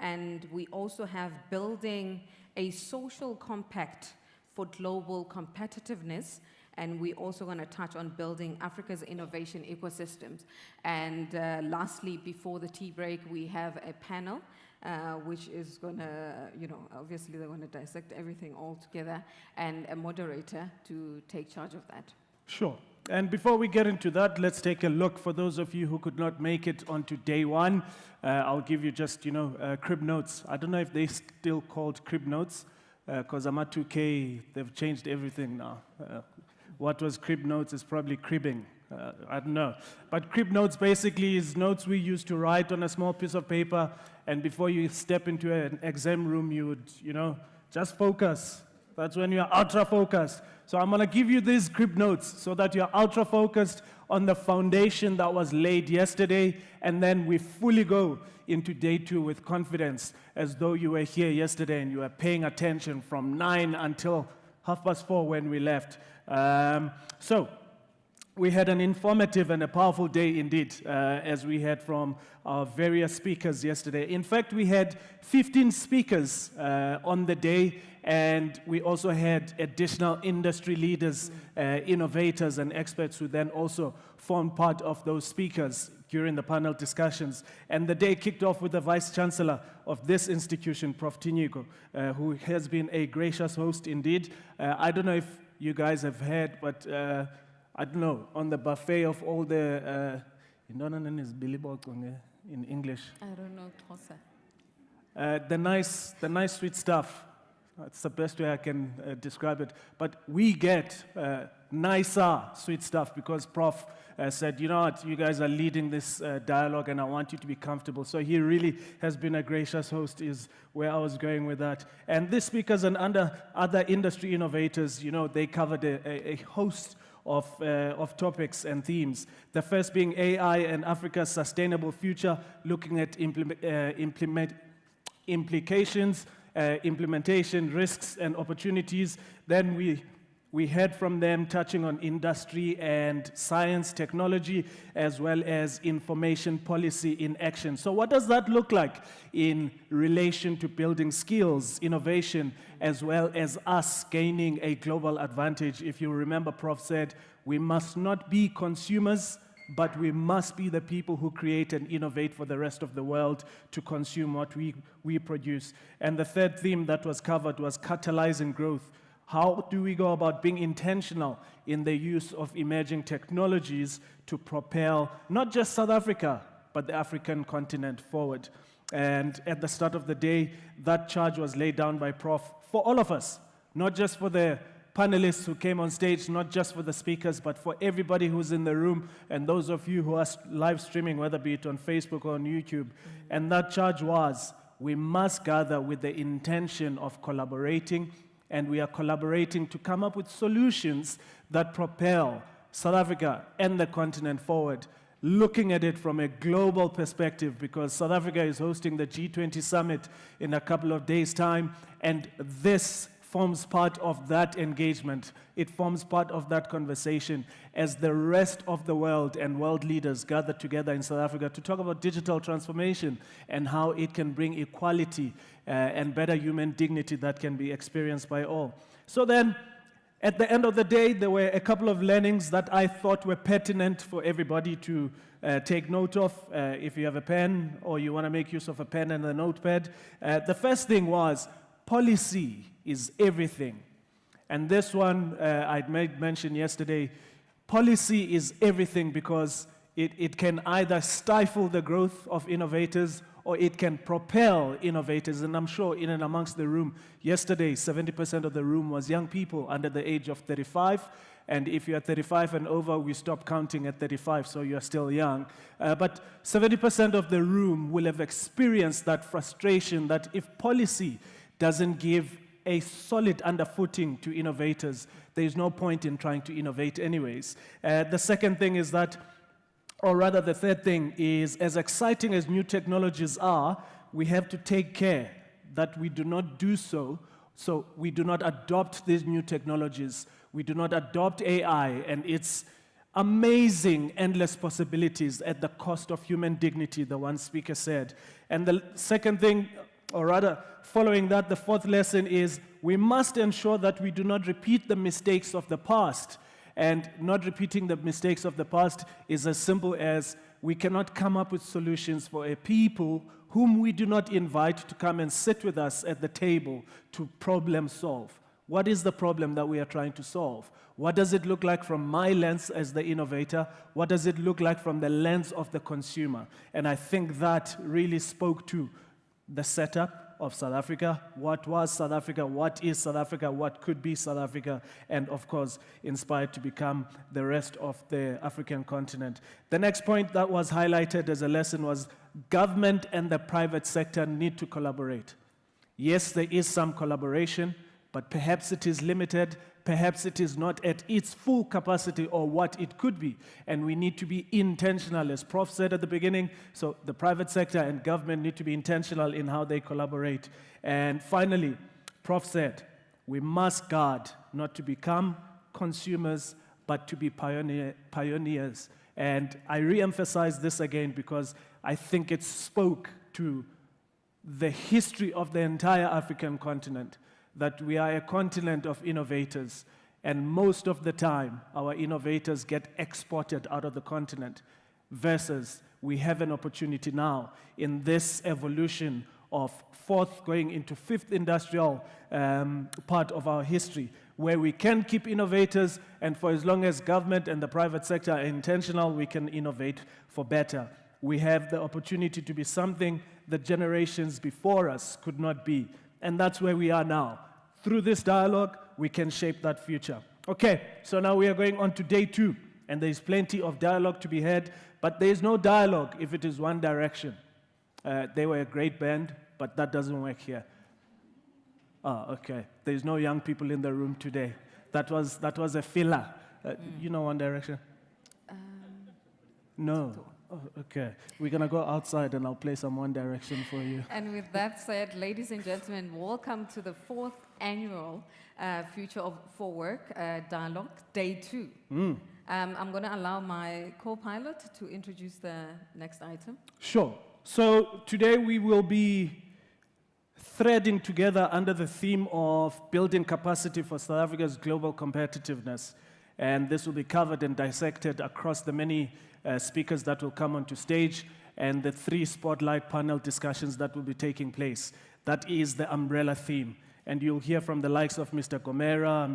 And we also have building a social compact for global competitiveness. And we're also going to touch on building Africa's innovation ecosystems. And lastly, before the tea break, we have a panel which is going to, obviously they're going to dissect everything all together, and a moderator to take charge of that. Sure. And before we get into that, let's take a look. For those of you who could not make it onto day one, I'll give you just, crib notes. I don't know if they still called crib notes, because I'm at 2K, they've changed everything now. What was crib notes is probably cribbing. I don't know. But crib notes basically is notes we used to write on a small piece of paper, and before you step into an exam room, you would, just focus. That's when you're ultra-focused. So I'm going to give you these crib notes so that you're ultra-focused on the foundation that was laid yesterday, and then we fully go into day two with confidence, as though you were here yesterday and you were paying attention from 9 until 4:30 when we left. So we had an informative and a powerful day indeed, as we heard from our various speakers yesterday. In fact, we had 15 speakers on the day, and we also had additional industry leaders, innovators, and experts who then also formed part of those speakers during the panel discussions. And the day kicked off with the Vice Chancellor of this institution, Prof. Tinyiko, who has been a gracious host indeed. I don't know if you guys have heard, but I don't know, on the buffet of all the, in English. I don't know, Tosa. The nice sweet stuff. That's the best way I can describe it. But we get nicer sweet stuff because Prof said, you know what, you guys are leading this dialogue and I want you to be comfortable. So he really has been a gracious host, is where I was going with that. And these speakers and other industry innovators, they covered a host of topics and themes. The first being AI and Africa's sustainable future, looking at implications, implementation, risks, and opportunities. Then we heard from them touching on industry and science, technology, as well as information policy in action. So what does that look like in relation to building skills, innovation, as well as us gaining a global advantage? If you remember, Prof said, we must not be consumers, but we must be the people who create and innovate for the rest of the world to consume what we produce. And the third theme that was covered was catalyzing growth. How do we go about being intentional in the use of emerging technologies to propel not just South Africa, but the African continent forward? And at the start of the day, that charge was laid down by Prof for all of us, not just for the panelists who came on stage, not just for the speakers, but for everybody who's in the room and those of you who are live streaming, whether be it on Facebook or on YouTube. And that charge was, we must gather with the intention of collaborating, and we are collaborating to come up with solutions that propel South Africa and the continent forward, looking at it from a global perspective, because South Africa is hosting the G20 summit in a couple of days' time, and this forms part of that engagement. It forms part of that conversation as the rest of the world and world leaders gather together in South Africa to talk about digital transformation and how it can bring equality and better human dignity that can be experienced by all. So then, at the end of the day, there were a couple of learnings that I thought were pertinent for everybody to take note of. If you have a pen or you want to make use of a pen and a notepad. The first thing was, policy is everything. And this one I made mention yesterday. Policy is everything because it can either stifle the growth of innovators or it can propel innovators. And I'm sure in and amongst the room, yesterday, 70% of the room was young people under the age of 35. And if you're 35 and over, we stop counting at 35, so you're still young. But 70% of the room will have experienced that frustration that if policy doesn't give a solid underfooting to innovators, there is no point in trying to innovate anyways. The second thing is that, or rather the third thing is, as exciting as new technologies are, we have to take care that we do not do so we do not adopt these new technologies. We do not adopt AI and its amazing, endless possibilities at the cost of human dignity, the one speaker said. And the second thing, or rather, following that, the fourth lesson is we must ensure that we do not repeat the mistakes of the past. And not repeating the mistakes of the past is as simple as we cannot come up with solutions for a people whom we do not invite to come and sit with us at the table to problem solve. What is the problem that we are trying to solve? What does it look like from my lens as the innovator? What does it look like from the lens of the consumer? And I think that really spoke to the setup of South Africa. What was South Africa? What is South Africa? What could be South Africa? And of course, inspired to become the rest of the African continent. The next point that was highlighted as a lesson was government and the private sector need to collaborate. Yes, there is some collaboration, but perhaps it is limited, perhaps it is not at its full capacity or what it could be. And we need to be intentional, as Prof said at the beginning. So the private sector and government need to be intentional in how they collaborate. And finally, Prof said, we must guard not to become consumers, but to be pioneers. And I re-emphasize this again because I think it spoke to the history of the entire African continent, that we are a continent of innovators, and most of the time, our innovators get exported out of the continent, versus we have an opportunity now in this evolution of fourth going into fifth industrial part of our history, where we can keep innovators, and for as long as government and the private sector are intentional, we can innovate for better. We have the opportunity to be something that generations before us could not be. And that's where we are now. Through this dialogue, we can shape that future. Okay, so now we are going on to day 2, and there is plenty of dialogue to be had, but there is no dialogue if it is one direction. They were a great band, but that doesn't work here. Oh, okay. There's no young people in the room today. That was a filler. You know One Direction? No. Oh, okay. We're going to go outside and I'll play some One Direction for you. And with that said, ladies and gentlemen, welcome to the 4th annual Future for Work Dialogue, Day 2. I'm going to allow my co-pilot to introduce the next item. Sure. So today we will be threading together under the theme of building capacity for South Africa's global competitiveness. And this will be covered and dissected across the many speakers that will come onto stage and the 3 spotlight panel discussions that will be taking place. That is the umbrella theme. And you'll hear from the likes of Mr. Gomera,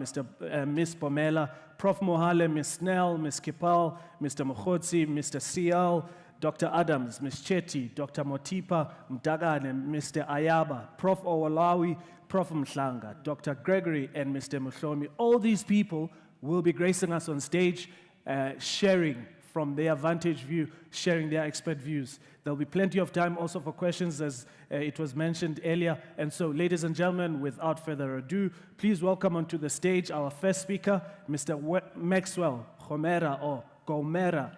Ms. Pomela, Prof. Mohale, Ms. Snell, Ms. Kipal, Mr. Mokhotsi, Mr. Sial, Dr. Adams, Ms. Chetty, Dr. Motipa, Mdagane, Mr. Ayaba, Prof. Owolawi, Prof. Mhlanga, Dr. Gregory, and Mr. Muhlomi. All these people will be gracing us on stage, sharing from their vantage view, sharing their expert views. There'll be plenty of time also for questions, as it was mentioned earlier. And so, ladies and gentlemen, without further ado, please welcome onto the stage our first speaker, Mr. Maxwell Gomera, or Gomera.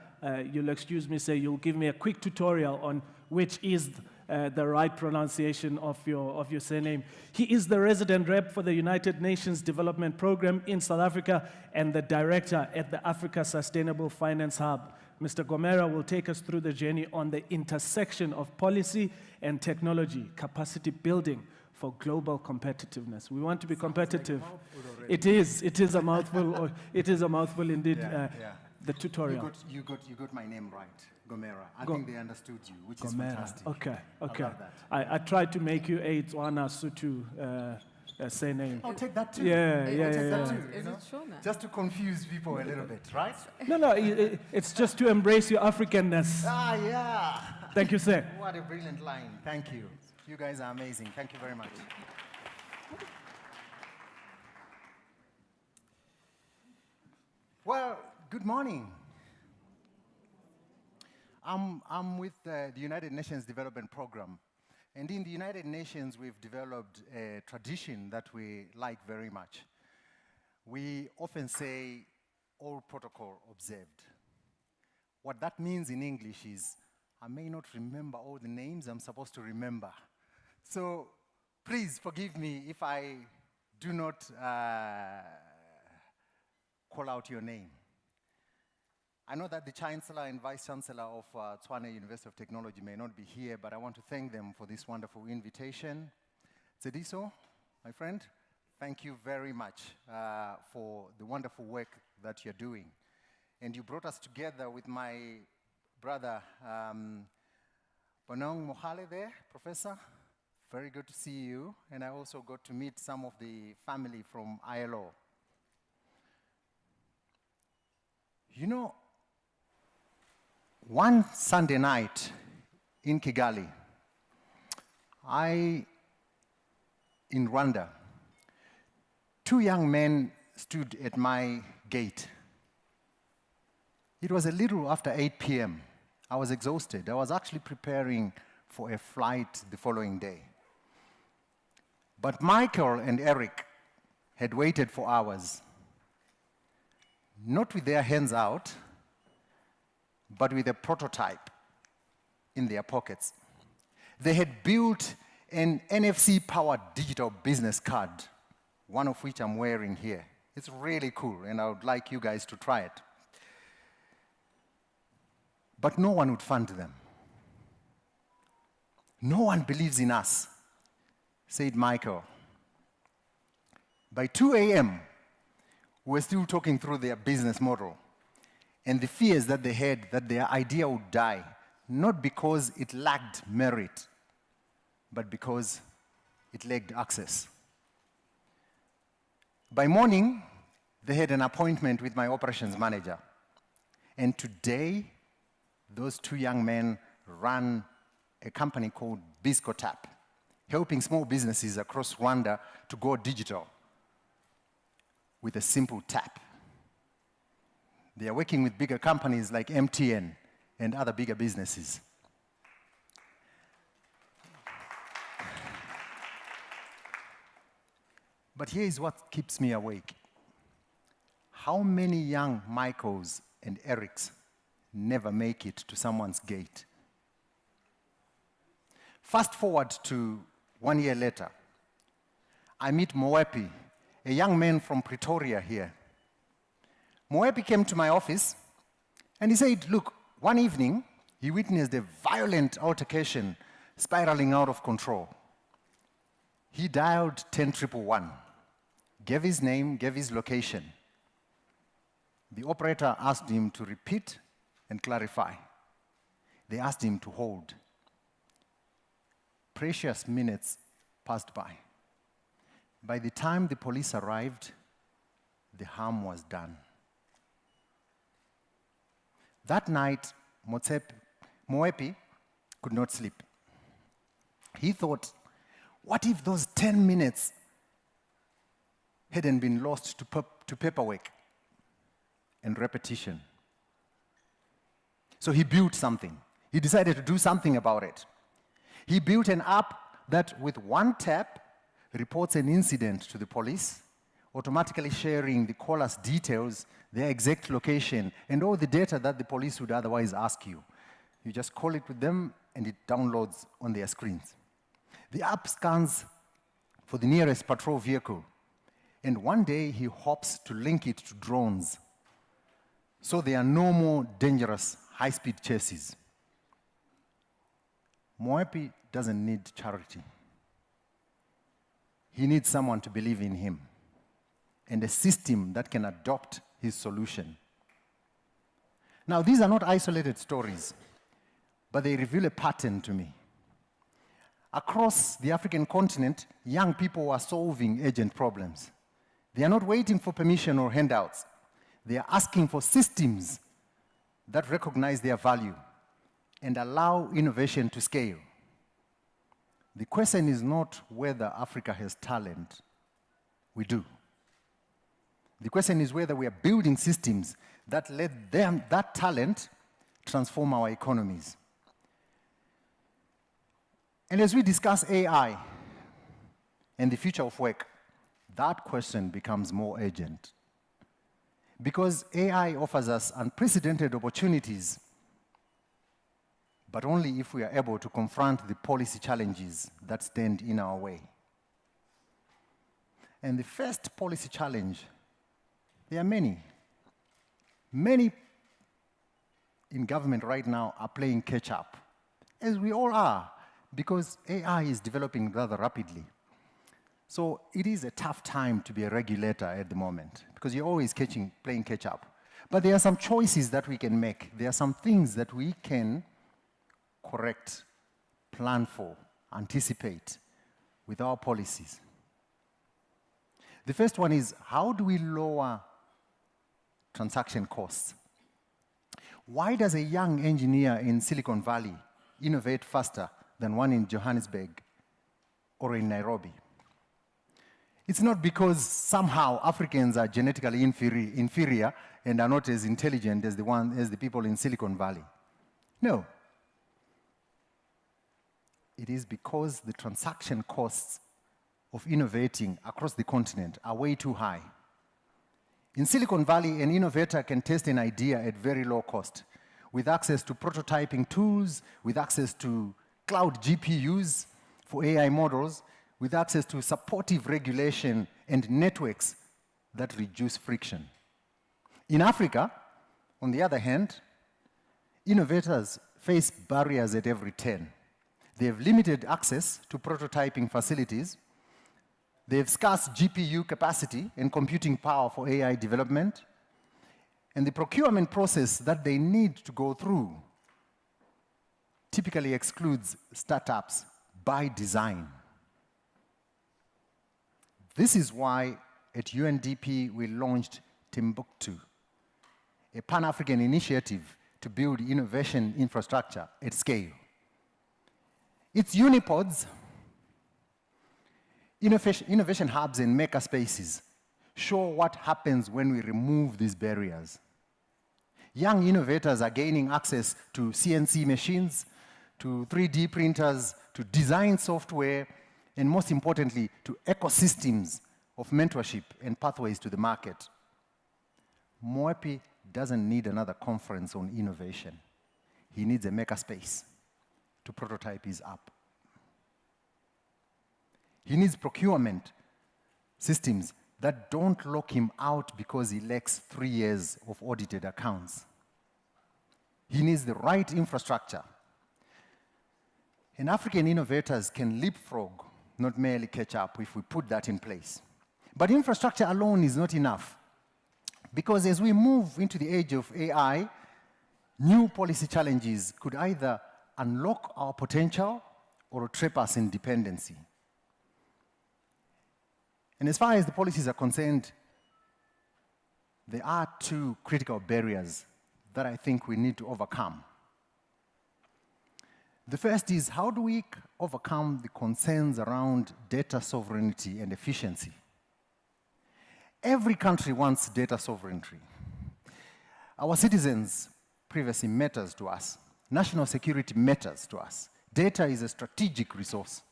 You'll excuse me, sir, you'll give me a quick tutorial on which is the right pronunciation of your surname. He is the resident rep for the United Nations Development Program in South Africa and the director at the Africa Sustainable Finance Hub. Mr. Gomera will take us through the journey on the intersection of policy and technology, capacity building for global competitiveness. We want to be competitive. Like it is a mouthful. It is a mouthful indeed. Yeah. The tutorial. You got my name right, Gomera. I think they understood you, which is Gomera. fantastic. Okay. I love that. I tried to make you a Tswana Sutu surname. I'll take that too. Yeah. Is it Shona? Just to confuse people a little bit, right? No, it's just to embrace your Africanness. Yeah. Thank you, sir. What a brilliant line. Thank you. You guys are amazing. Thank you very much. Well, good morning. I'm with the United Nations Development Program. And in the United Nations, we've developed a tradition that we like very much. We often say, all protocol observed. What that means in English is, I may not remember all the names I'm supposed to remember. So please forgive me if I do not call out your name. I know that the Chancellor and Vice Chancellor of Tshwane University of Technology may not be here, but I want to thank them for this wonderful invitation. Tsediso, my friend, thank you very much for the wonderful work that you're doing. And you brought us together with my brother, Bonong Mohale there, Professor. Very good to see you. And I also got to meet some of the family from ILO. You know, one Sunday night in Kigali, in Rwanda, two young men stood at my gate. It was a little after 8 p.m. I was exhausted. I was actually preparing for a flight the following day. But Michael and Eric had waited for hours, not with their hands out, but with a prototype in their pockets. They had built an NFC-powered digital business card, one of which I'm wearing here. It's really cool, and I would like you guys to try it. But no one would fund them. No one believes in us, said Michael. By 2 a.m., we were still talking through their business model and the fears that they had that their idea would die, not because it lacked merit, but because it lacked access. By morning, they had an appointment with my operations manager. And today, those two young men run a company called BiscoTap, helping small businesses across Rwanda to go digital with a simple tap. They are working with bigger companies like MTN and other bigger businesses. But here is what keeps me awake. How many young Michaels and Erics never make it to someone's gate? Fast forward to 1 year later, I meet Moepi, a young man from Pretoria here. Moepi came to my office and he said, look, one evening he witnessed a violent altercation spiraling out of control. He dialed 10111, gave his name, gave his location. The operator asked him to repeat and clarify. They asked him to hold. Precious minutes passed by. By the time the police arrived, the harm was done. That night, Moepi could not sleep. He thought, what if those 10 minutes hadn't been lost to paperwork and repetition? So he built something. He decided to do something about it. He built an app that, with one tap, reports an incident to the police, automatically sharing the caller's details, their exact location, and all the data that the police would otherwise ask you. You just call it with them, and it downloads on their screens. The app scans for the nearest patrol vehicle, and one day he hopes to link it to drones, so there are no more dangerous high-speed chases. Moepi doesn't need charity. He needs someone to believe in him and a system that can adopt his solution. Now, these are not isolated stories, but they reveal a pattern to me. Across the African continent, young people are solving urgent problems. They are not waiting for permission or handouts. They are asking for systems that recognize their value and allow innovation to scale. The question is not whether Africa has talent. We do. The question is whether we are building systems that let that talent transform our economies. And as we discuss AI and the future of work, that question becomes more urgent. Because AI offers us unprecedented opportunities, but only if we are able to confront the policy challenges that stand in our way. And the first policy challenge, there are many in government right now are playing catch up, as we all are, because AI is developing rather rapidly. So it is a tough time to be a regulator at the moment, because you're always playing catch up. But there are some choices that we can make. There are some things that we can correct, plan for, anticipate with our policies. The first one is, how do we lower transaction costs? Why does a young engineer in Silicon Valley innovate faster than one in Johannesburg or in Nairobi? It's not because somehow Africans are genetically inferior and are not as intelligent as the people in Silicon Valley. No. It is because the transaction costs of innovating across the continent are way too high. In Silicon Valley, an innovator can test an idea at very low cost, with access to prototyping tools, with access to cloud GPUs for AI models, with access to supportive regulation and networks that reduce friction. In Africa, on the other hand, innovators face barriers at every turn. They have limited access to prototyping facilities. They have scarce GPU capacity and computing power for AI development. And the procurement process that they need to go through typically excludes startups by design. This is why at UNDP we launched Timbuktu, a Pan-African initiative to build innovation infrastructure at scale. Its unipods, innovation hubs and maker spaces, show what happens when we remove these barriers. Young innovators are gaining access to CNC machines, to 3D printers, to design software, and most importantly, to ecosystems of mentorship and pathways to the market. Moepi doesn't need another conference on innovation. He needs a makerspace to prototype his app. He needs procurement systems that don't lock him out because he lacks 3 years of audited accounts. He needs the right infrastructure. And African innovators can leapfrog, not merely catch up, if we put that in place. But infrastructure alone is not enough, because as we move into the age of AI, new policy challenges could either unlock our potential or trap us in dependency. And as far as the policies are concerned, there are two critical barriers that I think we need to overcome. The first is, how do we overcome the concerns around data sovereignty and efficiency? Every country wants data sovereignty. Our citizens' privacy matters to us. National security matters to us. Data is a strategic resource.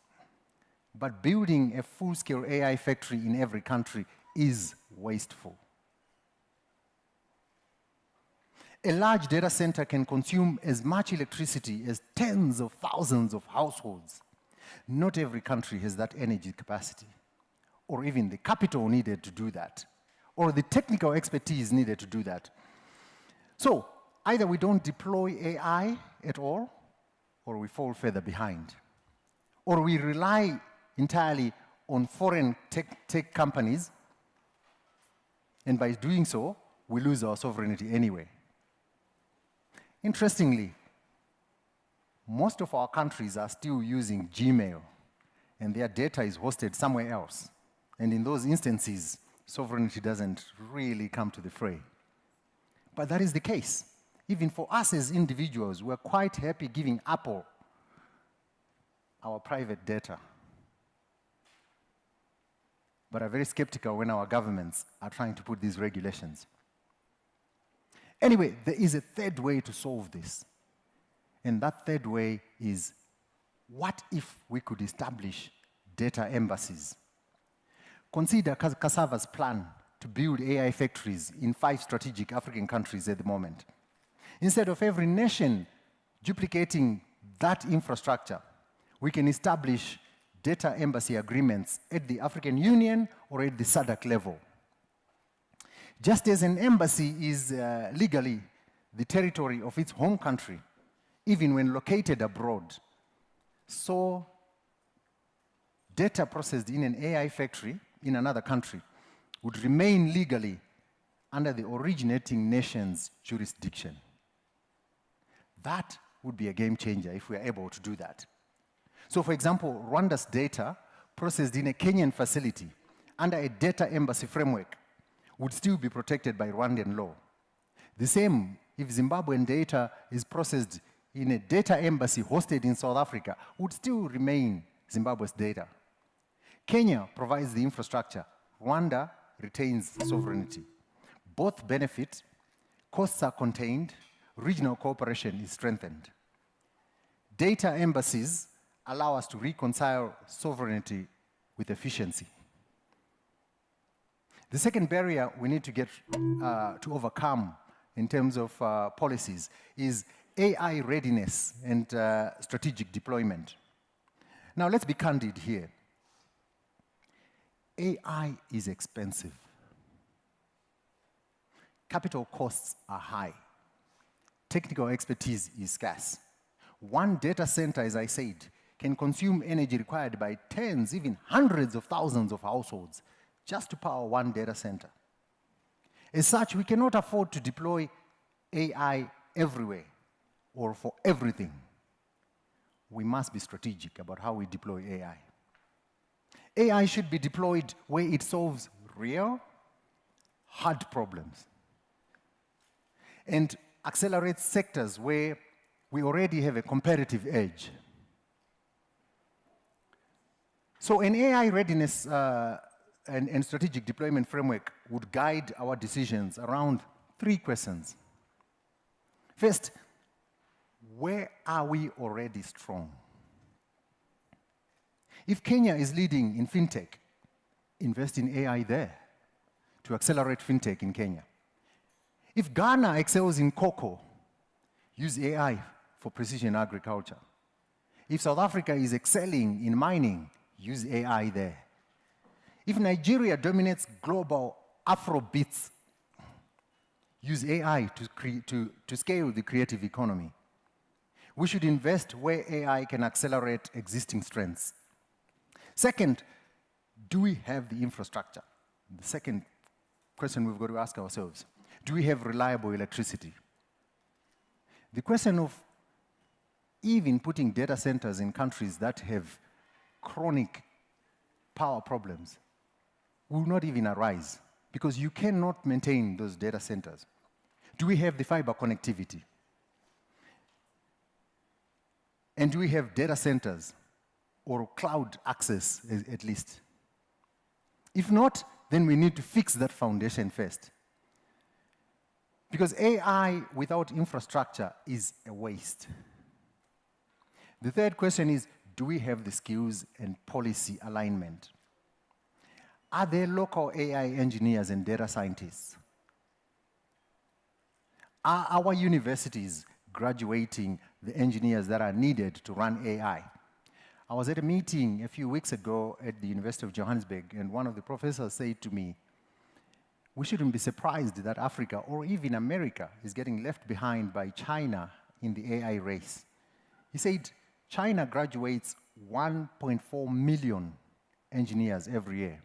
But building a full-scale AI factory in every country is wasteful. A large data center can consume as much electricity as tens of thousands of households. Not every country has that energy capacity, or even the capital needed to do that, or the technical expertise needed to do that. So either we don't deploy AI at all, or we fall further behind. Or we rely entirely on foreign tech companies, and by doing so, we lose our sovereignty anyway. Interestingly, most of our countries are still using Gmail, and their data is hosted somewhere else. And in those instances, sovereignty doesn't really come to the fray. But that is the case. Even for us as individuals, we're quite happy giving Apple our private data, but are very skeptical when our governments are trying to put these regulations. Anyway, there is a third way to solve this. And that third way is, what if we could establish data embassies? Consider Cassava's plan to build AI factories in 5 strategic African countries at the moment. Instead of every nation duplicating that infrastructure, we can establish data embassy agreements at the African Union or at the SADC level. Just as an embassy is legally the territory of its home country, even when located abroad. So data processed in an AI factory in another country would remain legally under the originating nation's jurisdiction. That would be a game changer if we are able to do that. So for example, Rwanda's data processed in a Kenyan facility under a data embassy framework would still be protected by Rwandan law. The same if Zimbabwean data is processed in a data embassy hosted in South Africa, would still remain Zimbabwe's data. Kenya provides the infrastructure. Rwanda retains sovereignty. Both benefit, costs are contained, regional cooperation is strengthened. Data embassies allow us to reconcile sovereignty with efficiency. The second barrier we need to get to overcome in terms of policies is AI readiness and strategic deployment. Now let's be candid here. AI is expensive. Capital costs are high. Technical expertise is scarce. One data center, as I said, can consume energy required by tens, even hundreds of thousands of households just to power one data center. As such, we cannot afford to deploy AI everywhere or for everything. We must be strategic about how we deploy AI. AI should be deployed where it solves real, hard problems and accelerates sectors where we already have a competitive edge. So an AI readiness and strategic deployment framework would guide our decisions around 3 questions. First, where are we already strong? If Kenya is leading in fintech, invest in AI there to accelerate fintech in Kenya. If Ghana excels in cocoa, use AI for precision agriculture. If South Africa is excelling in mining, use AI there. If Nigeria dominates global Afrobeats, use AI to scale the creative economy. We should invest where AI can accelerate existing strengths. Second, do we have the infrastructure? The second question we've got to ask ourselves. Do we have reliable electricity? The question of even putting data centers in countries that have chronic power problems will not even arise because you cannot maintain those data centers. Do we have the fiber connectivity? And do we have data centers or cloud access at least? If not, then we need to fix that foundation first. Because AI without infrastructure is a waste. The third question is, do we have the skills and policy alignment? Are there local AI engineers and data scientists? Are our universities graduating the engineers that are needed to run AI? I was at a meeting a few weeks ago at the University of Johannesburg, and one of the professors said to me, we shouldn't be surprised that Africa or even America is getting left behind by China in the AI race. He said, China graduates 1.4 million engineers every year.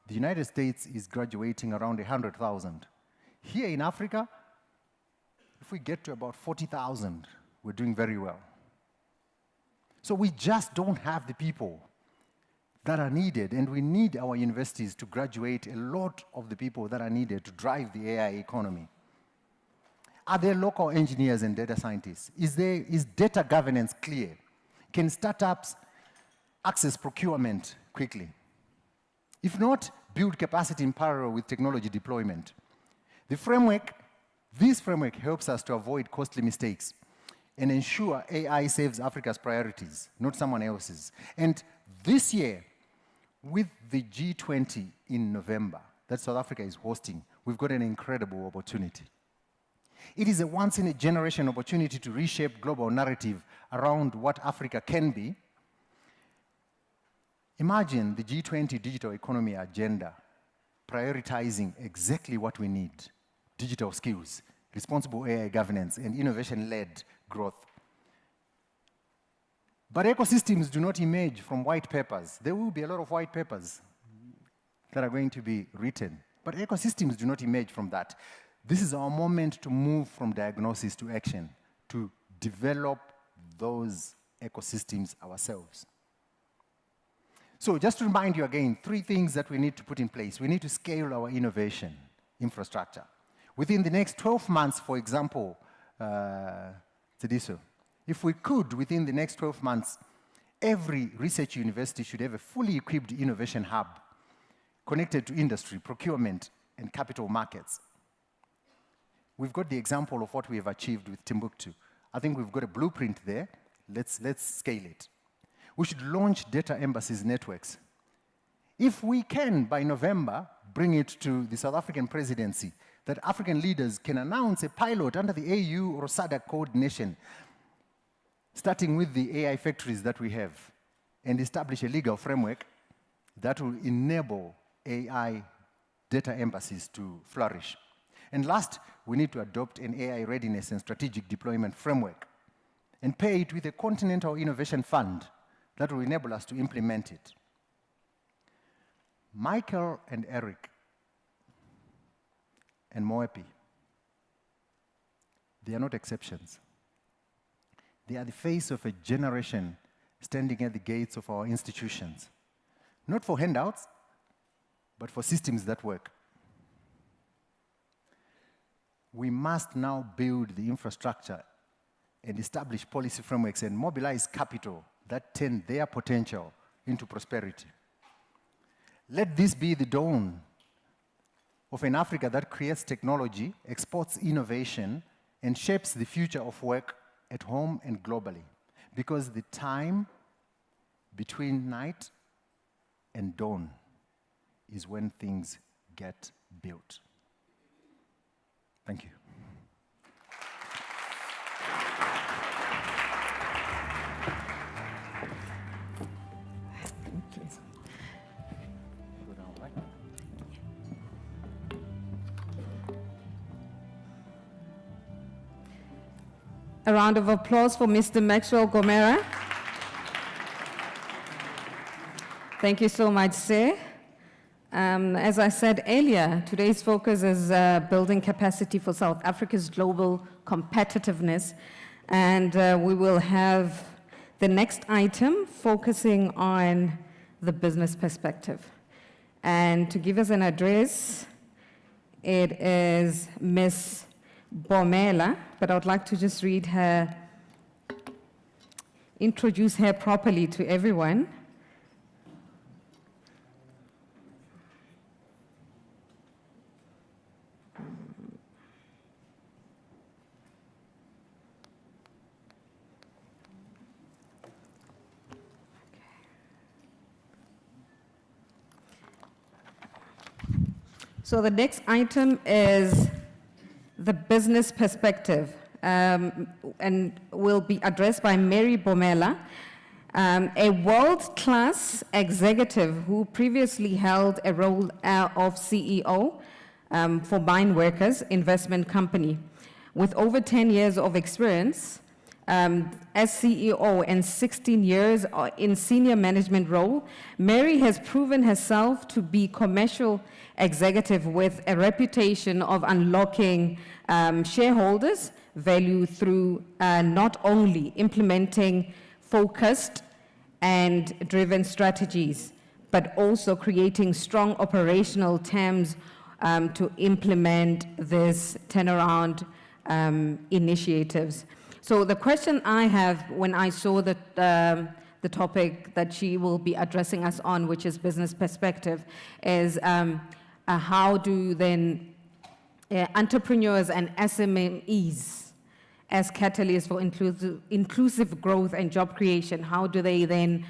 The United States is graduating around 100,000. Here in Africa, if we get to about 40,000, we're doing very well. So we just don't have the people that are needed, and we need our universities to graduate a lot of the people that are needed to drive the AI economy. Are there local engineers and data scientists? Is data governance clear? Can startups access procurement quickly? If not, build capacity in parallel with technology deployment. This framework helps us to avoid costly mistakes and ensure AI saves Africa's priorities, not someone else's. And this year, with the G20 in November that South Africa is hosting, we've got an incredible opportunity. It is a once-in-a-generation opportunity to reshape global narrative around what Africa can be. Imagine the G20 digital economy agenda prioritizing exactly what we need: digital skills, responsible AI governance, and innovation-led growth. But ecosystems do not emerge from white papers. There will be a lot of white papers that are going to be written, but ecosystems do not emerge from that. This is our moment to move from diagnosis to action, to develop those ecosystems ourselves. So just to remind you again, 3 things that we need to put in place. We need to scale our innovation infrastructure. Within the next 12 months, for example, Tsidiso, if we could, within the next 12 months, every research university should have a fully equipped innovation hub connected to industry, procurement, and capital markets. We've got the example of what we have achieved with Timbuktu. I think we've got a blueprint there. Let's scale it. We should launch data embassies networks. If we can, by November, bring it to the South African presidency, that African leaders can announce a pilot under the AU or SADC coordination, starting with the AI factories that we have, and establish a legal framework that will enable AI data embassies to flourish. And last, we need to adopt an AI readiness and strategic deployment framework and pair it with a continental innovation fund that will enable us to implement it. Michael and Eric and Moepi, they are not exceptions. They are the face of a generation standing at the gates of our institutions, not for handouts, but for systems that work. We must now build the infrastructure and establish policy frameworks and mobilize capital that turn their potential into prosperity. Let this be the dawn of an Africa that creates technology, exports innovation, and shapes the future of work at home and globally. Because the time between night and dawn is when things get built. Thank you. A round of applause for Mr. Maxwell Gomera. Thank you so much, sir. As I said earlier, today's focus is building capacity for South Africa's global competitiveness. And we will have the next item focusing on the business perspective. And to give us an address, it is Ms. Bomela, but I would like to just read her, introduce her properly to everyone. So the next item is the business perspective, and will be addressed by Mary Bomela, a world-class executive who previously held a role of CEO for Mine Workers Investment Company. With over 10 years of experience as CEO and 16 years in senior management role, Mary has proven herself to be commercial executive with a reputation of unlocking shareholders' value through not only implementing focused and driven strategies, but also creating strong operational terms to implement this turnaround initiatives. So the question I have when I saw that the topic that she will be addressing us on, which is business perspective, is how do then entrepreneurs and SMEs as catalysts for inclusive growth and job creation, how do they then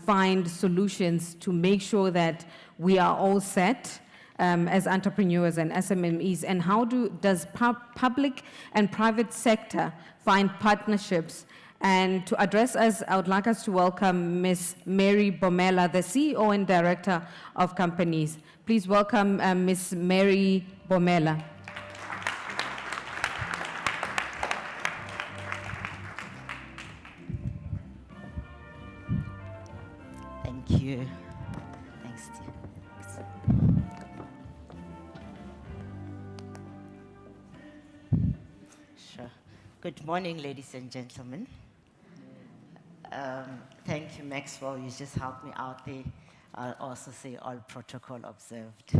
find solutions to make sure that we are all set as entrepreneurs and SMEs, and how does public and private sector find partnerships? And to address us, I would like us to welcome Ms. Mary Bomela, the CEO and Director of Companies. Please welcome Ms. Mary Bomela. next. Sure. Good morning, ladies and gentlemen. Thank you, Maxwell. You just helped me out there. I'll also say all protocol observed.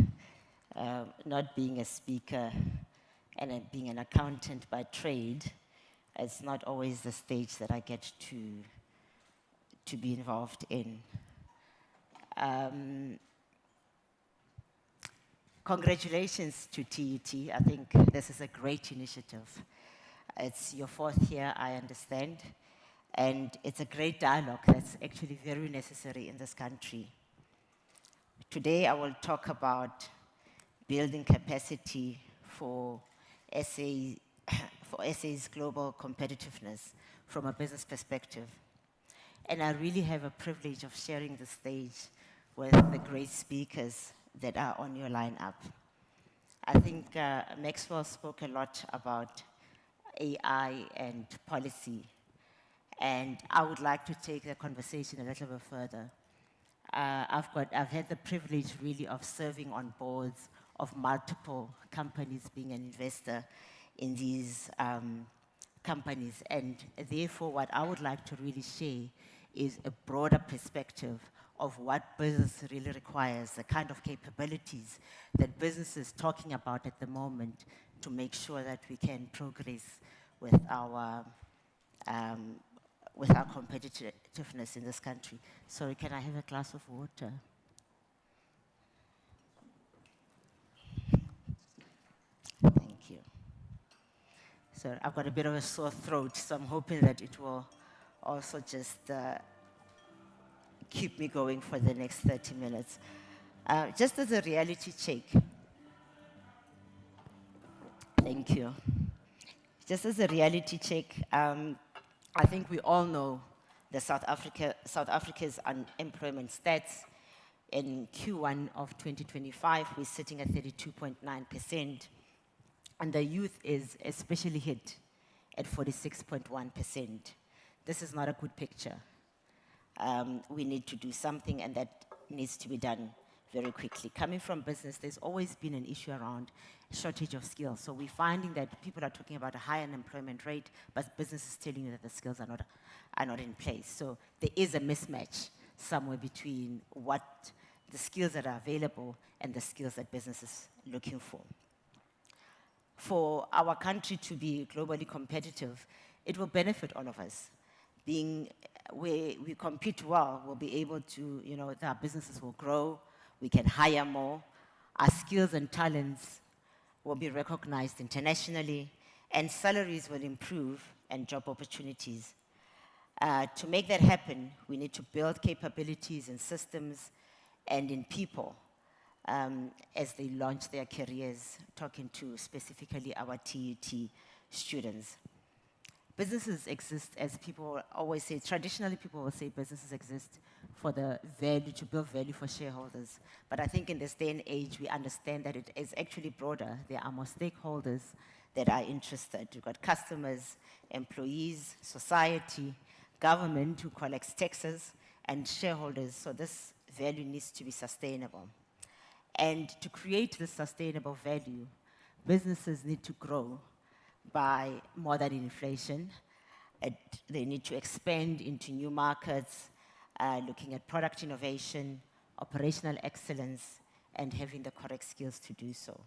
Not being a speaker and being an accountant by trade, it's not always the stage that I get to be involved in. Congratulations to TUT. I think this is a great initiative. It's your 4th year, I understand, and it's a great dialogue that's actually very necessary in this country. Today, I will talk about building capacity for SA's global competitiveness from a business perspective. And I really have a privilege of sharing the stage with the great speakers that are on your lineup. I think Maxwell spoke a lot about AI and policy, and I would like to take the conversation a little bit further. I've had the privilege really of serving on boards of multiple companies, being an investor in these companies, and therefore what I would like to really share is a broader perspective of what business really requires, the kind of capabilities that business is talking about at the moment to make sure that we can progress with our competitiveness in this country. Sorry, can I have a glass of water? Thank you. So I've got a bit of a sore throat, so I'm hoping that it will also just keep me going for the next 30 minutes. Just as a reality check. Thank you. Just as a reality check, I think we all know the South Africa's unemployment stats. In Q1 of 2025, we're sitting at 32.9%, and the youth is especially hit at 46.1%. This is not a good picture. We need to do something, and that needs to be done very quickly. Coming from business, there's always been an issue around shortage of skills. So we're finding that people are talking about a high unemployment rate, but business is telling you that the skills are not in place. So there is a mismatch somewhere between what the skills that are available and the skills that business is looking for. For our country to be globally competitive, it will benefit all of us. Being where we compete well, we'll be able to, our businesses will grow, we can hire more, our skills and talents will be recognized internationally, and salaries will improve and job opportunities. To make that happen, we need to build capabilities in systems and in people as they launch their careers, talking to specifically our TUT students. Businesses exist, as people always say, traditionally people will say businesses exist for the value, to build value for shareholders. But I think in this day and age, we understand that it is actually broader. There are more stakeholders that are interested. We've got customers, employees, society, government who collects taxes, and shareholders. So this value needs to be sustainable. And to create this sustainable value, businesses need to grow by more than inflation. They need to expand into new markets, looking at product innovation, operational excellence, and having the correct skills to do so.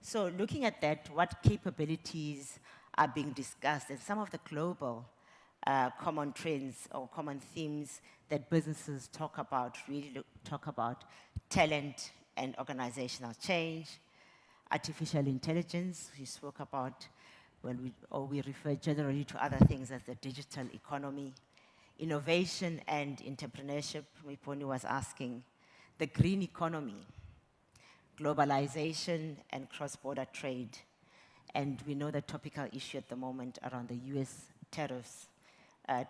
So looking at that, what capabilities are being discussed, and some of the global common trends or common themes that businesses talk about, really talk about talent and organizational change, artificial intelligence, we spoke about, we refer generally to other things as the digital economy, innovation and entrepreneurship, Miponi was asking, the green economy, globalization and cross-border trade. And we know the topical issue at the moment around the US tariffs,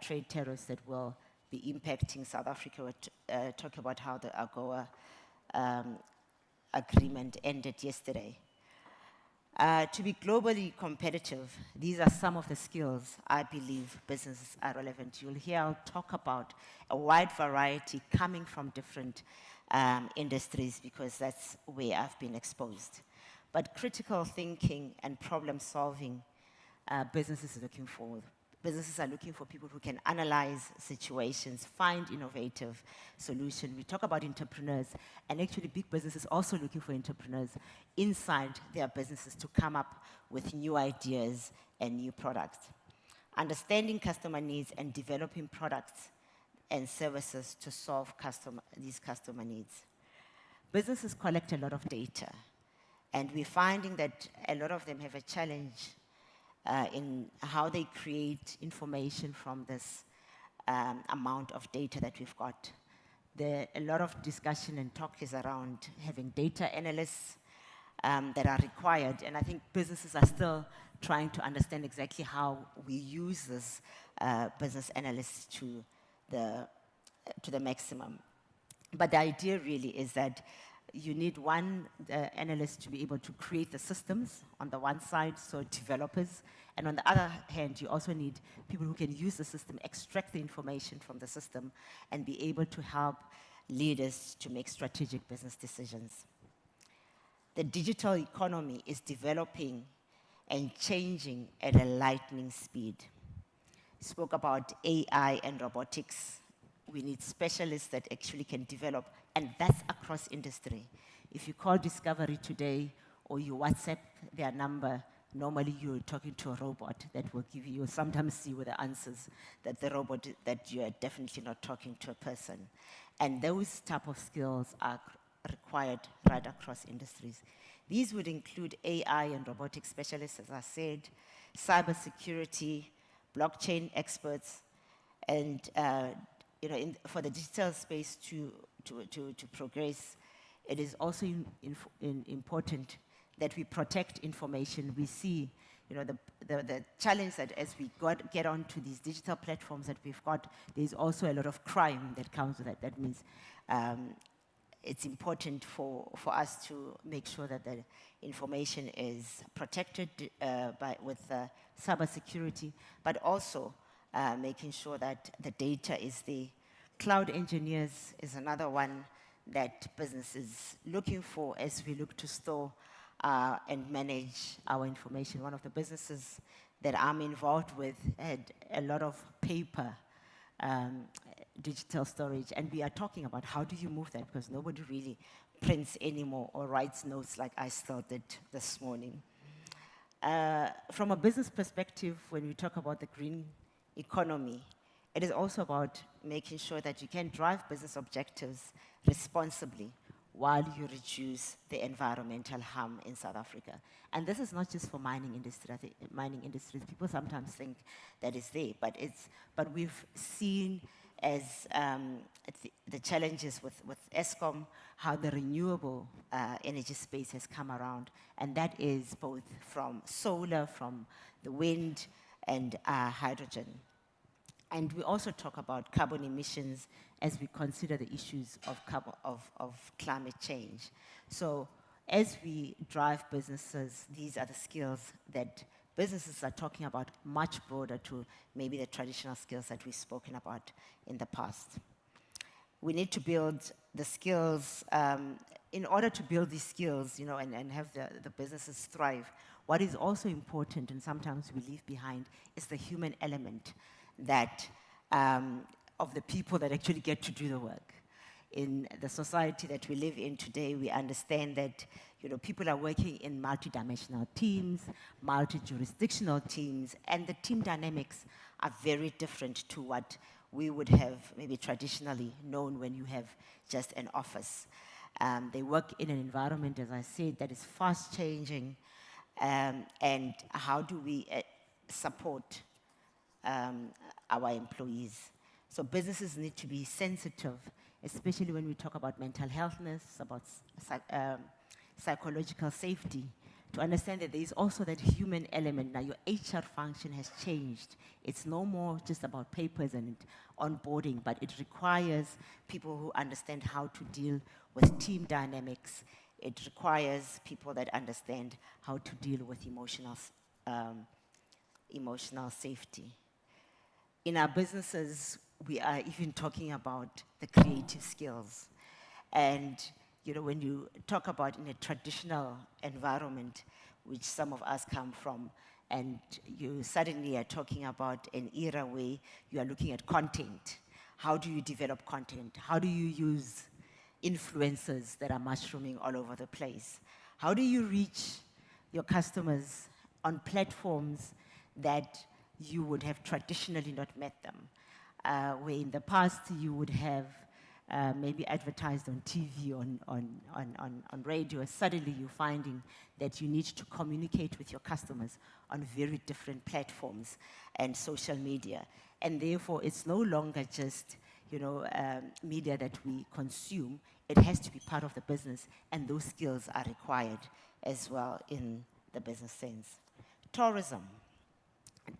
trade tariffs that will be impacting South Africa. We're talking about how the AGOA agreement ended yesterday. To be globally competitive, these are some of the skills I believe businesses are relevant. You'll hear I'll talk about a wide variety coming from different industries because that's where I've been exposed. But critical thinking and problem solving, businesses are looking for. Businesses are looking for people who can analyze situations, find innovative solutions. We talk about entrepreneurs, and actually big businesses also looking for entrepreneurs inside their businesses to come up with new ideas and new products. Understanding customer needs and developing products and services to solve these customer needs. Businesses collect a lot of data, and we're finding that a lot of them have a challenge in how they create information from this amount of data that we've got. A lot of discussion and talk is around having data analysts that are required, and I think businesses are still trying to understand exactly how we use this business analysts to the maximum. But the idea really is that you need one analyst to be able to create the systems on the one side, so developers, and on the other hand, you also need people who can use the system, extract the information from the system, and be able to help leaders to make strategic business decisions. The digital economy is developing and changing at a lightning speed. We spoke about AI and robotics. We need specialists that actually can develop, and that's across industry. If you call Discovery today or you WhatsApp their number, normally you're talking to a robot that will give you, sometimes see with the answers that the robot, that you are definitely not talking to a person. And those type of skills are required right across industries. These would include AI and robotic specialists, as I said, cybersecurity, blockchain experts, and for the digital space to progress, it is also important that we protect information. We see, the challenge that as we get onto these digital platforms that we've got, there's also a lot of crime that comes with that. That means it's important for us to make sure that the information is protected with cybersecurity, but also making sure that the data is there. Cloud engineers is another one that business is looking for as we look to store and manage our information. One of the businesses that I'm involved with had a lot of paper digital storage, and we are talking about how do you move that, because nobody really prints anymore or writes notes like I still did this morning. From a business perspective, when we talk about the green economy, it is also about making sure that you can drive business objectives responsibly while you reduce the environmental harm in South Africa. And this is not just for mining industry. I think mining industries, people sometimes think that it's there, but we've seen as the challenges with Eskom, how the renewable energy space has come around, and that is both from solar, from the wind, and hydrogen. And we also talk about carbon emissions as we consider the issues of climate change. So as we drive businesses, these are the skills that businesses are talking about, much broader to maybe the traditional skills that we've spoken about in the past. We need to build the skills, in order to build these skills, and have the businesses thrive. What is also important, and sometimes we leave behind, is the human element that of the people that actually get to do the work. In the society that we live in today, we understand that people are working in multidimensional teams, multi-jurisdictional teams, and the team dynamics are very different to what we would have maybe traditionally known when you have just an office. They work in an environment, as I said, that is fast changing, and how do we support our employees? So businesses need to be sensitive, especially when we talk about mental healthness, about psychological safety, to understand that there is also that human element. Now your HR function has changed. It's no more just about papers and onboarding, but it requires people who understand how to deal with team dynamics It requires people that understand how to deal with emotional safety. In our businesses, we are even talking about the creative skills. And when you talk about in a traditional environment, which some of us come from, and you suddenly are talking about an era where you are looking at content. How do you develop content? How do you use influencers that are mushrooming all over the place? How do you reach your customers on platforms that you would have traditionally not met them? Where in the past you would have maybe advertised on TV, on radio, suddenly you're finding that you need to communicate with your customers on very different platforms and social media. And therefore, it's no longer just media that we consume. It has to be part of the business, and those skills are required as well in the business sense. Tourism. I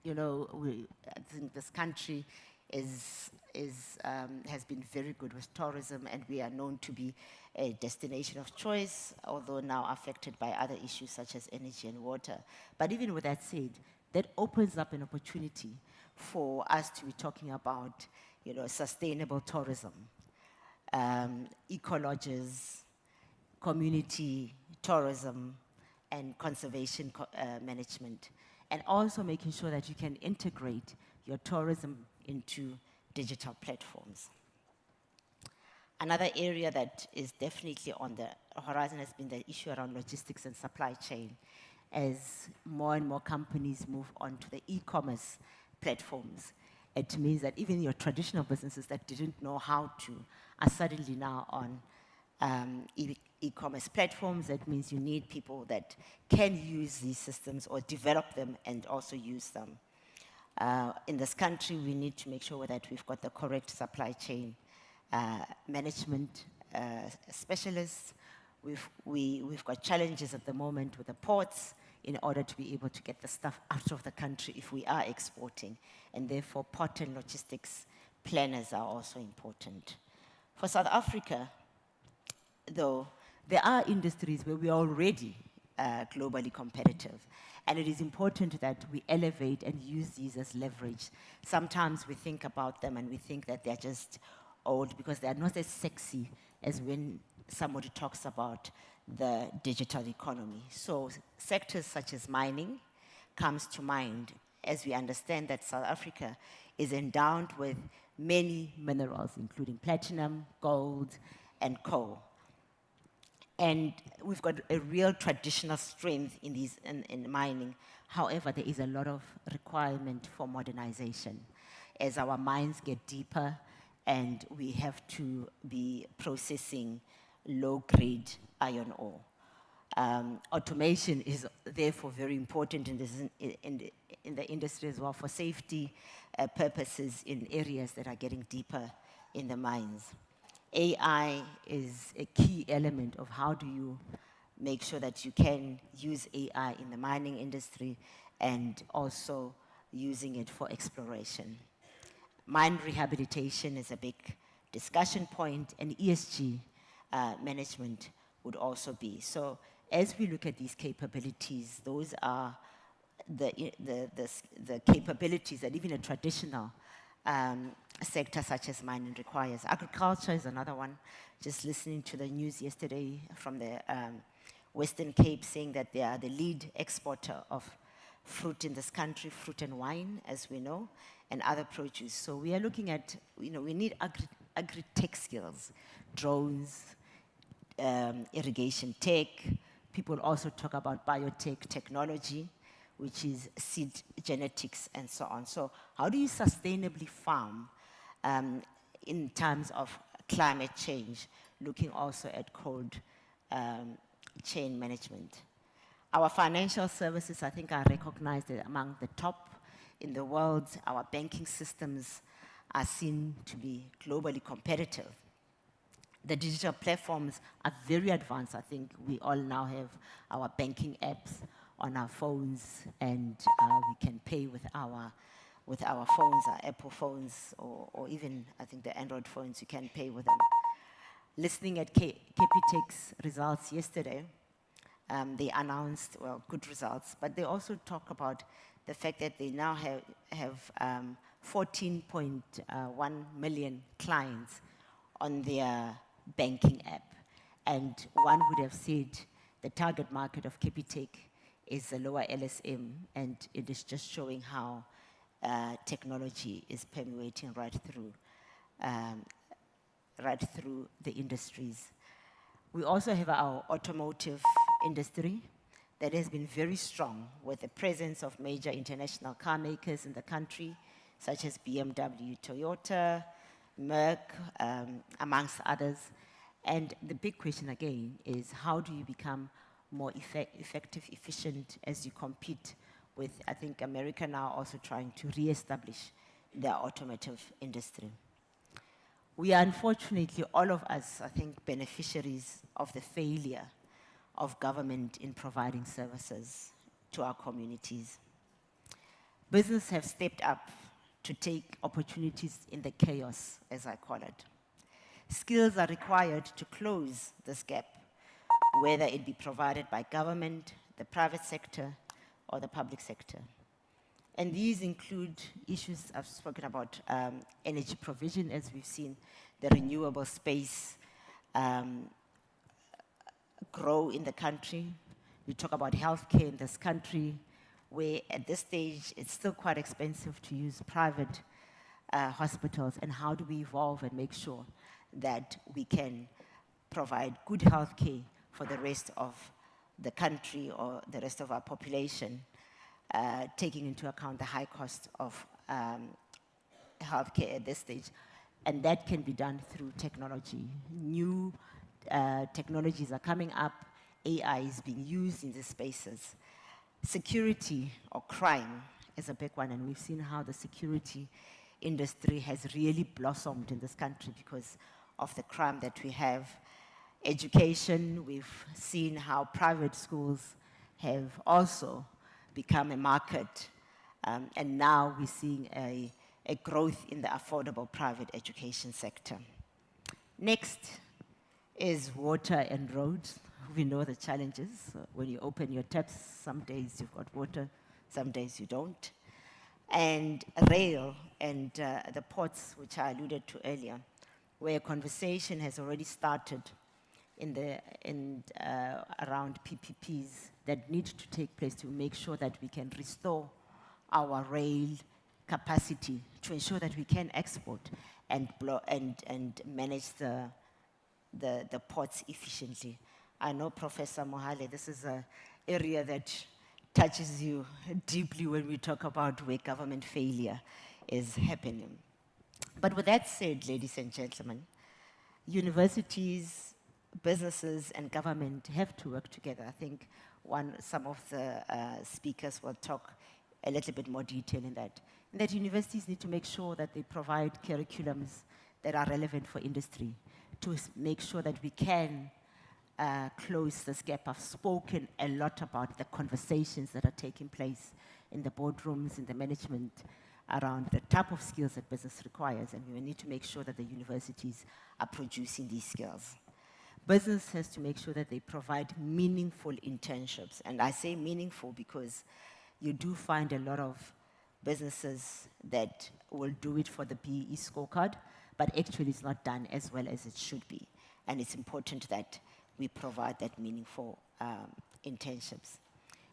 think this country has been very good with tourism, and we are known to be a destination of choice, although now affected by other issues such as energy and water. But even with that said, that opens up an opportunity for us to be talking about sustainable tourism, ecolodges, community tourism, and conservation management, and also making sure that you can integrate your tourism into digital platforms. Another area that is definitely on the horizon has been the issue around logistics and supply chain. As more and more companies move on to the e-commerce platforms, it means that even your traditional businesses that didn't know how to are suddenly now on e-commerce platforms. That means you need people that can use these systems or develop them and also use them. In this country, we need to make sure that we've got the correct supply chain management specialists. We've got challenges at the moment with the ports in order to be able to get the stuff out of the country if we are exporting. And therefore, port and logistics planners are also important. For South Africa, though, there are industries where we are already globally competitive. And it is important that we elevate and use these as leverage. Sometimes we think about them and we think that they're just old because they are not as sexy as when somebody talks about the digital economy. So sectors such as mining comes to mind, as we understand that South Africa is endowed with many minerals, including platinum, gold, and coal. And we've got a real traditional strength in mining. However, there is a lot of requirement for modernization as our mines get deeper and we have to be processing low-grade iron ore. Automation is therefore very important in the industry as well for safety purposes in areas that are getting deeper in the mines. AI is a key element of how do you make sure that you can use AI in the mining industry and also using it for exploration. Mine rehabilitation is a big discussion point, and ESG management would also be. So as we look at these capabilities, those are the capabilities that even a traditional sector such as mining requires. Agriculture is another one. Just listening to the news yesterday from the Western Cape saying that they are the lead exporter of fruit in this country, fruit and wine, as we know, and other produce. So we are looking at, we need agri-tech skills, drones, irrigation tech. People also talk about biotech technology, which is seed genetics and so on. So how do you sustainably farm in terms of climate change, looking also at cold chain management? Our financial services, I think, are recognized among the top in the world. Our banking systems are seen to be globally competitive. The digital platforms are very advanced. I think we all now have our banking apps on our phones, and we can pay with our phones, our Apple phones, or even, I think, the Android phones, you can pay with them. Listening at Capitec's results yesterday, they announced, well, good results, but they also talk about the fact that they now have 14.1 million clients on their banking app. And one would have said the target market of Capitec is the lower LSM, and it is just showing how technology is permeating right through the industries. We also have our automotive industry that has been very strong with the presence of major international car makers in the country, such as BMW, Toyota, Merck, amongst others. And the big question again is, how do you become more effective, efficient as you compete with, I think, America now also trying to re-establish their automotive industry. We are unfortunately, all of us, I think, beneficiaries of the failure of government in providing services to our communities. Business have stepped up to take opportunities in the chaos, as I call it. Skills are required to close this gap, whether it be provided by government, the private sector, or the public sector. And these include issues I've spoken about, energy provision, as we've seen the renewable space grow in the country. We talk about healthcare in this country, where at this stage it's still quite expensive to use private hospitals, and how do we evolve and make sure that we can provide good healthcare for the rest of the country or the rest of our population, taking into account the high cost of healthcare at this stage. And that can be done through technology. New technologies are coming up. AI is being used in these spaces. Security or crime is a big one, and we've seen how the security industry has really blossomed in this country because of the crime that we have. Education, we've seen how private schools have also become a market, and now we're seeing a growth in the affordable private education sector. Next is water and roads. We know the challenges. When you open your taps, some days you've got water, some days you don't. And rail and the ports, which I alluded to earlier, where a conversation has already started around PPPs that need to take place to make sure that we can restore our rail capacity to ensure that we can export and manage the ports efficiently. I know, Professor Mohale, this is an area that touches you deeply when we talk about where government failure is happening. But with that said, ladies and gentlemen, universities, businesses, and government have to work together. I think some of the speakers will talk a little bit more detail in that. And that universities need to make sure that they provide curriculums that are relevant for industry to make sure that we can close this gap. I've spoken a lot about the conversations that are taking place in the boardrooms, in the management, around the type of skills that business requires, and we need to make sure that the universities are producing these skills. Business has to make sure that they provide meaningful internships, and I say meaningful because you do find a lot of businesses that will do it for the BEE scorecard, but actually it's not done as well as it should be, and it's important that we provide that meaningful internships.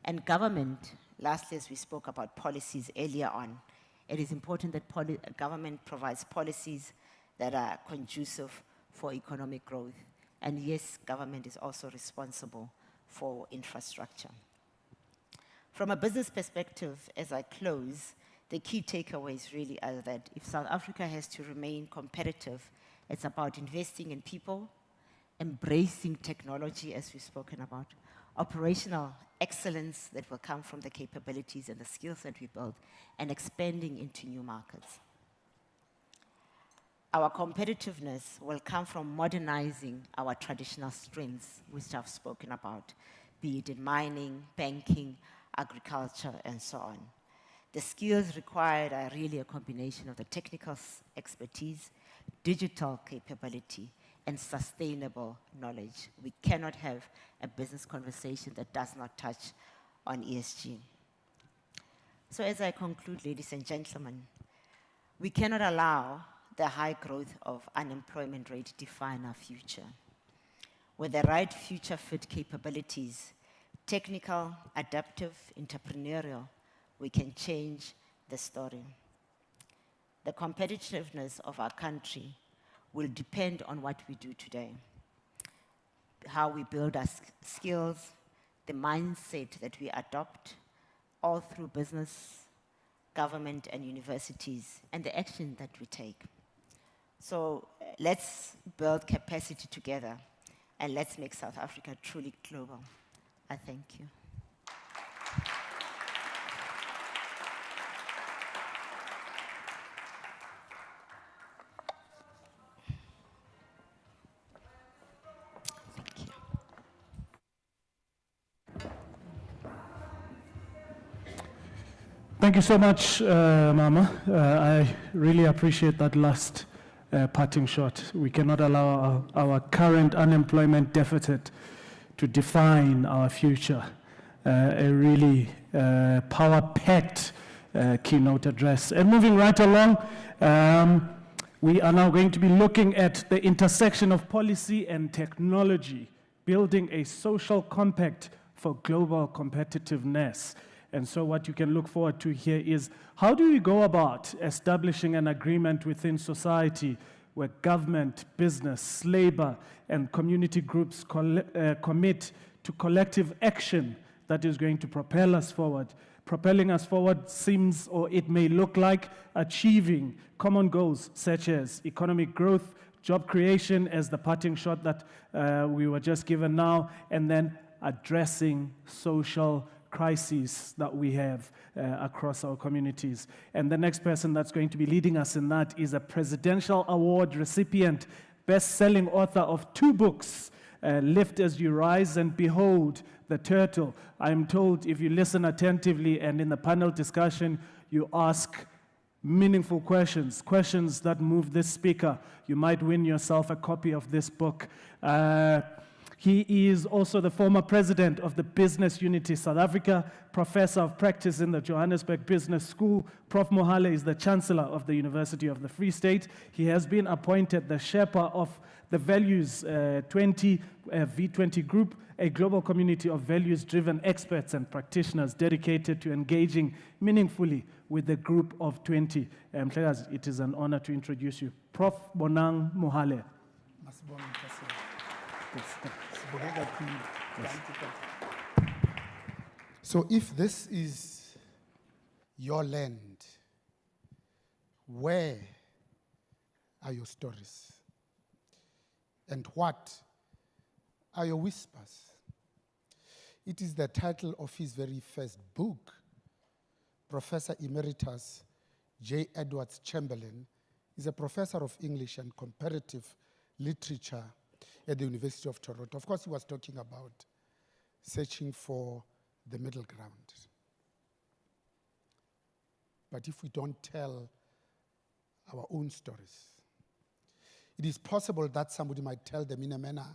And government, lastly, as we spoke about policies earlier on, it is important that government provides policies that are conducive for economic growth. And yes, government is also responsible for infrastructure. From a business perspective, as I close, the key takeaways really are that if South Africa has to remain competitive, it's about investing in people, embracing technology, as we've spoken about, operational excellence that will come from the capabilities and the skills that we build, and expanding into new markets. Our competitiveness will come from modernizing our traditional strengths, which I've spoken about, be it in mining, banking, agriculture, and so on. The skills required are really a combination of the technical expertise, digital capability, and sustainable knowledge. We cannot have a business conversation that does not touch on ESG. So as I conclude, ladies and gentlemen, we cannot allow the high growth of unemployment rate define our future. With the right future fit capabilities, technical, adaptive, entrepreneurial, we can change the story. The competitiveness of our country will depend on what we do today, how we build our skills, the mindset that we adopt, all through business, government, and universities, and the action that we take. So let's build capacity together, and let's make South Africa truly global. I thank you. Thank you. Thank you so much, Mama. I really appreciate that last parting shot. We cannot allow our current unemployment deficit to define our future. A really power-packed keynote address. And moving right along, we are now going to be looking at the intersection of policy and technology, building a social compact for global competitiveness. And so what you can look forward to here is, how do we go about establishing an agreement within society where government, business, labor, and community groups commit to collective action that is going to propel us forward? Propelling us forward seems, or it may look like, achieving common goals such as economic growth, job creation as the parting shot that we were just given now, and then addressing social crises that we have across our communities. And the next person that's going to be leading us in that is a Presidential Award recipient, best-selling author of 2 books, Lift as You Rise and Behold the Turtle. I'm told if you listen attentively and in the panel discussion, you ask meaningful questions, questions that move this speaker, you might win yourself a copy of this book. He is also the former president of the Business Unity South Africa, professor of practice in the Johannesburg Business School. Prof. Mohale is the chancellor of the University of the Free State. He has been appointed the Sherpa of the Values 20 V20 Group, a global community of values-driven experts and practitioners dedicated to engaging meaningfully with the group of 20. It is an honor to introduce you. Prof. Bonang Mohale. So if this is your land, where are your stories? And what are your whispers? It is the title of his very first book. Professor Emeritus J. Edwards Chamberlain is a professor of English and comparative literature at the University of Toronto. Of course, he was talking about searching for the middle ground. But if we don't tell our own stories, it is possible that somebody might tell them in a manner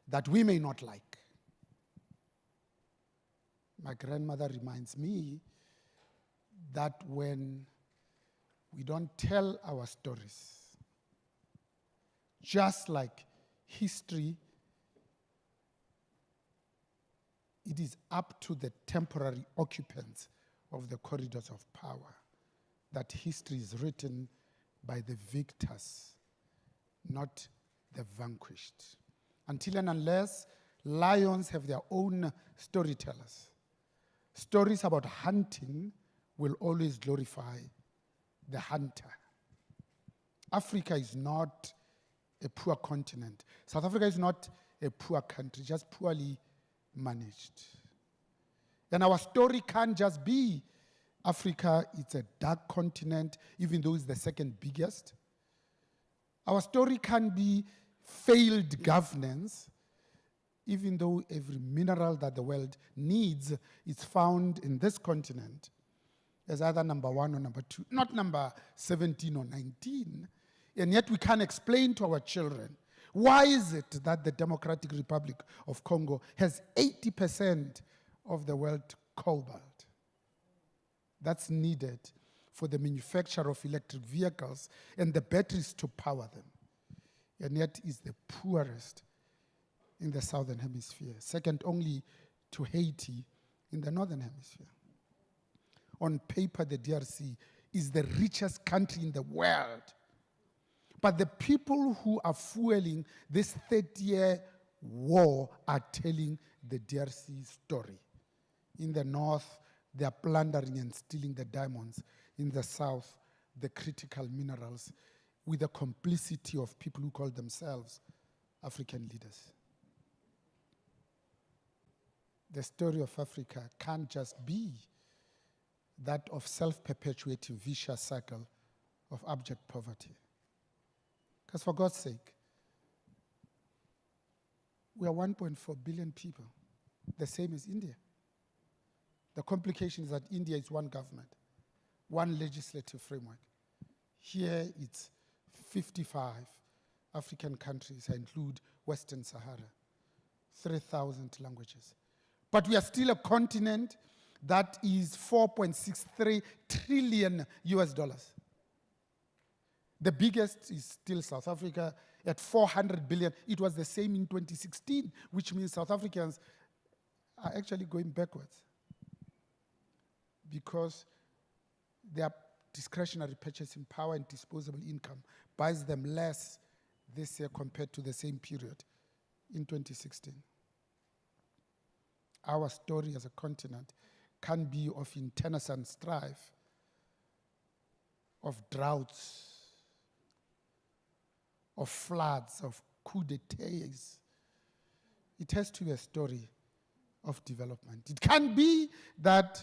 that we may not like. My grandmother reminds me that when we don't tell our stories, just like history, it is up to the temporary occupants of the corridors of power that history is written by the victors, not the vanquished. Until and unless lions have their own storytellers, stories about hunting will always glorify the hunter. Africa is not a poor continent. South Africa is not a poor country, just poorly managed. And our story can't just be Africa, it's a dark continent, even though it's the second biggest. Our story can be failed governance, even though every mineral that the world needs is found in this continent as either number 1 or number 2, not number 17 or 19. And yet we can't explain to our children Why is it that the Democratic Republic of Congo has 80% of the world cobalt that's needed for the manufacture of electric vehicles and the batteries to power them, and yet is the poorest in the southern hemisphere, second only to Haiti in the northern hemisphere? On paper, the DRC is the richest country in the world. But the people who are fueling this 30-year war are telling the DRC story. In the north, they are plundering and stealing the diamonds. In the south, the critical minerals, with the complicity of people who call themselves African leaders. The story of Africa can't just be that of self-perpetuating vicious cycle of abject poverty. Because for God's sake, we are 1.4 billion people, the same as India. The complication is that India is one government, one legislative framework. Here it's 55 African countries, I include Western Sahara, 3,000 languages. But we are still a continent that is $4.63 trillion US dollars. The biggest is still South Africa at 400 billion. It was the same in 2016, which means South Africans are actually going backwards because their discretionary purchasing power and disposable income buys them less this year compared to the same period in 2016. Our story as a continent can be of internecine strife, of droughts, of floods, of coup d'etats. It has to be a story of development. It can be that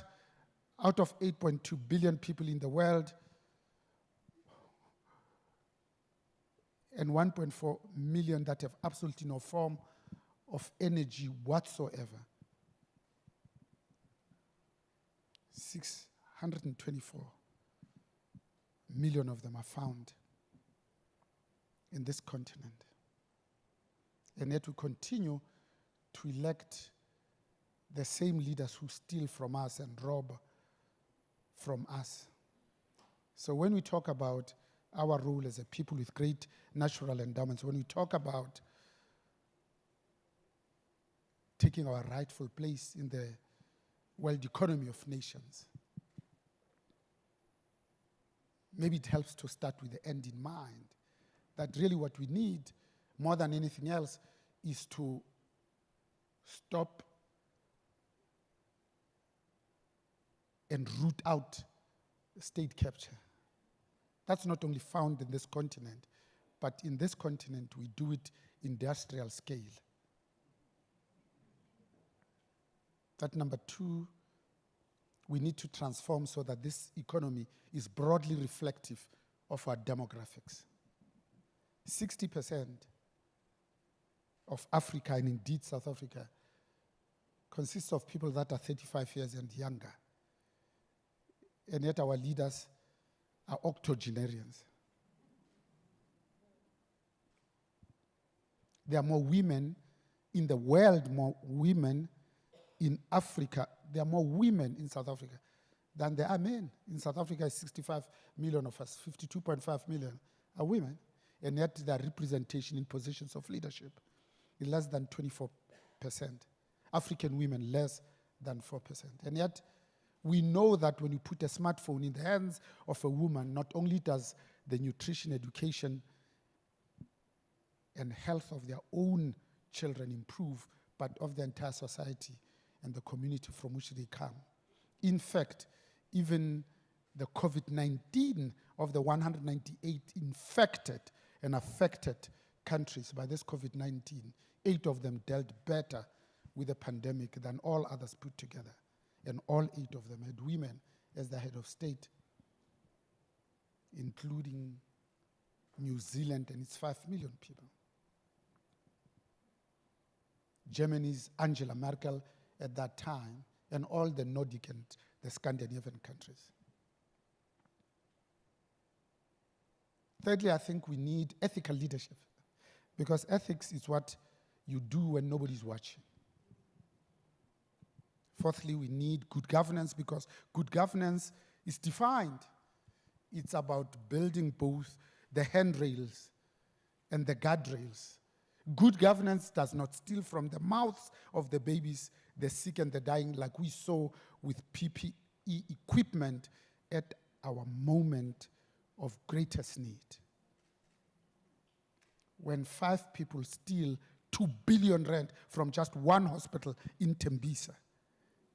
out of 8.2 billion people in the world, and 1.4 million that have absolutely no form of energy whatsoever, 624 million of them are found in this continent. And yet we continue to elect the same leaders who steal from us and rob from us. So when we talk about our role as a people with great natural endowments, when we talk about taking our rightful place in the world economy of nations, maybe it helps to start with the end in mind, that really what we need more than anything else is to stop and root out state capture. That's not only found in this continent, but in this continent we do it industrial scale. That number two, we need to transform so that this economy is broadly reflective of our demographics. 60% of Africa, and indeed South Africa, consists of people that are 35 years and younger. And yet our leaders are octogenarians. There are more women in the world, more women in Africa. There are more women in South Africa than there are men. In South Africa, 65 million of us, 52.5 million are women. And yet their representation in positions of leadership is less than 24%. African women, less than 4%. And yet we know that when you put a smartphone in the hands of a woman, not only does the nutrition, education, and health of their own children improve, but of the entire society and the community from which they come. In fact, even the COVID-19 of the 198 infected and affected countries by this COVID-19, 8 of them dealt better with the pandemic than all others put together. And all 8 of them had women as the head of state, including New Zealand and its 5 million people. Germany's Angela Merkel at that time, and all the Nordic and the Scandinavian countries. Thirdly, I think we need ethical leadership. Because ethics is what you do when nobody's watching. Fourthly, we need good governance, because good governance is defined. It's about building both the handrails and the guardrails. Good governance does not steal from the mouths of the babies, the sick and the dying, like we saw with PPE equipment at our moment of greatest need. When 5 people steal 2 billion rand from just one hospital in Tembisa,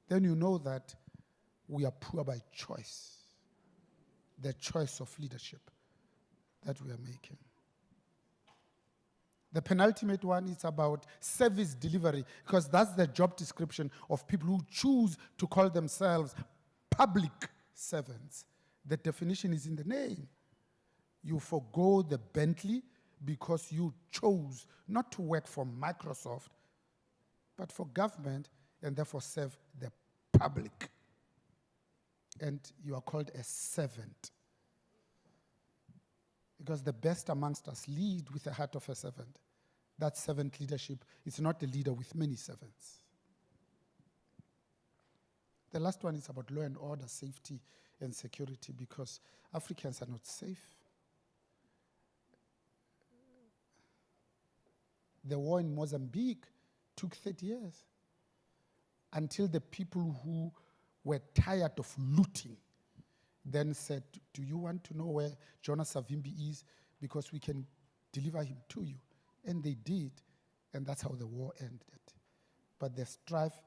then you know that we are poor by choice, the choice of leadership that we are making. The penultimate one is about service delivery, because that's the job description of people who choose to call themselves public servants. The definition is in the name. You forgo the Bentley because you chose not to work for Microsoft, but for government, and therefore serve the public. And you are called a servant. Because the best amongst us lead with the heart of a servant. That servant leadership is not a leader with many servants. The last one is about law and order, safety and security, because Africans are not safe. The war in Mozambique took 30 years until the people who were tired of looting then said, do you want to know where Jonas Savimbi is? Because we can deliver him to you. And they did, and that's how the war ended. But the strife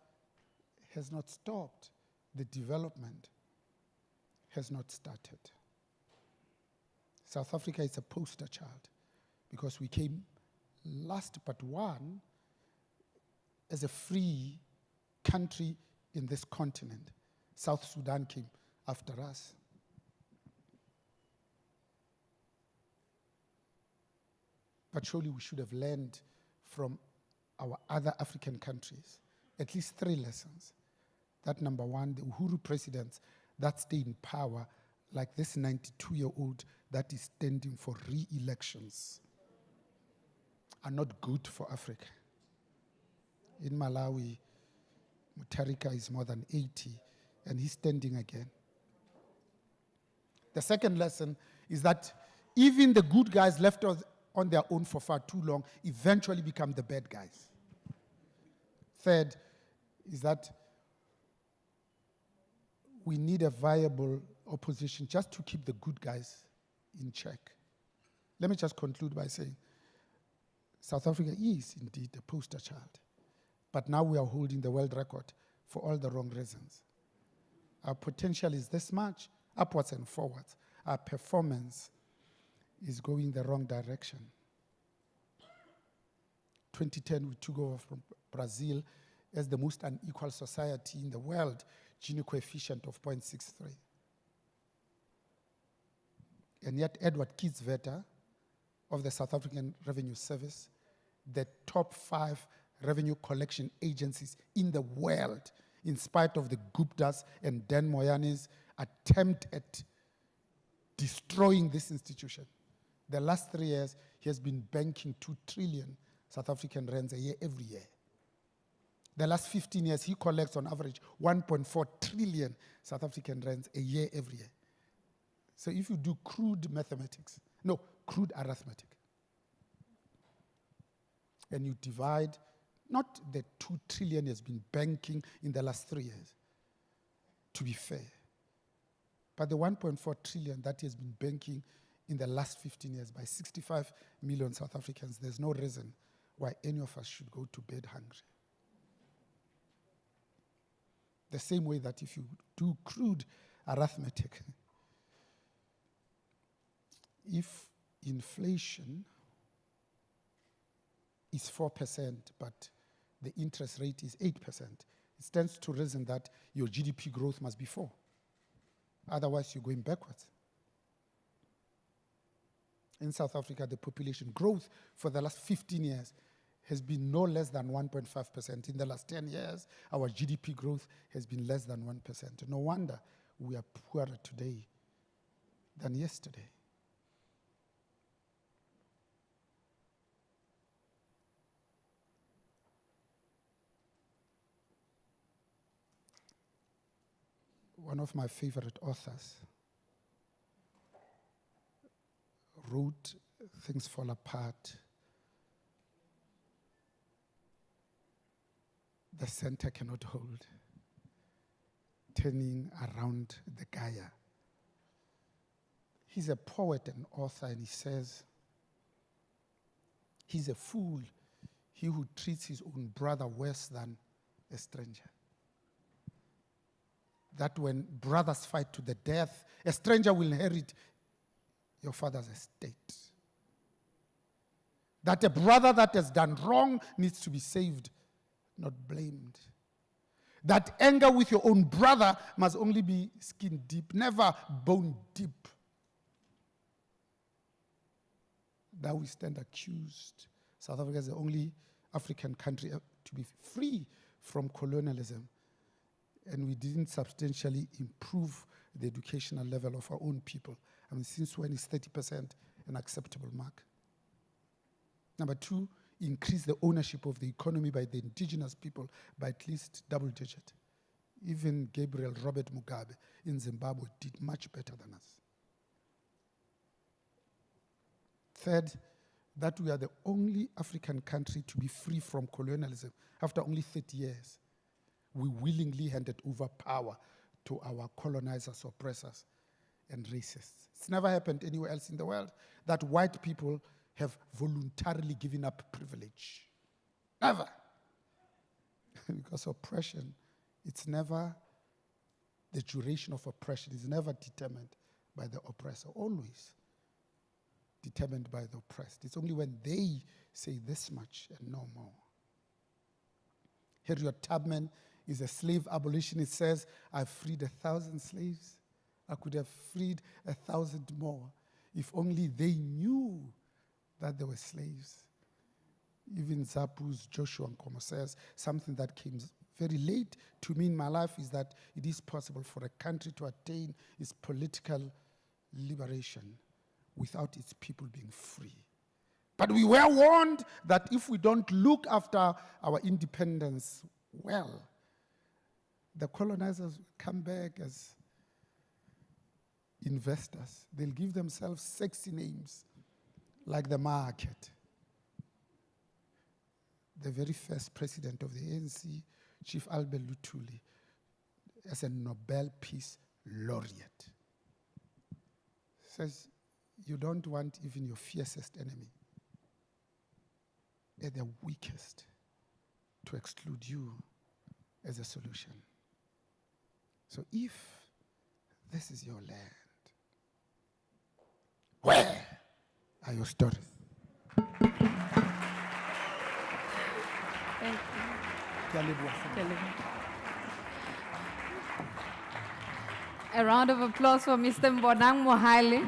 has not stopped. The development has not started. South Africa is a poster child, because we came last but one as a free country in this continent. South Sudan came after us. But surely we should have learned from our other African countries at least 3 lessons. That number one, the Uhuru presidents that stay in power, like this 92-year-old that is standing for re-elections, are not good for Africa. In Malawi, Mutharika is more than 80, and he's standing again. The second lesson is that even the good guys left on their own for far too long eventually become the bad guys. Third is that we need a viable opposition just to keep the good guys in check. Let me just conclude by saying South Africa is indeed a poster child, but now we are holding the world record for all the wrong reasons. Our potential is this much, upwards and forwards. Our performance is going the wrong direction. 2010, we took over from Brazil as the most unequal society in the world, Gini coefficient of 0.63. And yet Edward Kieswetter of the South African Revenue Service, the top 5 revenue collection agencies in the world, in spite of the Guptas and Dan Moyani's attempt at destroying this institution. The last 3 years, he has been banking 2 trillion South African rands a year, every year. The last 15 years, he collects on average 1.4 trillion South African rands a year, every year. So if you do crude arithmetic, and you divide, not the 2 trillion he has been banking in the last 3 years, to be fair, but the 1.4 trillion that he has been banking in the last 15 years by 65 million South Africans, there's no reason why any of us should go to bed hungry. The same way that if you do crude arithmetic, if inflation is 4%, but the interest rate is 8%, it stands to reason that your GDP growth must be 4. Otherwise, you're going backwards. In South Africa, the population growth for the last 15 years has been no less than 1.5%. In the last 10 years, our GDP growth has been less than 1%. No wonder we are poorer today than yesterday. one of my favorite authors, wrote Things Fall Apart. The center cannot hold, turning around the Gaia. He's a poet and author, and he says, he's a fool, he who treats his own brother worse than a stranger. That when brothers fight to the death, a stranger will inherit your father's estate. That a brother that has done wrong needs to be saved, not blamed. That anger with your own brother must only be skin deep, never bone deep. That we stand accused. South Africa is the only African country to be free from colonialism, and we didn't substantially improve the educational level of our own people. I mean, since when is 30% an acceptable mark? Number two, increase the ownership of the economy by the indigenous people by at least double digit. Even Gabriel Robert Mugabe in Zimbabwe did much better than us. Third, that we are the only African country to be free from colonialism after only 30 years. We willingly handed over power to our colonizers, oppressors, and racists. It's never happened anywhere else in the world that white people have voluntarily given up privilege. Never. Because oppression, it's never, the duration of oppression is never determined by the oppressor, always determined by the oppressed. It's only when they say this much and no more. Harriet Tubman is a slave abolitionist, says, I've freed 1,000 slaves. I could have freed 1,000 more if only they knew that they were slaves. Even Zapu's Joshua Nkomo says something that came very late to me in my life is that it is possible for a country to attain its political liberation without its people being free. But we were warned that if we don't look after our independence well, the colonizers will come back as investors. They'll give themselves sexy names like the market. The very first president of the ANC, Chief Albert Luthuli, as a Nobel Peace Laureate, says, you don't want even your fiercest enemy, at the weakest, to exclude you as a solution. So if this is your land, where are your stories? Thank you. A round of applause for Mr. Mbonang Mohale.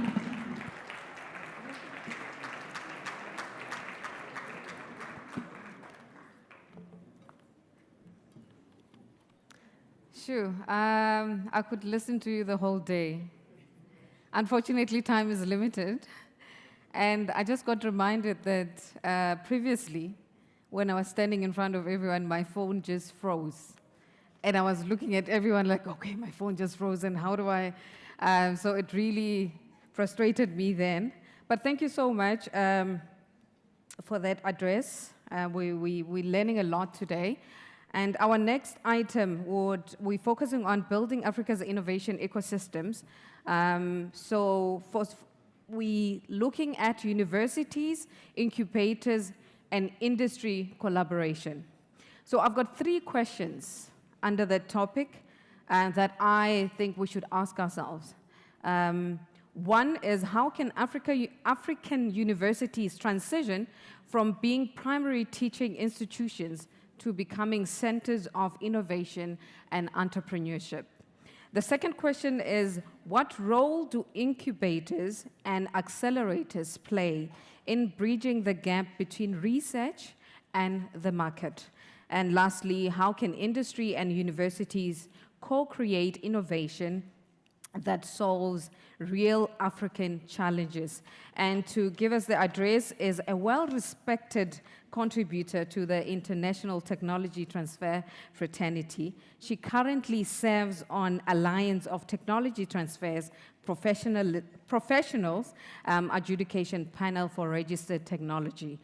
Sure. I could listen to you the whole day. Unfortunately, time is limited. And I just got reminded that previously, when I was standing in front of everyone, my phone just froze. And I was looking at everyone like, okay, my phone just froze, and how do I? So it really frustrated me then. But thank you so much for that address. We're learning a lot today. And our next item, we're focusing on building Africa's innovation ecosystems. We're looking at universities, incubators, and industry collaboration. So I've got 3 questions under that topic that I think we should ask ourselves. One is, how can African universities transition from being primary teaching institutions to becoming centers of innovation and entrepreneurship? The second question is, what role do incubators and accelerators play in bridging the gap between research and the market? And lastly, how can industry and universities co-create innovation that solves real African challenges. And to give us the address is a well-respected contributor to the International Technology Transfer Fraternity. She currently serves on Alliance of Technology Transfers Professionals Adjudication Panel for Registered Technology.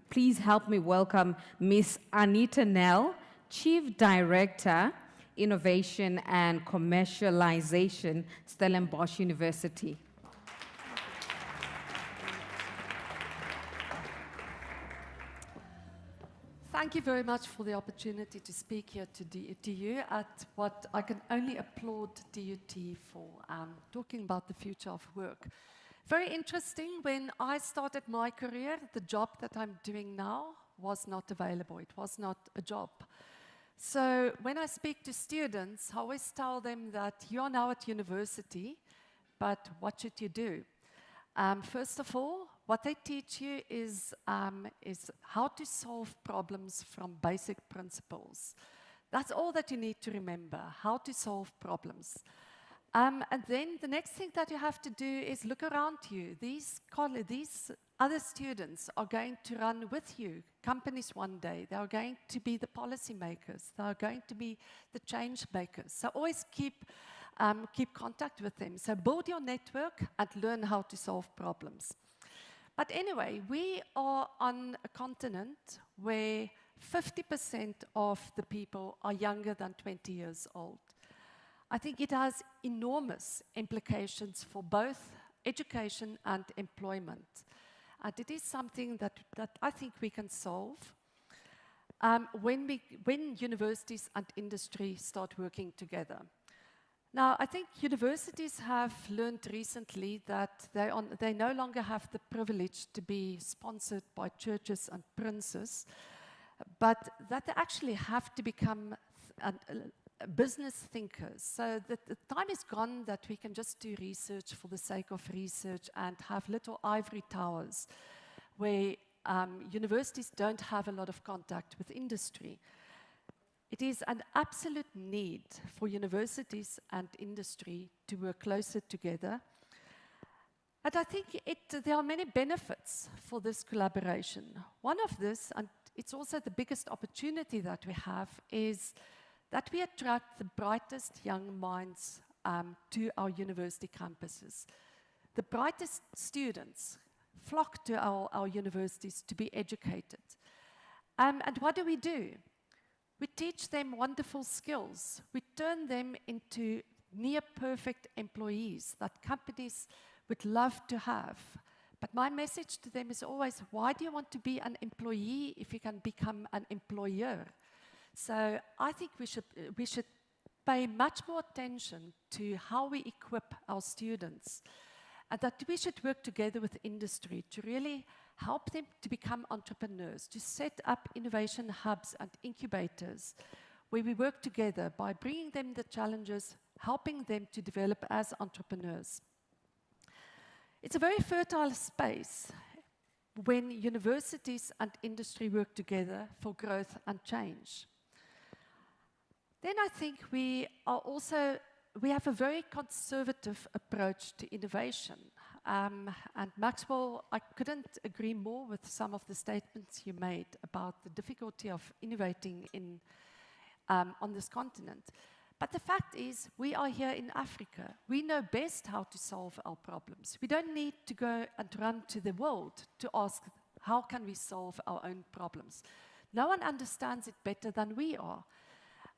Please help me welcome Ms. Anita Nell, Chief Director, Innovation and Commercialization, Stellenbosch University. Thank you very much for the opportunity to speak here to you at what I can only applaud TUT for talking about the future of work. Very interesting, when I started my career, the job that I'm doing now was not available. It was not a job. So when I speak to students, I always tell them that you are now at university, but what should you do? First of all, what they teach you is how to solve problems from basic principles. That's all that you need to remember, how to solve problems. And then the next thing that you have to do is look around you. These other students are going to run with you companies one day. They are going to be the policy makers. They are going to be the change makers. So always keep contact with them. So build your network and learn how to solve problems. But anyway, we are on a continent where 50% of the people are younger than 20 years old. I think it has enormous implications for both education and employment. And it is something that I think we can solve when universities and industry start working together. Now, I think universities have learned recently that they no longer have the privilege to be sponsored by churches and princes, but that they actually have to become business thinkers. So the time is gone that we can just do research for the sake of research and have little ivory towers where universities don't have a lot of contact with industry. It is an absolute need for universities and industry to work closer together. And I think there are many benefits for this collaboration. One of this, and it's also the biggest opportunity that we have, is that we attract the brightest young minds to our university campuses. The brightest students flock to our universities to be educated. And what do? We teach them wonderful skills. We turn them into near-perfect employees that companies would love to have. But my message to them is always, why do you want to be an employee if you can become an employer? So I think we should pay much more attention to how we equip our students, and that we should work together with industry to really help them to become entrepreneurs, to set up innovation hubs and incubators where we work together by bringing them the challenges, helping them to develop as entrepreneurs. It's a very fertile space when universities and industry work together for growth and change. Then I think we have a very conservative approach to innovation. And Maxwell, I couldn't agree more with some of the statements you made about the difficulty of innovating on this continent. But the fact is, we are here in Africa. We know best how to solve our problems. We don't need to go and run to the world to ask, how can we solve our own problems? No one understands it better than we are.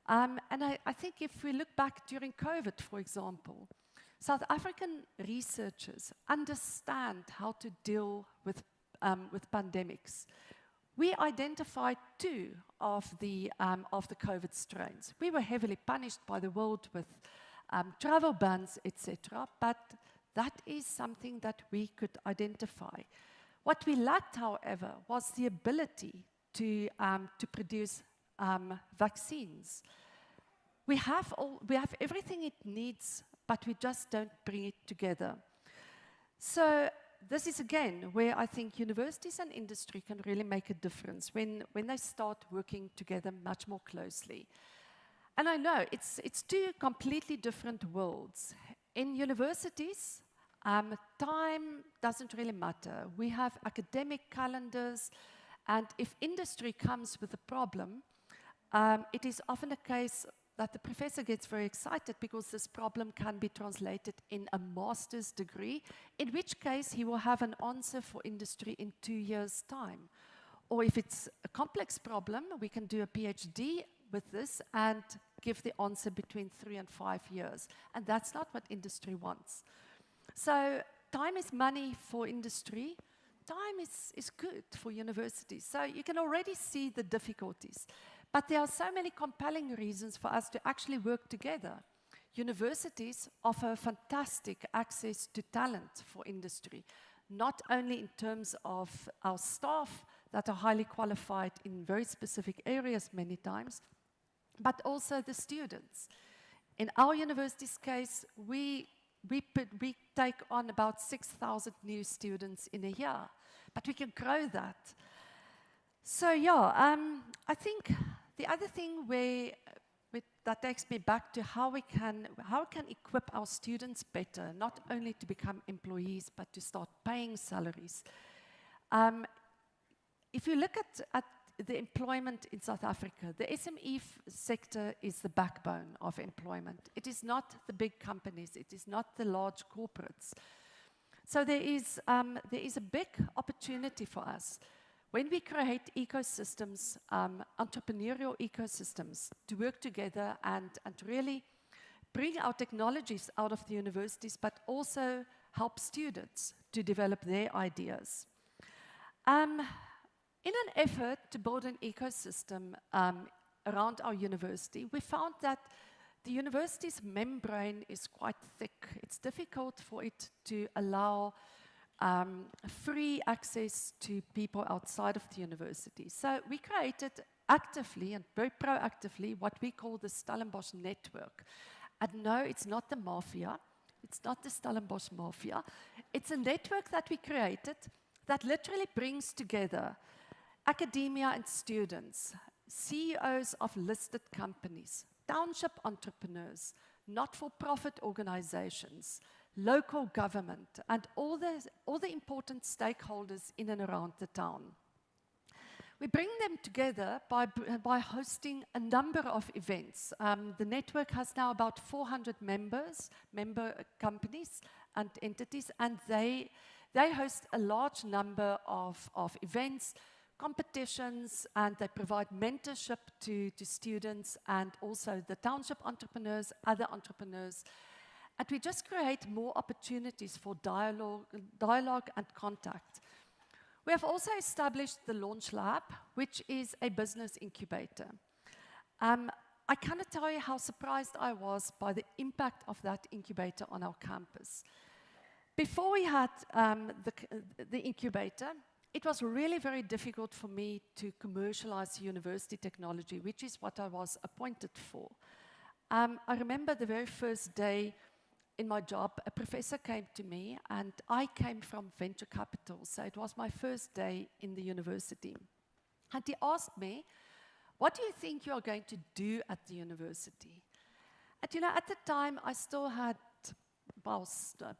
And I think if we look back during COVID, for example, South African researchers understand how to deal with pandemics. We identified 2 of the COVID strains. We were heavily punished by the world with travel bans, etc., but that is something that we could identify. What we lacked, however, was the ability to produce vaccines. We have everything it needs, but we just don't bring it together. So this is again where I think universities and industry can really make a difference when they start working together much more closely. And I know it's two completely different worlds. In universities, time doesn't really matter. We have academic calendars, and if industry comes with a problem, it is often a case that the professor gets very excited because this problem can be translated in a master's degree, in which case he will have an answer for industry in 2 years' time. Or if it's a complex problem, we can do a PhD with this and give the answer between 3 and 5 years. And that's not what industry wants. So time is money for industry. Time is good for universities. So you can already see the difficulties. But there are so many compelling reasons for us to actually work together. Universities offer fantastic access to talent for industry, not only in terms of our staff that are highly qualified in very specific areas many times, but also the students. In our university's case, we take on about 6,000 new students in a year, but we can grow that. So yeah, I think the other thing that takes me back to how we can equip our students better, not only to become employees, but to start paying salaries. If you look at the employment in South Africa, the SME sector is the backbone of employment. It is not the big companies, it is not the large corporates. So there is a big opportunity for us when we create ecosystems, entrepreneurial ecosystems, to work together and really bring our technologies out of the universities, but also help students to develop their ideas. In an effort to build an ecosystem around our university, we found that the university's membrane is quite thick. It's difficult for it to allow free access to people outside of the university. So we created actively and very proactively what we call the Stellenbosch network. And no, it's not the mafia. It's not the Stellenbosch mafia. It's a network that we created that literally brings together academia and students, CEOs of listed companies, township entrepreneurs, not-for-profit organizations, local government, and all the important stakeholders in and around the town. We bring them together by hosting a number of events. The network has now about 400 member companies and entities, and they host a large number of events, competitions, and they provide mentorship to students and also the township entrepreneurs, other entrepreneurs. And we just create more opportunities for dialogue and contact. We have also established the Launch Lab, which is a business incubator. I cannot tell you how surprised I was by the impact of that incubator on our campus. Before we had the incubator, it was really very difficult for me to commercialize university technology, which is what I was appointed for. I remember the very first day in my job, a professor came to me, and I came from venture capital, so it was my first day in the university. And he asked me, "What do you think you are going to do at the university?" And you know, at the time, I still had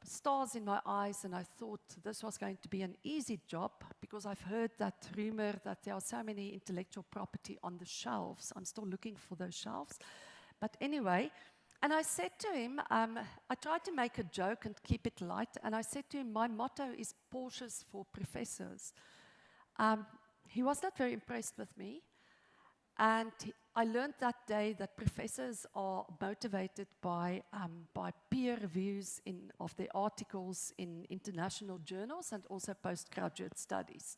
stars in my eyes, and I thought this was going to be an easy job because I've heard that rumor that there are so many intellectual property on the shelves. I'm still looking for those shelves. But anyway, and I said to him, I tried to make a joke and keep it light, and I said to him, my motto is Porsches for professors. He was not very impressed with me, and I learned that day that professors are motivated by peer reviews of their articles in international journals and also postgraduate studies.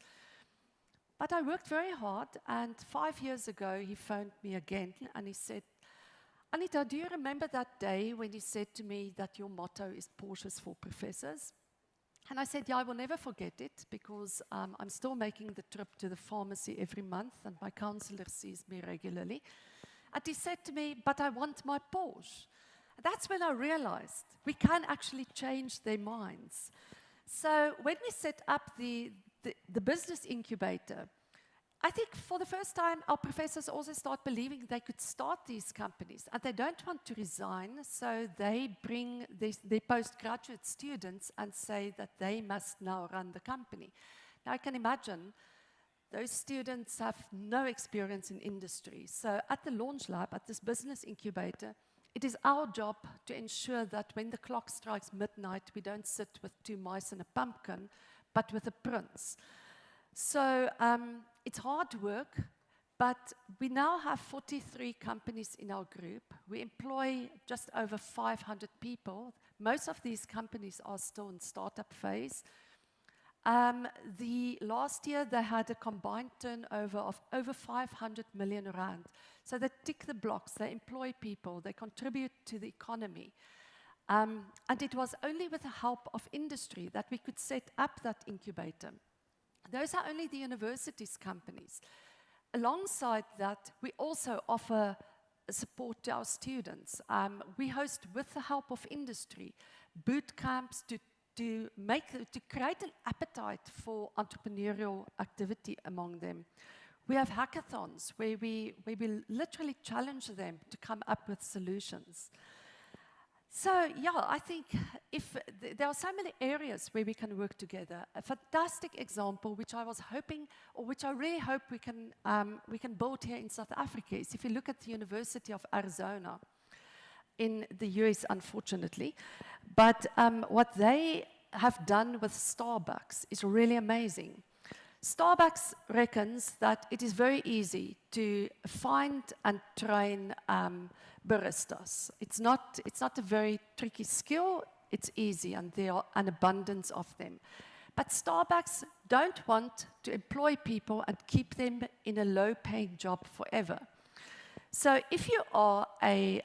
But I worked very hard, and 5 years ago he phoned me again and he said, "Anita, do you remember that day when you said to me that your motto is Porsches for professors?" And I said, "Yeah, I will never forget it because I'm still making the trip to the pharmacy every month and my counselor sees me regularly." And he said to me, "But I want my Porsche." And that's when I realized we can actually change their minds. So when we set up the business incubator, I think for the first time, our professors also start believing they could start these companies, and they don't want to resign, so they bring their postgraduate students and say that they must now run the company. Now, I can imagine those students have no experience in industry. So at the Launch Lab, at this business incubator, it is our job to ensure that when the clock strikes midnight, we don't sit with 2 mice and a pumpkin, but with a prince. So it's hard work, but we now have 43 companies in our group. We employ just over 500 people. Most of these companies are still in startup phase. The last year, they had a combined turnover of over 500 million rand. So they tick the blocks, they employ people, they contribute to the economy. And it was only with the help of industry that we could set up that incubator. Those are only the university's companies. Alongside that, we also offer support to our students. We host, with the help of industry, boot camps to create an appetite for entrepreneurial activity among them. We have hackathons where we literally challenge them to come up with solutions. So, yeah, I think there are so many areas where we can work together. A fantastic example, which I was hoping, or which I really hope we can build here in South Africa, is if you look at the University of Arizona in the US, unfortunately. But what they have done with Starbucks is really amazing. Starbucks reckons that it is very easy to find and train baristas. It's not a very tricky skill, it's easy, and there are an abundance of them. But Starbucks don't want to employ people and keep them in a low-paying job forever. So if you are a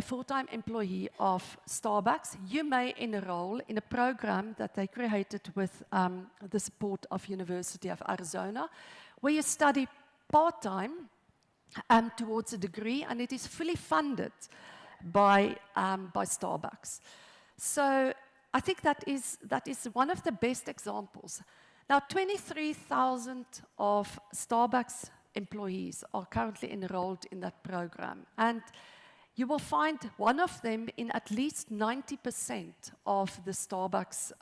full-time employee of Starbucks, you may enroll in a program that they created with the support of University of Arizona, where you study part-time towards a degree, and it is fully funded by Starbucks. So I think that is one of the best examples. Now, 23,000 of Starbucks employees are currently enrolled in that program, and you will find one of them in at least 90% of the Starbucks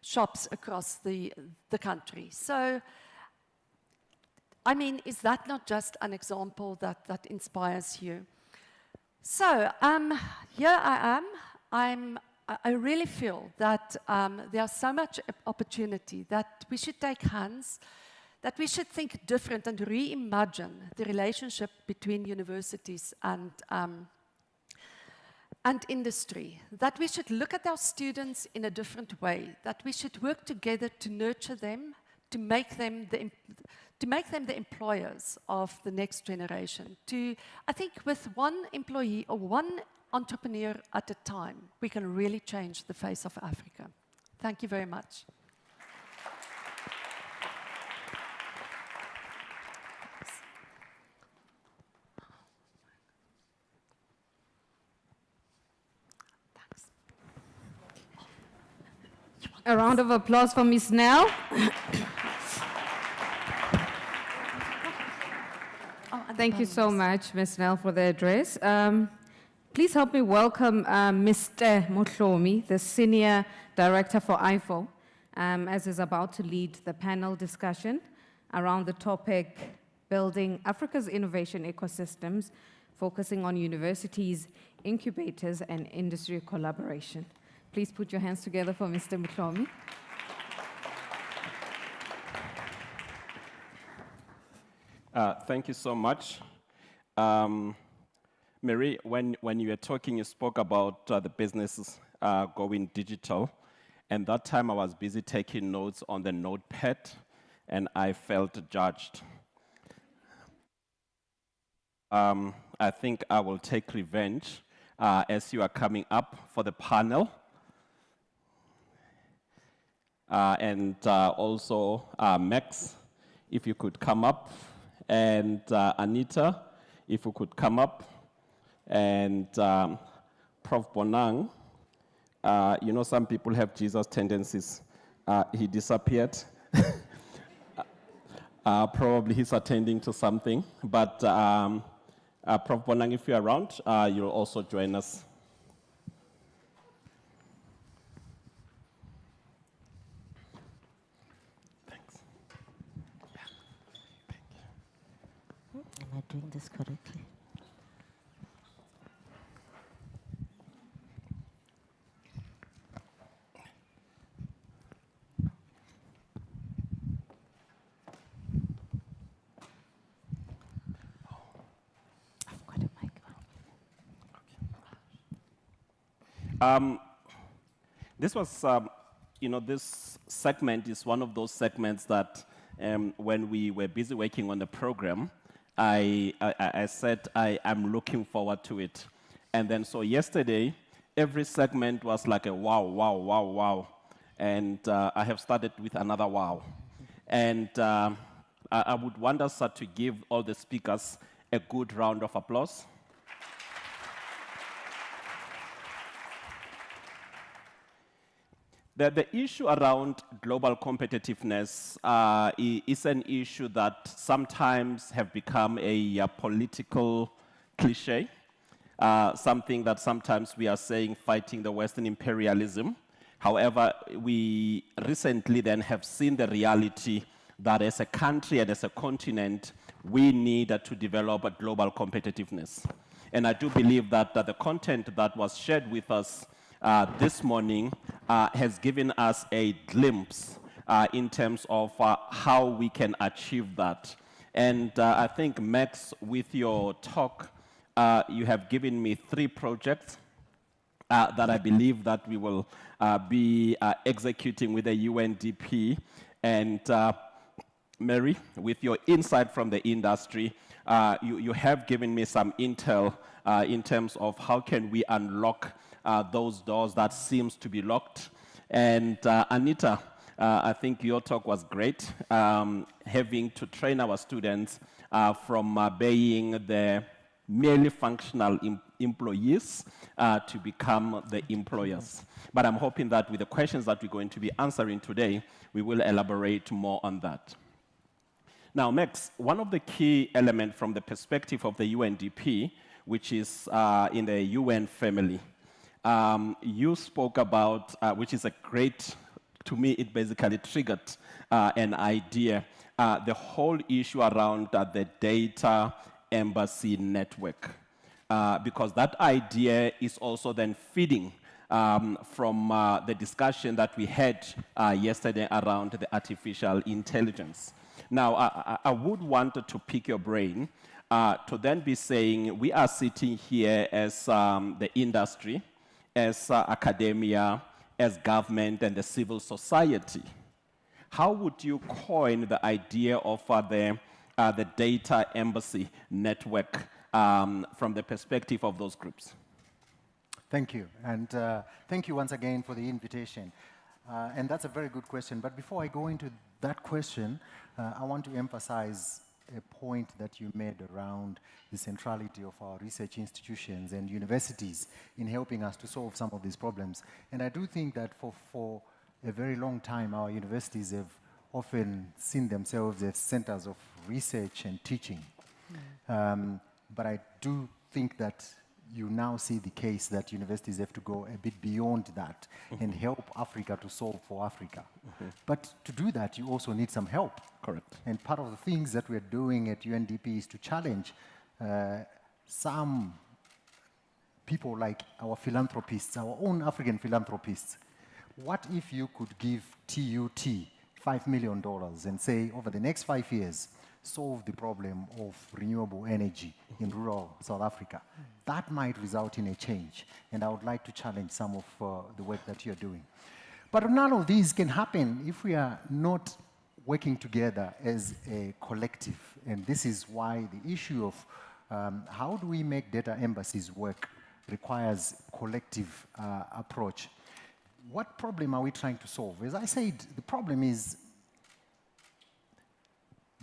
shops across the country. So, I mean, is that not just an example that inspires you? So, here I am. I really feel that there's so much opportunity that we should take hands, that we should think different and reimagine the relationship between universities and industry, that we should look at our students in a different way, that we should work together to nurture them, to make them the employers of the next generation. I think with one employee or one entrepreneur at a time, we can really change the face of Africa. Thank you very much. A round of applause for Ms. Nell. Thank you so much, Ms. Nell, for the address. Please help me welcome Mr. Mohlomi, the Senior Director for IFO, as is about to lead the panel discussion around the topic, Building Africa's Innovation Ecosystems, focusing on universities, incubators, and industry collaboration. Please put your hands together for Mr. Mohlomi. Thank you so much. Mary, when you were talking, you spoke about the businesses going digital. And that time I was busy taking notes on the notepad, and I felt judged. I think I will take revenge as you are coming up for the panel. And also Max, if you could come up, and Anita, if you could come up, and Prof. Bonang, you know some people have Jesus tendencies. He disappeared. Probably he's attending to something, but Prof. Bonang, if you're around, you'll also join us. Thanks. Am I doing this correctly? I've got a mic on. This was, this segment is one of those segments that when we were busy working on the program, I said I am looking forward to it. And then so yesterday, every segment was like a wow, wow, wow, wow. And I have started with another wow. And I would want us to give all the speakers a good round of applause. The issue around global competitiveness is an issue that sometimes have become a political cliche, something that sometimes we are saying fighting the Western imperialism. However, we recently then have seen the reality that as a country and as a continent, we need to develop a global competitiveness. And I do believe that the content that was shared with us this morning has given us a glimpse in terms of how we can achieve that. And I think, Max, with your talk, you have given me 3 projects that I believe that we will be executing with the UNDP. And Mary, with your insight from the industry, you have given me some intel in terms of how can we unlock those doors that seems to be locked. And Anita, I think your talk was great, having to train our students from being the merely functional employees to become the employers. But I'm hoping that with the questions that we're going to be answering today, we will elaborate more on that. Now, Max, one of the key elements from the perspective of the UNDP, which is in the UN family, you spoke about, which is a great, to me, it basically triggered an idea, the whole issue around the data embassy network, because that idea is also then feeding from the discussion that we had yesterday around the artificial intelligence. Now, I would want to pick your brain to then be saying we are sitting here as the industry, as academia, as government, and the civil society. How would you coin the idea of the data embassy network from the perspective of those groups? Thank you, and thank you once again for the invitation. And that's a very good question, but before I go into that question, I want to emphasize a point that you made around the centrality of our research institutions and universities in helping us to solve some of these problems. And I do think that for a very long time, our universities have often seen themselves as centers of research and teaching. But I do think that you now see the case that universities have to go a bit beyond that and help Africa to solve for Africa. But to do that, you also need some help. Correct. And part of the things that we're doing at UNDP is to challenge some people like our philanthropists, our own African philanthropists. What if you could give TUT $5 million and say, over the next 5 years, solve the problem of renewable energy in rural South Africa? That might result in a change, and I would like to challenge some of the work that you're doing. But none of these can happen if we are not working together as a collective, and this is why the issue of how do we make data embassies work requires collective approach. What problem are we trying to solve? As I said, the problem is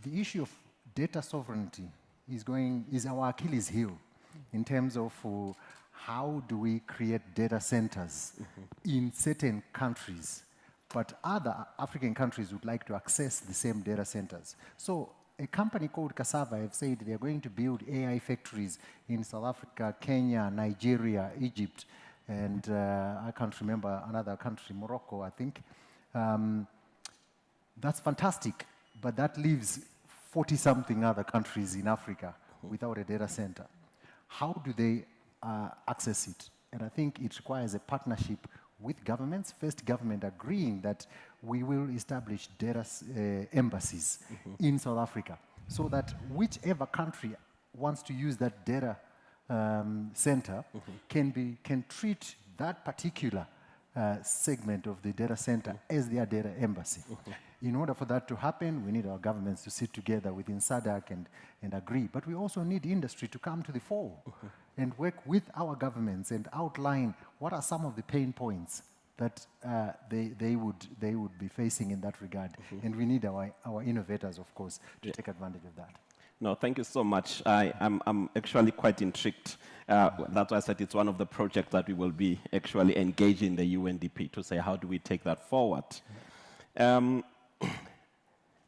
the issue of data sovereignty is our Achilles heel in terms of how do we create data centers in certain countries, but other African countries would like to access the same data centers. So a company called Cassava have said they're going to build AI factories in South Africa, Kenya, Nigeria, Egypt, and I can't remember another country, Morocco, I think. That's fantastic, but that leaves 40-something other countries in Africa without a data center. How do they access it? And I think it requires a partnership with governments. First, government agreeing that we will establish data embassies in South Africa, so that whichever country wants to use that data center can treat that particular segment of the data center as their data embassy. In order for that to happen, we need our governments to sit together within SADC and agree. But we also need industry to come to the fore and work with our governments and outline what are some of the pain points that they would be facing in that regard. And we need our innovators, of course, to take advantage of that. No, thank you so much. I'm actually quite intrigued. That's why I said it's one of the projects that we will be actually engaging the UNDP to say, how do we take that forward?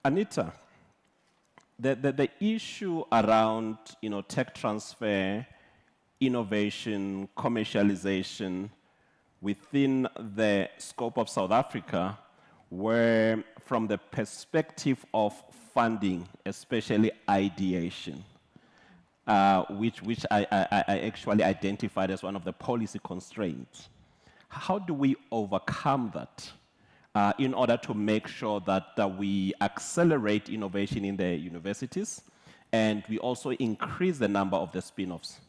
Anita, the issue around tech transfer, innovation, commercialization within the scope of South Africa, were from the perspective of funding, especially ideation, which I actually identified as one of the policy constraints. How do we overcome that in order to make sure that we accelerate innovation in the universities and we also increase the number of the spin-offs?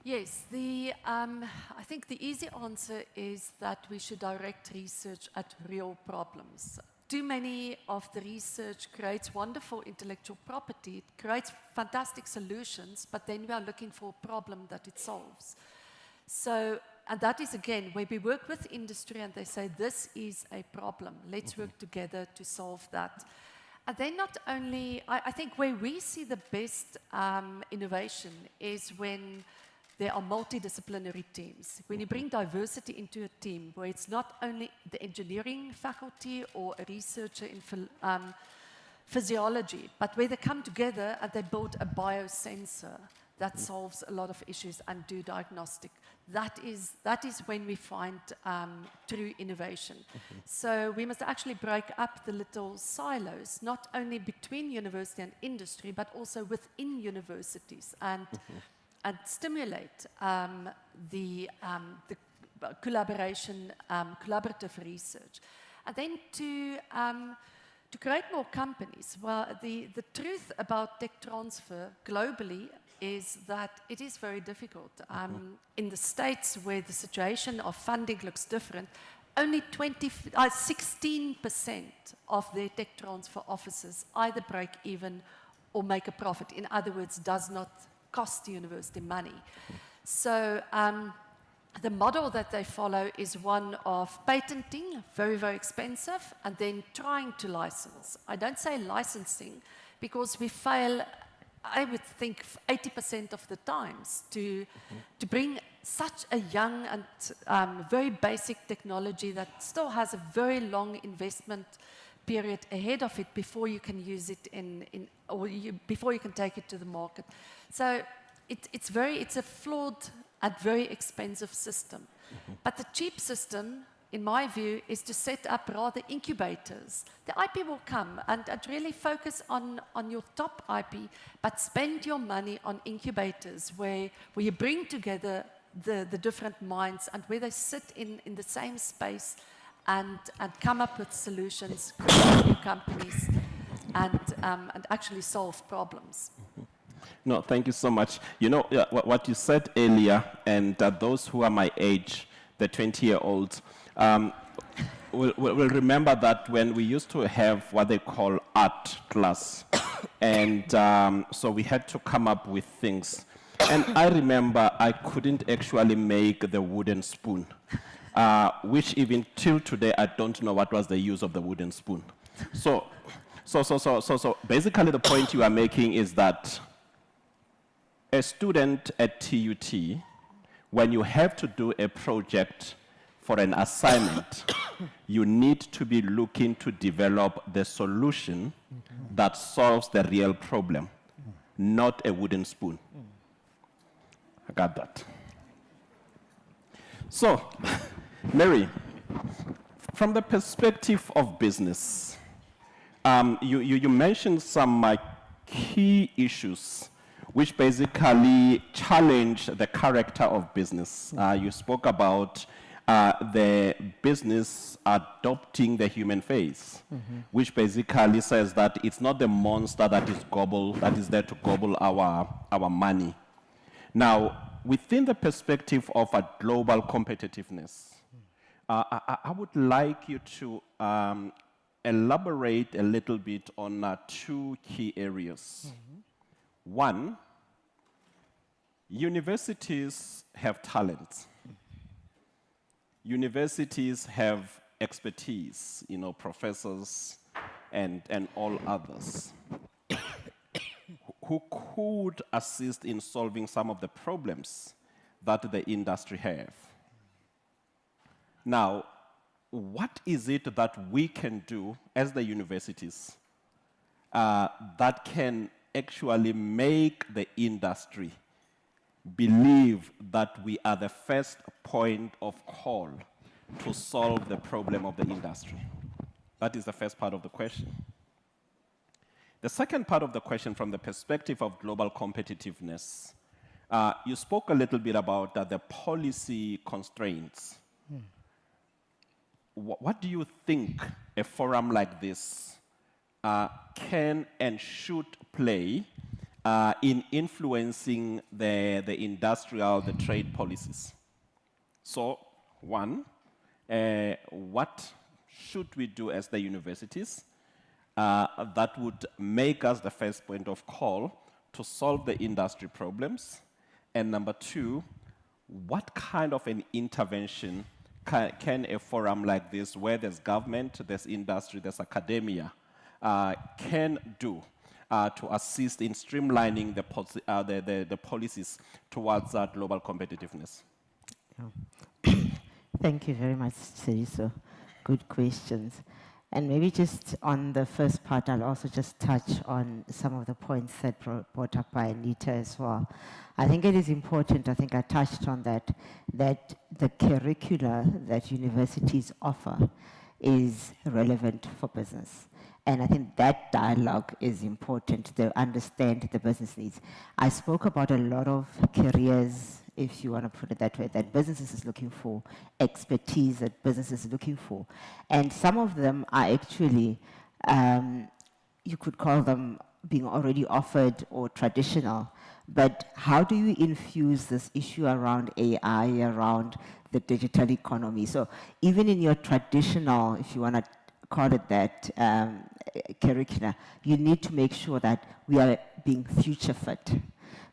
Yes, I think the easy answer is that we should direct research at real problems. Too many of the research creates wonderful intellectual property, it creates fantastic solutions, but then we are looking for a problem that it solves. So, and that is again, where we work with industry and they say, this is a problem, let's work together to solve that. And then not only, I think where we see the best innovation is when there are multidisciplinary teams. When you bring diversity into a team, where it's not only the engineering faculty or a researcher in physiology, but where they come together and they build a biosensor that solves a lot of issues and do diagnostic. That is when we find true innovation. So we must actually break up the little silos, not only between university and industry, but also within universities, and stimulate the collaboration, collaborative research. And then to create more companies. Well, the truth about tech transfer globally is that it is very difficult. In the States, where the situation of funding looks different, only 16% of their tech transfer offices either break even or make a profit. In other words, does not cost the university money. So the model that they follow is one of patenting, very, very expensive, and then trying to license. I don't say licensing because we fail, I would think, 80% of the times to bring such a young and very basic technology that still has a very long investment period ahead of it before you can use it before you can take it to the market. So it's a flawed and very expensive system. But the cheap system, in my view, is to set up rather incubators. The IP will come and really focus on your top IP, but spend your money on incubators where you bring together the different minds and where they sit in the same space and come up with solutions, create new companies, and actually solve problems. No, thank you so much. You know, what you said earlier, and those who are my age, the 20-year-olds, will remember that when we used to have what they call art class, and so we had to come up with things. And I remember I couldn't actually make the wooden spoon, which even till today I don't know what was the use of the wooden spoon. So basically the point you are making is that a student at TUT, when you have to do a project for an assignment, you need to be looking to develop the solution that solves the real problem, not a wooden spoon. I got that. So, Mary, from the perspective of business, you mentioned some key issues which basically challenge the character of business. You spoke about the business adopting the human face, which basically says that it's not the monster that is there to gobble our money. Now, within the perspective of a global competitiveness, I would like you to elaborate a little bit on two key areas. One, universities have talent. Universities have expertise, professors and all others who could assist in solving some of the problems that the industry have. Now, what is it that we can do as the universities that can actually make the industry believe that we are the first point of call to solve the problem of the industry? That is the first part of the question. The second part of the question, from the perspective of global competitiveness, you spoke a little bit about the policy constraints. What do you think a forum like this can and should play in influencing the trade policies? So, one, what should we do as the universities that would make us the first point of call to solve the industry problems? And number two, what kind of an intervention can a forum like this, where there's government, there's industry, there's academia, can do to assist in streamlining the policies towards global competitiveness? Thank you very much, Seriso. Good questions. And maybe just on the first part, I'll also just touch on some of the points that brought up by Anita as well. I think it is important, I think I touched on that the curricula that universities offer is relevant for business. And I think that dialogue is important to understand the business needs. I spoke about a lot of careers, if you want to put it that way, that businesses is looking for, expertise that businesses is looking for. And some of them are actually, you could call them being already offered or traditional. But how do you infuse this issue around AI, around the digital economy? So even in your traditional, if you want to call it that, curricula, you need to make sure that we are being future fit.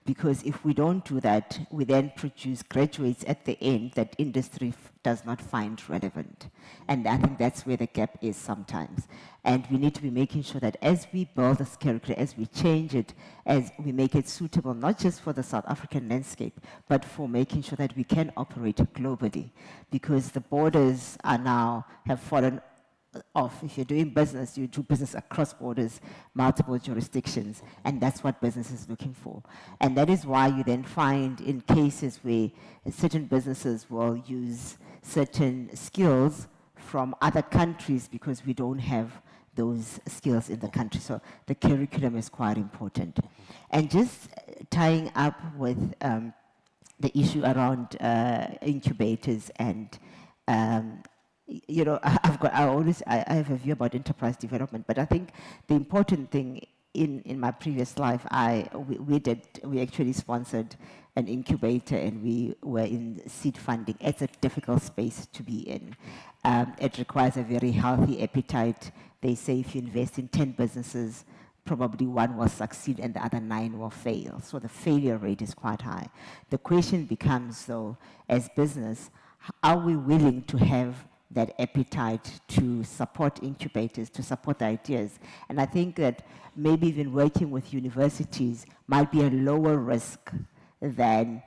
Because if we don't do that, we then produce graduates at the end that industry does not find relevant. And I think that's where the gap is sometimes. And we need to be making sure that as we build this curriculum, as we change it, as we make it suitable, not just for the South African landscape, but for making sure that we can operate globally. Because the borders have fallen off. If you're doing business, you do business across borders, multiple jurisdictions, and that's what business is looking for. And that is why you then find in cases where certain businesses will use certain skills from other countries because we don't have those skills in the country. So the curriculum is quite important. And just tying up with the issue around incubators and I have a view about enterprise development, but I think the important thing in my previous life, we actually sponsored an incubator and we were in seed funding. It's a difficult space to be in. It requires a very healthy appetite. They say if you invest in 10 businesses, probably one will succeed and the other 9 will fail. So the failure rate is quite high. The question becomes, though, as business, are we willing to have that appetite to support incubators, to support the ideas? And I think that maybe even working with universities might be a lower risk than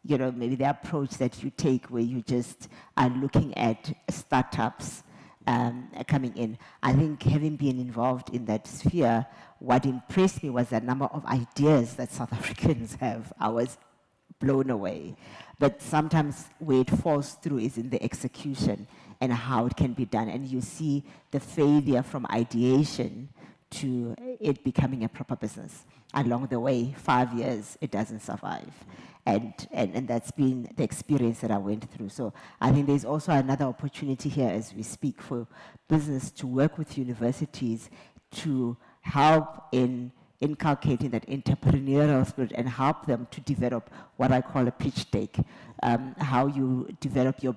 you know, maybe the approach that you take where you just are looking at startups coming in. I think having been involved in that sphere, what impressed me was the number of ideas that South Africans have. I was blown away. But sometimes where it falls through is in the execution and how it can be done. And you see the failure from ideation to it becoming a proper business. Along the way, 5 years, it doesn't survive. And that's been the experience that I went through. So I think there's also another opportunity here as we speak for business to work with universities to help in inculcating that entrepreneurial spirit and help them to develop what I call a pitch deck, how you develop your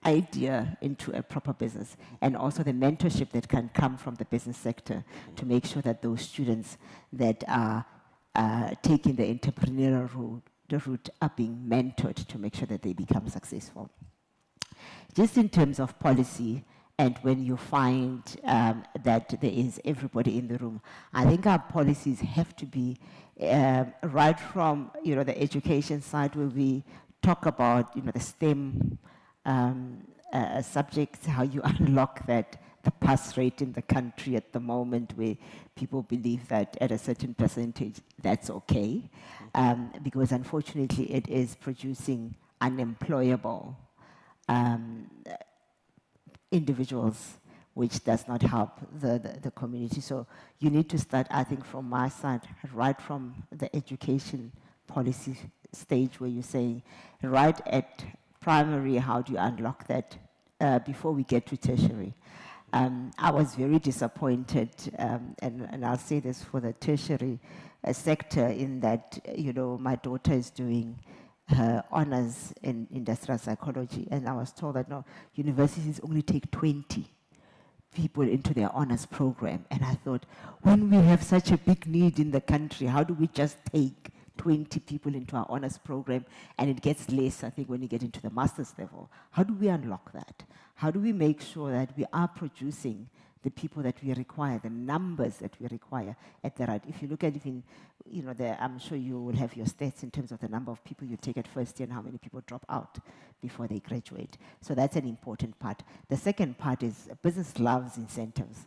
idea into a proper business, and also the mentorship that can come from the business sector to make sure that those students that are taking the entrepreneurial route are being mentored to make sure that they become successful. Just in terms of policy, and when you find that there is everybody in the room, I think our policies have to be right from the education side, where we talk about the STEM subjects, how you unlock that, the pass rate in the country at the moment, where people believe that at a certain percentage that's okay, because unfortunately it is producing unemployable individuals, which does not help the community. So you need to start, I think, from my side, right from the education policy stage, where you say, right at primary, how do you unlock that before we get to tertiary? I was very disappointed, and I'll say this for the tertiary sector, in that, my daughter is doing her honors in industrial psychology, and I was told that no, universities only take 20 people into their honors program. And I thought, when we have such a big need in the country, how do we just take 20 people into our honors program, and it gets less, I think, when you get into the master's level? How do we unlock that? How do we make sure that we are producing the people that we require, the numbers that we require at the right? If you look at even, I'm sure you will have your stats in terms of the number of people you take at first year and how many people drop out before they graduate. So that's an important part. The second part is business loves incentives.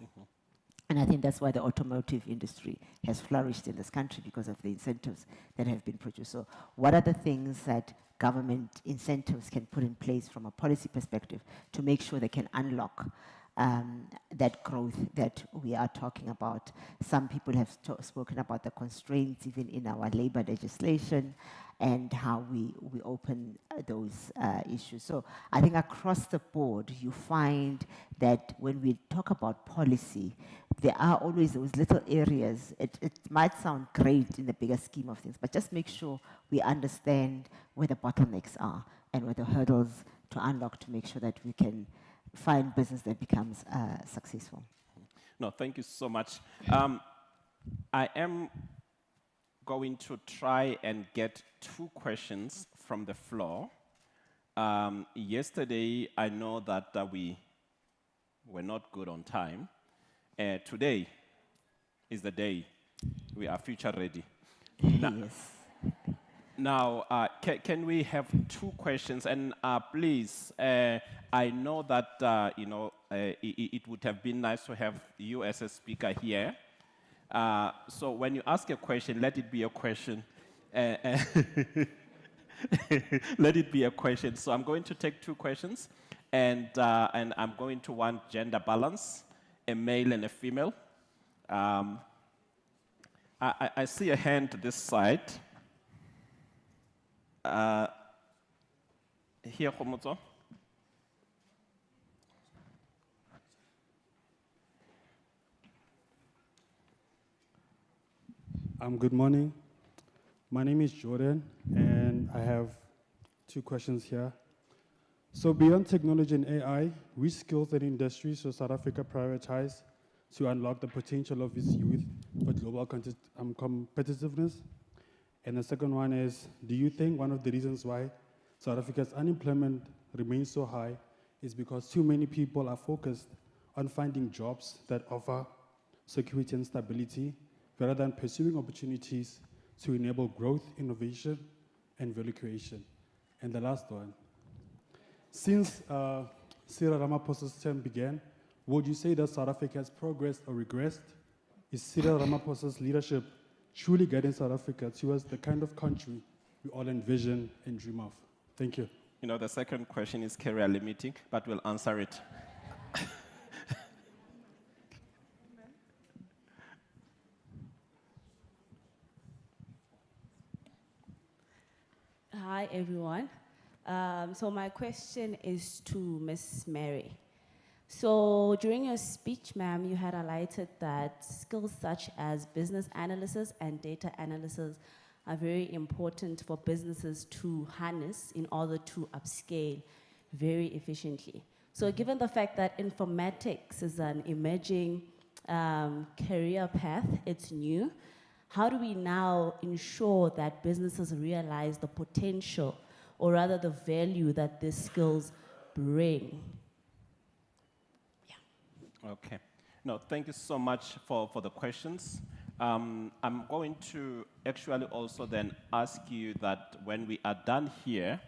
And I think that's why the automotive industry has flourished in this country, because of the incentives that have been produced. So what are the things that government incentives can put in place from a policy perspective to make sure they can unlock that growth that we are talking about? Some people have spoken about the constraints even in our labor legislation and how we open those issues. So I think across the board, you find that when we talk about policy, there are always those little areas. It might sound great in the bigger scheme of things, but just make sure we understand where the bottlenecks are and where the hurdles to unlock, to make sure that we can find business that becomes successful. No, thank you so much. I am going to try and get 2 questions from the floor. Yesterday, I know that we were not good on time. Today is the day we are future ready. Yes. Now, can we have 2 questions? And please, I know that it would have been nice to have you as a speaker here. So when you ask a question, let it be a question. Let it be a question. So I'm going to take 2 questions, and I'm going to want gender balance, a male and a female. I see a hand to this side. Here, Khomotso. Good morning. My name is Jordan, and I have 2 questions here. So beyond technology and AI, which skills and industries should South Africa prioritize to unlock the potential of its youth for global competitiveness? And the second one is, do you think one of the reasons why South Africa's unemployment remains so high is because too many people are focused on finding jobs that offer security and stability, rather than pursuing opportunities to enable growth, innovation, and value creation? And the last one, since Cyril Ramaphosa's term began, would you say that South Africa has progressed or regressed? Is Cyril Ramaphosa's leadership truly guiding South Africa towards the kind of country we all envision and dream of? Thank you. You know, the second question is career limiting, but we'll answer it. Hi, everyone. So my question is to Ms. Mary. So during your speech, ma'am, you had highlighted that skills such as business analysis and data analysis are very important for businesses to harness in order to upscale very efficiently. So given the fact that informatics is an emerging career path, it's new, how do we now ensure that businesses realize the potential, or rather the value that these skills bring? Okay. No, thank you so much for the questions. I'm going to actually also then ask you that when we are done here,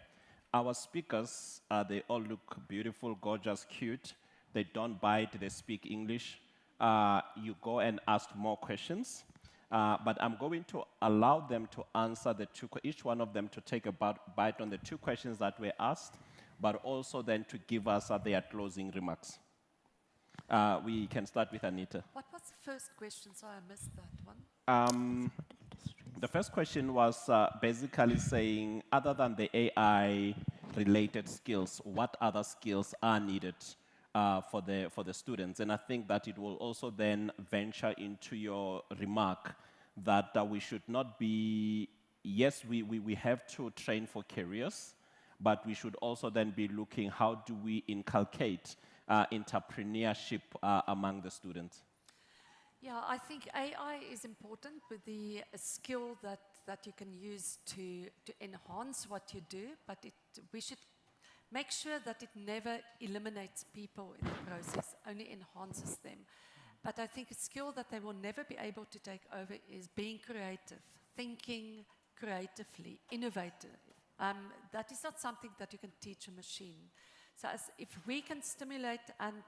our speakers, they all look beautiful, gorgeous, cute. They don't bite, they speak English. You go and ask more questions. But I'm going to allow them to answer each one of them to take a bite on the two questions that were asked, but also then to give us their closing remarks. We can start with Anita. What was the first question? Sorry, I missed that one. The first question was basically saying, other than the AI-related skills, what other skills are needed for the students? And I think that it will also then venture into your remark that we should not be, yes, we have to train for careers, but we should also then be looking how do we inculcate entrepreneurship among the students. Yeah, I think AI is important with the skill that you can use to enhance what you do, but we should make sure that it never eliminates people in the process, only enhances them. But I think a skill that they will never be able to take over is being creative, thinking creatively, innovative. That is not something that you can teach a machine. So if we can stimulate and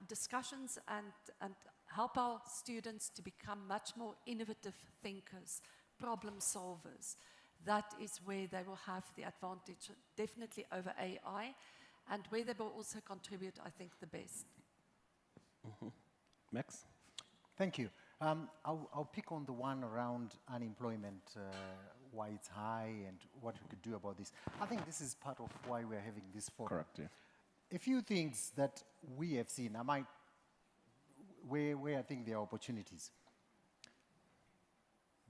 discussions and help our students to become much more innovative thinkers, problem solvers, that is where they will have the advantage, definitely over AI, and where they will also contribute, I think, the best. Mm-hmm. Max? Thank you. I'll pick on the one around unemployment, why it's high and what we could do about this. I think this is part of why we're having this forum. Correct, yeah. A few things that we have seen, where I think there are opportunities.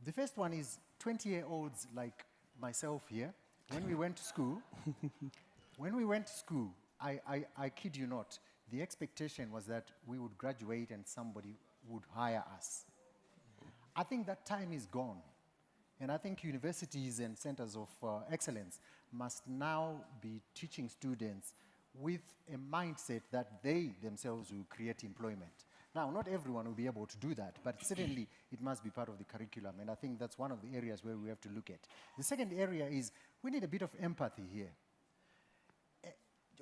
The first one is 20-year-olds like myself here. When we went to school, I kid you not, the expectation was that we would graduate and somebody would hire us. I think that time is gone. And I think universities and centers of excellence must now be teaching students with a mindset that they themselves will create employment. Now, not everyone will be able to do that, but certainly it must be part of the curriculum, and I think that's one of the areas where we have to look at. The second area is we need a bit of empathy here.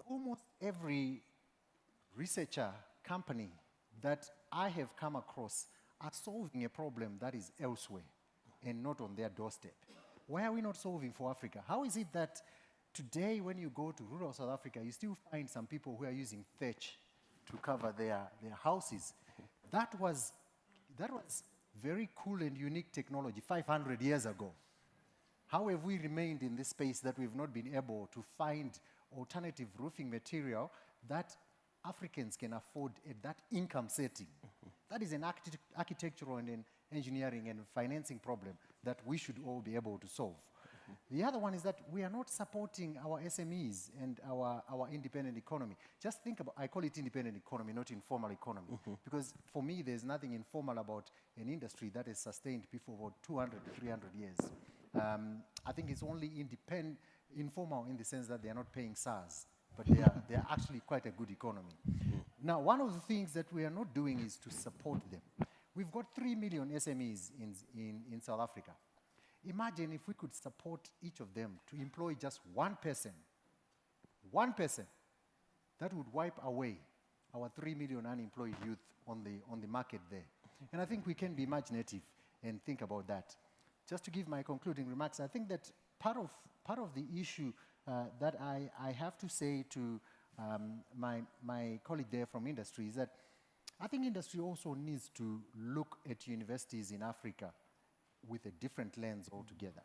Almost every researcher company that I have come across are solving a problem that is elsewhere and not on their doorstep. Why are we not solving for Africa? How is it that today when you go to rural South Africa, you still find some people who are using thatch to cover their houses? That was very cool and unique technology 500 years ago. How have we remained in this space that we've not been able to find alternative roofing material that Africans can afford at that income setting? That is an architectural and an engineering and financing problem that we should all be able to solve. The other one is that we are not supporting our SMEs and our independent economy. Just think about, I call it independent economy, not informal economy. Because for me, there's nothing informal about an industry that is sustained before about 200 to 300 years. I think it's only informal in the sense that they are not paying SARS, but they are actually quite a good economy. Now, one of the things that we are not doing is to support them. We've got 3 million SMEs in South Africa. Imagine if we could support each of them to employ just one person, that would wipe away our 3 million unemployed youth on the market there. And I think we can be imaginative and think about that. Just to give my concluding remarks, I think that part of the issue that I have to say to my colleague there from industry is that I think industry also needs to look at universities in Africa with a different lens altogether.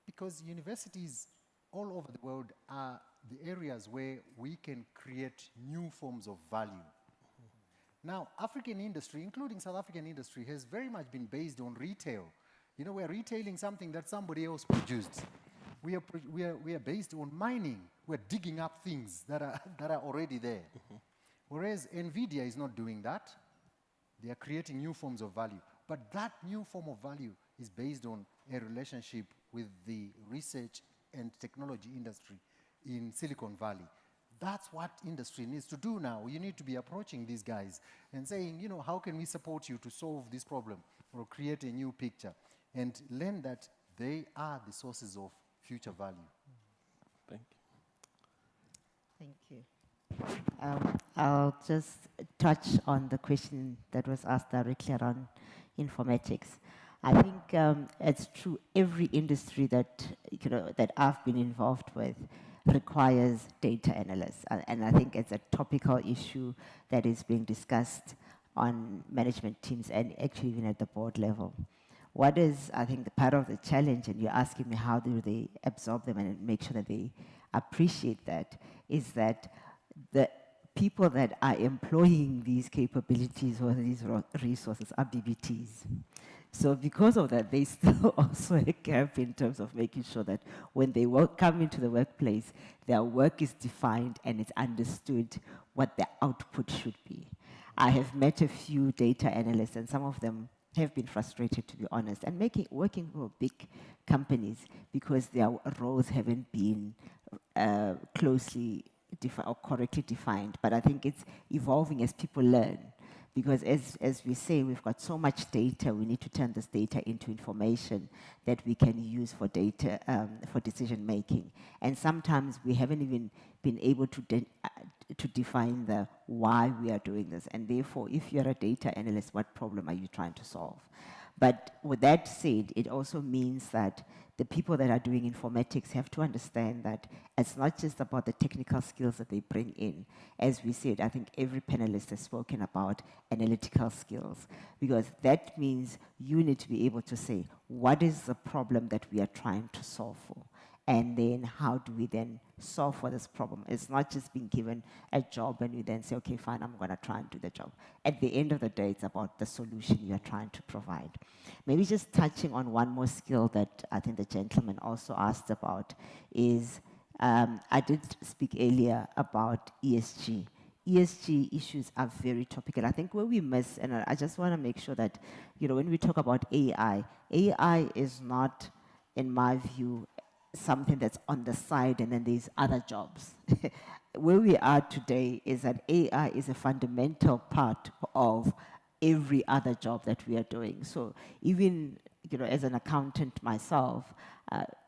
Because universities all over the world are the areas where we can create new forms of value. Now, African industry, including South African industry, has very much been based on retail. You know, we're retailing something that somebody else produced. We are based on mining. We're digging up things that are already there. Whereas NVIDIA is not doing that. They are creating new forms of value. But that new form of value is based on a relationship with the research and technology industry in Silicon Valley. That's what industry needs to do now. You need to be approaching these guys and saying, you know, how can we support you to solve this problem or create a new picture, and learn that they are the sources of future value. Thank you. Thank you. I'll just touch on the question that was asked directly around informatics. I think it's true, every industry that, you know, that I've been involved with requires data analysts. And I think it's a topical issue that is being discussed on management teams and actually even at the board level. What is, I think, the part of the challenge, and you're asking me how do they absorb them and make sure that they appreciate that, is that the people that are employing these capabilities or these resources are BBTs. So because of that, there's still also a gap in terms of making sure that when they come into the workplace, their work is defined and it's understood what the output should be. I have met a few data analysts, and some of them have been frustrated, to be honest, and working for big companies because their roles haven't been closely or correctly defined. But I think it's evolving as people learn. Because as we say, we've got so much data, we need to turn this data into information that we can use for data, for decision making. And sometimes we haven't even been able to define the why we are doing this. And therefore, if you're a data analyst, what problem are you trying to solve? But with that said, it also means that the people that are doing informatics have to understand that it's not just about the technical skills that they bring in. As we said, I think every panelist has spoken about analytical skills, because that means you need to be able to say, what is the problem that we are trying to solve for? And then how do we then solve for this problem? It's not just being given a job and you then say, okay, fine, I'm going to try and do the job. At the end of the day, it's about the solution you're trying to provide. Maybe just touching on one more skill that I think the gentleman also asked about is, I did speak earlier about ESG. ESG issues are very topical. I think where we miss, and I just want to make sure that, you know, when we talk about AI is not, in my view, something that's on the side and then there's other jobs. Where we are today is that AI is a fundamental part of every other job that we are doing. So even, you know, as an accountant myself,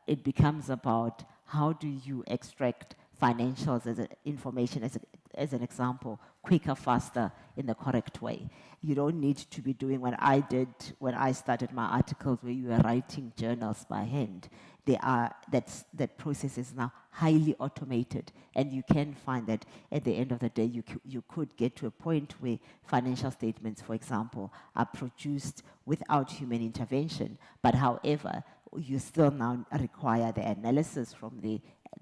it becomes about how do you extract financials as information, as an example, quicker, faster, in the correct way. You don't need to be doing what I did when I started my articles, where you were writing journals by hand. That process is now highly automated, and you can find that at the end of the day, you could get to a point where financial statements, for example, are produced without human intervention. But however, you still now require the analysis from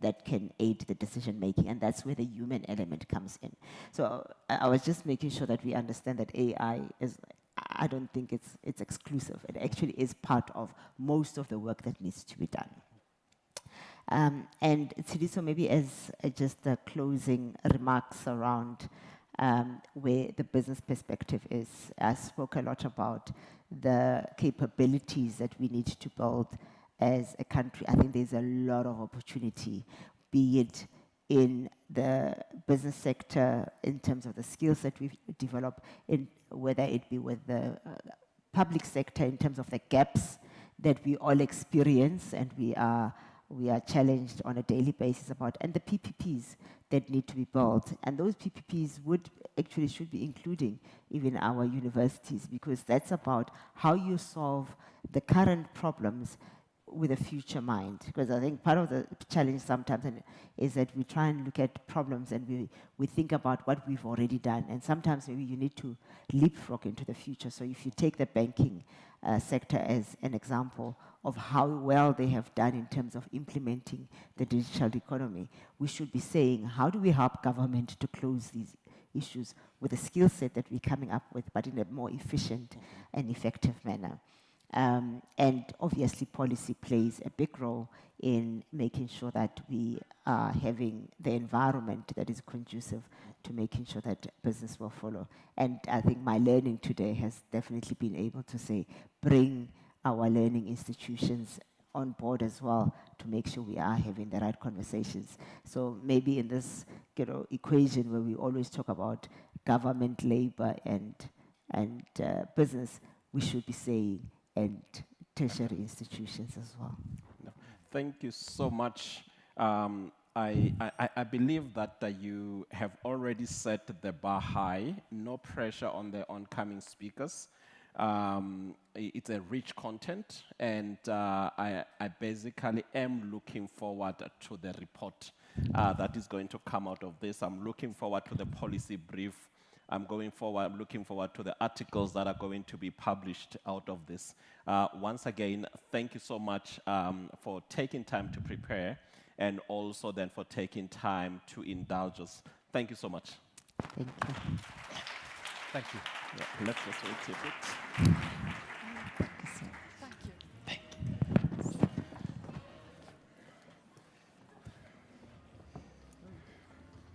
that can aid the decision making, and that's where the human element comes in. So I was just making sure that we understand that AI is, I don't think it's exclusive. It actually is part of most of the work that needs to be done. And Tsidiso, maybe as just the closing remarks around where the business perspective is. I spoke a lot about the capabilities that we need to build as a country. I think there's a lot of opportunity, be it in the business sector, in terms of the skills that we've developed, whether it be with the public sector in terms of the gaps that we all experience and we are challenged on a daily basis about, and the PPPs that need to be built. And those PPPs should be including even our universities, because that's about how you solve the current problems with a future mind. Because I think part of the challenge sometimes is that we try and look at problems and we think about what we've already done. And sometimes maybe you need to leapfrog into the future. So if you take the banking sector as an example of how well they have done in terms of implementing the digital economy, we should be saying, how do we help government to close these issues with the skill set that we're coming up with, but in a more efficient and effective manner? And obviously policy plays a big role in making sure that we are having the environment that is conducive to making sure that business will follow. And I think my learning today has definitely been able to say, bring our learning institutions on board as well to make sure we are having the right conversations. So maybe in this equation where we always talk about government, labor, and business, we should be saying and tertiary institutions as well. No. Thank you so much. I believe that you have already set the bar high, no pressure on the oncoming speakers. It's a rich content, and I basically am looking forward to the report that is going to come out of this. I'm looking forward to the policy brief. I'm looking forward to the articles that are going to be published out of this. Once again, thank you so much for taking time to prepare, and also then for taking time to indulge us. Thank you so much. Thank you. Thank you. Yeah, let's just wait a bit. Thank you.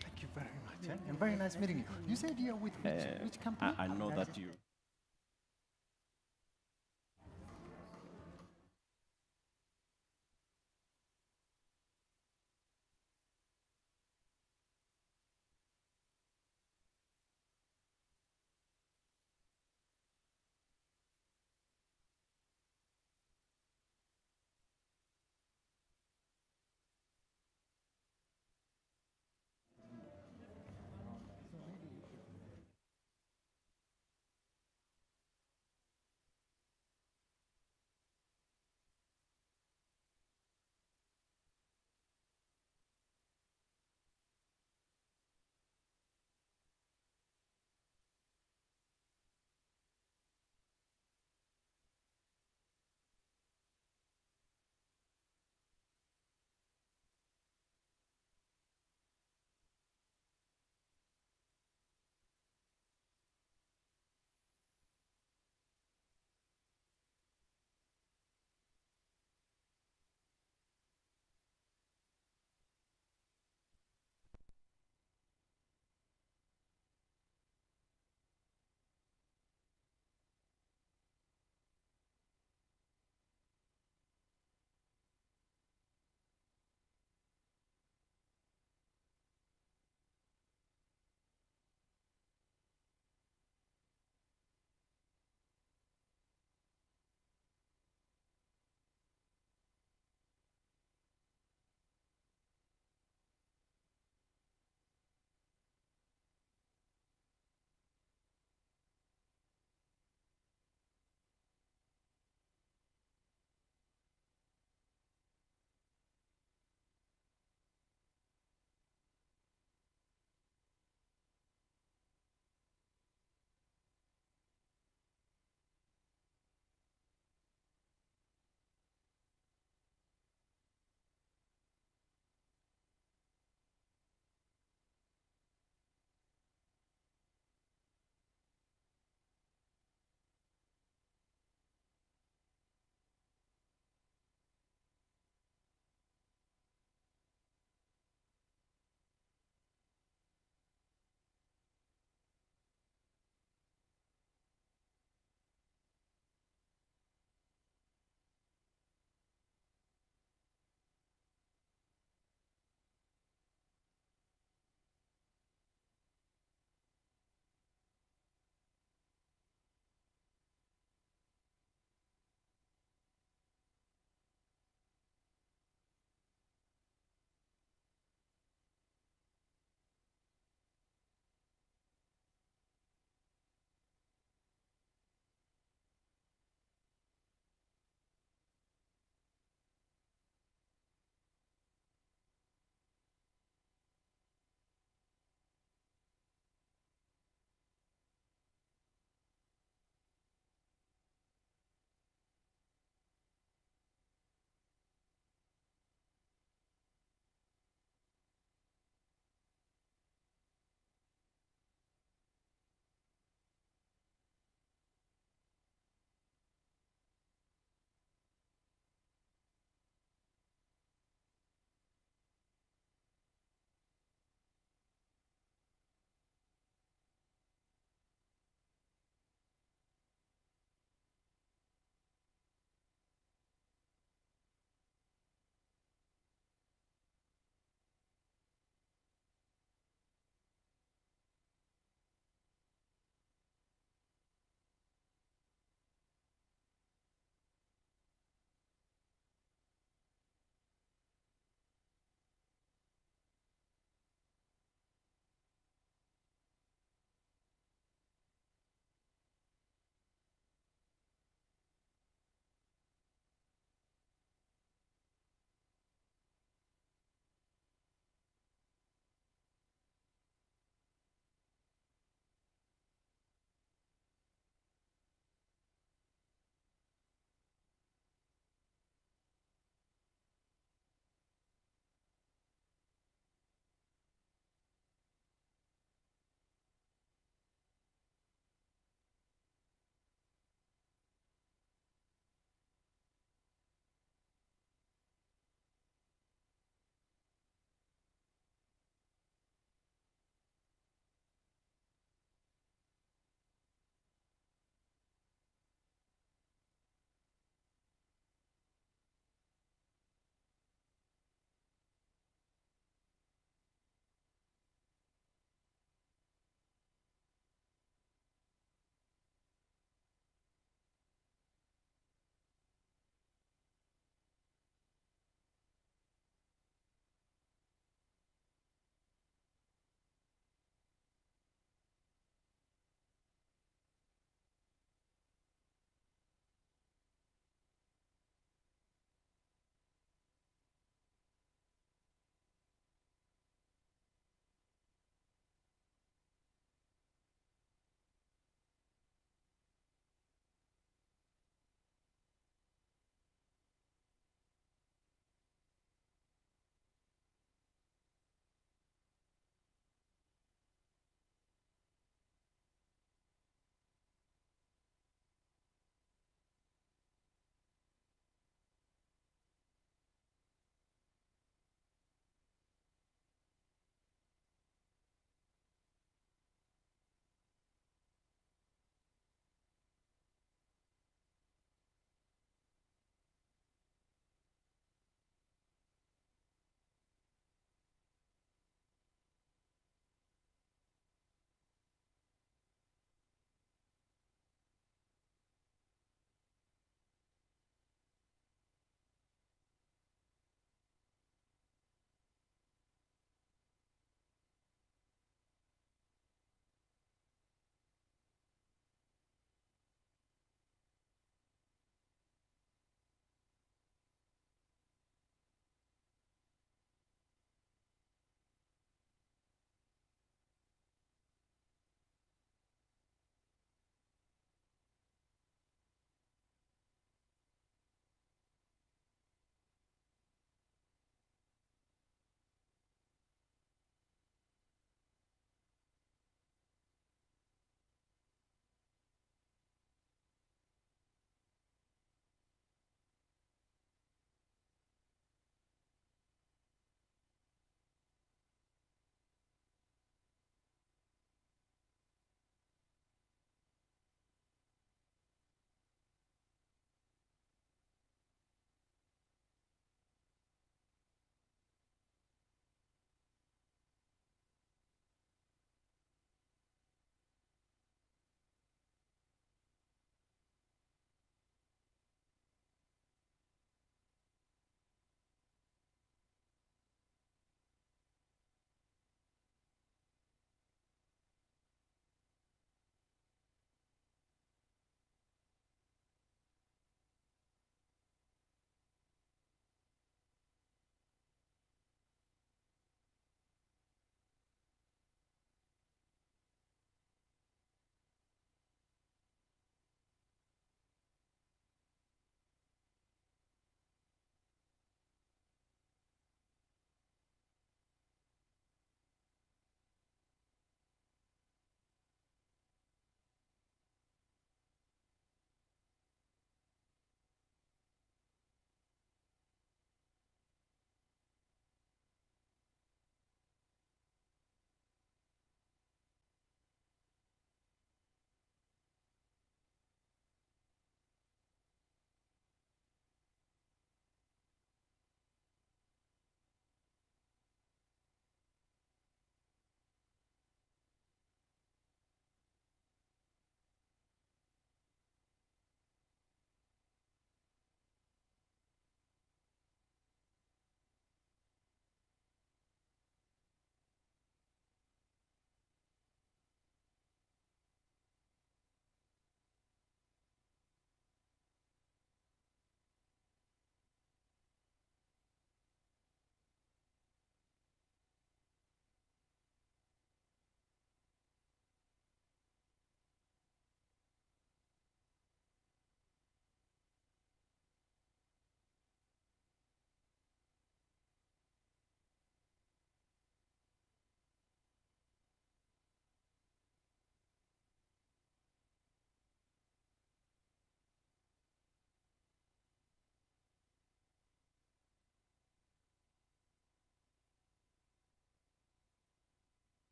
Thank you very much. And very nice meeting you. You said you're with which company? I know that you...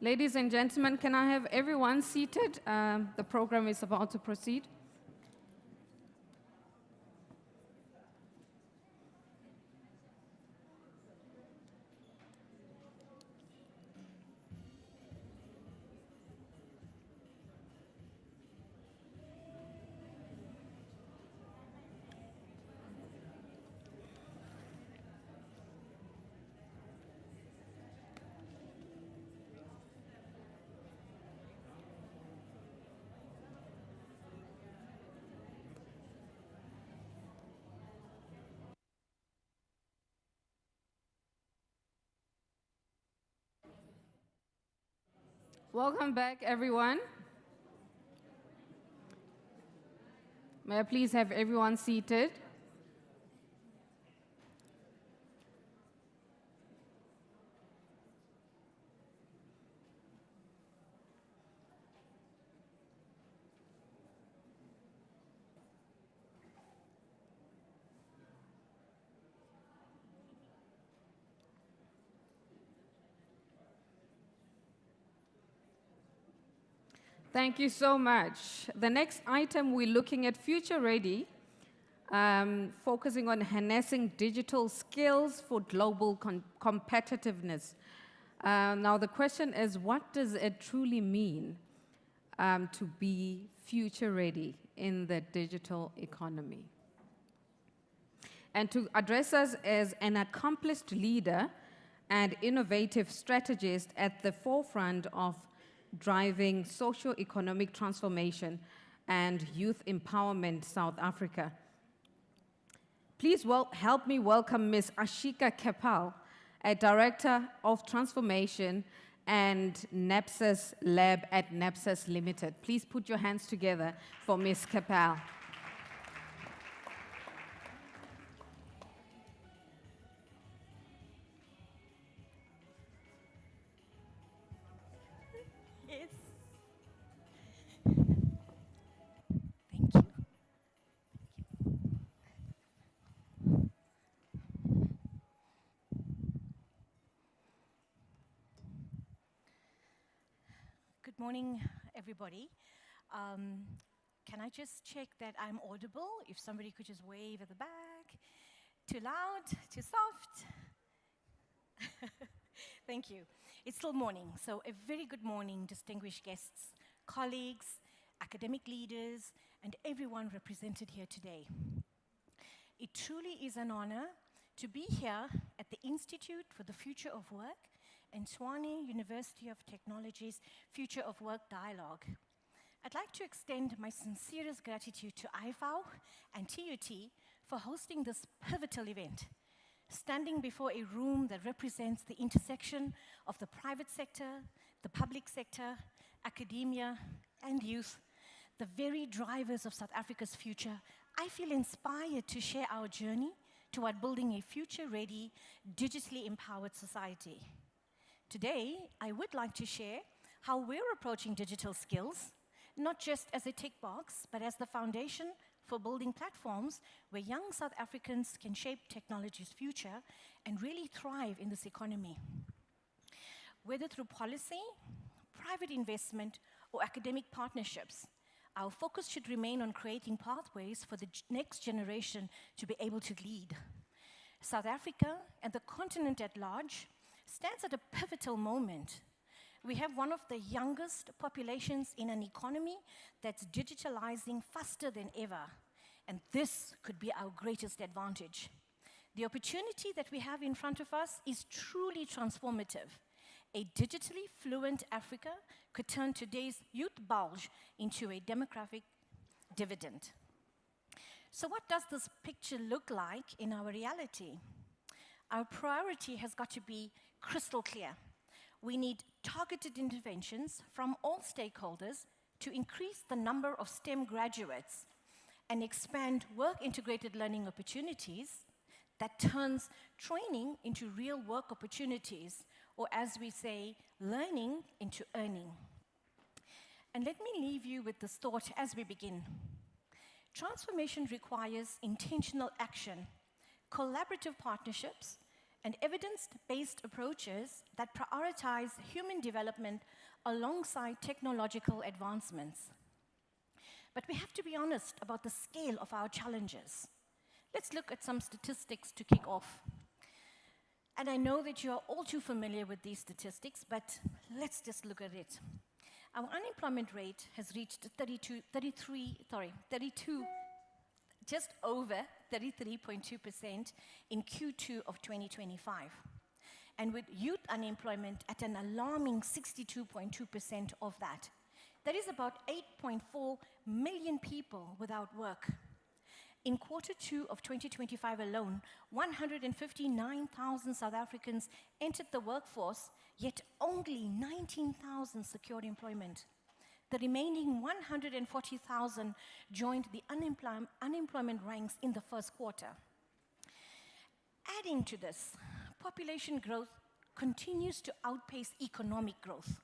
Ladies and gentlemen, can I have everyone seated? The program is about to proceed. Welcome back, everyone. May I please have everyone seated? Thank you so much. The next item, we're looking at Future Ready, focusing on harnessing digital skills for global competitiveness. Now, the question is, what does it truly mean to be future ready in the digital economy? And to address us as an accomplished leader and innovative strategist at the forefront of driving socio-economic transformation and youth empowerment South Africa. Please help me welcome Ms. Ashika Kepal, a Director of Transformation and NAPSIS Lab at NAPSIS Limited. Please put your hands together for Ms. Kepal. Good morning, everybody. Can I just check that I'm audible? If somebody could just wave at the back. Too loud? Too soft? Thank you. It's still morning, so a very good morning, distinguished guests, colleagues, academic leaders, and everyone represented here today. It truly is an honor to be here at the Institute for the Future of Work and Tshwane University of Technology's Future of Work Dialogue. I'd like to extend my sincerest gratitude to IFAO and TUT for hosting this pivotal event. Standing before a room that represents the intersection of the private sector, the public sector, academia, and youth, the very drivers of South Africa's future, I feel inspired to share our journey toward building a future-ready, digitally empowered society. Today, I would like to share how we're approaching digital skills, not just as a tick box, but as the foundation for building platforms where young South Africans can shape technology's future and really thrive in this economy. Whether through policy, private investment, or academic partnerships, our focus should remain on creating pathways for the next generation to be able to lead. South Africa and the continent at large stands at a pivotal moment. We have one of the youngest populations in an economy that's digitalizing faster than ever, and this could be our greatest advantage. The opportunity that we have in front of us is truly transformative. A digitally fluent Africa could turn today's youth bulge into a demographic dividend. So what does this picture look like in our reality? Our priority has got to be crystal clear. We need targeted interventions from all stakeholders to increase the number of STEM graduates and expand work-integrated learning opportunities that turns training into real work opportunities, or as we say, learning into earning. And let me leave you with this thought as we begin. Transformation requires intentional action, collaborative partnerships, and evidence-based approaches that prioritize human development alongside technological advancements. But we have to be honest about the scale of our challenges. Let's look at some statistics to kick off. And I know that you are all too familiar with these statistics, but let's just look at it. Our unemployment rate has reached 32, just over 33.2% in Q2 of 2025. And with youth unemployment at an alarming 62.2% of that. That is about 8.4 million people without work. In Q2 of 2025 alone, 159,000 South Africans entered the workforce, yet only 19,000 secured employment. The remaining 140,000 joined the unemployment ranks in the first quarter. Adding to this, population growth continues to outpace economic growth,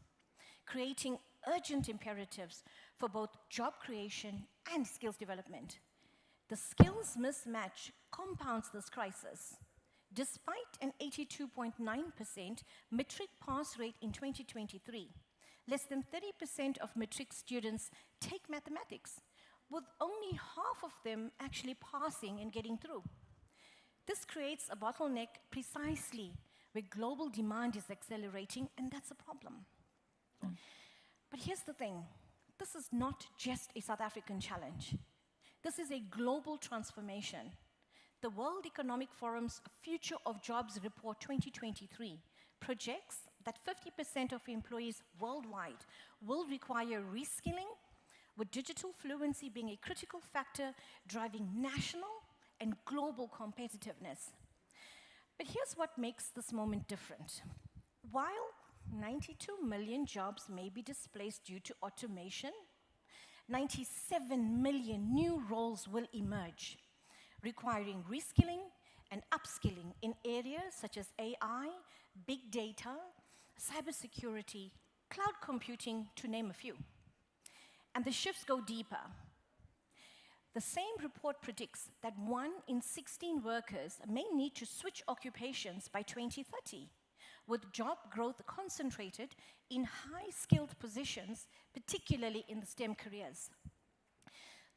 creating urgent imperatives for both job creation and skills development. The skills mismatch compounds this crisis. Despite an 82.9% matric pass rate in 2023, less than 30% of matric students take mathematics, with only half of them actually passing and getting through. This creates a bottleneck precisely where global demand is accelerating, and that's a problem. But here's the thing, this is not just a South African challenge. This is a global transformation. The World Economic Forum's Future of Jobs Report 2023 projects that 50% of employees worldwide will require reskilling, with digital fluency being a critical factor driving national and global competitiveness. But here's what makes this moment different. While 92 million jobs may be displaced due to automation, 97 million new roles will emerge, requiring reskilling and upskilling in areas such as AI, big data, cybersecurity, cloud computing, to name a few. And the shifts go deeper. The same report predicts that 1 in 16 workers may need to switch occupations by 2030, with job growth concentrated in high-skilled positions, particularly in the STEM careers.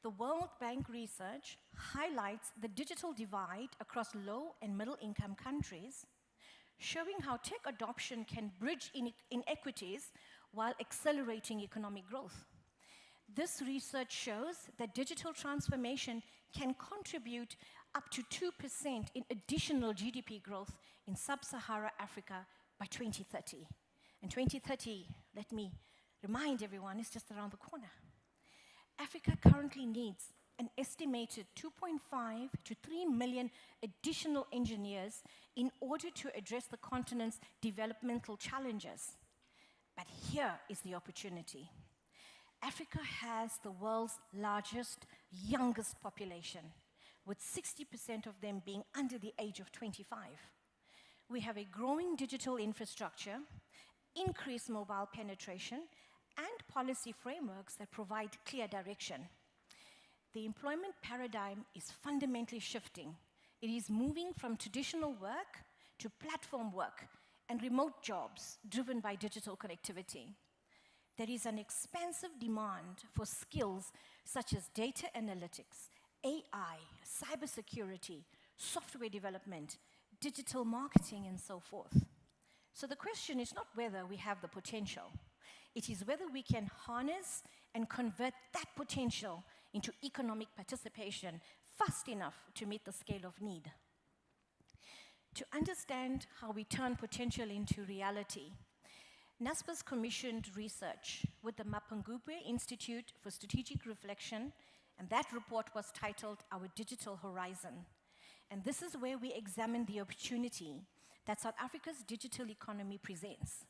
The World Bank research highlights the digital divide across low and middle-income countries, showing how tech adoption can bridge inequities while accelerating economic growth. This research shows that digital transformation can contribute up to 2% in additional GDP growth in sub-Saharan Africa by 2030. And 2030, let me remind everyone, is just around the corner. Africa currently needs an estimated 2.5 to 3 million additional engineers in order to address the continent's developmental challenges. But here is the opportunity. Africa has the world's largest, youngest population, with 60% of them being under the age of 25. We have a growing digital infrastructure, increased mobile penetration, and policy frameworks that provide clear direction. The employment paradigm is fundamentally shifting. It is moving from traditional work to platform work and remote jobs driven by digital connectivity. There is an expansive demand for skills such as data analytics, AI, cybersecurity, software development, digital marketing, and so forth. So the question is not whether we have the potential. It is whether we can harness and convert that potential into economic participation fast enough to meet the scale of need. To understand how we turn potential into reality, NASPA's commissioned research with the Mapungubwe Institute for Strategic Reflection, and that report was titled Our Digital Horizon. And this is where we examine the opportunity that South Africa's digital economy presents.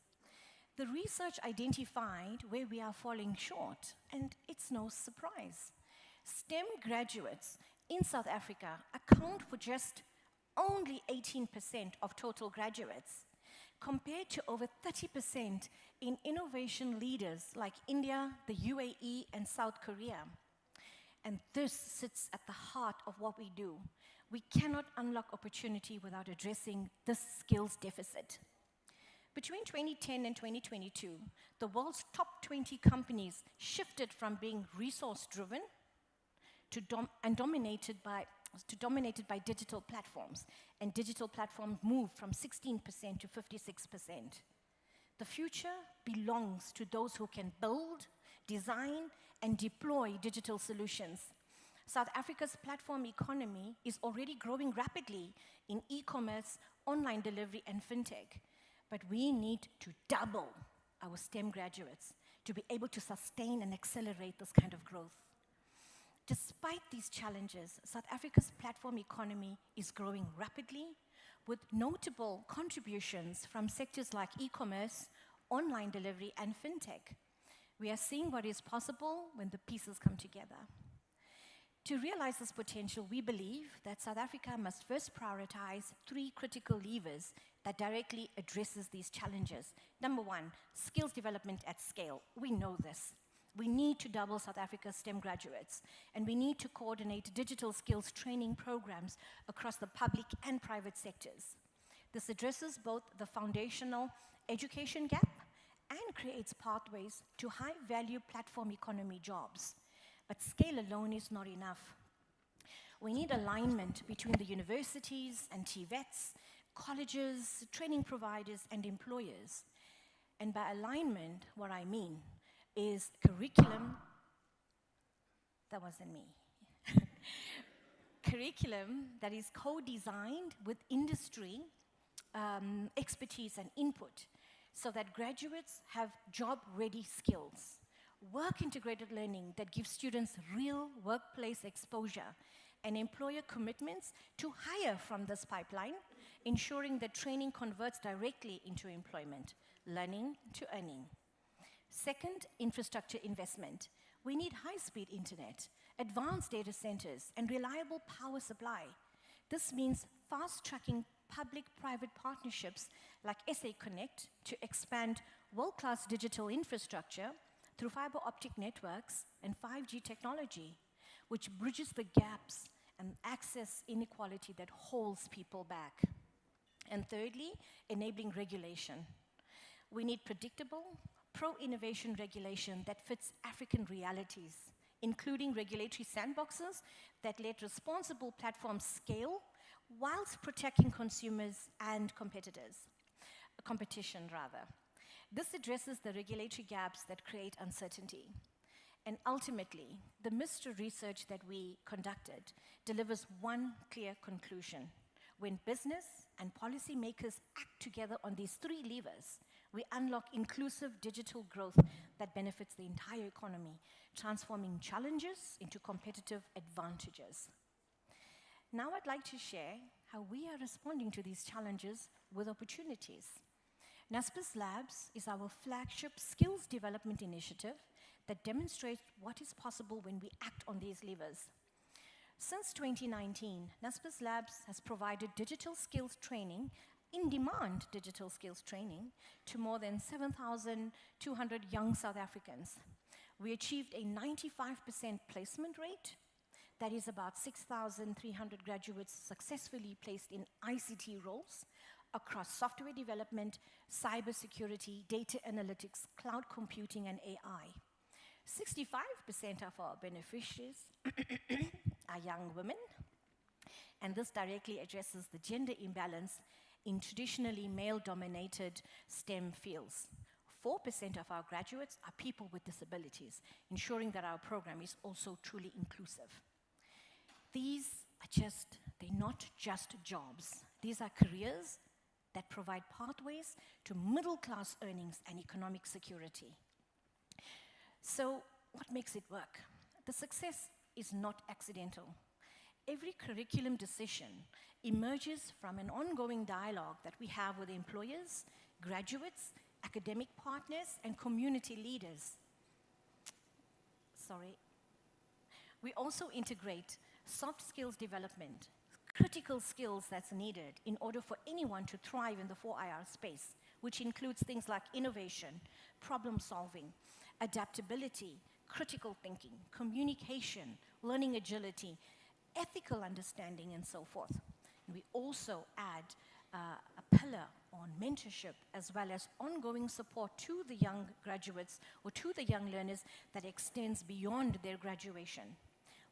The research identified where we are falling short, and it's no surprise. STEM graduates in South Africa account for just only 18% of total graduates, compared to over 30% in innovation leaders like India, the UAE, and South Korea. And this sits at the heart of what we do. We cannot unlock opportunity without addressing this skills deficit. Between 2010 and 2022, the world's top 20 companies shifted from being resource-driven to dominated by digital platforms, and digital platforms moved from 16% to 56%. The future belongs to those who can build, design, and deploy digital solutions. South Africa's platform economy is already growing rapidly in e-commerce, online delivery, and fintech. But we need to double our STEM graduates to be able to sustain and accelerate this kind of growth. Despite these challenges, South Africa's platform economy is growing rapidly, with notable contributions from sectors like e-commerce, online delivery, and fintech. We are seeing what is possible when the pieces come together. To realize this potential, we believe that South Africa must first prioritize 3 critical levers that directly addresses these challenges. Number 1, skills development at scale. We know this. We need to double South Africa's STEM graduates, and we need to coordinate digital skills training programs across the public and private sectors. This addresses both the foundational education gap and creates pathways to high-value platform economy jobs. But scale alone is not enough. We need alignment between the universities and TVETs, colleges, training providers, and employers. And by alignment, what I mean is curriculum, that wasn't me, curriculum that is co-designed with industry expertise and input so that graduates have job-ready skills. Work-integrated learning that gives students real workplace exposure and employer commitments to hire from this pipeline, ensuring that training converts directly into employment, learning to earning. Second, infrastructure investment. We need high-speed internet, advanced data centers, and reliable power supply. This means fast-tracking public-private partnerships like SA Connect to expand world-class digital infrastructure through fiber optic networks and 5G technology, which bridges the gaps and access inequality that holds people back. And thirdly, enabling regulation. We need predictable, pro-innovation regulation that fits African realities, including regulatory sandboxes that let responsible platforms scale whilst protecting consumers and competition. This addresses the regulatory gaps that create uncertainty. And ultimately, the MISTRA research that we conducted delivers one clear conclusion. When business and policymakers act together on these 3 levers, we unlock inclusive digital growth that benefits the entire economy, transforming challenges into competitive advantages. Now I'd like to share how we are responding to these challenges with opportunities. NASPIS Labs is our flagship skills development initiative that demonstrates what is possible when we act on these levers. Since 2019, NASPIS Labs has provided digital skills training, in-demand digital skills training, to more than 7,200 young South Africans. We achieved a 95% placement rate. That is about 6,300 graduates successfully placed in ICT roles across software development, cybersecurity, data analytics, cloud computing, and AI. 65% of our beneficiaries are young women, and this directly addresses the gender imbalance in traditionally male-dominated STEM fields. 4% of our graduates are people with disabilities, ensuring that our program is also truly inclusive. They're not just jobs. These are careers that provide pathways to middle-class earnings and economic security. So what makes it work? The success is not accidental. Every curriculum decision emerges from an ongoing dialogue that we have with employers, graduates, academic partners, and community leaders. We also integrate soft skills development, critical skills that's needed in order for anyone to thrive in the 4IR space, which includes things like innovation, problem solving, adaptability, critical thinking, communication, learning agility, ethical understanding, and so forth. And we also add a pillar on mentorship as well as ongoing support to the young graduates or to the young learners that extends beyond their graduation.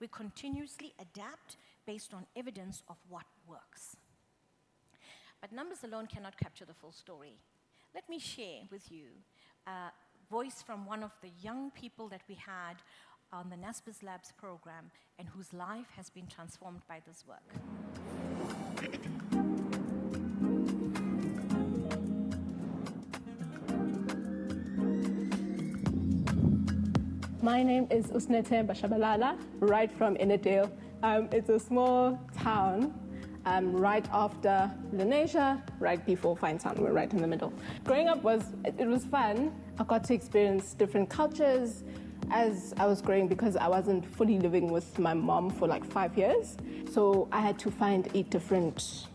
We continuously adapt based on evidence of what works. But numbers alone cannot capture the full story. Let me share with you a voice from one of the young people that we had on the NASPERS Labs program and whose life has been transformed by this work. My name is Usnetemba Shabalala, right from Enedale. It's a small town right after Lenasia, right before Finetown. We're right in the middle. Growing up was fun. I got to experience different cultures as I was growing because I wasn't fully living with my mom for like 5 years. So I had to find a different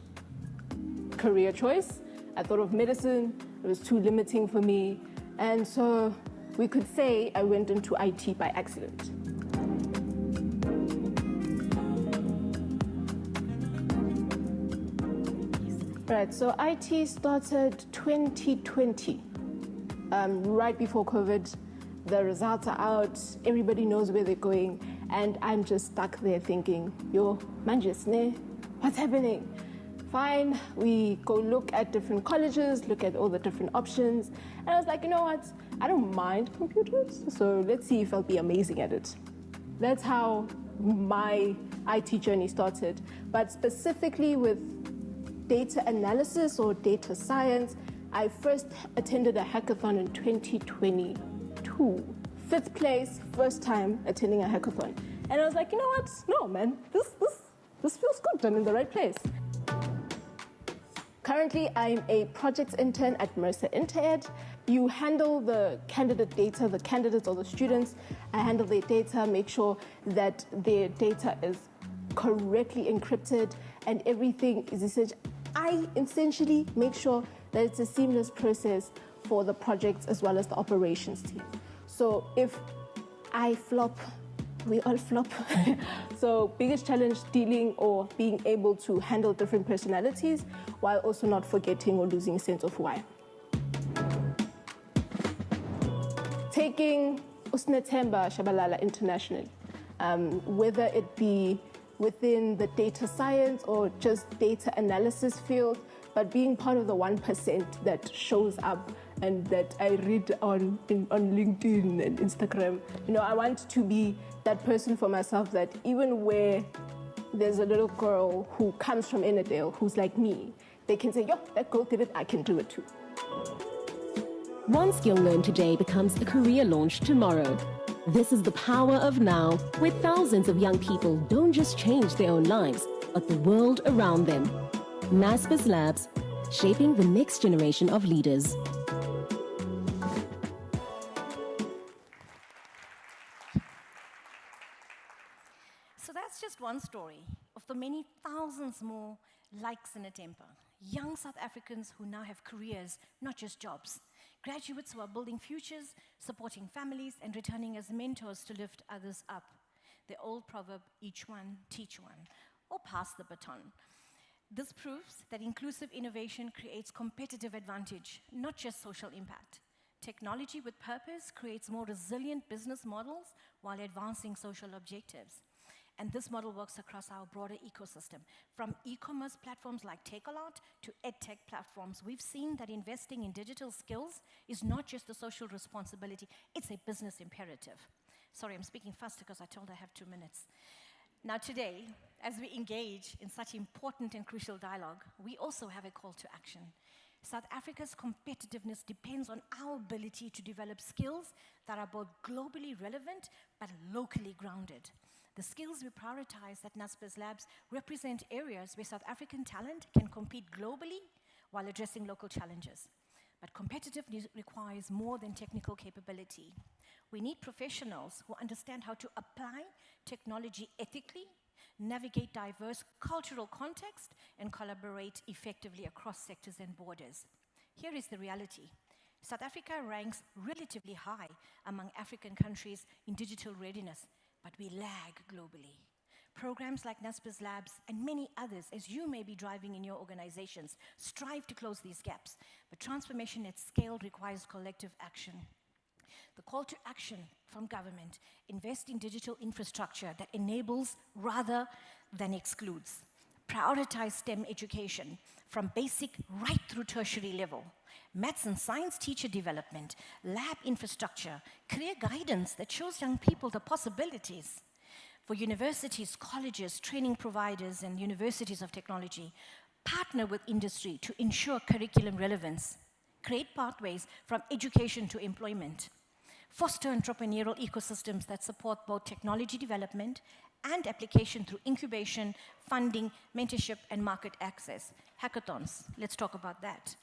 career choice. I thought of medicine, it was too limiting for me. And so we could say I went into IT by accident. Right, so IT started 2020, right before COVID. The results are out, everybody knows where they're going, and I'm just stuck there thinking, yo, manjesne, what's happening? Fine, we go look at different colleges, look at all the different options, and I was like, you know what? I don't mind computers, so let's see if I'll be amazing at it. That's how my IT journey started, but specifically with data analysis or data science, I first attended a hackathon in 2022. 5th place, first time attending a hackathon. And I was like, you know what? No, man, this feels good. I'm in the right place. Currently, I'm a projects intern at Mercer InterEd. You handle the candidate data, the candidates or the students. I handle their data, make sure that their data is correctly encrypted and everything is essential. I essentially make sure that it's a seamless process for the projects as well as the operations team. So if I flop, we all flop. So biggest challenge dealing or being able to handle different personalities while also not forgetting or losing sense of who I am. Taking Usnetemba Shabalala internationally, whether it be within the data science or just data analysis field, but being part of the 1% that shows up and that I read on LinkedIn and Instagram. You know, I want to be that person for myself that even where there's a little girl who comes from Enedale who's like me, they can say, yo, that girl did it, I can do it too. One skill learned today becomes a career launch tomorrow. This is the power of now, where thousands of young people don't just change their own lives, but the world around them. NASPERS Labs, shaping the next generation of leaders. So that's just one story of the many thousands more like Usnetemba, young South Africans who now have careers, not just jobs. Graduates who are building futures, supporting families, and returning as mentors to lift others up. The old proverb, each one, teach one, or pass the baton. This proves that inclusive innovation creates competitive advantage, not just social impact. Technology with purpose creates more resilient business models while advancing social objectives. And this model works across our broader ecosystem. From e-commerce platforms like Takealot to edtech platforms, we've seen that investing in digital skills is not just a social responsibility, it's a business imperative. Sorry, I'm speaking fast because I told I have 2 minutes. Now today, as we engage in such important and crucial dialogue, we also have a call to action. South Africa's competitiveness depends on our ability to develop skills that are both globally relevant but locally grounded. The skills we prioritize at NASPERS Labs represent areas where South African talent can compete globally while addressing local challenges. But competitiveness requires more than technical capability. We need professionals who understand how to apply technology ethically, navigate diverse cultural context, and collaborate effectively across sectors and borders. Here is the reality. South Africa ranks relatively high among African countries in digital readiness, but we lag globally. Programs like NASPERS Labs and many others, as you may be driving in your organizations, strive to close these gaps. But transformation at scale requires collective action. The call to action from government: invest in digital infrastructure that enables rather than excludes. Prioritize STEM education from basic right through tertiary level. Maths and science teacher development, lab infrastructure, career guidance that shows young people the possibilities. For universities, colleges, training providers, and universities of technology, partner with industry to ensure curriculum relevance. Create pathways from education to employment. Foster entrepreneurial ecosystems that support both technology development and application through incubation, funding, mentorship, and market access. Hackathons, let's talk about that.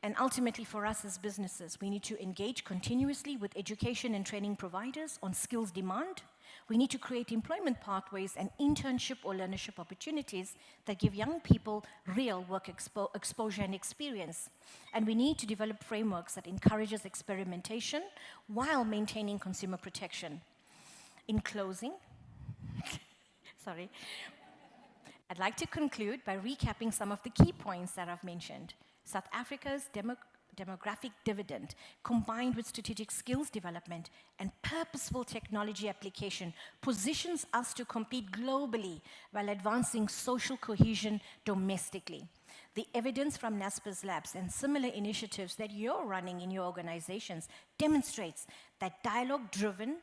And ultimately, for us as businesses, we need to engage continuously with education and training providers on skills demand. We need to create employment pathways and internship or learnership opportunities that give young people real work exposure and experience. And we need to develop frameworks that encourages experimentation while maintaining consumer protection. In closing, sorry, I'd like to conclude by recapping some of the key points that I've mentioned. South Africa's demographic dividend, combined with strategic skills development and purposeful technology application, positions us to compete globally while advancing social cohesion domestically. The evidence from NASPERS Labs and similar initiatives that you're running in your organizations demonstrates that dialogue-driven,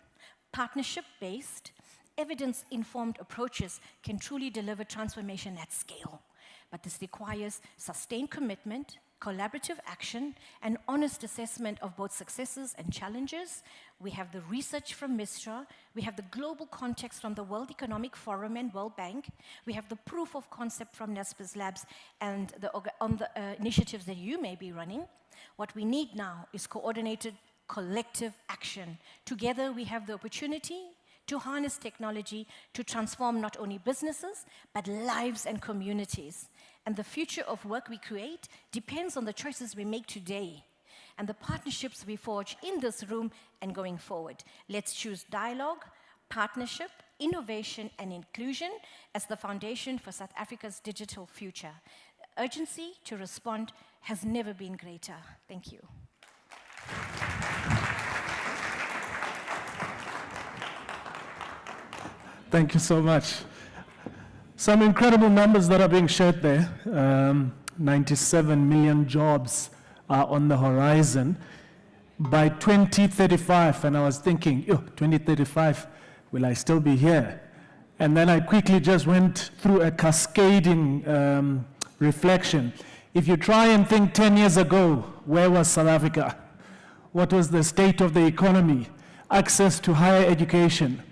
partnership-based, evidence-informed approaches can truly deliver transformation at scale. But this requires sustained commitment, collaborative action, and honest assessment of both successes and challenges. We have the research from MISTRA, we have the global context from the World Economic Forum and World Bank, we have the proof of concept from NASPERS Labs and on the initiatives that you may be running. What we need now is coordinated collective action. Together we have the opportunity to harness technology to transform not only businesses, but lives and communities. And the future of work we create depends on the choices we make today and the partnerships we forge in this room and going forward. Let's choose dialogue, partnership, innovation, and inclusion as the foundation for South Africa's digital future. The urgency to respond has never been greater. Thank you. Thank you so much. Some incredible numbers that are being shared there. 97 million jobs are on the horizon. By 2035, and I was thinking, 2035, will I still be here? And then I quickly just went through a cascading reflection. If you try and think 10 years ago, where was South Africa? What was the state of the economy? Access to higher education.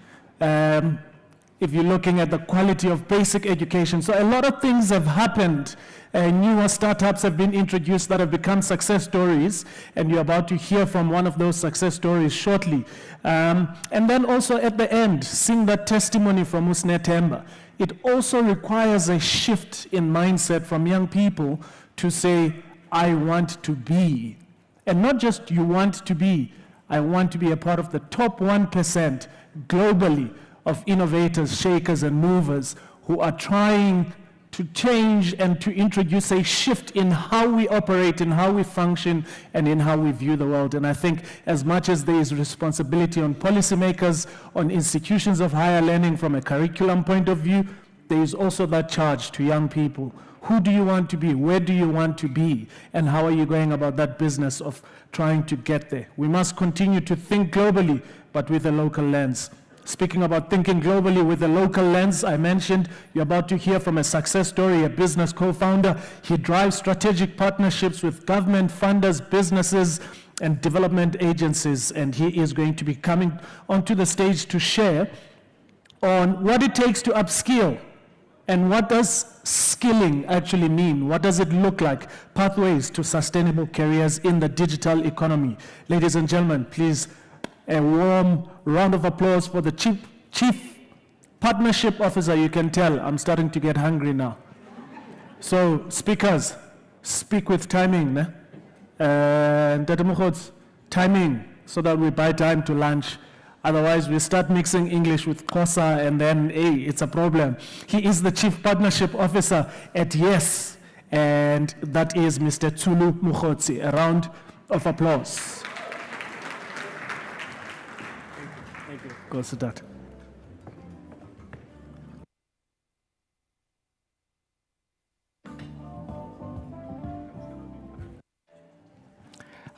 If you're looking at the quality of basic education. So a lot of things have happened. Newer startups have been introduced that have become success stories, and you're about to hear from one of those success stories shortly. And then also at the end, seeing that testimony from Usne Temba, it also requires a shift in mindset from young people to say, I want to be. And not just you want to be, I want to be a part of the top 1% globally of innovators, shakers, and movers who are trying to change and to introduce a shift in how we operate, in how we function, and in how we view the world. And I think as much as there is responsibility on policymakers, on institutions of higher learning from a curriculum point of view, there is also that charge to young people. Who do you want to be? Where do you want to be? And how are you going about that business of trying to get there? We must continue to think globally, but with a local lens. Speaking about thinking globally with a local lens, I mentioned you're about to hear from a success story, a business co-founder. He drives strategic partnerships with government funders, businesses, and development agencies. And he is going to be coming onto the stage to share on what it takes to upskill and what does skilling actually mean? What does it look like? Pathways to sustainable careers in the digital economy. Ladies and gentlemen, please, a warm round of applause for the Chief Partnership Officer. You can tell I'm starting to get hungry now. So speakers, speak with timing. Timing, so that we buy time to lunch. Otherwise, we start mixing English with Xhosa, and then, hey, it's a problem. He is the Chief Partnership Officer at YES, and that is Mr. Tulu Mukhotsi. A round of applause. Thank you. Go sit down.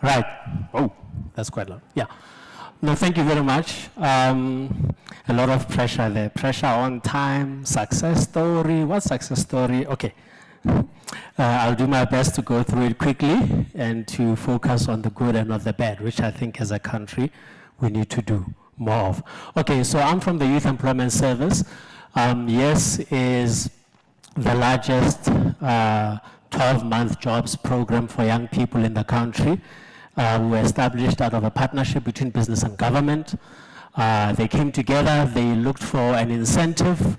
Right. Oh, that's quite loud. Yeah. No, thank you very much. A lot of pressure there. Pressure on time, success story. What success story? Okay. I'll do my best to go through it quickly and to focus on the good and not the bad, which I think as a country we need to do more of. Okay, so I'm from the Youth Employment Service. YES is the largest 12-month jobs program for young people in the country. We were established out of a partnership between business and government. They came together, they looked for an incentive.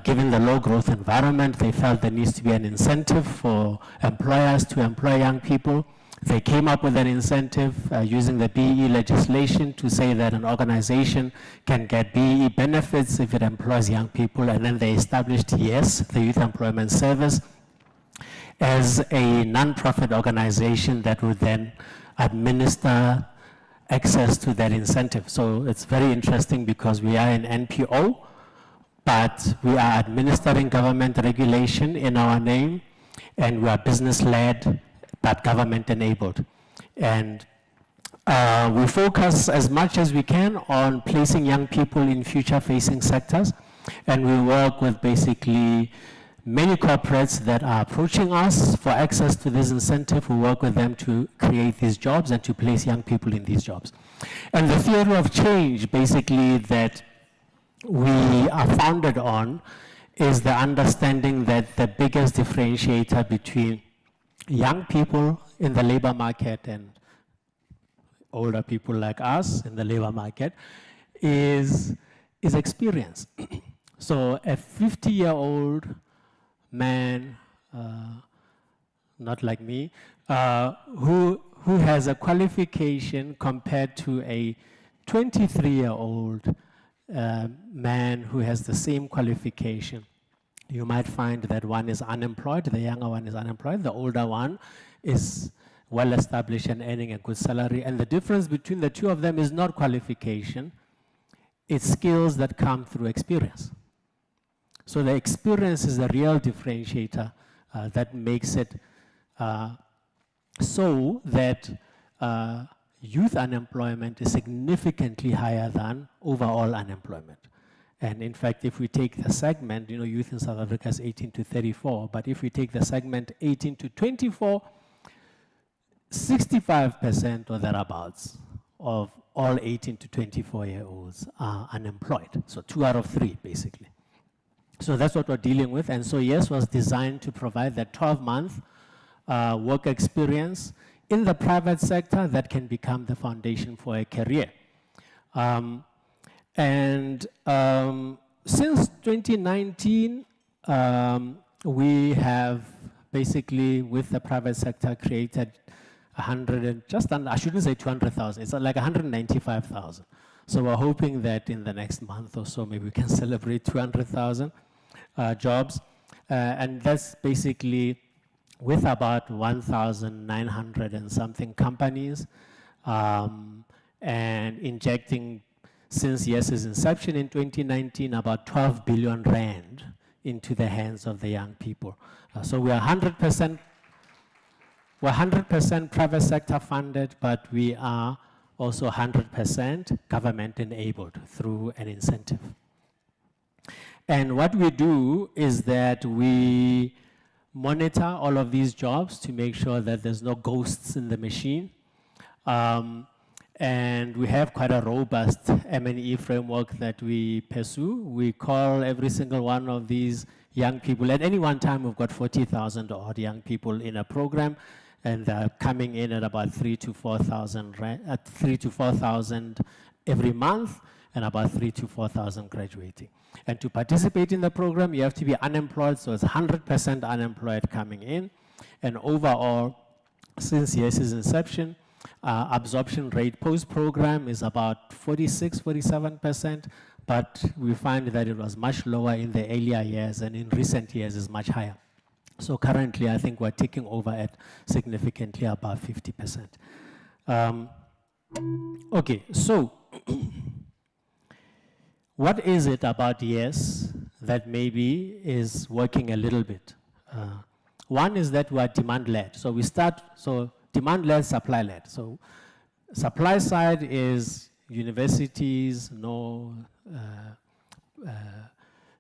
Given the low growth environment, they felt there needs to be an incentive for employers to employ young people. They came up with an incentive using the BEE legislation to say that an organization can get BEE benefits if it employs young people, and then they established YES, the Youth Employment Service, as a non-profit organization that would then administer access to that incentive. So it's very interesting because we are an NPO, but we are administering government regulation in our name, and we are business-led, but government-enabled. And we focus as much as we can on placing young people in future-facing sectors, and we work with basically many corporates that are approaching us for access to this incentive. We work with them to create these jobs and to place young people in these jobs. And the theory of change, basically, that we are founded on is the understanding that the biggest differentiator between young people in the labor market and older people like us in the labor market is experience. So a 50-year-old man, not like me, who has a qualification compared to a 23-year-old man who has the same qualification. You might find that one is unemployed, the younger one is unemployed, the older one is well established and earning a good salary. And the difference between the two of them is not qualification, it's skills that come through experience. So the experience is the real differentiator that makes it so that youth unemployment is significantly higher than overall unemployment. And in fact, if we take the segment, youth in South Africa is 18 to 34, but if we take the segment 18 to 24, 65% or thereabouts of all 18 to 24-year-olds are unemployed. So 2 out of 3, basically. So that's what we're dealing with. And so YES was designed to provide that 12-month work experience in the private sector that can become the foundation for a career. Since 2019, we have basically, with the private sector, created I shouldn't say 200,000, it's like 195,000. So we're hoping that in the next month or so, maybe we can celebrate 200,000 jobs. And that's basically with about 1,900 and something companies, and injecting, since YES's inception in 2019, about 12 billion rand into the hands of the young people. So we are 100% private sector funded, but we are also 100% government enabled through an incentive. And what we do is that we monitor all of these jobs to make sure that there's no ghosts in the machine. And we have quite a robust M&E framework that we pursue. We call every single one of these young people. At any one time, we've got 40,000 odd young people in a program, and they're coming in at about 3,000 to 4,000 every month, and about 3,000 to 4,000 graduating. And to participate in the program, you have to be unemployed, so it's 100% unemployed coming in. And overall, since YES's inception, Absorption rate post-program is about 46, 47%, but we find that it was much lower in the earlier years, and in recent years is much higher. So currently, I think we're taking over at significantly above 50%. Okay, so what is it about YES that maybe is working a little bit? One is that we're demand-led. So we start, so demand-led, supply-led. So supply side is universities, no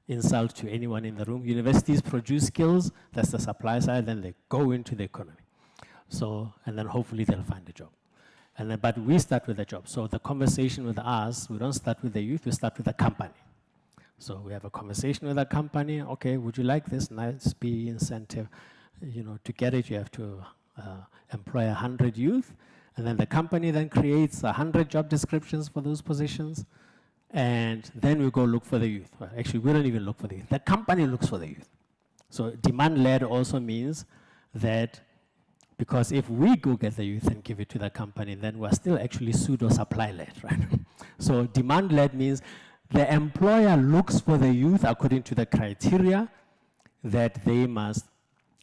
insult to anyone in the room. Universities produce skills, that's the supply side, then they go into the economy. So, and then hopefully they'll find a job. And then, but we start with a job. So the conversation with us, we don't start with the youth, we start with the company. So we have a conversation with a company, okay, would you like this nice PE incentive? You know, to get it, you have to employ 100 youth, and then the company then creates 100 job descriptions for those positions, and then we go look for the youth. Well, actually, we don't even look for the youth. The company looks for the youth. So demand-led also means that because if we go get the youth and give it to the company, then we're still actually pseudo-supply-led, right? So demand-led means the employer looks for the youth according to the criteria that they must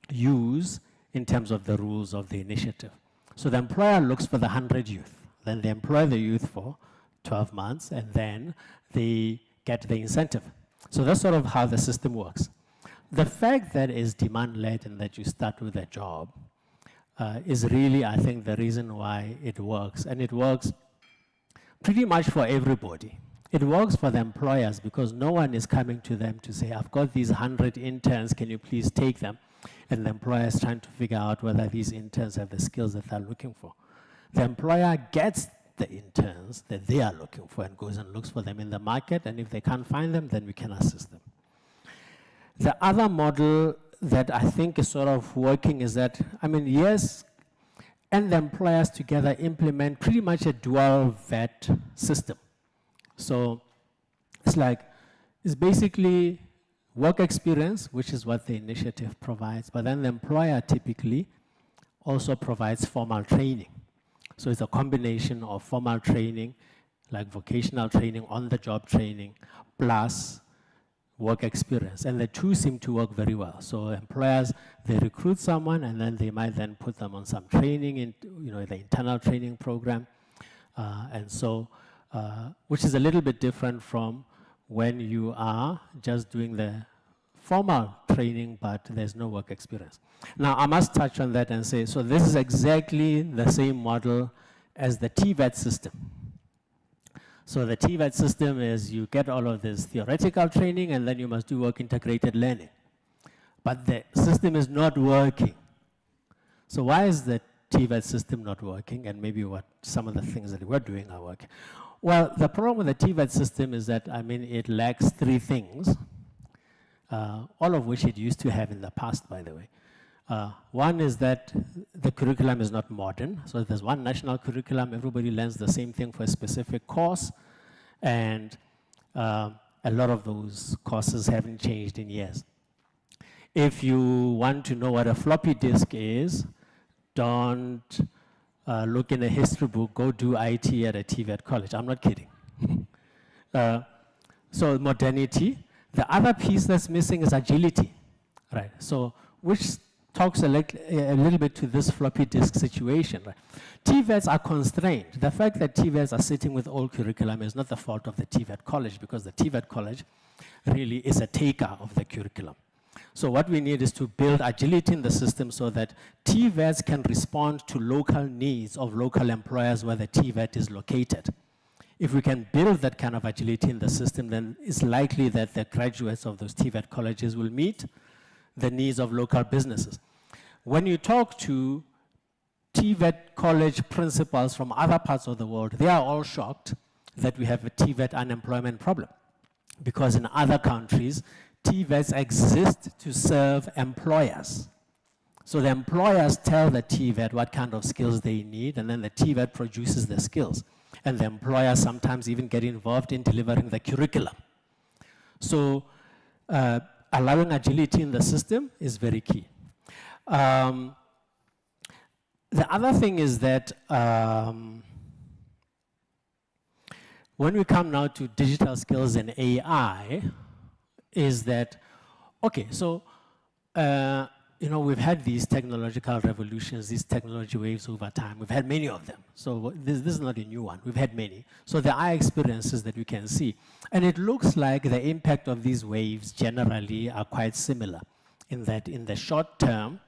use in terms of the rules of the initiative. So the employer looks for the 100 youth. Then they employ the youth for 12 months, and then they get the incentive. So that's sort of how the system works. The fact that it's demand-led and that you start with a job is really, I think, the reason why it works. And it works pretty much for everybody. It works for the employers because no one is coming to them to say, I've got these 100 interns, can you please take them? And the employer is trying to figure out whether these interns have the skills that they're looking for. The employer gets the interns that they are looking for and goes and looks for them in the market, and if they can't find them, then we can assist them. The other model that I think is sort of working is that, I mean, YES and the employers together implement pretty much a dual vet system. So it's like, it's basically work experience, which is what the initiative provides, but then the employer typically also provides formal training. So it's a combination of formal training, like vocational training, on-the-job training, plus work experience. And the two seem to work very well. So employers, they recruit someone, and then they might then put them on some training, in, you know, the internal training program. And so, which is a little bit different from when you are just doing the formal training, but there's no work experience. Now, I must touch on that and say, so this is exactly the same model as the TVET system. So the TVET system is you get all of this theoretical training, and then you must do work-integrated learning. But the system is not working. So why is the TVET system not working, and maybe what some of the things that we're doing are working? Well, the problem with the TVET system is that, I mean, it lacks three things, all of which it used to have in the past, by the way. One is that the curriculum is not modern. So there's one national curriculum, everybody learns the same thing for a specific course, and a lot of those courses haven't changed in years. If you want to know what a floppy disk is, don't look in a history book, go do IT at a TVET college. I'm not kidding. So modernity. The other piece that's missing is agility, right? So which talks a little bit to this floppy disk situation, right? TVETs are constrained. The fact that TVETs are sitting with old curriculum is not the fault of the TVET college, because the TVET college really is a taker of the curriculum. So what we need is to build agility in the system so that TVETs can respond to local needs of local employers where the TVET is located. If we can build that kind of agility in the system, then it's likely that the graduates of those TVET colleges will meet the needs of local businesses. When you talk to TVET college principals from other parts of the world, they are all shocked that we have a TVET unemployment problem. Because in other countries, TVETs exist to serve employers. So the employers tell the TVET what kind of skills they need, and then the TVET produces the skills. And the employers sometimes even get involved in delivering the curriculum. So allowing agility in the system is very key. the other thing is that when we come now to digital skills and AI, is that, okay, so, you know, we've had these technological revolutions, these technology waves over time. We've had many of them. So this is not a new one. We've had many. So there are experiences that we can see. And it looks like the impact of these waves generally are quite similar, in that in the short term,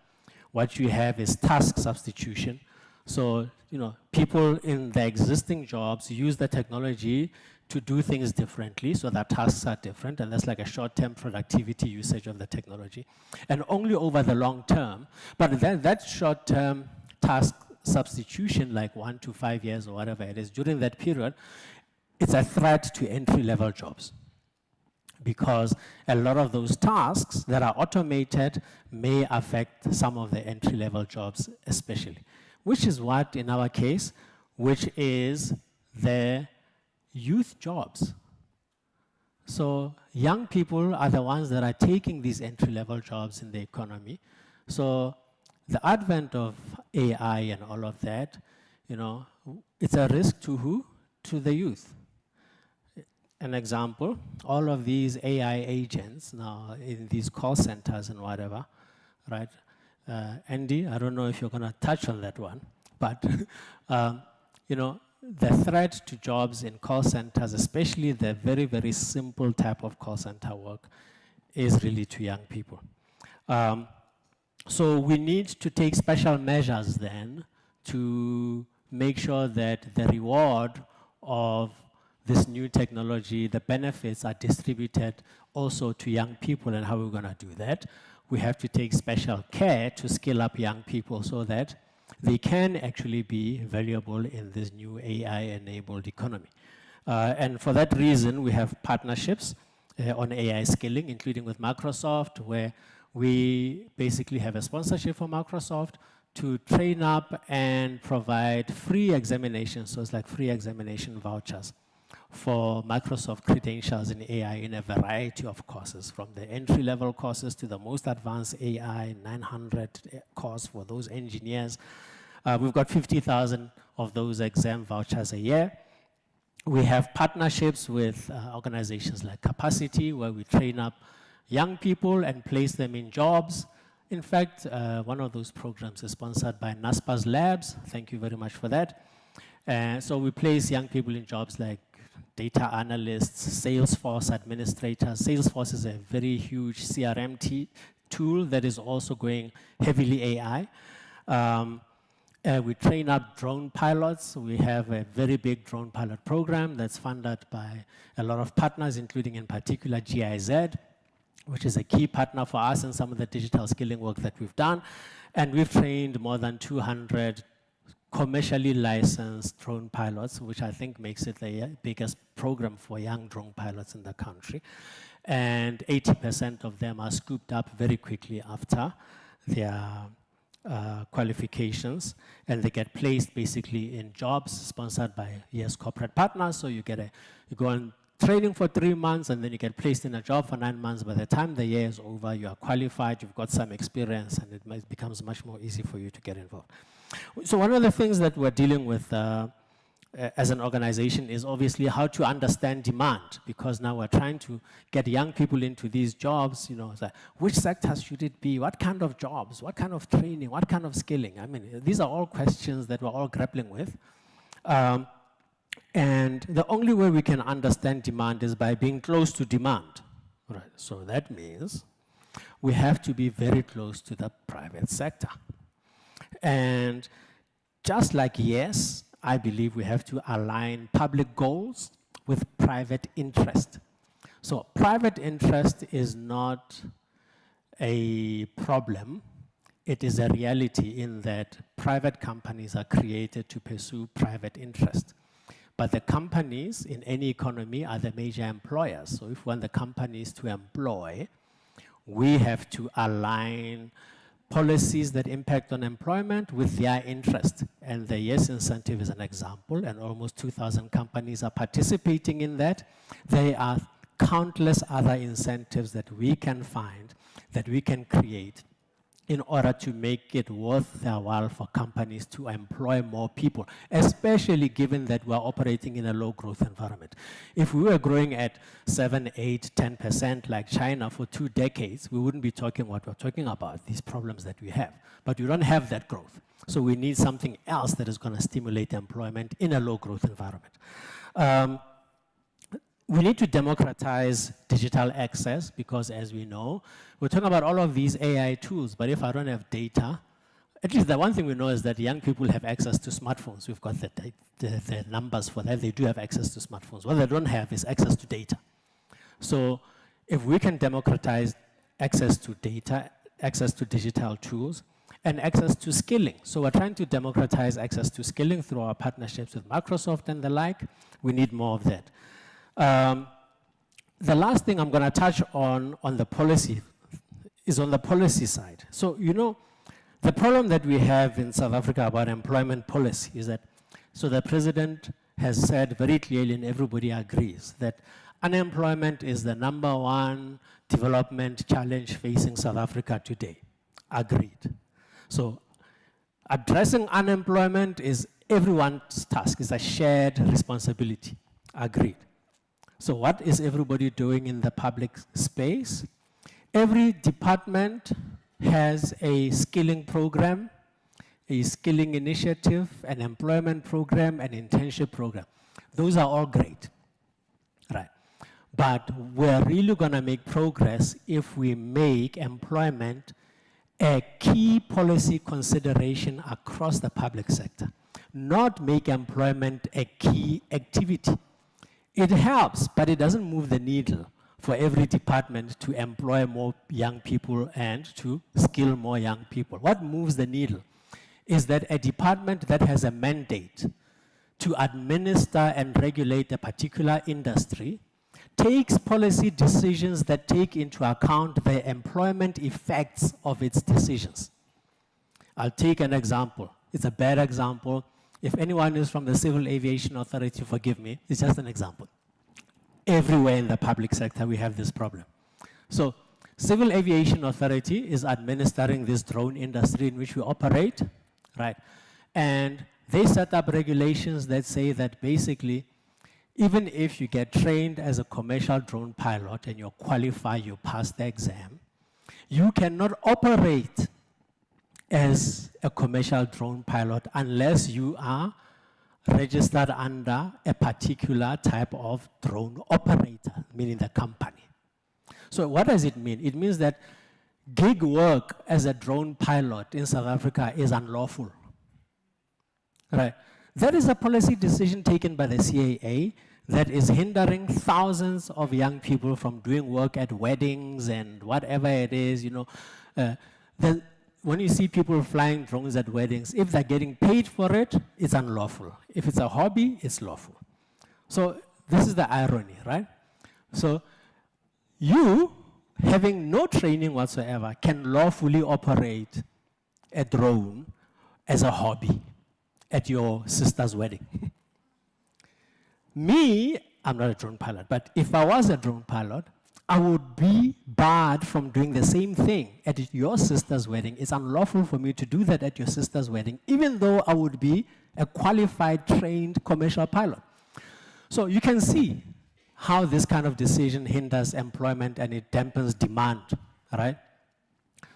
what you have is task substitution. So, you know, people in the existing jobs use the technology to do things differently, so that tasks are different, and that's like a short-term productivity usage of the technology. And only over the long term, but then that short-term task substitution, like 1 to 5 years or whatever it is, during that period, it's a threat to entry-level jobs. Because a lot of those tasks that are automated may affect some of the entry-level jobs especially. Which is what, in our case, which is the youth jobs. So young people are the ones that are taking these entry-level jobs in the economy. So the advent of AI and all of that, you know, it's a risk to who? To the youth. An example, all of these AI agents now in these call centers and whatever, right? Andy, I don't know if you're going to touch on that one, but you know, the threat to jobs in call centers, especially the very, very simple type of call center work, is really to young people. So we need to take special measures then to make sure that the reward of this new technology, the benefits are distributed also to young people. And how we're going to do that? We have to take special care to skill up young people so that they can actually be valuable in this new AI-enabled economy. And for that reason, we have partnerships on AI skilling, including with Microsoft, where we basically have a sponsorship for Microsoft to train up and provide free examinations, so it's like free examination vouchers for Microsoft credentials in AI in a variety of courses, from the entry-level courses to the most advanced AI 900 course for those engineers. We've got 50,000 of those exam vouchers a year. We have partnerships with organizations like Capacity, where we train up young people and place them in jobs. In fact, one of those programs is sponsored by NASPA's Labs. Thank you very much for that. So we place young people in jobs like data analysts, Salesforce administrators. Salesforce is a very huge CRM tool that is also going heavily AI. We train up drone pilots. We have a very big drone pilot program that's funded by a lot of partners, including in particular GIZ, which is a key partner for us in some of the digital skilling work that we've done. And we've trained more than 200 commercially licensed drone pilots, which I think makes it the biggest program for young drone pilots in the country. And 80% of them are scooped up very quickly after their qualifications, and they get placed basically in jobs sponsored by yes corporate partners. So you go on training for 3 months, and then you get placed in a job for 9 months. By the time the year is over, you are qualified, you've got some experience, and it becomes much more easy for you to get involved. So one of the things that we're dealing with as an organization is obviously how to understand demand, because now we're trying to get young people into these jobs, you know, like, which sectors should it be, what kind of jobs, what kind of training, what kind of skilling? I mean, these are all questions that we're all grappling with. And the only way we can understand demand is by being close to demand. Right. So that means we have to be very close to the private sector. And just like yes, I believe we have to align public goals with private interest. So private interest is not a problem. It is a reality in that private companies are created to pursue private interest. But the companies in any economy are the major employers. So if we want the companies to employ, we have to align policies that impact on employment with their interest. And the YES incentive is an example, and almost 2,000 companies are participating in that. There are countless other incentives that we can find, that we can create in order to make it worth their while for companies to employ more people, especially given that we're operating in a low growth environment. If we were growing at 7, 8, 10% like China for 2 decades, we wouldn't be talking what we're talking about, these problems that we have. But we don't have that growth. So we need something else that is going to stimulate employment in a low growth environment. We need to democratize digital access because, as we know, we're talking about all of these AI tools, but if I don't have data, at least the one thing we know is that young people have access to smartphones. We've got the numbers for that. They do have access to smartphones. What they don't have is access to data. So if we can democratize access to data, access to digital tools, and access to skilling. So we're trying to democratize access to skilling through our partnerships with Microsoft and the like. We need more of that. The last thing I'm going to touch on the policy is on the policy side. So, you know, the problem that we have in South Africa about employment policy is that, so the president has said very clearly, and everybody agrees, that unemployment is the #1 development challenge facing South Africa today. Agreed. So addressing unemployment is everyone's task. It's a shared responsibility. Agreed. So what is everybody doing in the public space? Every department has a skilling program, a skilling initiative, an employment program, an internship program. Those are all great, right? But we're really gonna make progress if we make employment a key policy consideration across the public sector, not make employment a key activity. It helps, but it doesn't move the needle for every department to employ more young people and to skill more young people. What moves the needle is that a department that has a mandate to administer and regulate a particular industry takes policy decisions that take into account the employment effects of its decisions. I'll take an example. It's a bad example. If anyone is from the Civil Aviation Authority, forgive me, it's just an example. Everywhere in the public sector, we have this problem. So, Civil Aviation Authority is administering this drone industry in which we operate, right? And they set up regulations that say that basically, even if you get trained as a commercial drone pilot and you qualify, you pass the exam, you cannot operate as a commercial drone pilot unless you are registered under a particular type of drone operator, meaning the company. So what does it mean? It means that gig work as a drone pilot in South Africa is unlawful. Right? That is a policy decision taken by the CAA that is hindering thousands of young people from doing work at weddings and whatever it is, you know. When you see people flying drones at weddings, if they're getting paid for it, it's unlawful. If it's a hobby, it's lawful. So this is the irony, right? So you, having no training whatsoever, can lawfully operate a drone as a hobby at your sister's wedding. Me, I'm not a drone pilot, but if I was a drone pilot, I would be barred from doing the same thing at your sister's wedding. It's unlawful for me to do that at your sister's wedding, even though I would be a qualified, trained commercial pilot. So you can see how this kind of decision hinders employment and it dampens demand, right?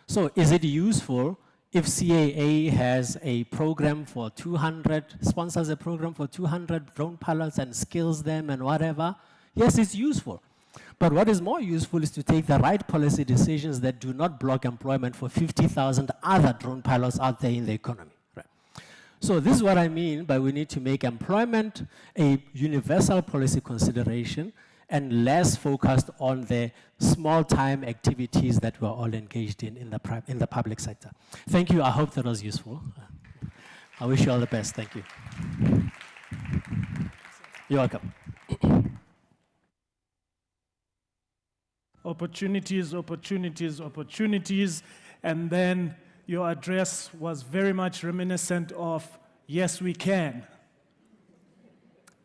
So is it useful if CAA has a program for 200, sponsors a program for 200 drone pilots and skills them and whatever? Yes, it's useful. But what is more useful is to take the right policy decisions that do not block employment for 50,000 other drone pilots out there in the economy. Right? So this is what I mean by we need to make employment a universal policy consideration and less focused on the small-time activities that we're all engaged in the public sector. Thank you. I hope that was useful. I wish you all the best. Thank you. You're welcome. Opportunities, opportunities, opportunities. And then your address was very much reminiscent of, yes, we can.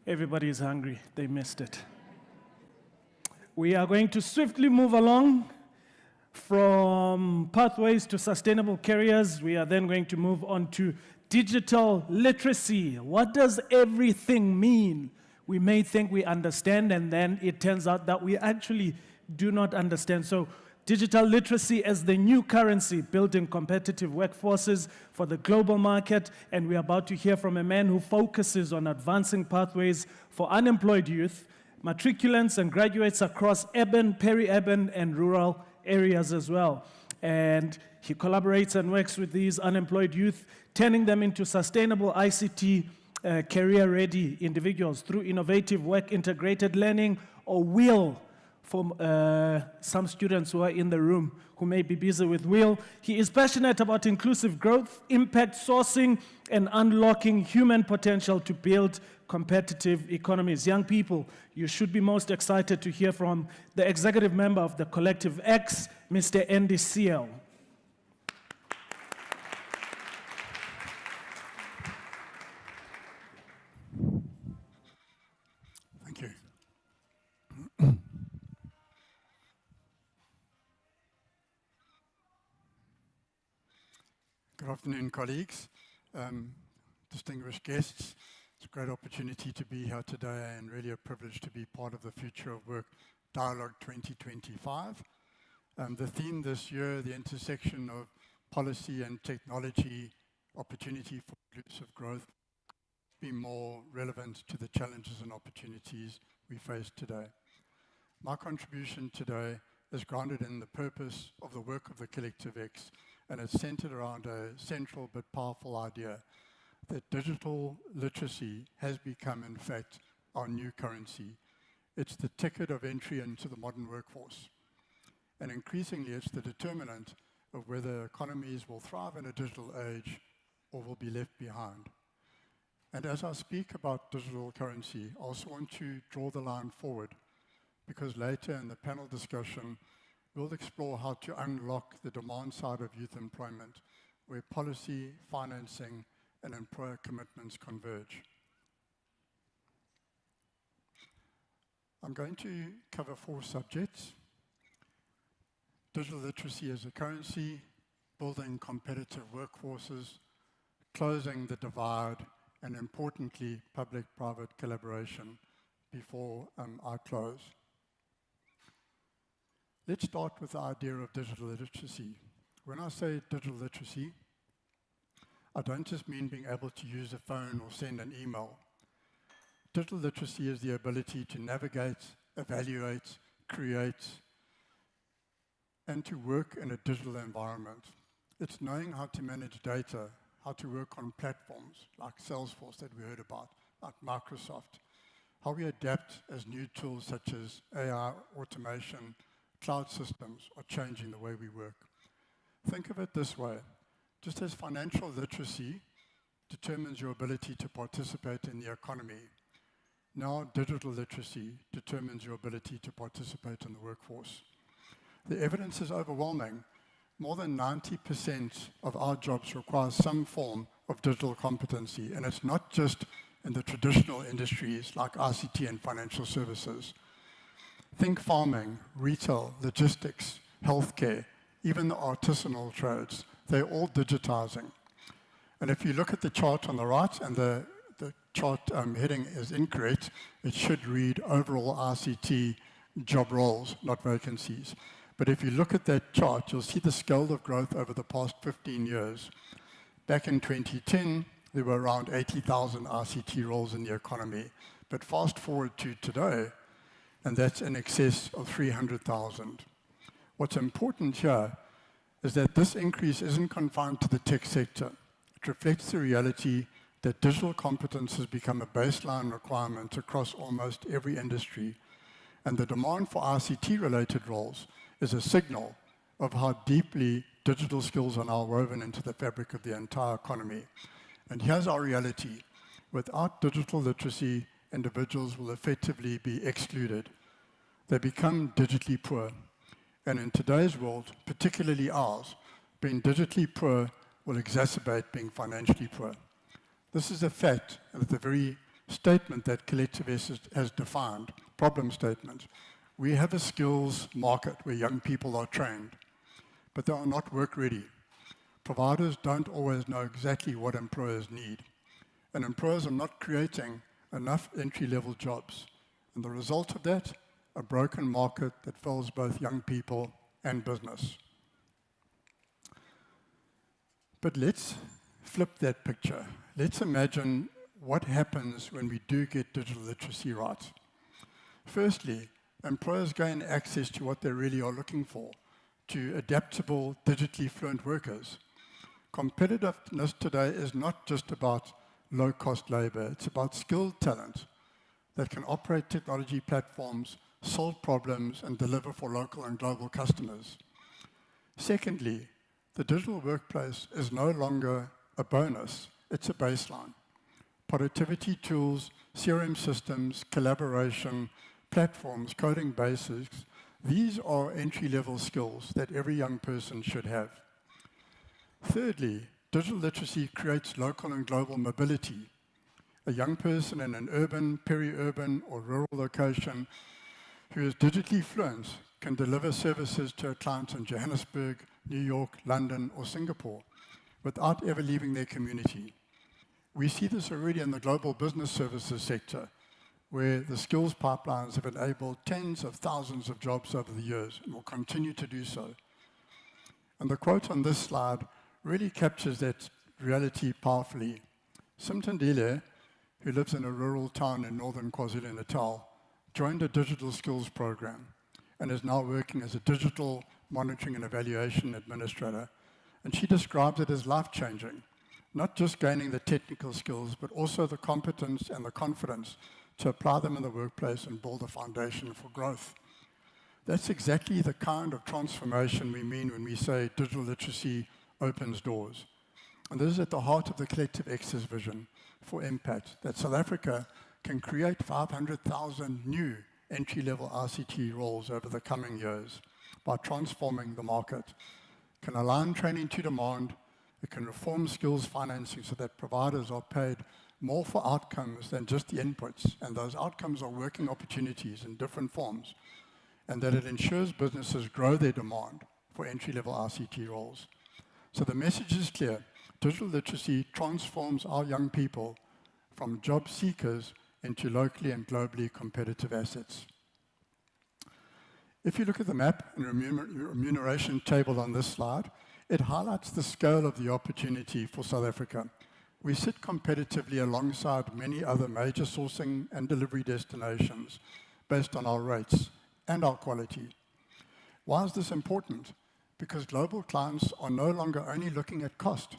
Everybody is hungry. They missed it. We are going to swiftly move along. From pathways to sustainable careers, we are then going to move on to digital literacy. What does everything mean? We may think we understand, and then it turns out that we actually do not understand. So digital literacy as the new currency, building competitive workforces for the global market. And we're about to hear from a man who focuses on advancing pathways for unemployed youth, matriculants and graduates across urban, peri-urban, and rural areas as well. And he collaborates and works with these unemployed youth, turning them into sustainable ICT career-ready individuals through innovative work-integrated learning, or WHEEL for some students who are in the room who may be busy with WHEEL. He is passionate about inclusive growth, impact sourcing, and unlocking human potential to build competitive economies. Young people, you should be most excited to hear from the executive member of the Collective X, Mr. Andy Seal. Thank you. Good afternoon, colleagues, distinguished guests. It's a great opportunity to be here today and really a privilege to be part of the Future of Work Dialogue 2025. The theme this year, the intersection of policy and technology, opportunity for inclusive growth, be more relevant to the challenges and opportunities we face today. My contribution today is grounded in the purpose of the work of the Collective X, and it's centered around a central but powerful idea that digital literacy has become, in fact, our new currency. It's the ticket of entry into the modern workforce. And increasingly, it's the determinant of whether economies will thrive in a digital age or will be left behind. And as I speak about digital currency, I also want to draw the line forward, because later in the panel discussion, we'll explore how to unlock the demand side of youth employment, where policy, financing, and employer commitments converge. I'm going to cover 4 subjects: digital literacy as a currency, building competitive workforces, closing the divide, and importantly, public-private collaboration before I close. Let's start with the idea of digital literacy. When I say digital literacy, I don't just mean being able to use a phone or send an email. Digital literacy is the ability to navigate, evaluate, create, and to work in a digital environment. It's knowing how to manage data, how to work on platforms like Salesforce that we heard about, like Microsoft, how we adapt as new tools such as AI, automation, cloud systems are changing the way we work. Think of it this way: just as financial literacy determines your ability to participate in the economy, now digital literacy determines your ability to participate in the workforce. The evidence is overwhelming. More than 90% of our jobs require some form of digital competency, and it's not just in the traditional industries like ICT and financial services. Think farming, retail, logistics, healthcare, even the artisanal trades. They're all digitizing. And if you look at the chart on the right, and the chart heading is incorrect, it should read overall ICT job roles, not vacancies. But if you look at that chart, you'll see the scale of growth over the past 15 years. Back in 2010, there were around 80,000 ICT roles in the economy. But fast forward to today, and that's in excess of 300,000. What's important here is that this increase isn't confined to the tech sector. It reflects the reality that digital competence has become a baseline requirement across almost every industry, and the demand for ICT-related roles is a signal of how deeply digital skills are now woven into the fabric of the entire economy. And here's our reality. Without digital literacy, individuals will effectively be excluded. They become digitally poor. And in today's world, particularly ours, being digitally poor will exacerbate being financially poor. This is a fact, and the very statement that Collective S has defined, problem statement. We have a skills market where young people are trained. but they are not work ready. Providers don't always know exactly what employers need, and employers are not creating enough entry-level jobs. And the result of that, a broken market that fails both young people and business. But let's flip that picture. Let's imagine what happens when we do get digital literacy right. Firstly, employers gain access to what they really are looking for, to adaptable, digitally fluent workers. Competitiveness today is not just about low-cost labor, it's about skilled talent that can operate technology platforms, solve problems, and deliver for local and global customers. Secondly, the digital workplace is no longer a bonus, it's a baseline. Productivity tools, CRM systems, collaboration, platforms, coding basics, these are entry-level skills that every young person should have. Thirdly, digital literacy creates local and global mobility. A young person in an urban, peri-urban, or rural location who is digitally fluent can deliver services to a client in Johannesburg, New York, London, or Singapore without ever leaving their community. We see this already in the global business services sector, where the skills pipelines have enabled tens of thousands of jobs over the years and will continue to do so. And the quote on this slide really captures that reality powerfully. Simtandile, who lives in a rural town in northern KwaZulu-Natal, joined a digital skills program and is now working as a digital monitoring and evaluation administrator. And she describes it as life-changing, not just gaining the technical skills, but also the competence and the confidence to apply them in the workplace and build a foundation for growth. That's exactly the kind of transformation we mean when we say digital literacy opens doors. And this is at the heart of the Collective Access vision for impact, that South Africa can create 500,000 new entry-level ICT roles over the coming years by transforming the market. It can align training to demand, it can reform skills financing so that providers are paid more for outcomes than just the inputs, and those outcomes are working opportunities in different forms, and that it ensures businesses grow their demand for entry-level ICT roles. So the message is clear. Digital literacy transforms our young people from job seekers into locally and globally competitive assets. If you look at the map and remuneration table on this slide, it highlights the scale of the opportunity for South Africa. We sit competitively alongside many other major sourcing and delivery destinations based on our rates and our quality. Why is this important? Because global clients are no longer only looking at cost,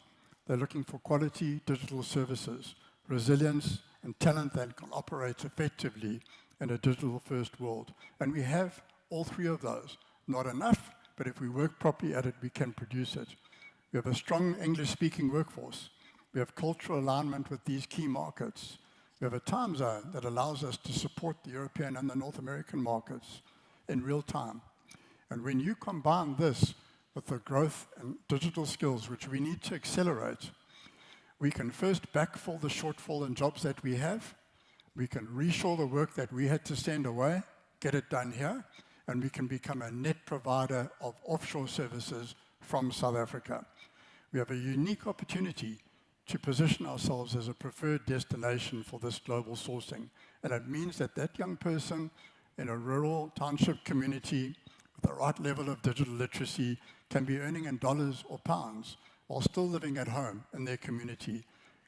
they're looking for quality digital services, resilience, and talent that can operate effectively in a digital-first world. And we have all three of those. Not enough, but if we work properly at it, we can produce it. We have a strong English-speaking workforce. We have cultural alignment with these key markets. We have a time zone that allows us to support the European and the North American markets in real time. And when you combine this with the growth in digital skills, which we need to accelerate, we can first backfill the shortfall in jobs that we have. We can reshore the work that we had to send away, get it done here, and we can become a net provider of offshore services from South Africa. We have a unique opportunity to position ourselves as a preferred destination for this global sourcing. And it means that that young person in a rural township community with the right level of digital literacy can be earning in dollars or pounds while still living at home in their community,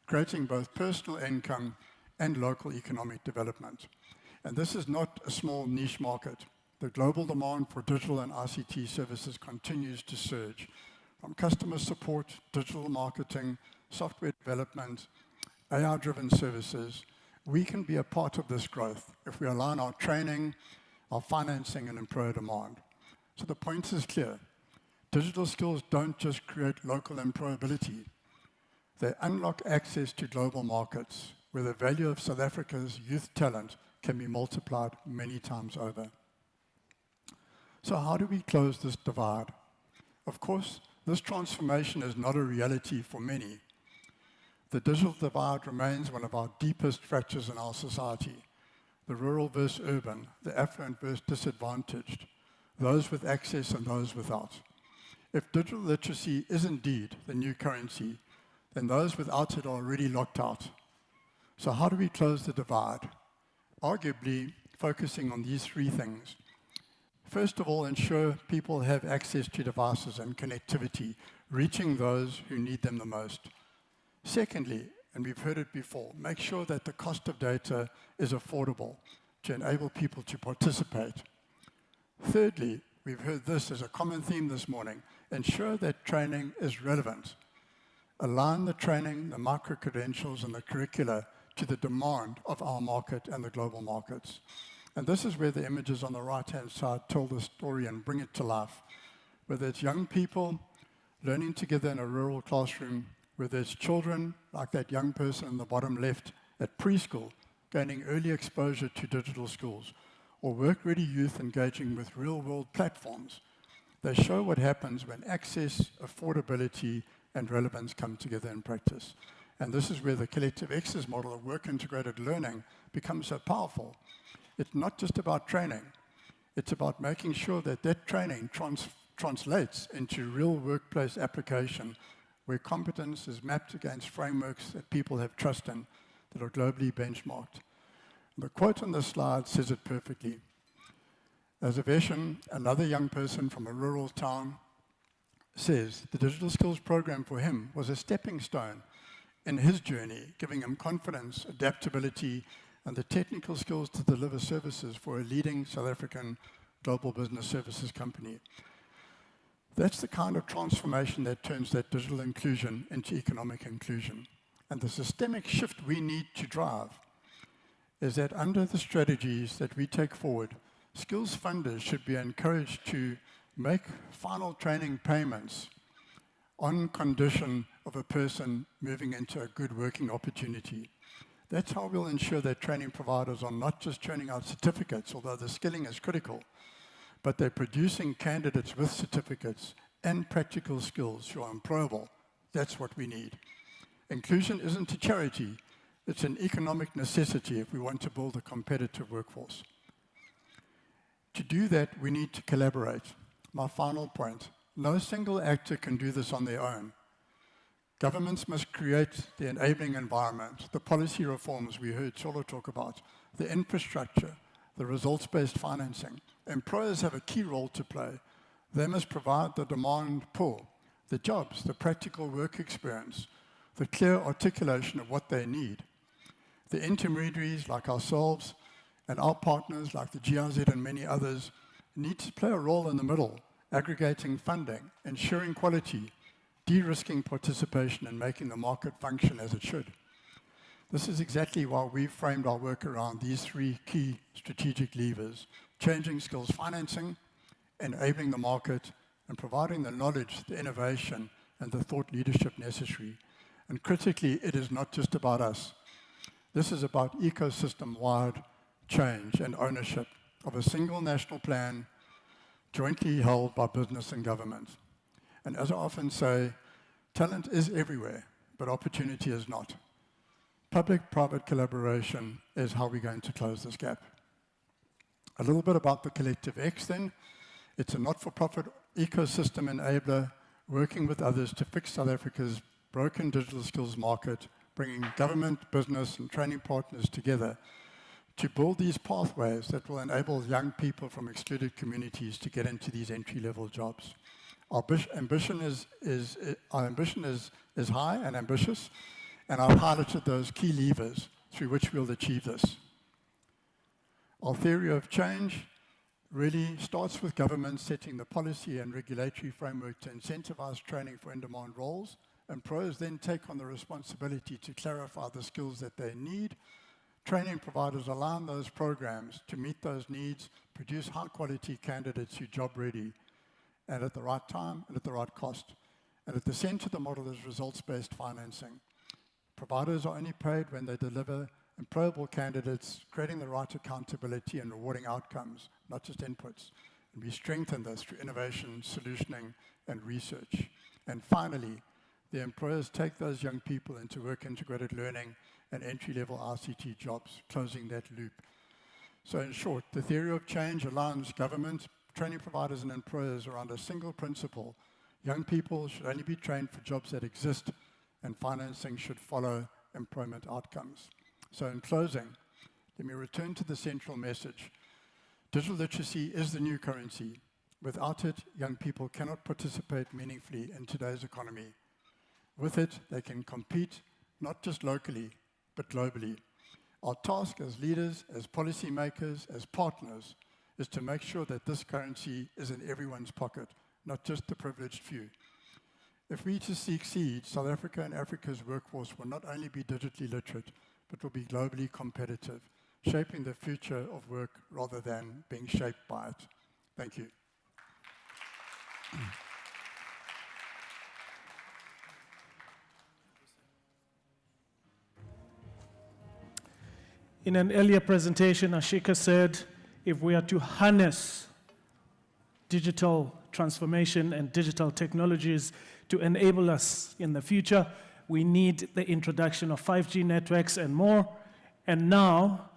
creating both personal income and local economic development. And this is not a small niche market. The global demand for digital and ICT services continues to surge, from customer support, digital marketing, software development, AI-driven services. We can be a part of this growth if we align our training, our financing, and employer demand. So the point is clear. Digital skills don't just create local employability. They unlock access to global markets where the value of South Africa's youth talent can be multiplied many times over. So how do we close this divide? Of course, this transformation is not a reality for many. The digital divide remains one of our deepest fractures in our society. The rural versus urban, the affluent versus disadvantaged, those with access and those without. If digital literacy is indeed the new currency, then those without it are already locked out. So how do we close the divide? Arguably, focusing on these three things. First of all, ensure people have access to devices and connectivity, reaching those who need them the most. Secondly, and we've heard it before, make sure that the cost of data is affordable to enable people to participate. Thirdly, we've heard this as a common theme this morning, ensure that training is relevant. Align the training, the micro-credentials, and the curricula to the demand of our market and the global markets. And this is where the images on the right-hand side tell the story and bring it to life. Whether it's young people learning together in a rural classroom, whether it's children, like that young person in the bottom left at preschool, gaining early exposure to digital schools, or work-ready youth engaging with real-world platforms. They show what happens when access, affordability, and relevance come together in practice. And this is where the collective access model of work-integrated learning becomes so powerful. It's not just about training. It's about making sure that that training translates into real workplace application where competence is mapped against frameworks that people have trust in, that are globally benchmarked. The quote on the slide says it perfectly. As Aveshan, another young person from a rural town, says the digital skills program for him was a stepping stone in his journey, giving him confidence, adaptability, and the technical skills to deliver services for a leading South African global business services company. That's the kind of transformation that turns that digital inclusion into economic inclusion. And the systemic shift we need to drive is that under the strategies that we take forward, skills funders should be encouraged to make final training payments on condition of a person moving into a good working opportunity. That's how we'll ensure that training providers are not just churning out certificates, although the skilling is critical, but they're producing candidates with certificates and practical skills who are employable. That's what we need. Inclusion isn't a charity, it's an economic necessity if we want to build a competitive workforce. To do that, we need to collaborate. My final point, no single actor can do this on their own. Governments must create the enabling environment, the policy reforms we heard Cholo talk about, the infrastructure, the results-based financing. Employers have a key role to play. They must provide the demand pull, the jobs, the practical work experience, the clear articulation of what they need. The intermediaries like ourselves and our partners like the GIZ and many others need to play a role in the middle, aggregating funding, ensuring quality, de-risking participation and making the market function as it should. This is exactly why we've framed our work around these three key strategic levers: changing skills financing, enabling the market, and providing the knowledge, the innovation, and the thought leadership necessary. And critically, it is not just about us. This is about ecosystem-wide change and ownership of a single national plan jointly held by business and government. And as I often say, talent is everywhere, but opportunity is not. Public-private collaboration is how we're going to close this gap. A little bit about the Collective X then. It's a not-for-profit ecosystem enabler working with others to fix South Africa's broken digital skills market, bringing government, business, and training partners together to build these pathways that will enable young people from excluded communities to get into these entry-level jobs. Our ambition is high and ambitious, and I've highlighted those key levers through which we'll achieve this. Our theory of change really starts with government setting the policy and regulatory framework to incentivize training for in-demand roles. Employers then take on the responsibility to clarify the skills that they need. Training providers align those programs to meet those needs, produce high-quality candidates who are job-ready, and at the right time and at the right cost. And at the center of the model is results-based financing. Providers are only paid when they deliver employable candidates, creating the right accountability and rewarding outcomes, not just inputs. And we strengthen this through innovation, solutioning, and research. And finally, the employers take those young people into work-integrated learning and entry-level ICT jobs, closing that loop. So in short, the theory of change aligns government, training providers, and employers around a single principle: Young people should only be trained for jobs that exist, and financing should follow employment outcomes. So in closing, let me return to the central message. Digital literacy is the new currency. Without it, young people cannot participate meaningfully in today's economy. With it, they can compete not just locally, but globally. Our task as leaders, as policymakers, as partners, is to make sure that this currency is in everyone's pocket, not just the privileged few. If we to succeed, South Africa and Africa's workforce will not only be digitally literate, but will be globally competitive, shaping the future of work rather than being shaped by it. Thank you. In an earlier presentation, Ashika said, if we are to harness digital transformation and digital technologies to enable us in the future, we need the introduction of 5G networks and more. And now,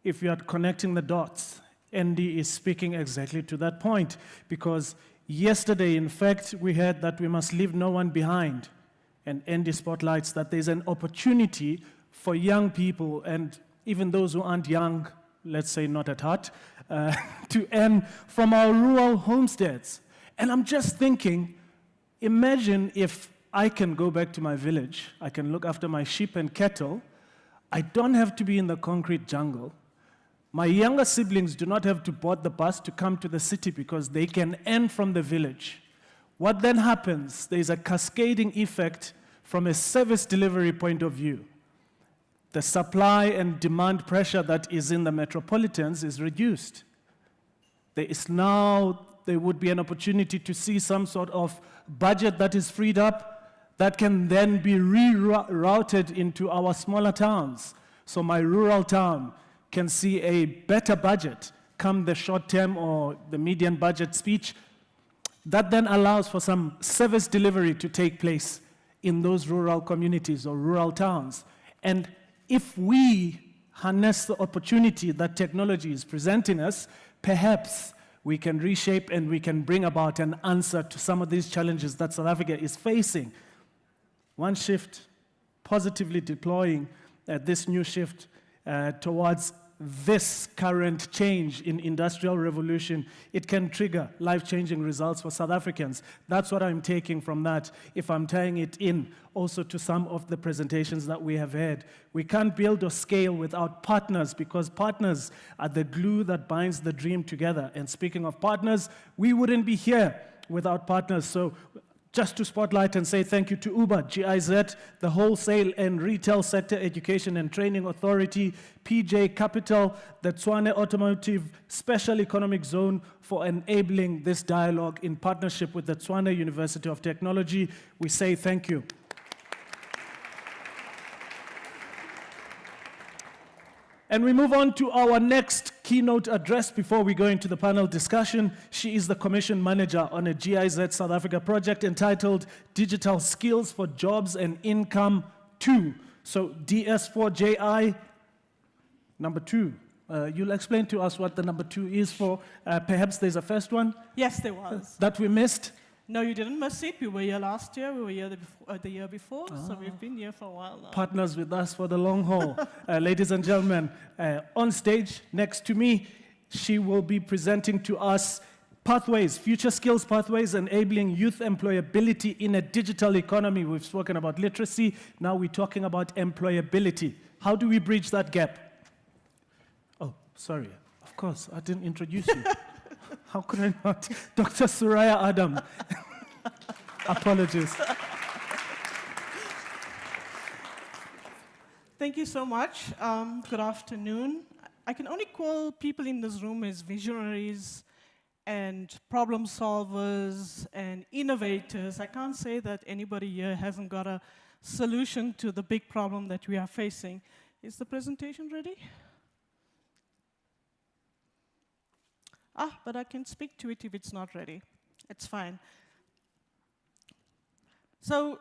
if you are connecting the dots, Andy is speaking exactly to that point, because yesterday, in fact, we heard that we must leave no one behind. And Andy spotlights that there's an opportunity for young people, and even those who aren't young, let's say not at heart, to earn from our rural homesteads. And I'm just thinking, imagine if I can go back to my village, I can look after my sheep and cattle, I don't have to be in the concrete jungle. My younger siblings do not have to board the bus to come to the city because they can earn from the village. What then happens? There's a cascading effect from a service delivery point of view. The supply and demand pressure that is in the metropolitans is reduced. There would be an opportunity to see some sort of budget that is freed up that can then be rerouted into our smaller towns. So my rural town can see a better budget come the short-term or the median budget speech. That then allows for some service delivery to take place in those rural communities or rural towns. And if we harness the opportunity that technology is presenting us, perhaps we can reshape and we can bring about an answer to some of these challenges that South Africa is facing. One shift, positively deploying this new shift towards this current change in industrial revolution, it can trigger life-changing results for South Africans. That's what I'm taking from that, if I'm tying it in also to some of the presentations that we have had. We can't build or scale without partners, because partners are the glue that binds the dream together. And speaking of partners, we wouldn't be here without partners. So just to spotlight and say thank you to Uber, GIZ, the Wholesale and Retail Sector Education and Training Authority, PJ Capital, the Tshwane Automotive Special Economic Zone for enabling this dialogue in partnership with the Tshwane University of Technology. We say thank you. And we move on to our next keynote address before we go into the panel discussion. She is the Commission Manager on a GIZ South Africa project entitled Digital Skills for Jobs and Income 2. So DS4JI, number 2. You'll explain to us what the number 2 is for. Perhaps there's a first one? Yes, there was. That we missed? No, you didn't miss it. We were here last year. We were here the year before. So we've been here for a while now. Partners with us for the long haul. Ladies and gentlemen, on stage next to me, she will be presenting to us pathways, future skills pathways, enabling youth employability in a digital economy. We've spoken about literacy. Now we're talking about employability. How do we bridge that gap? Oh, sorry. Of course, I didn't introduce you. How could I not? Dr. Suraya Adam. Apologies. Thank you so much. Good afternoon. I can only call people in this room as visionaries and problem solvers and innovators. I can't say that anybody here hasn't got a solution to the big problem that we are facing. Is the presentation ready? But I can speak to it if it's not ready. It's fine. So,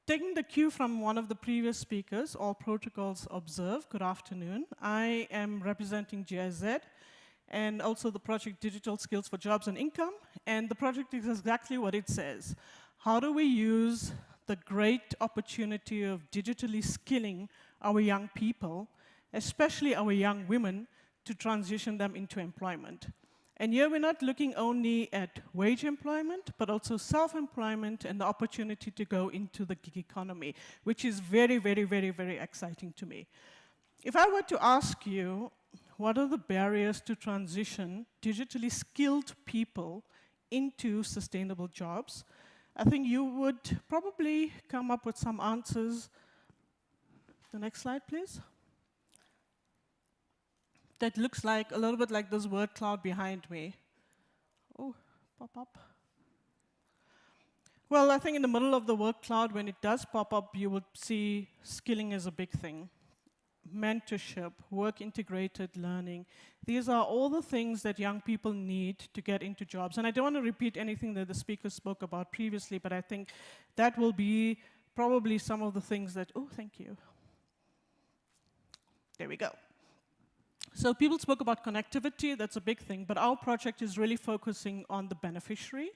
taking the cue from one of the previous speakers, all protocols observed, good afternoon. I am representing GIZ and also the project Digital Skills for Jobs and Income. and the project is exactly what it says. How do we use the great opportunity of digitally skilling our young people, especially our young women, to transition them into employment? And here we're not looking only at wage employment, but also self-employment and the opportunity to go into the gig economy, which is very, very, very, very exciting to me. If I were to ask you, what are the barriers to transition digitally skilled people into sustainable jobs, I think you would probably come up with some answers. The next slide, please. That looks like a little bit like this word cloud behind me. Oh, pop up. Well, I think in the middle of the word cloud, when it does pop up, you would see skilling as a big thing. Mentorship, work-integrated learning. These are all the things that young people need to get into jobs. And I don't want to repeat anything that the speaker spoke about previously, but I think that will be probably some of the things that, oh, thank you. There we go. So people spoke about connectivity, that's a big thing, but our project is really focusing on the beneficiary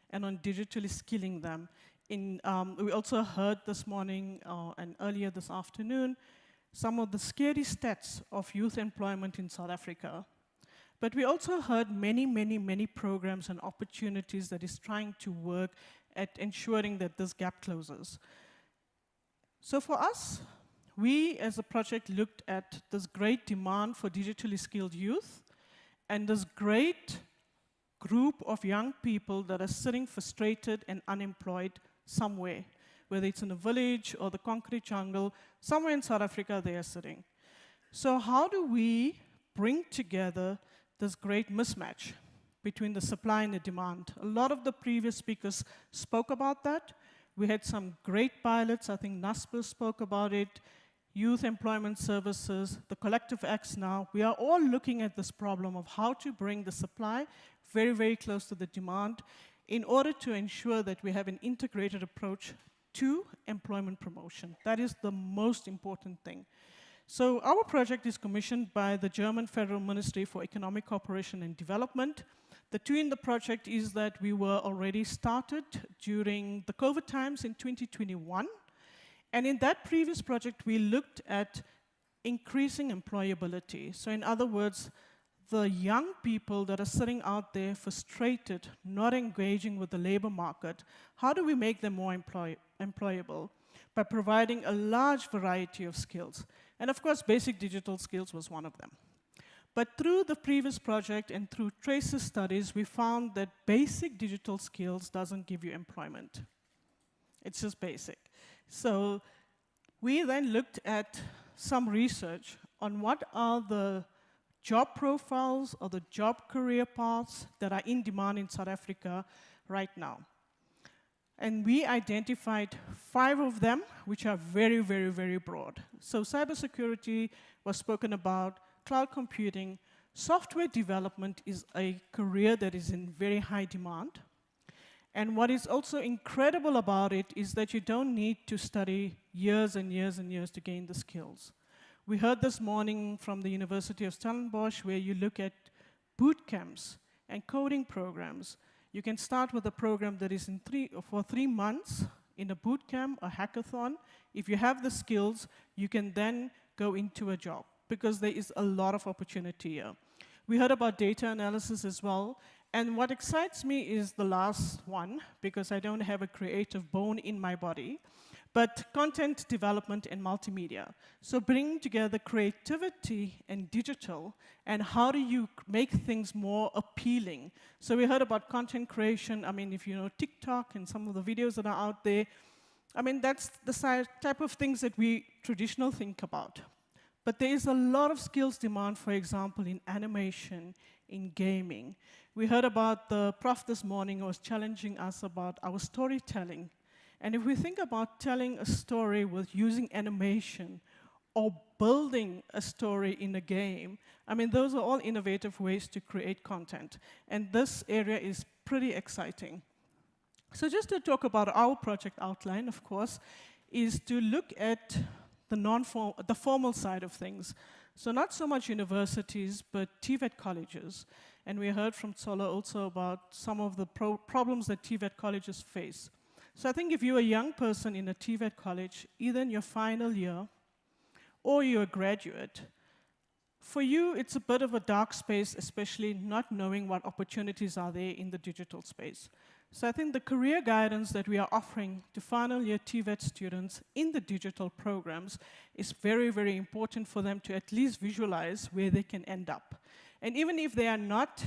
and on digitally skilling them. We also heard this morning and earlier this afternoon some of the scary stats of youth employment in South Africa. But we also heard many, many, many programs and opportunities that is trying to work at ensuring that this gap closes. So for us, we as a project looked at this great demand for digitally skilled youth and this great group of young people that are sitting frustrated and unemployed somewhere, whether it's in a village or the concrete jungle, somewhere in South Africa they are sitting. So how do we bring together this great mismatch between the supply and the demand? A lot of the previous speakers spoke about that. We had some great pilots. I think NASPER spoke about it. Youth Employment Services, the Collective X now. We are all looking at this problem of how to bring the supply very, very close to the demand in order to ensure that we have an integrated approach to employment promotion. That is the most important thing. So our project is commissioned by the German Federal Ministry for Economic Cooperation and Development. The two in the project is that we were already started during the COVID times in 2021. And in that previous project, we looked at increasing employability. So in other words, the young people that are sitting out there frustrated, not engaging with the labor market, how do we make them more employable? By providing a large variety of skills. And of course, basic digital skills was one of them. But through the previous project and through traces studies, we found that basic digital skills doesn't give you employment. It's just basic. So we then looked at some research on what are the job profiles or the job career paths that are in demand in South Africa right now. And we identified 5 of them, which are very, very, very broad. So cybersecurity was spoken about, cloud computing, software development is a career that is in very high demand. And what is also incredible about it is that you don't need to study years and years and years to gain the skills. We heard this morning from the University of Stellenbosch where you look at boot camps and coding programs. You can start with a program that is for 3 months in a boot camp, a hackathon. If you have the skills, you can then go into a job because there is a lot of opportunity here. We heard about data analysis as well. And what excites me is the last one, because I don't have a creative bone in my body, but content development and multimedia. So bringing together creativity and digital, and how do you make things more appealing? So we heard about content creation. I mean, if you know TikTok and some of the videos that are out there, I mean, that's the type of things that we traditionally think about. But there is a lot of skills demand, for example, in animation, in gaming. We heard about the prof this morning who was challenging us about our storytelling. And if we think about telling a story with using animation or building a story in a game, I mean, those are all innovative ways to create content. And this area is pretty exciting. So just to talk about our project outline, of course, is to look at the formal side of things. So not so much universities, but TVET colleges. and we heard from Tsolo also about some of the problems that TVET colleges face. So I think if you're a young person in a TVET college, either in your final year or you're a graduate, for you, it's a bit of a dark space, especially not knowing what opportunities are there in the digital space. So I think the career guidance that we are offering to final year TVET students in the digital programs is very, very important for them to at least visualize where they can end up. And even if they are not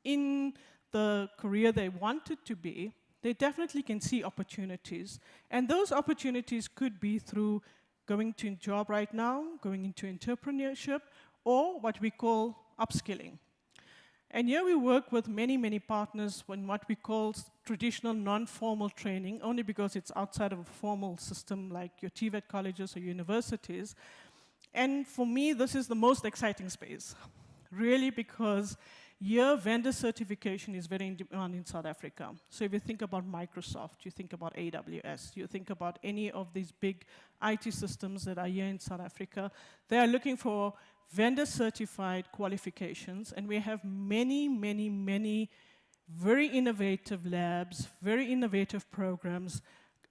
in the career they wanted to be, they definitely can see opportunities. And those opportunities could be through going to a job right now, going into entrepreneurship, or what we call upskilling. And here we work with many, many partners in what we call traditional non-formal training, only because it's outside of a formal system like your TVET colleges or universities. And for me, this is the most exciting space, really, because here vendor certification is very in demand in South Africa. So if you think about Microsoft, you think about AWS, you think about any of these big IT systems that are here in South Africa, they are looking for vendor-certified qualifications, and we have many, many, many very innovative labs, very innovative programs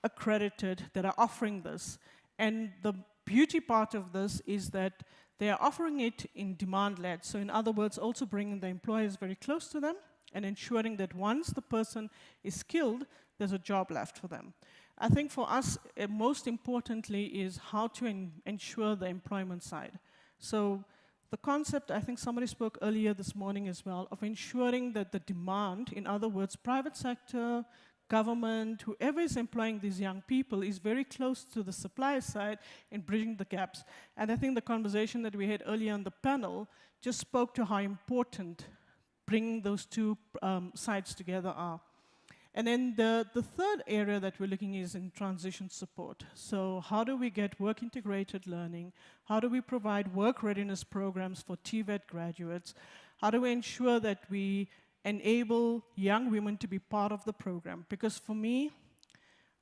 accredited that are offering this. And the beauty part of this is that they are offering it in demand-led. So in other words, also bringing the employers very close to them and ensuring that once the person is skilled, there's a job left for them. I think for us, most importantly, is how to ensure the employment side. So the concept, I think somebody spoke earlier this morning as well, of ensuring that the demand, in other words, private sector, government, whoever is employing these young people is very close to the supply side in bridging the gaps. And I think the conversation that we had earlier on the panel just spoke to how important bringing those two sides together are. And then the third area that we're looking is in transition support. So how do we get work-integrated learning? How do we provide work readiness programs for TVET graduates? How do we ensure that we enable young women to be part of the program? Because for me,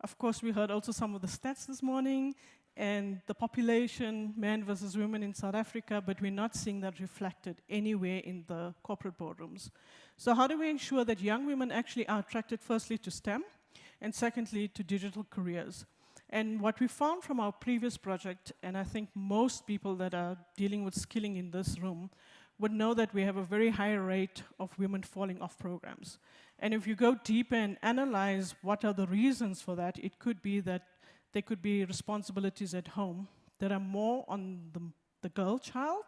of course, we heard also some of the stats this morning, and the population, men versus women in South Africa, but we're not seeing that reflected anywhere in the corporate boardrooms. So how do we ensure that young women actually are attracted firstly to STEM, and secondly to digital careers? And what we found from our previous project, and I think most people that are dealing with skilling in this room would know that we have a very high rate of women falling off programs. And if you go deeper and analyze what are the reasons for that, it could be that there could be responsibilities at home that are more on the girl child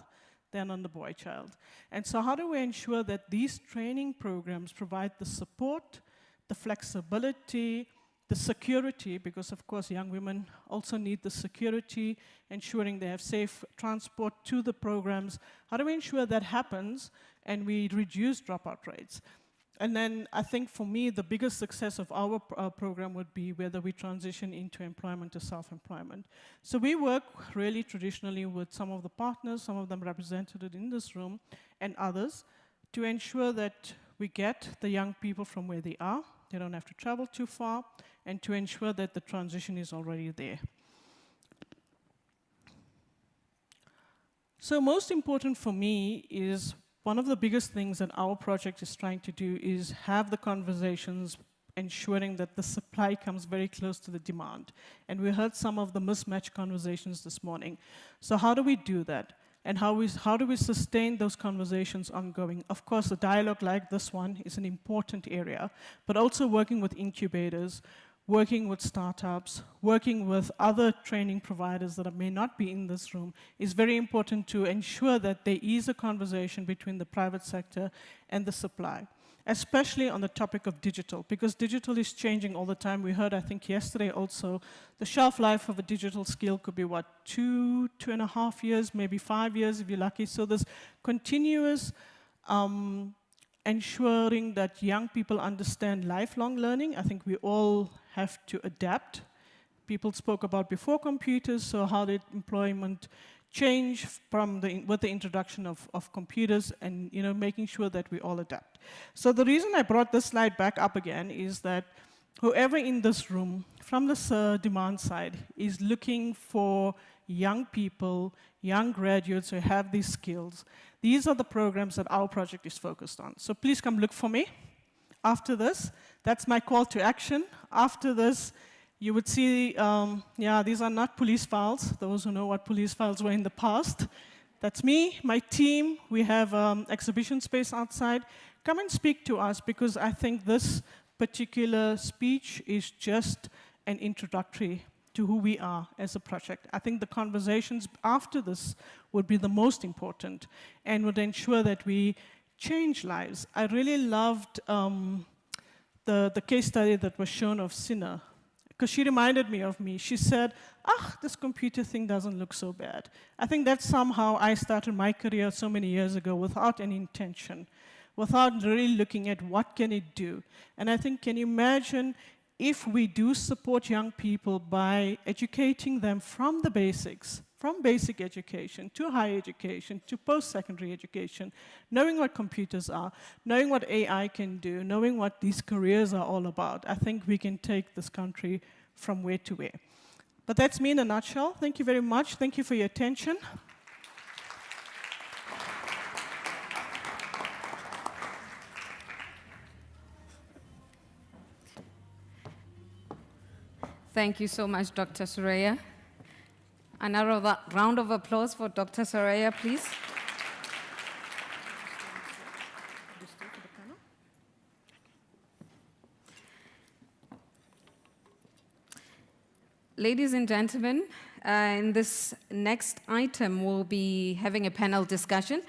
than on the boy child. And so how do we ensure that these training programs provide the support, the flexibility, the security, because of course young women also need the security, ensuring they have safe transport to the programs. How do we ensure that happens and we reduce dropout rates? And then I think for me, the biggest success of our program would be whether we transition into employment or self-employment. So we work really traditionally with some of the partners, some of them represented in this room, and others, to ensure that we get the young people from where they are, they don't have to travel too far, and to ensure that the transition is already there. So most important for me is one of the biggest things that our project is trying to do is have the conversations ensuring that the supply comes very close to the demand. And we heard some of the mismatch conversations this morning. So how do we do that? And how do we sustain those conversations ongoing? Of course, a dialogue like this one is an important area, but also working with incubators, working with startups, working with other training providers that may not be in this room is very important to ensure that there is a conversation between the private sector and the supply, especially on the topic of digital, because digital is changing all the time. We heard, I think, yesterday also, the shelf life of a digital skill could be, what, 2.5 years, maybe 5 years if you're lucky. So there's continuous ensuring that young people understand lifelong learning. I think we all have to adapt. People spoke about before computers, so how did employment change from with the introduction of computers, and making sure that we all adapt. So the reason I brought this slide back up again is that whoever in this room, from the demand side, is looking for young people, young graduates who have these skills, these are the programs that our project is focused on. So please come look for me after this. That's my call to action. After this, you would see, yeah, these are not police files. Those who know what police files were in the past. That's me, my team. We have exhibition space outside. Come and speak to us, because I think this particular speech is just an introductory to who we are as a project. I think the conversations after this would be the most important and would ensure that we change lives. I really loved the case study that was shown of Sina, because she reminded me of me. She said, this computer thing doesn't look so bad. I think that's somehow I started my career so many years ago without any intention, without really looking at what can it do. And I think, can you imagine if we do support young people by educating them from the basics, from basic education to higher education to post-secondary education, knowing what computers are, knowing what AI can do, knowing what these careers are all about, I think we can take this country from where to where. But that's me in a nutshell. Thank you very much. Thank you for your attention. Thank you so much, Dr. Soraya. Another round of applause for Dr. Soraya, please. Ladies and gentlemen, in this next item, we'll be having a panel discussion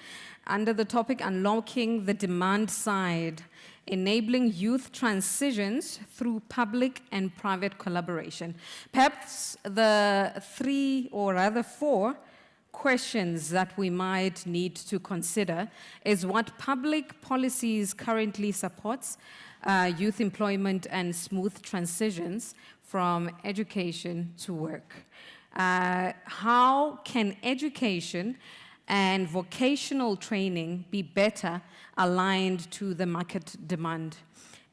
under the topic Unlocking the Demand Side, Enabling Youth Transitions Through Public and Private Collaboration. Perhaps the 3 or rather 4 questions that we might need to consider is what public policies currently supports youth employment and smooth transitions from education to work. How can education and vocational training be better aligned to the market demand?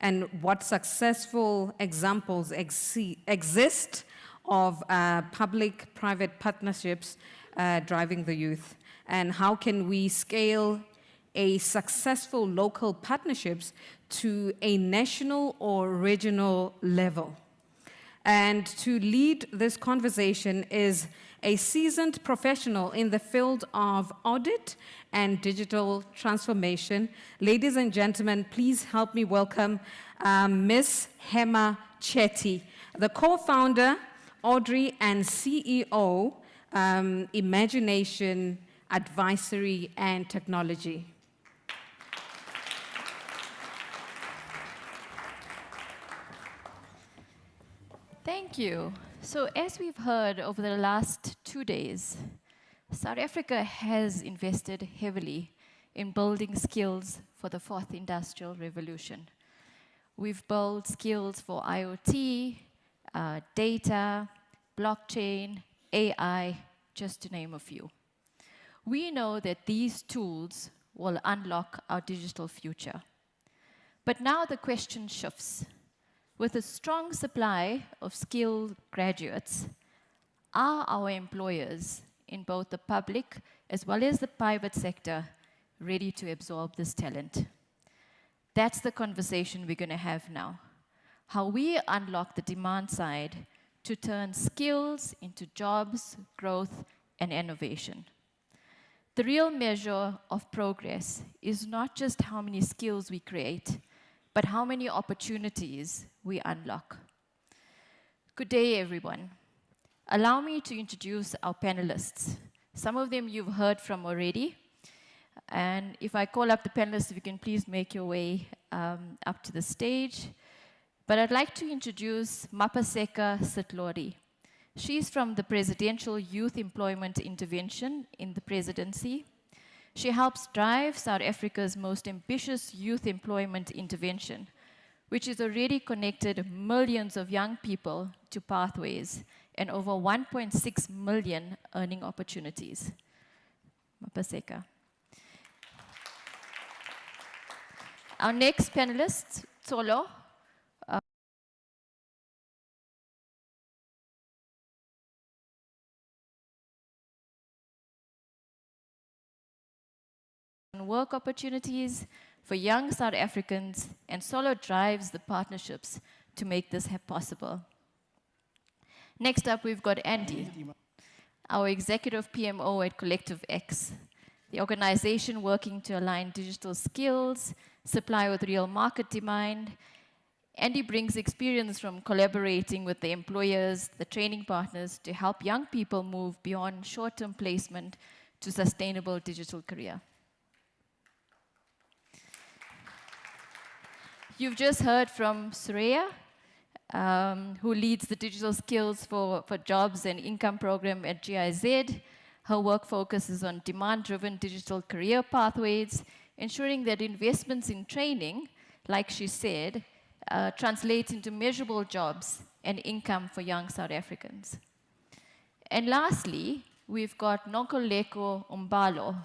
And what successful examples exist of public-private partnerships driving the youth? And how can we scale a successful local partnerships to a national or regional level? And to lead this conversation is a seasoned professional in the field of audit and digital transformation. Ladies and gentlemen, please help me welcome Ms. Hema Chetty, the co-founder, Audrey, and CEO, Imagination Advisory and Technology. Thank you. So as we've heard over the last 2 days, South Africa has invested heavily in building skills for the 4th industrial revolution. We've built skills for IoT, data, blockchain, AI, just to name a few. We know that these tools will unlock our digital future. But now the question shifts. With a strong supply of skilled graduates, are our employers in both the public as well as the private sector ready to absorb this talent? That's the conversation we're going to have now. How we unlock the demand side to turn skills into jobs, growth, and innovation. The real measure of progress is not just how many skills we create, but how many opportunities we unlock. Good day, everyone. Allow me to introduce our panelists. Some of them you've heard from already. And if I call up the panelists, if you can please make your way up to the stage. But I'd like to introduce Mapaseka Sitlori. She's from the Presidential Youth Employment Intervention in the Presidency. She helps drive South Africa's most ambitious youth employment intervention, which has already connected millions of young people to pathways and over 1.6 million earning opportunities. Mapaseka. Our next panelist, Tsolo, work opportunities for young South Africans, and Solo drives the partnerships to make this possible. Next up, we've got Andy, our executive PMO at Collective X, the organization working to align digital skills, supply with real market demand. Andy brings experience from collaborating with the employers, the training partners, to help young people move beyond short-term placement to sustainable digital career. You've just heard from Surya, who leads the digital skills for jobs and income program at GIZ. Her work focuses on demand-driven digital career pathways, ensuring that investments in training, like she said, translate into measurable jobs and income for young South Africans. And lastly, we've got Nonkululeko Umbalo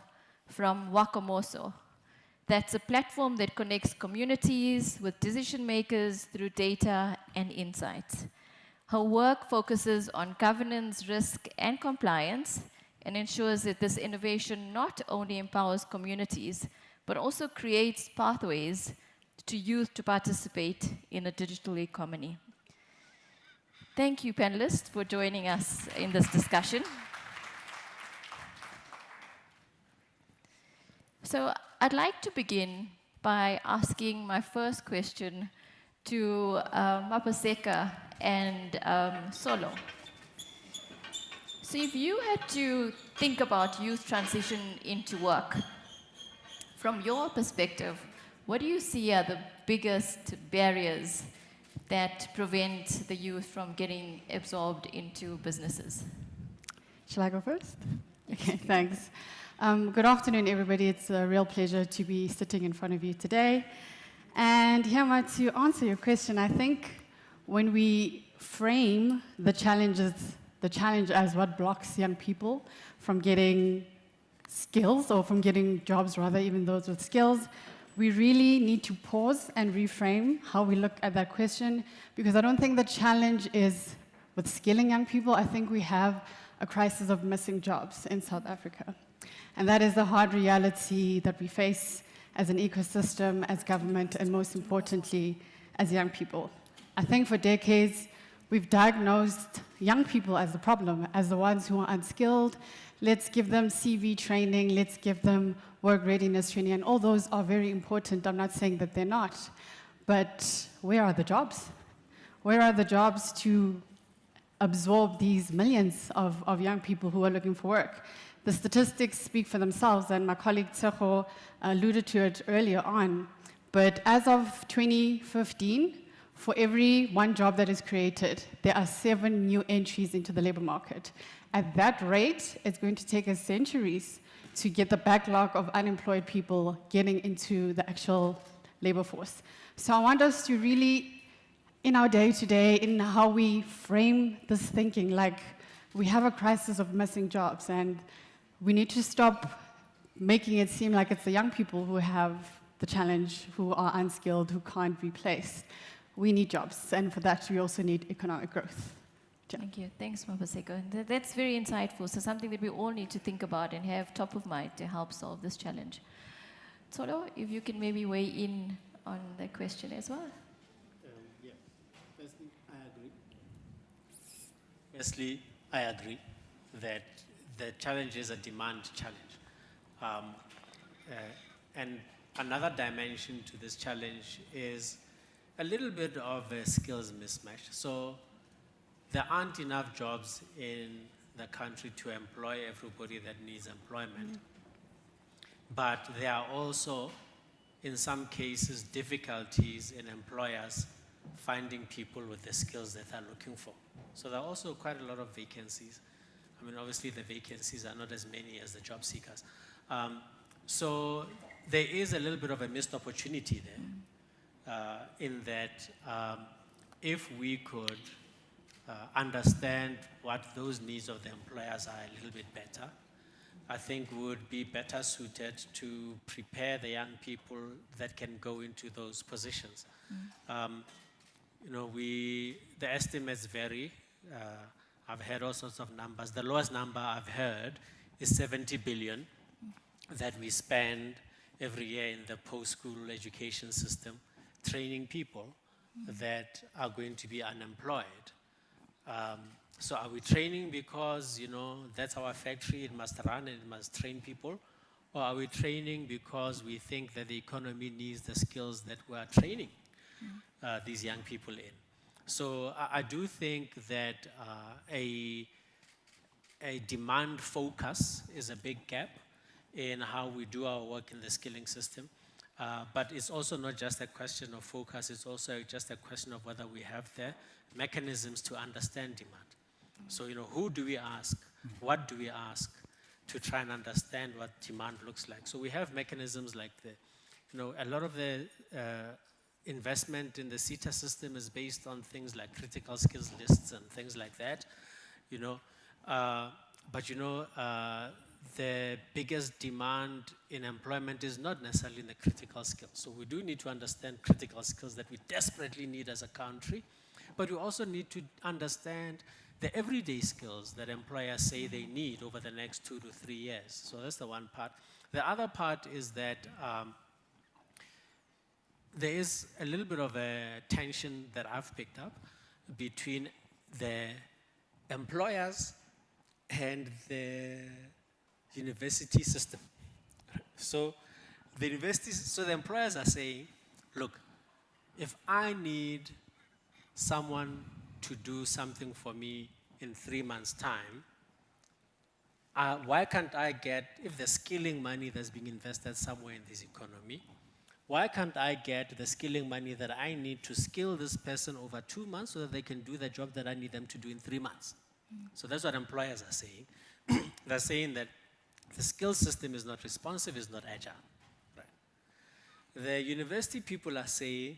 from Wakamoso. That's a platform that connects communities with decision makers through data and insights. Her work focuses on governance, risk, and compliance, and ensures that this innovation not only empowers communities, but also creates pathways to youth to participate in a digital economy. Thank you, panelists, for joining us in this discussion. So I'd like to begin by asking my first question to Mapaseka and Solo. So if you had to think about youth transition into work, from your perspective, what do you see are the biggest barriers that prevent the youth from getting absorbed into businesses? Shall I go first? Okay, thanks. Good afternoon, everybody. It's a real pleasure to be sitting in front of you today. And here, to answer your question, I think when we frame the challenge as what blocks young people from getting skills, or from getting jobs rather, even those with skills, we really need to pause and reframe how we look at that question, because I don't think the challenge is with skilling young people. I think we have a crisis of missing jobs in South Africa. And that is the hard reality that we face as an ecosystem, as government, and most importantly, as young people. I think for decades, we've diagnosed young people as the problem, as the ones who are unskilled. Let's give them CV training, let's give them work readiness training, and all those are very important. I'm not saying that they're not. But where are the jobs? Where are the jobs to absorb these millions of young people who are looking for work? The statistics speak for themselves, and my colleague Tseho alluded to it earlier on. But as of 2015, for every one job that is created, there are 7 new entries into the labor market. At that rate, it's going to take us centuries to get the backlog of unemployed people getting into the actual labor force. So I want us to really, in our day-to-day, in how we frame this thinking, like we have a crisis of missing jobs, and we need to stop making it seem like it's the young people who have the challenge, who are unskilled, who can't be placed. We need jobs, and for that, we also need economic growth. Yeah. Thank you. Thanks, Mapaseko. That's very insightful. So something that we all need to think about and have top of mind to help solve this challenge. Solo, if you can maybe weigh in on the question as well. Yeah. Firstly, I agree that the challenge is a demand challenge. And another dimension to this challenge is a little bit of a skills mismatch. So there aren't enough jobs in the country to employ everybody that needs employment. But there are also, in some cases, difficulties in employers finding people with the skills that they're looking for. So there are also quite a lot of vacancies. I mean, obviously the vacancies are not as many as the job seekers. So there is a little bit of a missed opportunity there, in that if we could understand what those needs of the employers are a little bit better, I think we would be better suited to prepare the young people that can go into those positions. You know, the estimates vary. I've heard all sorts of numbers. The lowest number I've heard is 70 billion that we spend every year in the post-school education system, training people that are going to be unemployed. So are we training because, you know, that's our factory, it must run and it must train people? Or are we training because we think that the economy needs the skills that we are training these young people in? So I do think that a demand focus is a big gap in how we do our work in the skilling system. But it's also not just a question of focus, it's also just a question of whether we have the mechanisms to understand demand. So, you know, who do we ask? What do we ask to try and understand what demand looks like? So we have mechanisms like you know, a lot of the investment in the CETA system is based on things like critical skills lists and things like that, you know. But, you know, the biggest demand in employment is not necessarily in the critical skills. So we do need to understand critical skills that we desperately need as a country, but we also need to understand the everyday skills that employers say they need over the next 2 to 3 years. So that's the one part. The other part is that there is a little bit of a tension that I've picked up between the employers and the university system. So the universities, so the employers are saying, look, if I need someone to do something for me in 3 months' time, why can't I get, if the skilling money that's being invested somewhere in this economy, why can't I get the skilling money that I need to skill this person over 2 months so that they can do the job that I need them to do in 3 months? So that's what employers are saying. They're saying that the skill system is not responsive, is not agile. Right? The university people are saying,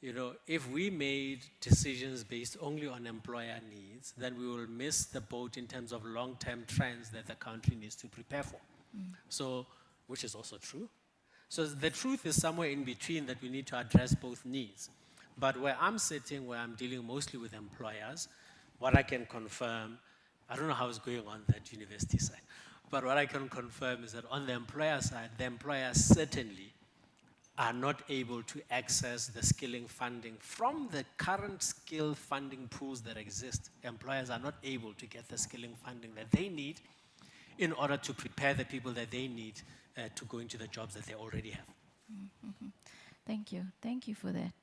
you know, if we made decisions based only on employer needs, then we will miss the boat in terms of long-term trends that the country needs to prepare for. So, which is also true. So the truth is somewhere in between, that we need to address both needs. But where I'm sitting, where I'm dealing mostly with employers, what I can confirm, I don't know how it's going on that university side, but what I can confirm is that on the employer side, the employers certainly are not able to access the skilling funding from the current skill funding pools that exist. Employers are not able to get the skilling funding that they need in order to prepare the people that they need to go into the jobs that they already have. Thank you. Thank you for that,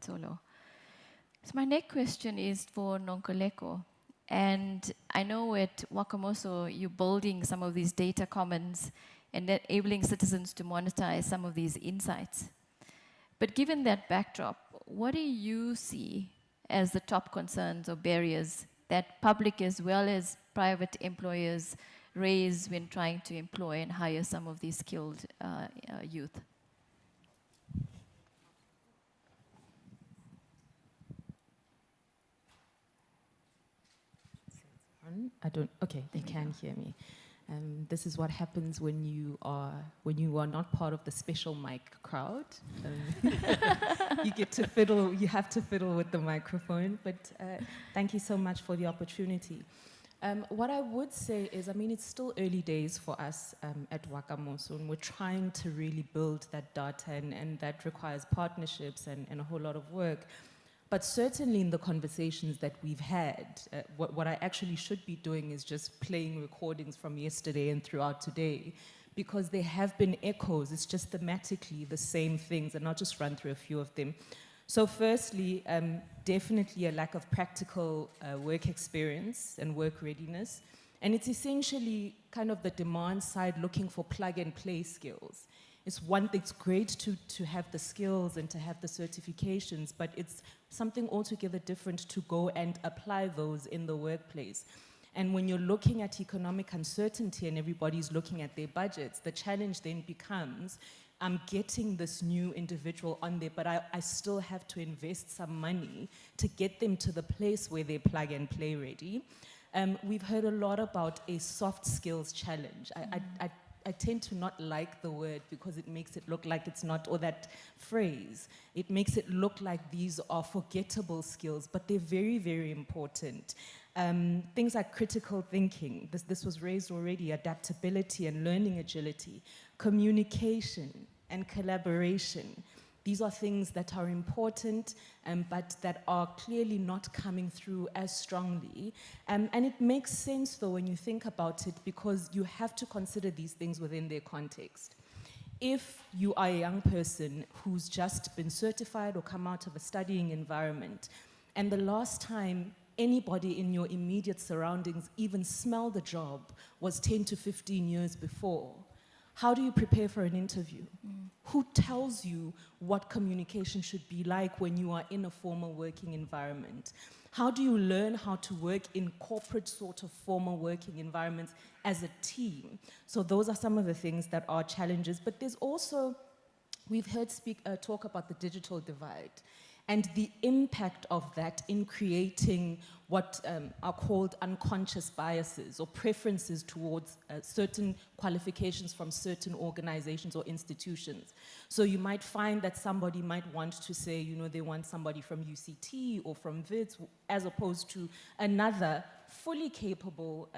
Tolo. So my next question is for Nonkululeko. And I know at Wakamoso, you're building some of these data commons and enabling citizens to monetize some of these insights. But given that backdrop, what do you see as the top concerns or barriers that public as well as private employers raise when trying to employ and hire some of these skilled youth? Okay, they can hear me. This is what happens when you are not part of the special mic crowd. You have to fiddle with the microphone, but thank you so much for the opportunity. What I would say is, I mean, it's still early days for us at Wakamoso, and we're trying to really build that data, and that requires partnerships and a whole lot of work. But certainly in the conversations that we've had, what I actually should be doing is just playing recordings from yesterday and throughout today, because there have been echoes. It's just thematically the same things, and I'll just run through a few of them. So firstly, definitely a lack of practical work experience and work readiness. And it's essentially kind of the demand side looking for plug and play skills. It's great to have the skills and to have the certifications, but it's something altogether different to go and apply those in the workplace. And when you're looking at economic uncertainty and everybody's looking at their budgets, the challenge then becomes, I'm getting this new individual on there, but I still have to invest some money to get them to the place where they're plug and play ready. We've heard a lot about a soft skills challenge. I tend to not like the word because it makes it look like it's not, or that phrase, it makes it look like these are forgettable skills, but they're very, very important. Things like critical thinking, this was raised already, adaptability and learning agility, communication and collaboration. These are things that are important, but that are clearly not coming through as strongly. And it makes sense, though, when you think about it, because you have to consider these things within their context. If you are a young person who's just been certified or come out of a studying environment, and the last time anybody in your immediate surroundings even smelled the job was 10 to 15 years before, how do you prepare for an interview? Who tells you what communication should be like when you are in a formal working environment? How do you learn how to work in corporate sort of formal working environments as a team? So those are some of the things that are challenges. But there's also, we've heard talk about the digital divide and the impact of that in creating what are called unconscious biases or preferences towards certain qualifications from certain organizations or institutions. So you might find that somebody might want to say, you know, they want somebody from UCT or from WITS as opposed to another fully capable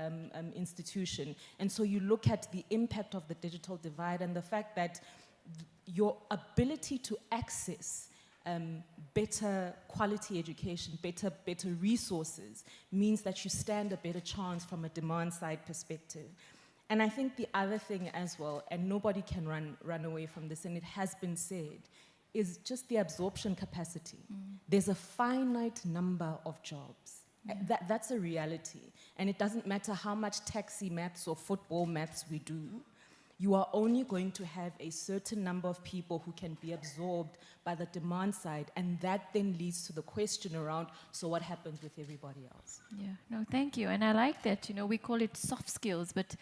institution. And so you look at the impact of the digital divide and the fact that your ability to access better quality education, better resources, means that you stand a better chance from a demand side perspective. And I think the other thing as well, and nobody can run away from this, and it has been said, is just the absorption capacity. There's a finite number of jobs. That's a reality. And it doesn't matter how much taxi maths or football maths we do, you are only going to have a certain number of people who can be absorbed by the demand side, and that then leads to the question around, so what happens with everybody else? Yeah, no, thank you. And I like that, you know, we call it soft skills, but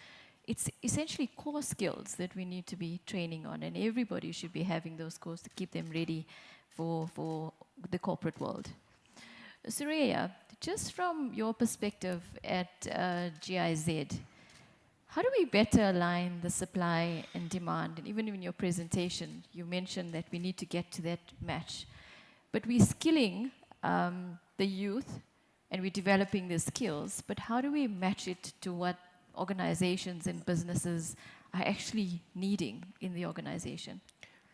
it's essentially core skills that we need to be training on, and everybody should be having those courses to keep them ready for the corporate world. Surya, just from your perspective at GIZ, how do we better align the supply and demand? And even in your presentation, you mentioned that we need to get to that match. But we're skilling the youth and we're developing the skills, but how do we match it to what organizations and businesses are actually needing in the organization?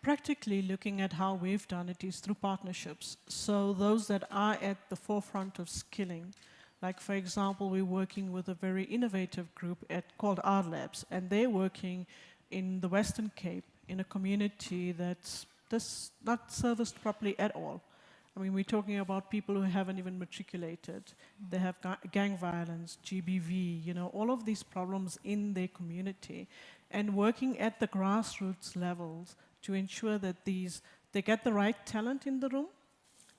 Practically looking at how we've done it is through partnerships. So those that are at the forefront of skilling, like, for example, we're working with a very innovative group called R Labs, and they're working in the Western Cape in a community that's not serviced properly at all. I mean, we're talking about people who haven't even matriculated. They have gang violence, GBV, you know, all of these problems in their community. And working at the grassroots levels to ensure that they get the right talent in the room,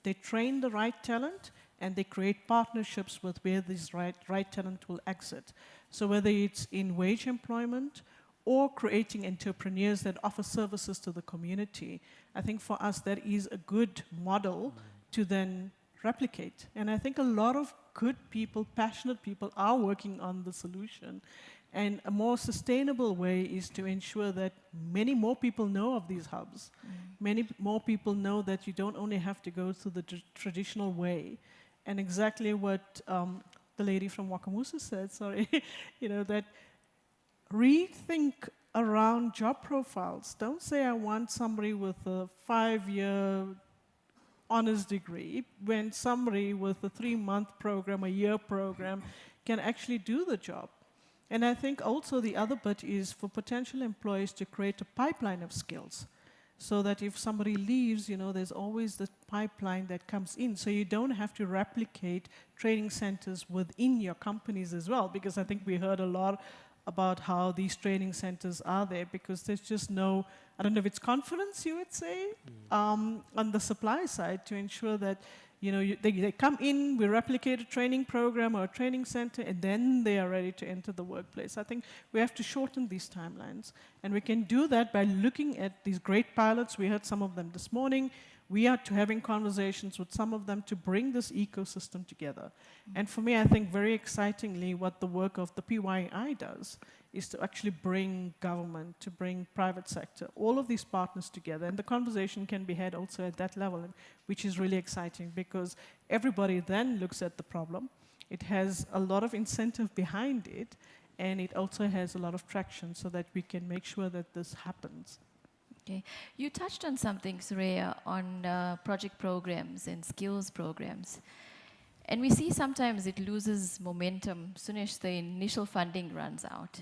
they train the right talent, and they create partnerships with where this right talent will exit. So whether it's in wage employment or creating entrepreneurs that offer services to the community, I think for us that is a good model to then replicate. And I think a lot of good people, passionate people are working on the solution. And a more sustainable way is to ensure that many more people know of these hubs. Many more people know that you don't only have to go through the traditional way. And exactly what the lady from Wakamusa said, sorry, you know, that rethink around job profiles. Don't say I want somebody with a 5-year honors degree when somebody with a 3-month program, a year program, can actually do the job. And I think also the other bit is for potential employees to create a pipeline of skills, so that if somebody leaves, you know, there's always the pipeline that comes in. So you don't have to replicate training centers within your companies as well, because I think we heard a lot about how these training centers are there, because there's just no, I don't know if it's confidence, you would say, on the supply side to ensure that, you know, they come in, we replicate a training program or a training center, and then they are ready to enter the workplace. I think we have to shorten these timelines. And we can do that by looking at these great pilots. We heard some of them this morning. We are having conversations with some of them to bring this ecosystem together. And for me, I think very excitingly what the work of the PYI does is to actually bring government, to bring private sector, all of these partners together. And the conversation can be had also at that level, which is really exciting because everybody then looks at the problem It has a lot of incentive behind it, and it also has a lot of traction so that we can make sure that this happens. Okay. You touched on something, Soraya, on project programs and skills programs. And we see sometimes it loses momentum soon as the initial funding runs out.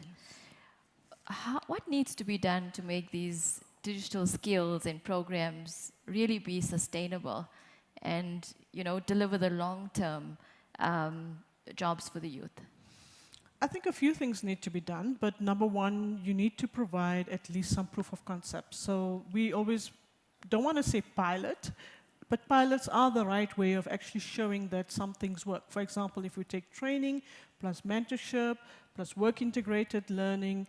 What needs to be done to make these digital skills and programs really be sustainable and, you know, deliver the long-term jobs for the youth? I think a few things need to be done, but number one, you need to provide at least some proof of concept. So we always don't want to say pilot, but pilots are the right way of actually showing that some things work. For example, if we take training plus mentorship plus work-integrated learning,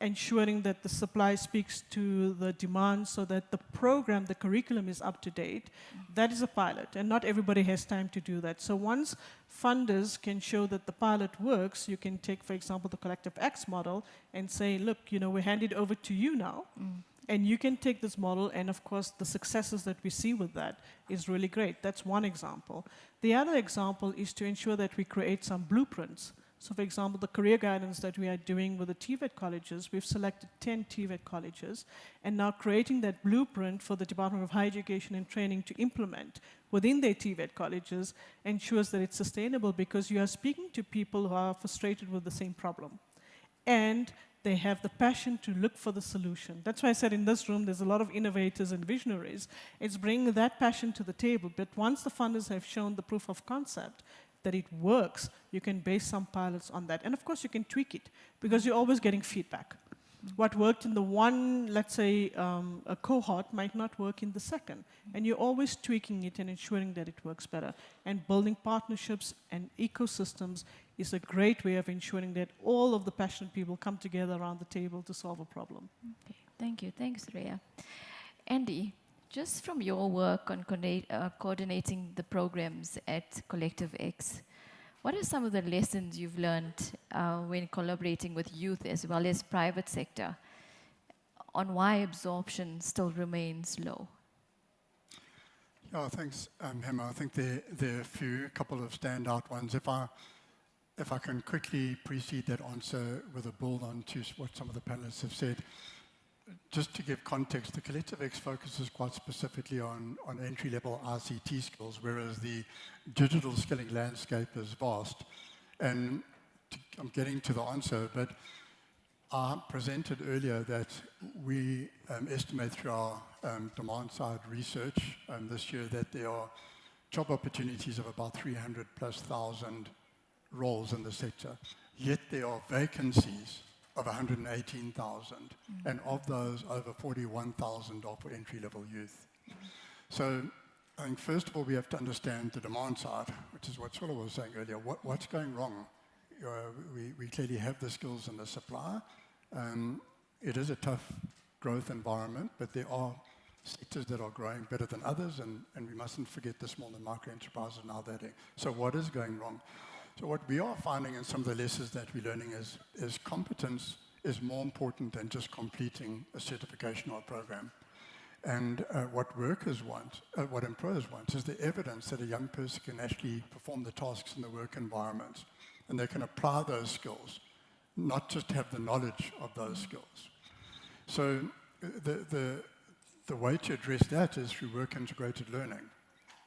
ensuring that the supply speaks to the demand so that the program, the curriculum is up to date, that is a pilot, and not everybody has time to do that. So once funders can show that the pilot works, you can take, for example, the Collective X model and say, look, you know, we hand it over to you now, and you can take this model, and of course, the successes that we see with that is really great. That's one example. The other example is to ensure that we create some blueprints. So for example, the career guidance that we are doing with the TVET colleges, we've selected 10 TVET colleges, and now creating that blueprint for the Department of Higher Education and Training to implement within their TVET colleges ensures that it's sustainable, because you are speaking to people who are frustrated with the same problem. And they have the passion to look for the solution. That's why I said in this room there's a lot of innovators and visionaries. It's bringing that passion to the table, but once the funders have shown the proof of concept, that it works, you can base some pilots on that. And of course, you can tweak it, because you're always getting feedback. What worked in the one, let's say, a cohort might not work in the second. And you're always tweaking it and ensuring that it works better. And building partnerships and ecosystems is a great way of ensuring that all of the passionate people come together around the table to solve a problem. Okay, thank you. Thanks, Rhea. Andy, just from your work on coordinating the programs at Collective X, what are some of the lessons you've learned when collaborating with youth as well as private sector on why absorption still remains low? Yeah, thanks, Hema. I think there are a couple of standout ones. If I can quickly precede that answer with a build on to what some of the panelists have said. Just to give context, the Collective X focuses quite specifically on entry-level ICT skills, whereas the digital skilling landscape is vast. And I'm getting to the answer, but I presented earlier that we estimate through our demand-side research this year that there are job opportunities of about 300,000+ roles in the sector, yet there are vacancies of 118,000, and of those, over 41,000 are for entry-level youth. So I think first of all, we have to understand the demand side, which is what Sula was saying earlier. What's going wrong? We clearly have the skills and the supply. It is a tough growth environment, but there are sectors that are growing better than others, and we mustn't forget the small and micro enterprises and how they're doing. So what is going wrong? So what we are finding in some of the lessons that we're learning is competence is more important than just completing a certification or a program. And what workers want, what employers want, is the evidence that a young person can actually perform the tasks in the work environment, and they can apply those skills, not just have the knowledge of those skills. So the way to address that is through work-integrated learning,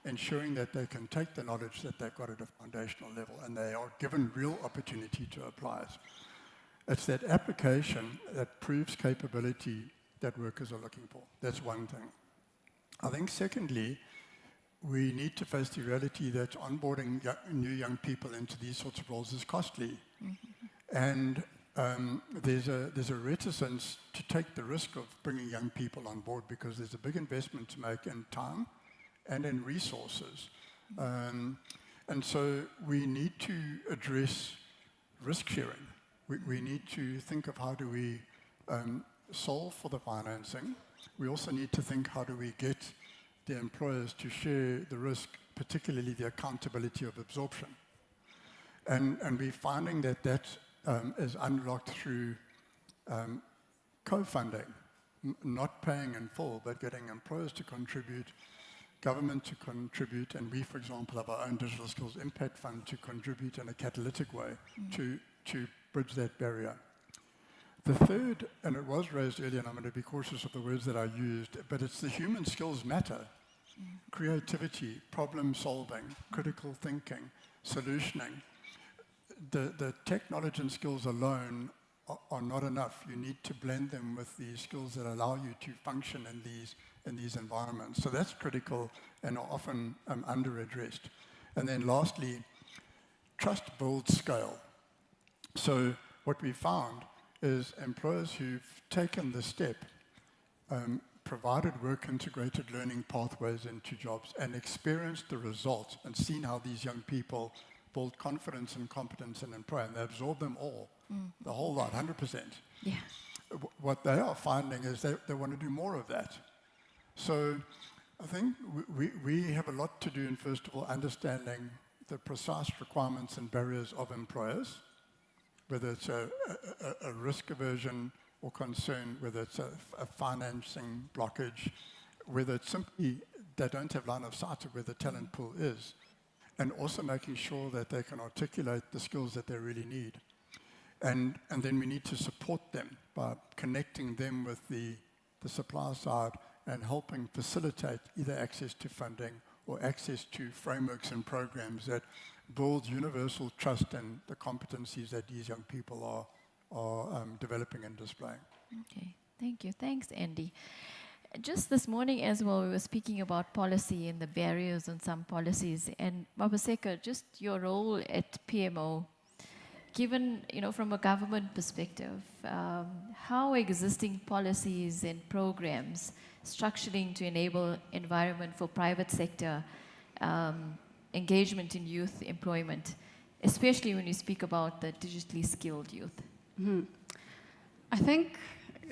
ensuring that they can take the knowledge that they've got at a foundational level and they are given real opportunity to apply it. It's that application that proves capability that workers are looking for. That's one thing. I think secondly, we need to face the reality that onboarding new young people into these sorts of roles is costly. And there's a reticence to take the risk of bringing young people on board because there's a big investment to make in time and in resources. And so we need to address risk sharing. We need to think of how do we solve for the financing. We also need to think how do we get the employers to share the risk, particularly the accountability of absorption. And we're finding that is unlocked through co-funding, not paying in full, but getting employers to contribute, government to contribute, and we, for example, have our own Digital Skills Impact Fund to contribute in a catalytic way to bridge that barrier. The third, and it was raised earlier, and I'm going to be cautious of the words that I used, but it's the human skills matter. Creativity, problem solving, critical thinking, solutioning. The technology and skills alone are not enough. You need to blend them with the skills that allow you to function in these environments. So that's critical and are often under-addressed. And then lastly, trust builds scale. So what we found is employers who've taken the step, provided work-integrated learning pathways into jobs and experienced the results and seen how these young people build confidence and competence in employer, and they absorb them all, the whole lot, 100%. Yeah. What they are finding is they want to do more of that. So I think we have a lot to do in, first of all, understanding the precise requirements and barriers of employers, whether it's a risk aversion or concern, whether it's a financing blockage, whether it's simply they don't have line of sight of where the talent pool is, and also making sure that they can articulate the skills that they really need. And then we need to support them by connecting them with the supply side and helping facilitate either access to funding or access to frameworks and programs that build universal trust in the competencies that these young people are developing and displaying. Okay, thank you. Thanks, Andy. Just this morning as well, we were speaking about policy and the barriers on some policies. And Babaseka, just your role at PMO, given, from a government perspective, how existing policies and programs structuring to enable environment for private sector engagement in youth employment, especially when you speak about the digitally skilled youth? Mm-hmm. I think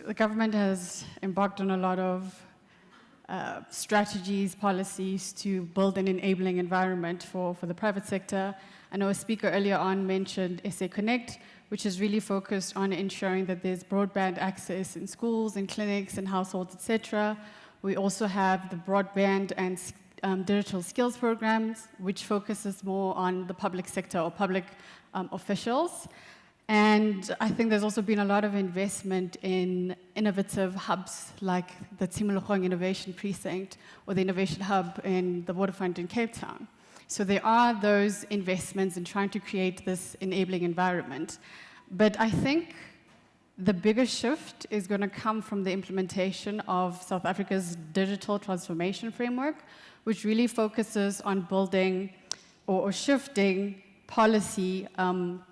the government has embarked on a lot of strategies, policies to build an enabling environment for the private sector. I know a speaker earlier on mentioned SA Connect, which is really focused on ensuring that there's broadband access in schools and clinics and households, etc. We also have the broadband and digital skills programs, which focuses more on the public sector or public officials. And I think there's also been a lot of investment in innovative hubs like the Tsimologong Innovation Precinct or the Innovation Hub in the waterfront in Cape Town. So there are those investments in trying to create this enabling environment. But I think the biggest shift is going to come from the implementation of South Africa's digital transformation framework, which really focuses on building or shifting policy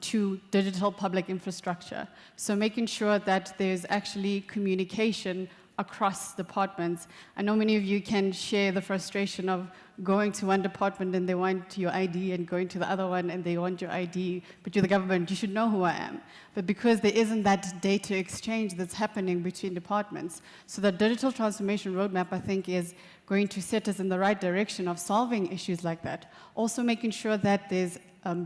to digital public infrastructure. So making sure that there's actually communication across departments. I know many of you can share the frustration of going to one department and they want your ID, and going to the other one and they want your ID, but you're the government, you should know who I am. But because there isn't that data exchange that's happening between departments, so the digital transformation roadmap, I think, is going to set us in the right direction of solving issues like that. Also making sure that there's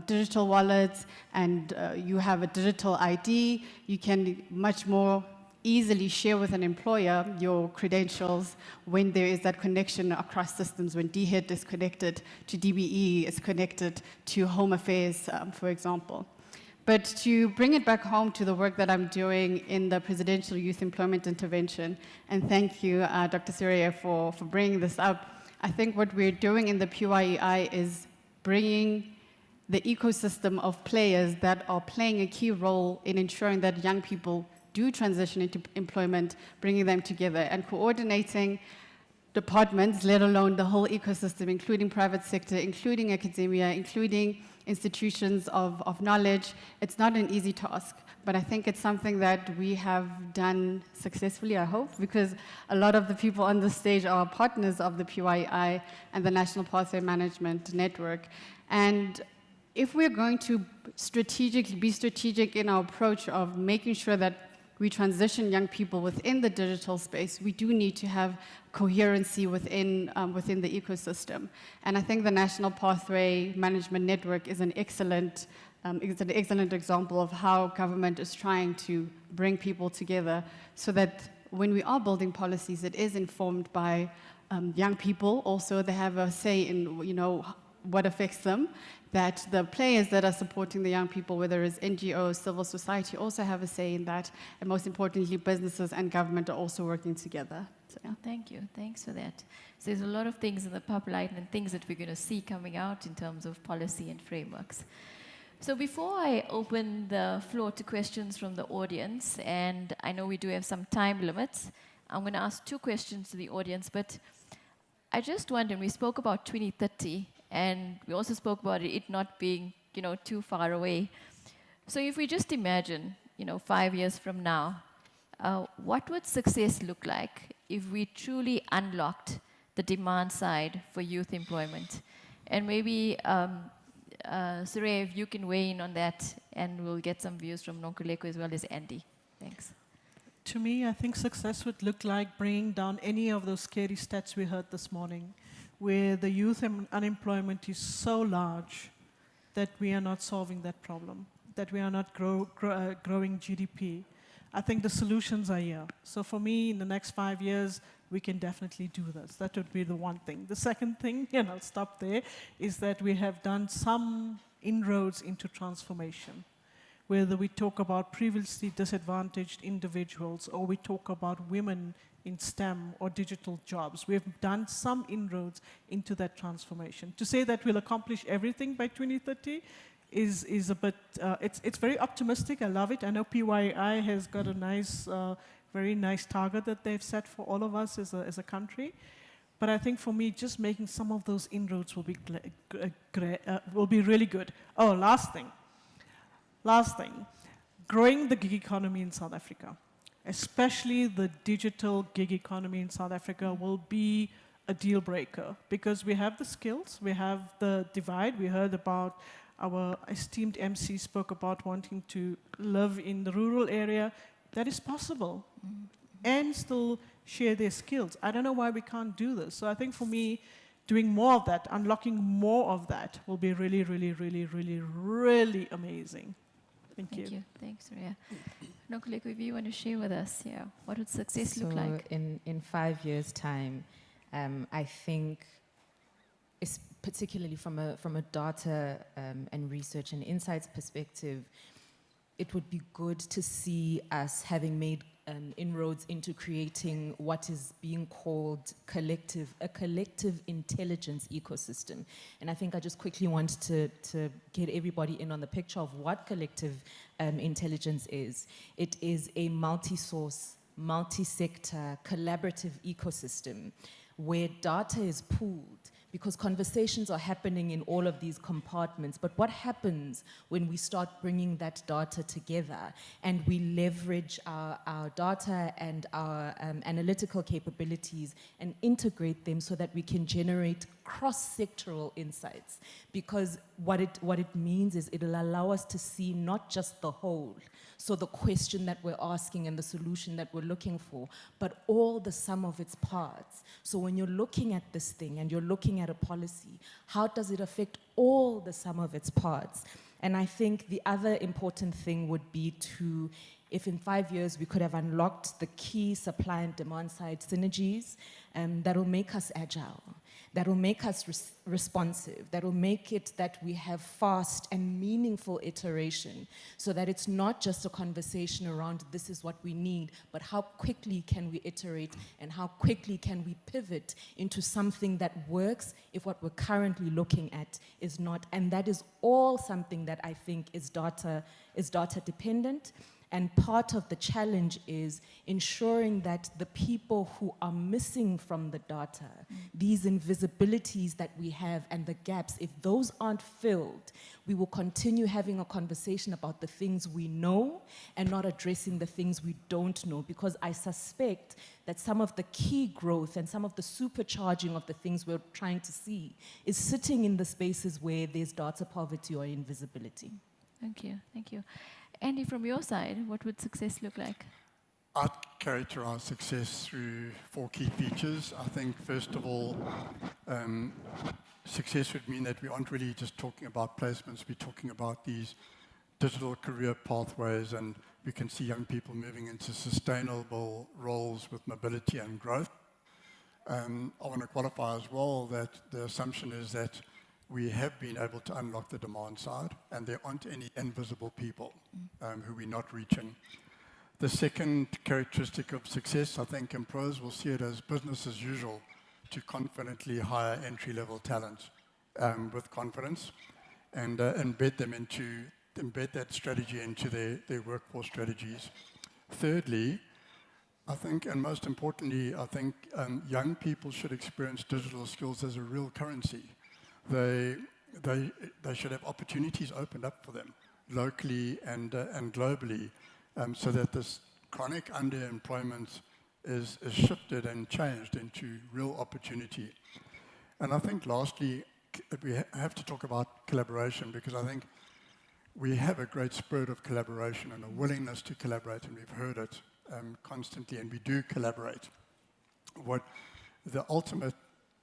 digital wallets and you have a digital ID, you can much more easily share with an employer your credentials when there is that connection across systems, when DHET is connected to DBE, is connected to Home Affairs, for example. But to bring it back home to the work that I'm doing in the Presidential Youth Employment Intervention, and thank you, Dr. Syria, for bringing this up, I think what we're doing in the PYEI is bringing the ecosystem of players that are playing a key role in ensuring that young people do transition into employment, bringing them together and coordinating departments, let alone the whole ecosystem, including private sector, including academia, including institutions of knowledge. It's not an easy task, but I think it's something that we have done successfully, I hope, because a lot of the people on the stage are partners of the PYEI and the National Pathway Management Network. And if we're going to be strategic in our approach of making sure that we transition young people within the digital space, we do need to have coherency within the ecosystem. And I think the National Pathway Management Network is an excellent example of how government is trying to bring people together so that when we are building policies, it is informed by young people also, they have a say in, you know, what affects them, that the players that are supporting the young people, whether it's NGOs, civil society, also have a say in that, and most importantly, businesses and government are also working together. So, yeah. Oh, thank you. Thanks for that. So there's a lot of things in the pipeline and things that we're going to see coming out in terms of policy and frameworks. So before I open the floor to questions from the audience, and I know we do have some time limits, I'm going to ask 2 questions to the audience, but I just wondered, we spoke about 2030, and we also spoke about it not being, you know, too far away. So if we just imagine, you know, 5 years from now, what would success look like if we truly unlocked the demand side for youth employment? And maybe, Surya, if you can weigh in on that, and we'll get some views from Nonkuleko as well as Andy. Thanks. To me, I think success would look like bringing down any of those scary stats we heard this morning, where the youth unemployment is so large that we are not solving that problem, that we are not growing GDP. I think the solutions are here. So for me, in the next 5 years, we can definitely do this. That would be the one thing. The second thing, and I'll stop there, is that we have done some inroads into transformation. Whether we talk about previously disadvantaged individuals or we talk about women in STEM or digital jobs, we have done some inroads into that transformation. To say that we'll accomplish everything by 2030 is a bit, it's very optimistic. I love it. I know PYI has got a nice, very nice target that they've set for all of us as a country. But I think for me, just making some of those inroads will be really good. Oh, last thing, growing the gig economy in South Africa, especially the digital gig economy in South Africa, will be a deal breaker because we have the skills, we have the divide. We heard about our esteemed MC spoke about wanting to live in the rural area. That is possible and still share their skills. I don't know why we can't do this. So I think for me, doing more of that, unlocking more of that will be really, really, really, really, really amazing. Thank you. Thanks, Surya. Nonkuleko, if you want to share with us, what would success look like? In 5 years' time, I think, particularly from a data and research and insights perspective, it would be good to see us having made inroads into creating what is being called a collective intelligence ecosystem. And I think I just quickly want to get everybody in on the picture of what collective intelligence is. It is a multi-source, multi-sector, collaborative ecosystem where data is pooled, because conversations are happening in all of these compartments. But what happens when we start bringing that data together and we leverage our data and our analytical capabilities and integrate them so that we can generate cross-sectoral insights? Because what it means is it'll allow us to see not just the whole, so the question that we're asking and the solution that we're looking for, but all the sum of its parts. So when you're looking at this thing and you're looking at a policy, how does it affect all the sum of its parts? And I think the other important thing would be to, if in 5 years we could have unlocked the key supply and demand side synergies, that'll make us agile, that'll make us responsive, that'll make it that we have fast and meaningful iteration, so that it's not just a conversation around this is what we need, but how quickly can we iterate and how quickly can we pivot into something that works if what we're currently looking at is not. And that is all something that I think is data dependent. And part of the challenge is ensuring that the people who are missing from the data, these invisibilities that we have and the gaps, if those aren't filled, we will continue having a conversation about the things we know and not addressing the things we don't know. Because I suspect that some of the key growth and some of the supercharging of the things we're trying to see is sitting in the spaces where there's data poverty or invisibility. Thank you, thank you. Andy, from your side, what would success look like? I'd characterize success through 4 key features. I think, first of all, success would mean that we aren't really just talking about placements, we're talking about these digital career pathways, and we can see young people moving into sustainable roles with mobility and growth. I want to qualify as well that the assumption is that we have been able to unlock the demand side, and there aren't any invisible people who we're not reaching. The second characteristic of success, I think employers will see it as business as usual to confidently hire entry-level talent with confidence and embed that strategy into their workforce strategies. Thirdly, I think, and most importantly, I think young people should experience digital skills as a real currency. They should have opportunities opened up for them locally and globally, so that this chronic underemployment is shifted and changed into real opportunity. And I think lastly, we have to talk about collaboration, because I think we have a great spirit of collaboration and a willingness to collaborate, and we've heard it constantly, and we do collaborate. What the ultimate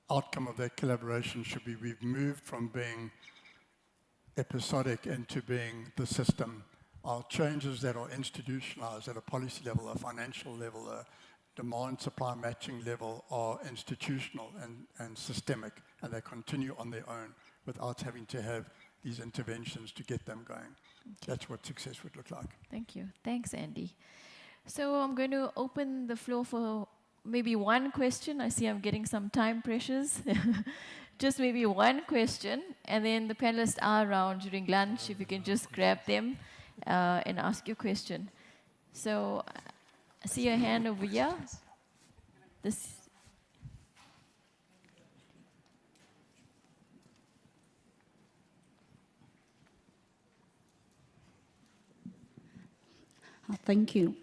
outcome of that collaboration should be, we've moved from being episodic into being the system. Our changes that are institutionalized at a policy level, a financial level, a demand-supply matching level are institutional and systemic, and they continue on their own without having to have these interventions to get them going. That's what success would look like. Thank you. Thanks, Andy. So I'm going to open the floor for maybe one question. I see I'm getting some time pressures. Just maybe one question, and then the panelists are around during lunch. If you can just grab them and ask your question. So I see your hand over here. Thank you.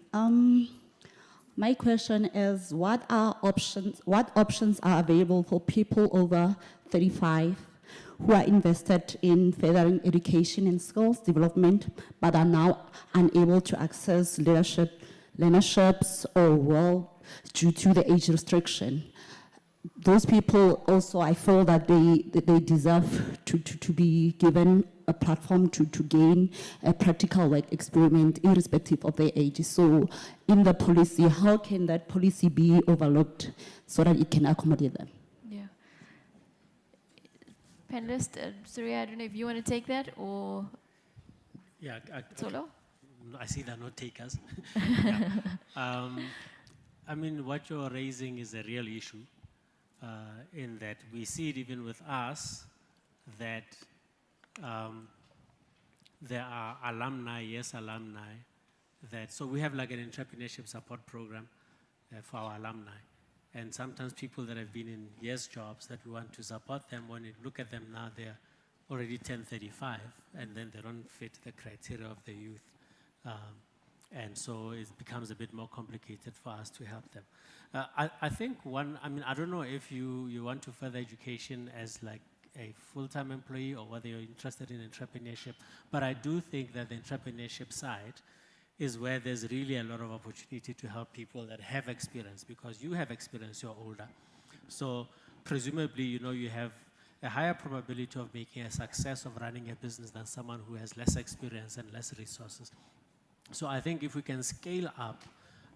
My question is, what options are available for people over 35 who are invested in furthering education and skills development, but are now unable to access learnerships or well due to the age restriction? Those people also, I feel that they deserve to be given a platform to gain a practical work experience irrespective of their age. So in the policy, how can that policy be overlooked so that it can accommodate them? Yeah. Panelist, Surya, I don't know if you want to take that or Yeah, Solo? I see they're not takers. Yeah. I mean, what you're raising is a real issue in that we see it even with us that there are alumni, that, so we have like an entrepreneurship support program for our alumni. And sometimes people that have been in years jobs that we want to support them, when you look at them now, they're already 1035, and then they don't fit the criteria of the youth. And so it becomes a bit more complicated for us to help them. I think I mean, I don't know if you want to further education as like a full-time employee or whether you're interested in entrepreneurship, but I do think that the entrepreneurship side is where there's really a lot of opportunity to help people that have experience, because you have experience, you're older. So presumably, you know, you have a higher probability of making a success of running a business than someone who has less experience and less resources. So I think if we can scale up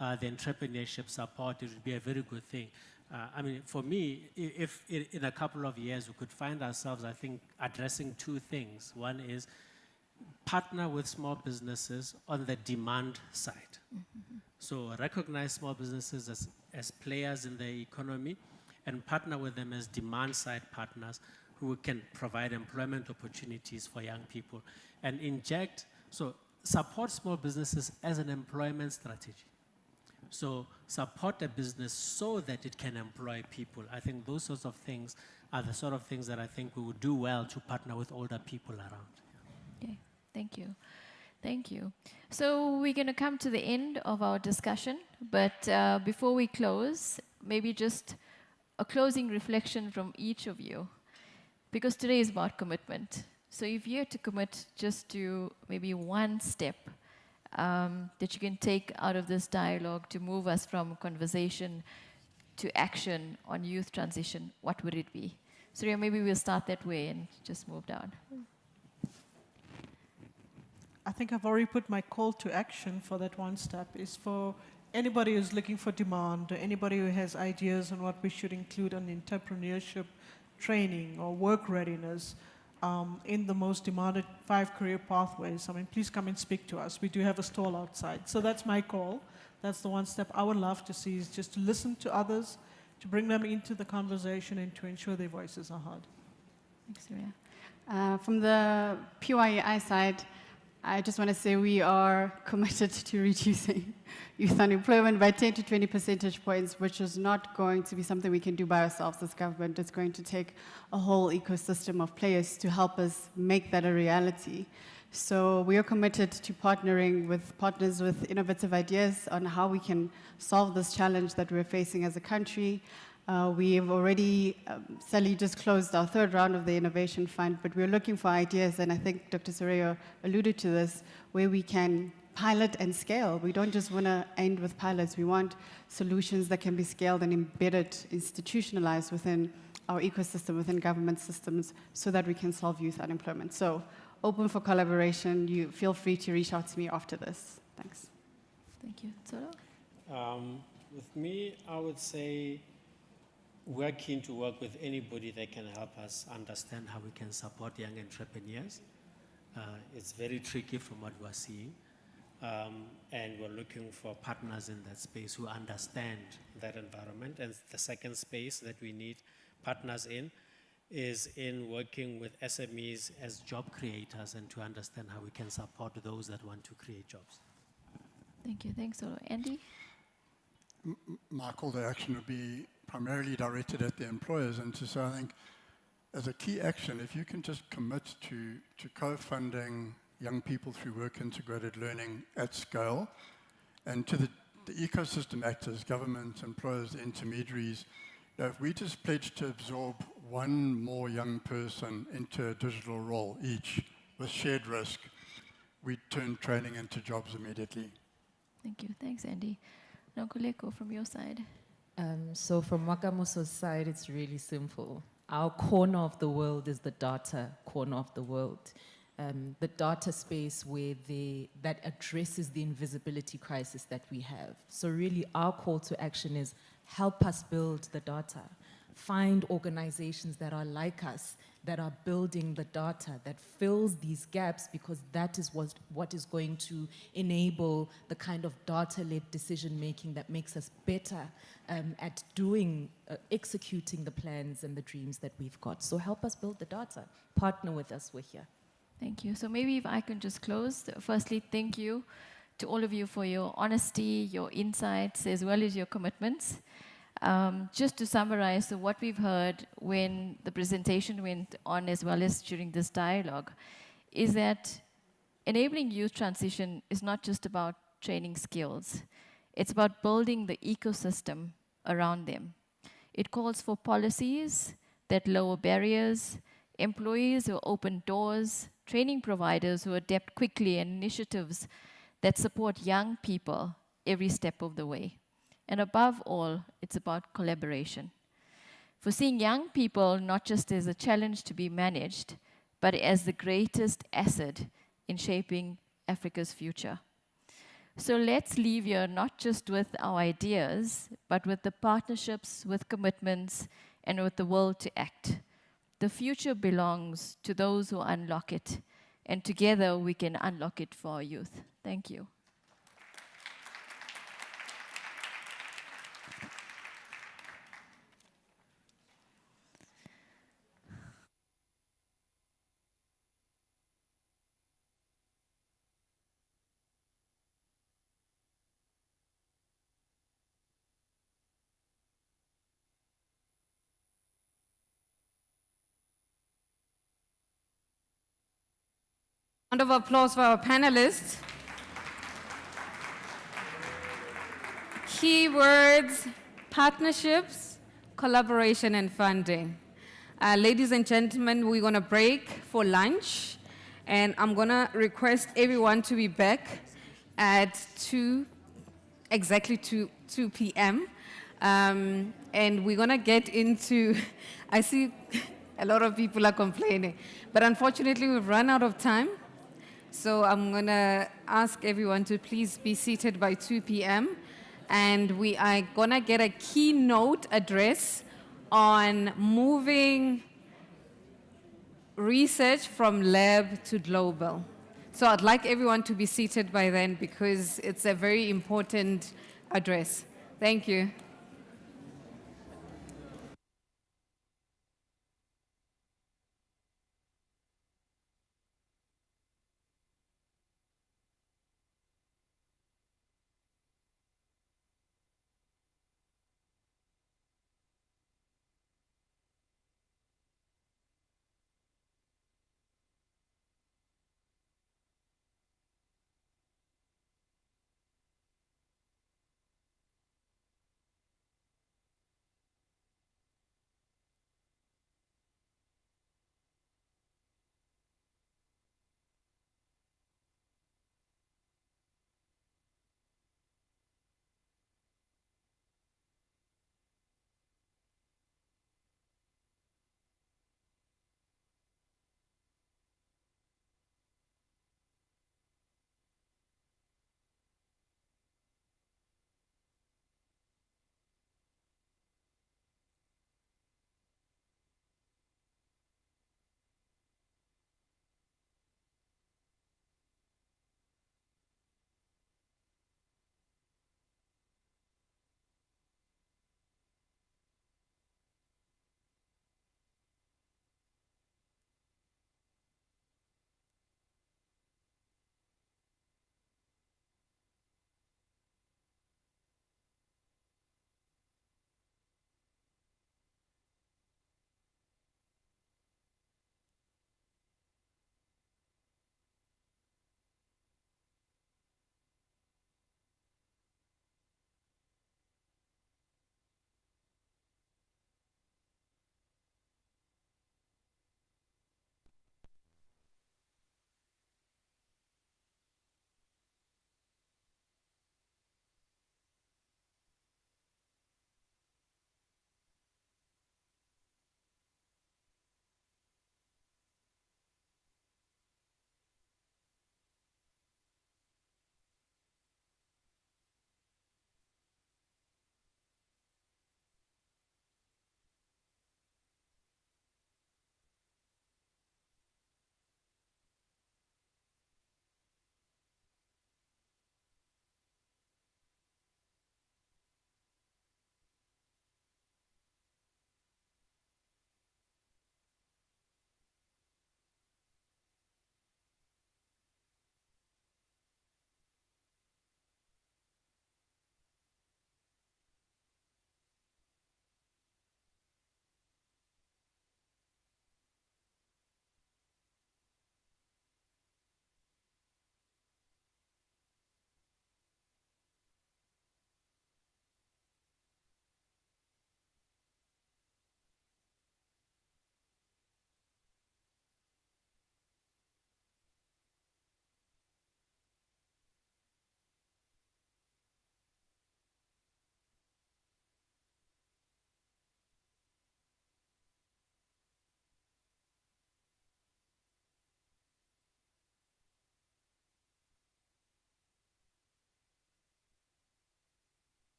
the entrepreneurship support, it would be a very good thing. I mean, for me, if in a couple of years we could find ourselves, I think, addressing two things. One is partner with small businesses on the demand side. Mm-hmm. So recognize small businesses as players in the economy and partner with them as demand side partners who can provide employment opportunities for young people and inject, so support small businesses as an employment strategy. So support a business so that it can employ people. I think those sorts of things are the sort of things that I think we would do well to partner with older people around. Okay, thank you. Thank you. So we're going to come to the end of our discussion, but before we close, maybe just a closing reflection from each of you, because today is about commitment. So if you had to commit just to maybe one step that you can take out of this dialogue to move us from conversation to action on youth transition, what would it be? So yeah, maybe we'll start that way and just move down. I think I've already put my call to action for that one step, is for anybody who's looking for demand, or anybody who has ideas on what we should include on entrepreneurship training or work readiness in the most demanded 5 career pathways, I mean, please come and speak to us. We do have a stall outside. So that's my call. That's the one step I would love to see, is just to listen to others, to bring them into the conversation and to ensure their voices are heard. Thanks, Ria. From the PYEI side, I just want to say we are committed to reducing youth unemployment by 10 to 20 percentage points, which is not going to be something we can do by ourselves as government. It's going to take a whole ecosystem of players to help us make that a reality. So we are committed to partnering with partners with innovative ideas on how we can solve this challenge that we're facing as a country. We have already, Sally just closed our 3rd round of the Innovation Fund, but we're looking for ideas, and I think Dr. Soraya alluded to this, where we can pilot and scale. We don't just want to end with pilots. We want solutions that can be scaled and embedded, institutionalized within our ecosystem, within government systems, so that we can solve youth unemployment. So open for collaboration. You feel free to reach out to me after this. Thanks. Thank you. Tsolo? With me, I would say we're keen to work with anybody that can help us understand how we can support young entrepreneurs. It's very tricky from what we're seeing. And we're looking for partners in that space who understand that environment. And the second space that we need partners in is in working with SMEs as job creators and to understand how we can support those that want to create jobs. Thank you. Thanks, Tsolo. Andy? My call to action would be primarily directed at the employers, and to say, I think, as a key action, if you can just commit to co-funding young people through work-integrated learning at scale, and to the ecosystem actors, government, employers, intermediaries, if we just pledge to absorb one more young person into a digital role each with shared risk, we turn training into jobs immediately. Thank you. Thanks, Andy. Nonkuleko, from your side. So from Wakamoso's side, it's really simple. Our corner of the world is the data corner of the world. The data space that addresses the invisibility crisis that we have. So really our call to action is help us build the data. Find organizations that are like us, that are building the data, that fills these gaps, because that is what is going to enable the kind of data-led decision-making that makes us better at executing the plans and the dreams that we've got. So help us build the data. Partner with us, we're here. Thank you. So maybe if I can just close. Firstly, thank you to all of you for your honesty, your insights, as well as your commitments. Just to summarize, so what we've heard when the presentation went on, as well as during this dialogue, is that enabling youth transition is not just about training skills. It's about building the ecosystem around them. It calls for policies that lower barriers, employees who open doors, training providers who adapt quickly, and initiatives that support young people every step of the way. And above all, it's about collaboration. For seeing young people not just as a challenge to be managed, but as the greatest asset in shaping Africa's future. So let's leave here not just with our ideas, but with the partnerships, with commitments, and with the will to act. The future belongs to those who unlock it, and together we can unlock it for our youth. Thank you. Round of applause for our panelists. Keywords: partnerships, collaboration, and funding. Ladies and gentlemen, we're going to break for lunch, and I'm going to request everyone to be back at exactly 2 p.m. And we're going to get into, I see a lot of people are complaining, but unfortunately we've run out of time. So I'm going to ask everyone to please be seated by 2 p.m. and we are gonna get a keynote address on moving research from lab to global. So I'd like everyone to be seated by then because it's a very important address. Thank you.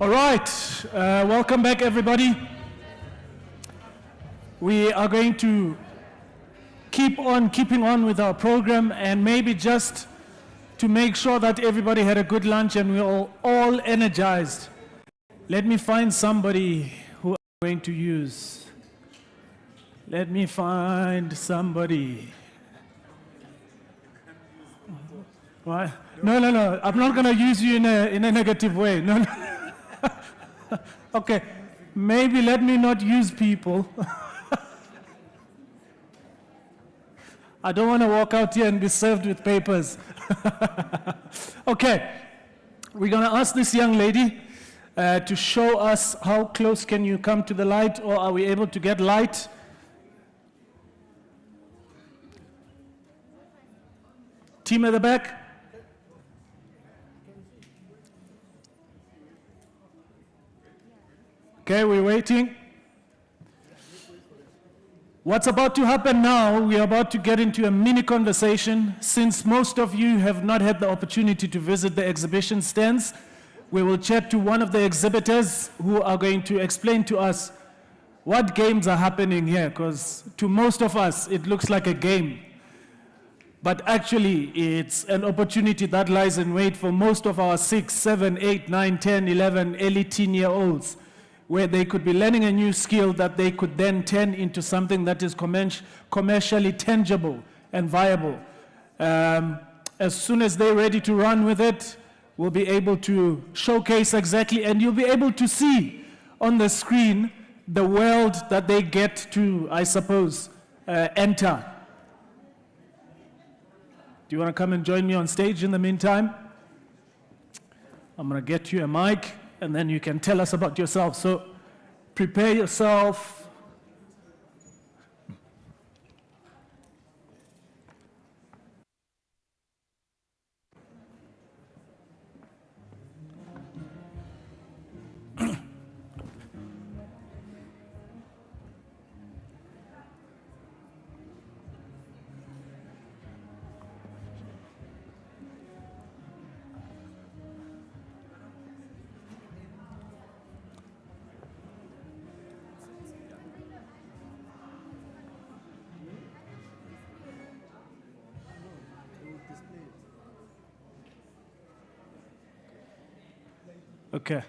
All right, welcome back, everybody. We are going to keep on keeping on with our program, and maybe just to make sure that everybody had a good lunch and we're all energized. Let me find somebody who I'm going to use. Let me find somebody. What? No, I'm not going to use you in a negative way. No. Okay, maybe let me not use people. I don't want to walk out here and be served with papers. Okay, we're going to ask this young lady to show us how close can you come to the light, or are we able to get light? Team at the back. Okay, we're waiting. What's about to happen now, we are about to get into a mini conversation. Since most of you have not had the opportunity to visit the exhibition stands, we will chat to one of the exhibitors who are going to explain to us what games are happening here, because to most of us, it looks like a game. But actually, it's an opportunity that lies in wait for most of our 6, 7, 8, 9, 10, 11, early tea-year-olds, where they could be learning a new skill that they could then turn into something that is commercially tangible and viable. As soon as they're ready to run with it, we'll be able to showcase exactly, and you'll be able to see on the screen the world that they get to, I suppose, enter. Do you want to come and join me on stage in the meantime? I'm going to get you a mic, and then you can tell us about yourself. So prepare yourself. Okay.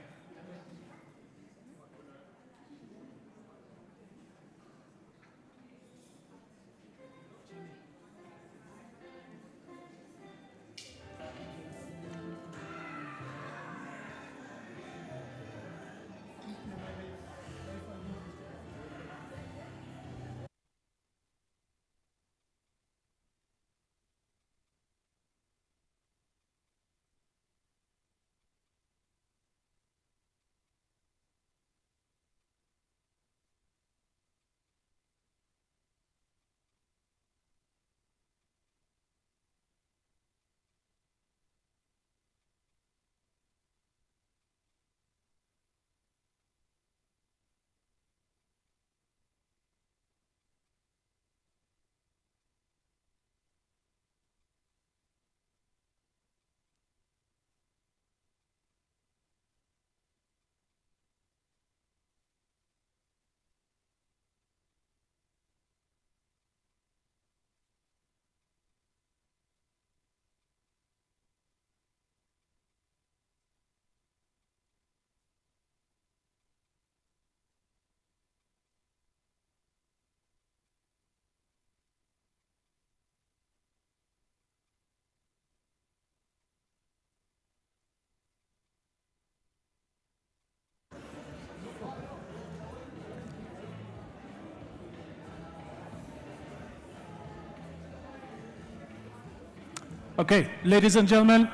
Okay, ladies and gentlemen,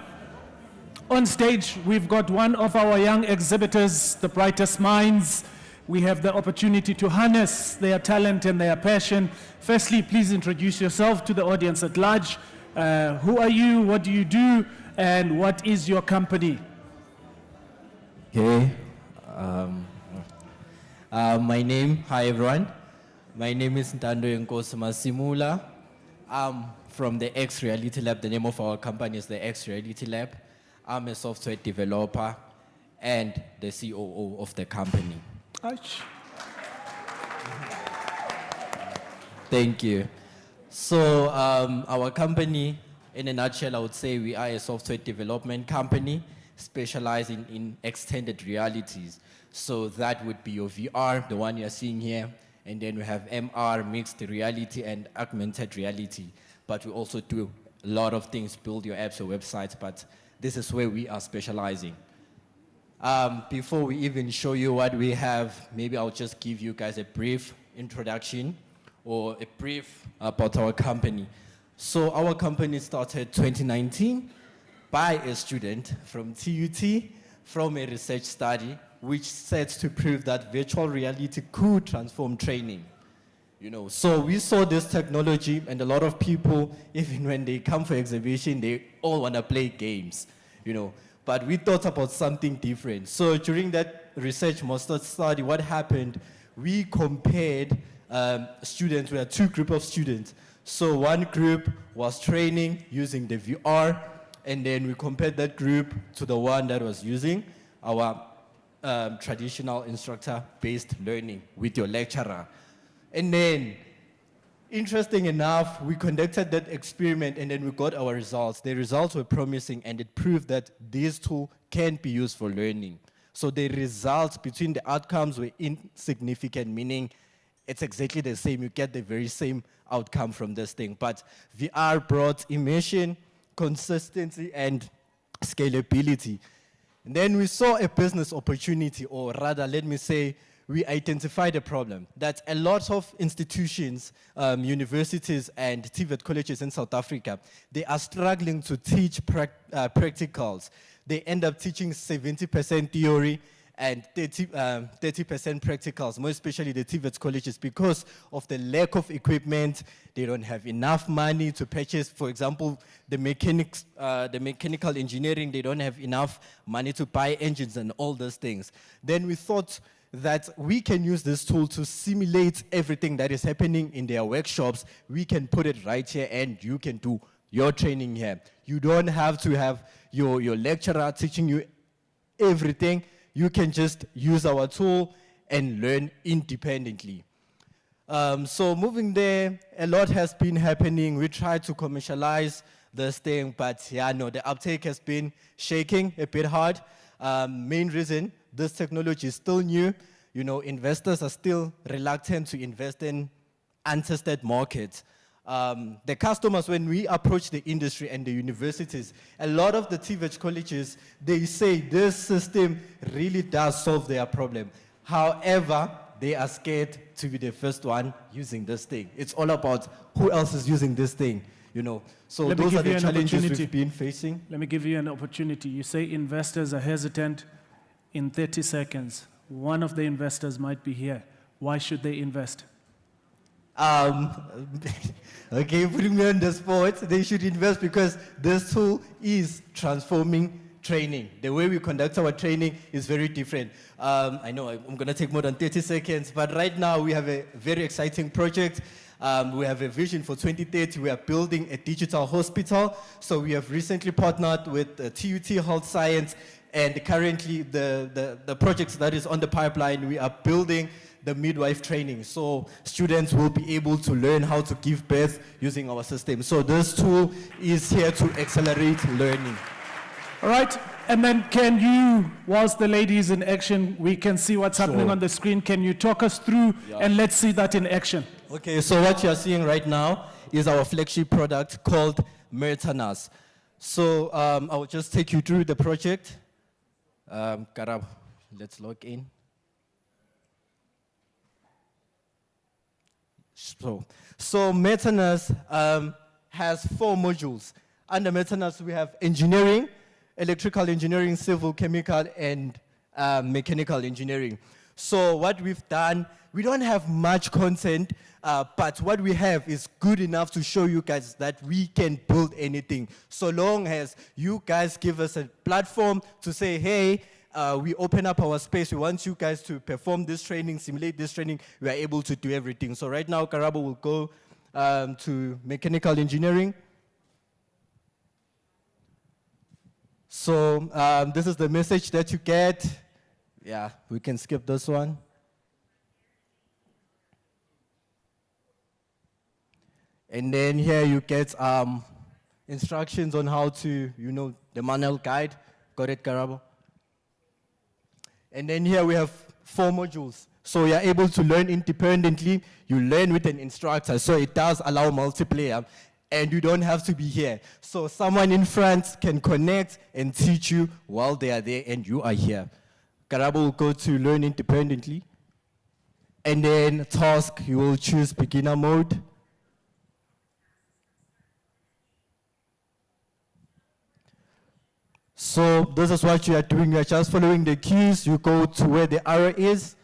on stage we've got one of our young exhibitors, the brightest minds. We have the opportunity to harness their talent and their passion. Firstly, please introduce yourself to the audience at large. Who are you, what do you do, and what is your company? Okay, hi everyone. My name is Ntando Nkosama Simula. I'm from the X Reality Lab. The name of our company is the X Reality Lab. I'm a software developer, and the COO of the company. Ouch. Thank you. So our company, in a nutshell, I would say we are a software development company specializing in extended realities. So that would be your VR, the one you're seeing here, and then we have MR, mixed reality, and augmented reality. But we also do a lot of things, build your apps or websites, but this is where we are specializing. Before we even show you what we have, maybe I'll just give you guys a brief introduction or a brief about our company. So our company started 2019 by a student from TUT from a research study which sets to prove that virtual reality could transform training. You know, so we saw this technology, and a lot of people, even when they come for exhibition, they all want to play games, you know. But we thought about something different. So during that research master study, what happened, we compared students. We had two groups of students. So one group was training using the VR, and then we compared that group to the one that was using our traditional instructor-based learning with your lecturer. And then, interesting enough, we conducted that experiment and then we got our results. The results were promising and it proved that this tool can be used for learning. So the results between the outcomes were insignificant, meaning it's exactly the same. You get the very same outcome from this thing. But VR brought immersion, consistency, and scalability. And then we saw a business opportunity, or rather, let me say, we identified a problem that a lot of institutions, universities, and TVET colleges in South Africa, they are struggling to teach practicals. They end up teaching 70% theory and 30% practicals, more especially the TVET colleges, because of the lack of equipment. They don't have enough money to purchase, for example, the mechanical engineering, they don't have enough money to buy engines and all those things. Then we thought that we can use this tool to simulate everything that is happening in their workshops. We can put it right here and you can do your training here. You don't have to have your lecturer teaching you everything. You can just use our tool and learn independently. So moving there, a lot has been happening. We tried to commercialize this thing, but yeah, no, the uptake has been shaking a bit hard. Main reason, this technology is still new. You know, investors are still reluctant to invest in untested markets. The customers, when we approach the industry and the universities, a lot of the TVET colleges, they say this system really does solve their problem. However, they are scared to be the first one using this thing. It's all about who else is using this thing, you know. So those are the challenges we've been facing. Let me give you an opportunity. You say investors are hesitant. In 30 seconds, one of the investors might be here. Why should they invest? Okay, putting me on the spot, they should invest because this tool is transforming training. The way we conduct our training is very different. I know I'm going to take more than 30 seconds, but right now we have a very exciting project. We have a vision for 2030. We are building a digital hospital. So we have recently partnered with TUT Health Science, and currently the project that is on the pipeline, we are building the midwife training. So students will be able to learn how to give birth using our system. So this tool is here to accelerate learning. All right, and then can you, whilst the lady is in action, we can see what's happening on the screen. Can you talk us through and let's see that in action? Okay, so what you're seeing right now is our flagship product called Mertanas. So I will just take you through the project. Karab, let's log in. So Mertanas has 4 modules. Under Mertanas, we have engineering, electrical engineering, civil, chemical, and mechanical engineering. So what we've done, we don't have much content, but what we have is good enough to show you guys that we can build anything. So long as you guys give us a platform to say, hey, we open up our space, we want you guys to perform this training, simulate this training, we are able to do everything. So right now, Karabo will go to mechanical engineering. So this is the message that you get. Yeah, we can skip this one. And then here you get instructions on how to, the manual guide. Got it, Karabo? And then here we have 4 modules. So you're able to learn independently. You learn with an instructor. So it does allow multiplayer. And you don't have to be here. So someone in France can connect and teach you while they are there and you are here. Karabo will go to learn independently. And then task, you will choose beginner mode. So this is what you are doing. You are just following the keys. You go to where the arrow is.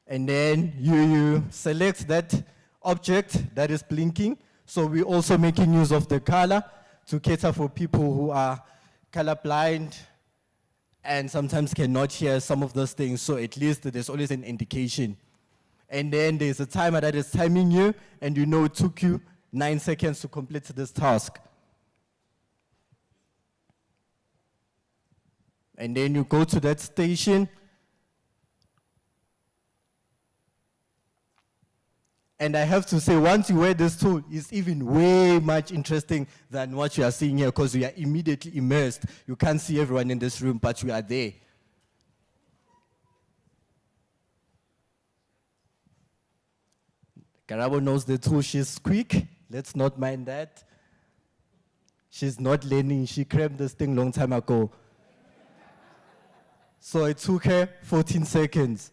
And then you select that object that is blinking. So we're also making use of the color to cater for people who are colorblind and sometimes cannot hear some of those things. So at least there's always an indication. And then there's a timer that is timing you, and you know it took you 9 seconds to complete this task. And then you go to that station. And I have to say, once you wear this tool, it's even way much interesting than what you are seeing here, because you are immediately immersed. You can't see everyone in this room, but you are there. Karabo knows the tool. She's quick. Let's not mind that. She's not learning. She crammed this thing long time ago. So it took her 14 seconds.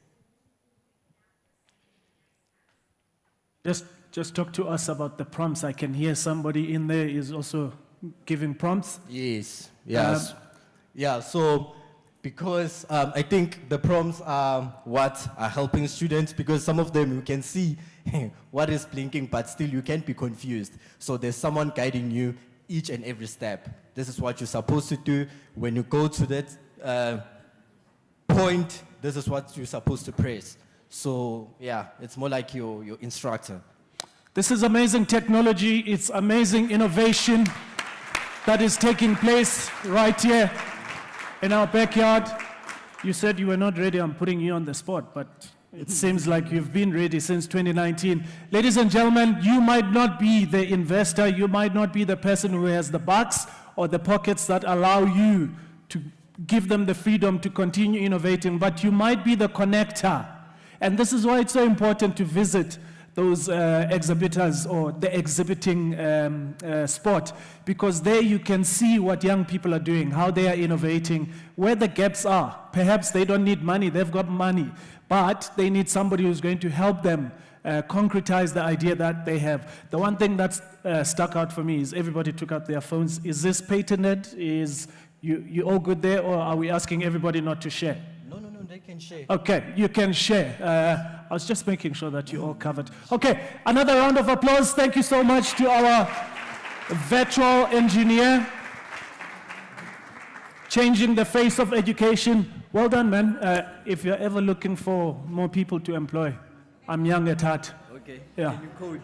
Just talk to us about the prompts. I can hear somebody in there is also giving prompts. Yes, yes. Yeah, so because I think the prompts are what are helping students, because some of them you can see what is blinking, but still you can't be confused. So there's someone guiding you each and every step. This is what you're supposed to do. When you go to that point, this is what you're supposed to press. So yeah, it's more like your instructor. This is amazing technology. It's amazing innovation that is taking place right here in our backyard. You said you were not ready. I'm putting you on the spot, but it seems like you've been ready since 2019. Ladies and gentlemen, you might not be the investor. You might not be the person who has the bucks or the pockets that allow you to give them the freedom to continue innovating, but you might be the connector. And this is why it's so important to visit those exhibitors or the exhibiting spot, because there you can see what young people are doing, how they are innovating, where the gaps are. Perhaps they don't need money, they've got money, but they need somebody who's going to help them concretize the idea that they have. The one thing that's stuck out for me is everybody took out their phones. Is this patented? Is you all good there, or are we asking everybody not to share? No, they can share. Okay, you can share. I was just making sure that you all covered. Okay, another round of applause. Thank you so much to our virtual engineer, changing the face of education. Well done, man. If you're ever looking for more people to employ, I'm young at heart. Okay, yeah. Can you code?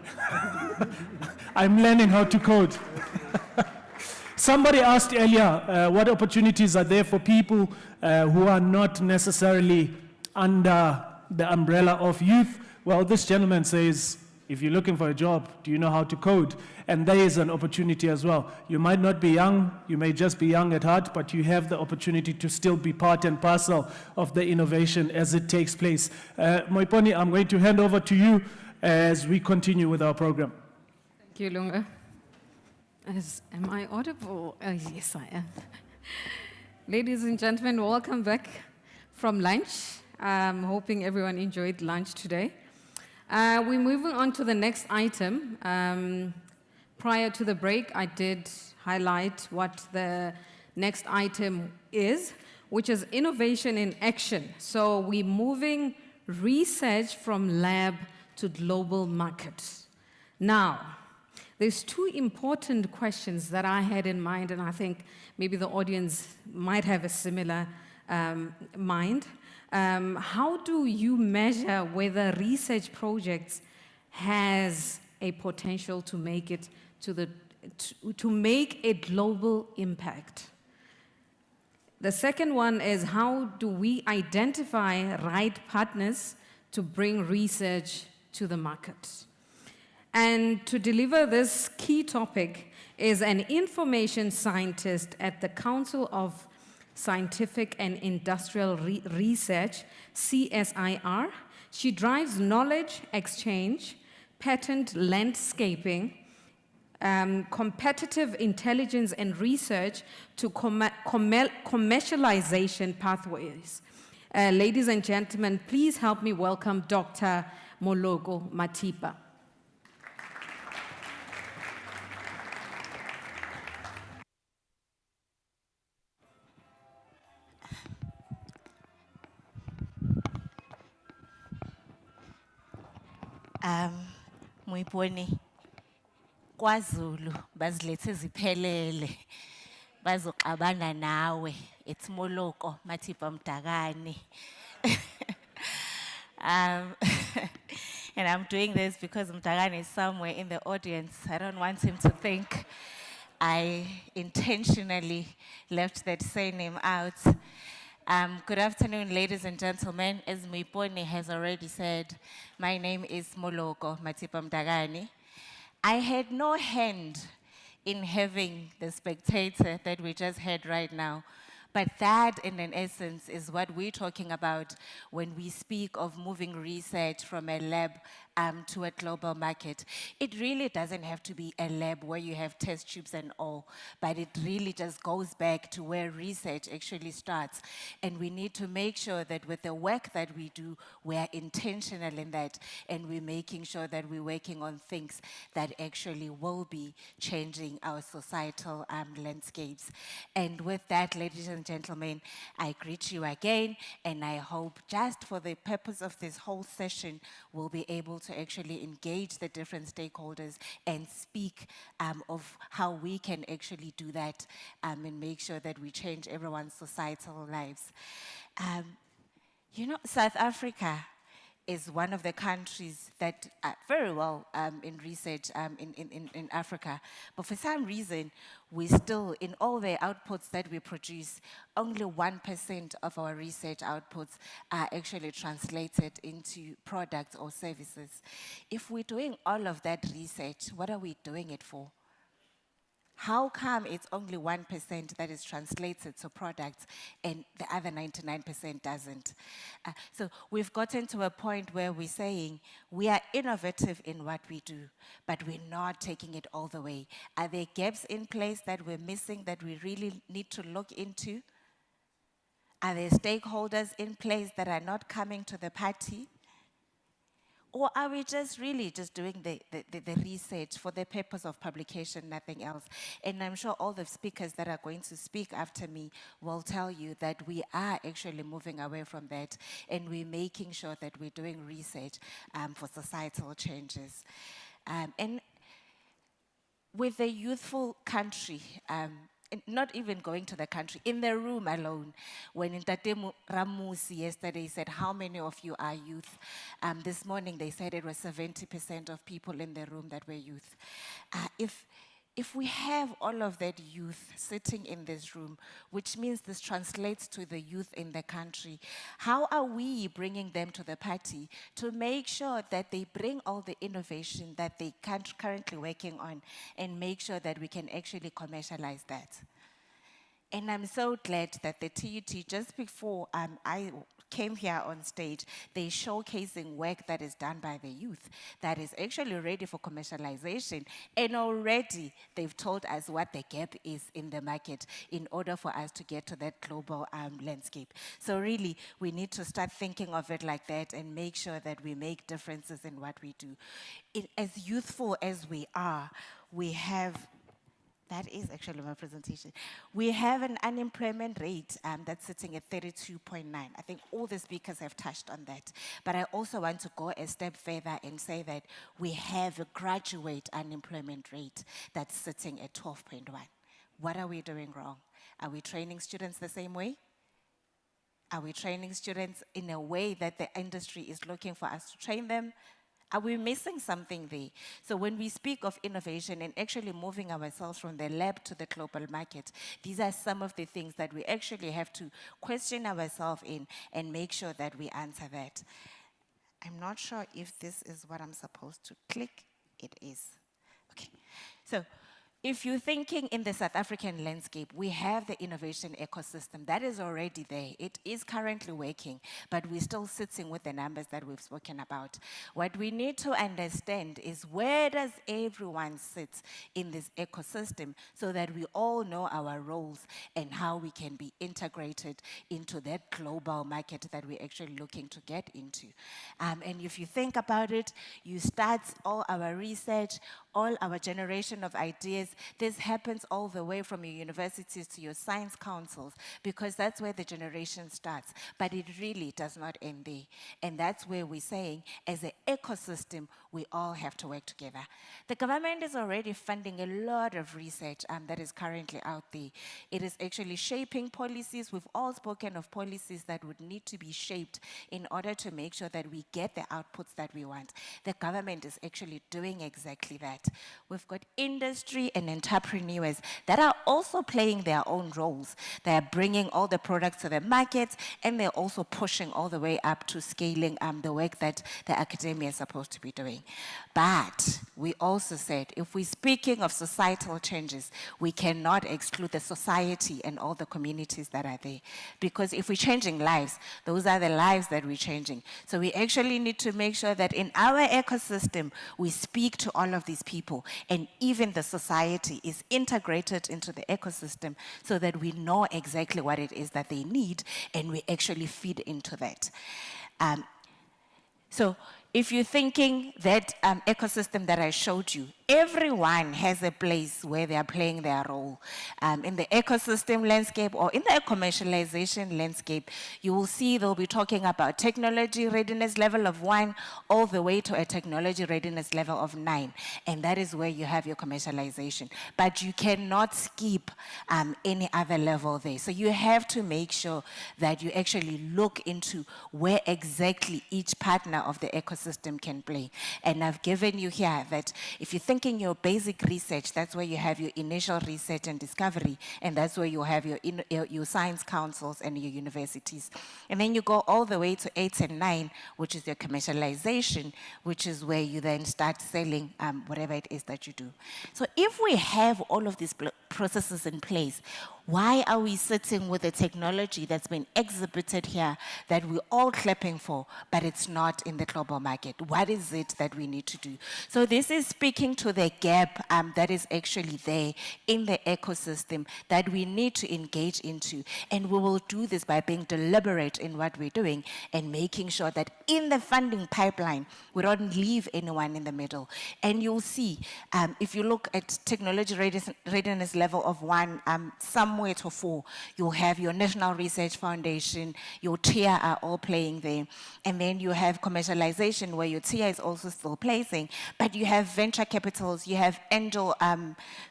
I'm learning how to code. Somebody asked earlier, what opportunities are there for people who are not necessarily under the umbrella of youth? Well, this gentleman says, if you're looking for a job, do you know how to code? And there is an opportunity as well. You might not be young, you may just be young at heart, but you have the opportunity to still be part and parcel of the innovation as it takes place. Moiponi, I'm going to hand over to you as we continue with our program. Thank you, Lunga. Am I audible? Yes, I am. Ladies and gentlemen, welcome back from lunch. I'm hoping everyone enjoyed lunch today. We're moving on to the next item. Prior to the break, I did highlight what the next item is, which is innovation in action. So we're moving research from lab to global markets. Now, there's 2 important questions that I had in mind, and I think maybe the audience might have a similar mind. How do you measure whether research projects has a potential to make it to make a global impact. The second one is, how do we identify right partners to bring research to the market? And to deliver this key topic is an information scientist at the Council of Scientific and Industrial Research, CSIR. She drives knowledge exchange, patent landscaping, competitive intelligence and research to commercialization pathways. Ladies and gentlemen, please help me welcome Dr. Moloko Matipa. Muiponi kwaZulu bazilethe ziphelele bazoxabana nawe. It's Moloko Matipa Mdagane. And I'm doing this because Mdagane is somewhere in the audience. I don't want him to think I intentionally left that surname out. Good afternoon, ladies and gentlemen. As Muiponi has already said, my name is Moloko Matipa Mdagane. I had no hand in having the spectator that we just had right now. But that, in an essence, is what we're talking about when we speak of moving research from a lab to a global market. It really doesn't have to be a lab where you have test tubes and all, but it really just goes back to where research actually starts. And we need to make sure that with the work that we do, we are intentional in that, and we're making sure that we're working on things that actually will be changing our societal landscapes. And with that, ladies and gentlemen, I greet you again, and I hope just for the purpose of this whole session, we'll be able to actually engage the different stakeholders and speak of how we can actually do that and make sure that we change everyone's societal lives. You know, South Africa is one of the countries that are very well in research in Africa. But for some reason, we still, in all the outputs that we produce, only 1% of our research outputs are actually translated into products or services. If we're doing all of that research, what are we doing it for? How come it's only 1% that is translated to products and the other 99% doesn't? So we've gotten to a point where we're saying we are innovative in what we do, but we're not taking it all the way. Are there gaps in place that we're missing that we really need to look into? Are there stakeholders in place that are not coming to the party? Or are we just really just doing the research for the purpose of publication, nothing else? And I'm sure all the speakers that are going to speak after me will tell you that we are actually moving away from that, and we're making sure that we're doing research for societal changes. And with a youthful country, not even going to the country, in the room alone, when Ntate Ramusi yesterday said, how many of you are youth? This morning they said it was 70% of people in the room that were youth. If we have all of that youth sitting in this room, which means this translates to the youth in the country, how are we bringing them to the party to make sure that they bring all the innovation that they currently working on and make sure that we can actually commercialize that? And I'm so glad that the TUT, just before I came here on stage, they're showcasing work that is done by the youth that is actually ready for commercialization. And already they've told us what the gap is in the market in order for us to get to that global landscape. So really, we need to start thinking of it like that and make sure that we make differences in what we do. As youthful as we are, we have that is actually my presentation. We have an unemployment rate that's sitting at 32.9. I think all the speakers have touched on that. But I also want to go a step further and say that we have a graduate unemployment rate that's sitting at 12.1. What are we doing wrong? Are we training students the same way? Are we training students in a way that the industry is looking for us to train them? Are we missing something there? So when we speak of innovation and actually moving ourselves from the lab to the global market, these are some of the things that we actually have to question ourselves in and make sure that we answer that. I'm not sure if this is what I'm supposed to click. It is. Okay. So if you're thinking in the South African landscape, we have the innovation ecosystem that is already there. It is currently working, but we're still sitting with the numbers that we've spoken about. What we need to understand is where does everyone sit in this ecosystem so that we all know our roles and how we can be integrated into that global market that we're actually looking to get into. And if you think about it, you start all our research, all our generation of ideas. This happens all the way from your universities to your science councils, because that's where the generation starts. But it really does not end there. And that's where we're saying, as an ecosystem, we all have to work together. The government is already funding a lot of research that is currently out there. It is actually shaping policies. We've all spoken of policies that would need to be shaped in order to make sure that we get the outputs that we want. The government is actually doing exactly that. We've got industry and entrepreneurs that are also playing their own roles. They are bringing all the products to the market, and they're also pushing all the way up to scaling the work that the academia is supposed to be doing. But we also said, if we're speaking of societal changes, we cannot exclude the society and all the communities that are there. Because if we're changing lives, those are the lives that we're changing. So we actually need to make sure that in our ecosystem, we speak to all of these people, and even the society is integrated into the ecosystem so that we know exactly what it is that they need, and we actually feed into that. So if you're thinking that ecosystem that I showed you, everyone has a place where they are playing their role. In the ecosystem landscape or in the commercialization landscape, you will see they'll be talking about technology readiness level of 1 all the way to a technology readiness level of 9. And that is where you have your commercialization. But you cannot skip any other level there. So you have to make sure that you actually look into where exactly each partner of the ecosystem can play. And I've given you here that if you think in your basic research, that's where you have your initial research and discovery, and that's where you have your science councils and your universities. And then you go all the way to 8 and 9, which is your commercialization, which is where you then start selling whatever it is that you do. So if we have all of these processes in place, why are we sitting with a technology that's been exhibited here that we're all clapping for, but it's not in the global market? What is it that we need to do? So this is speaking to the gap that is actually there in the ecosystem that we need to engage into. And we will do this by being deliberate in what we're doing and making sure that in the funding pipeline, we don't leave anyone in the middle. And you'll see, if you look at technology readiness level of 1, somewhere to 4, you'll have your National Research Foundation, your TIA are all playing there. And then you have commercialization where your TIA is also still placing, but you have venture capitals, you have angel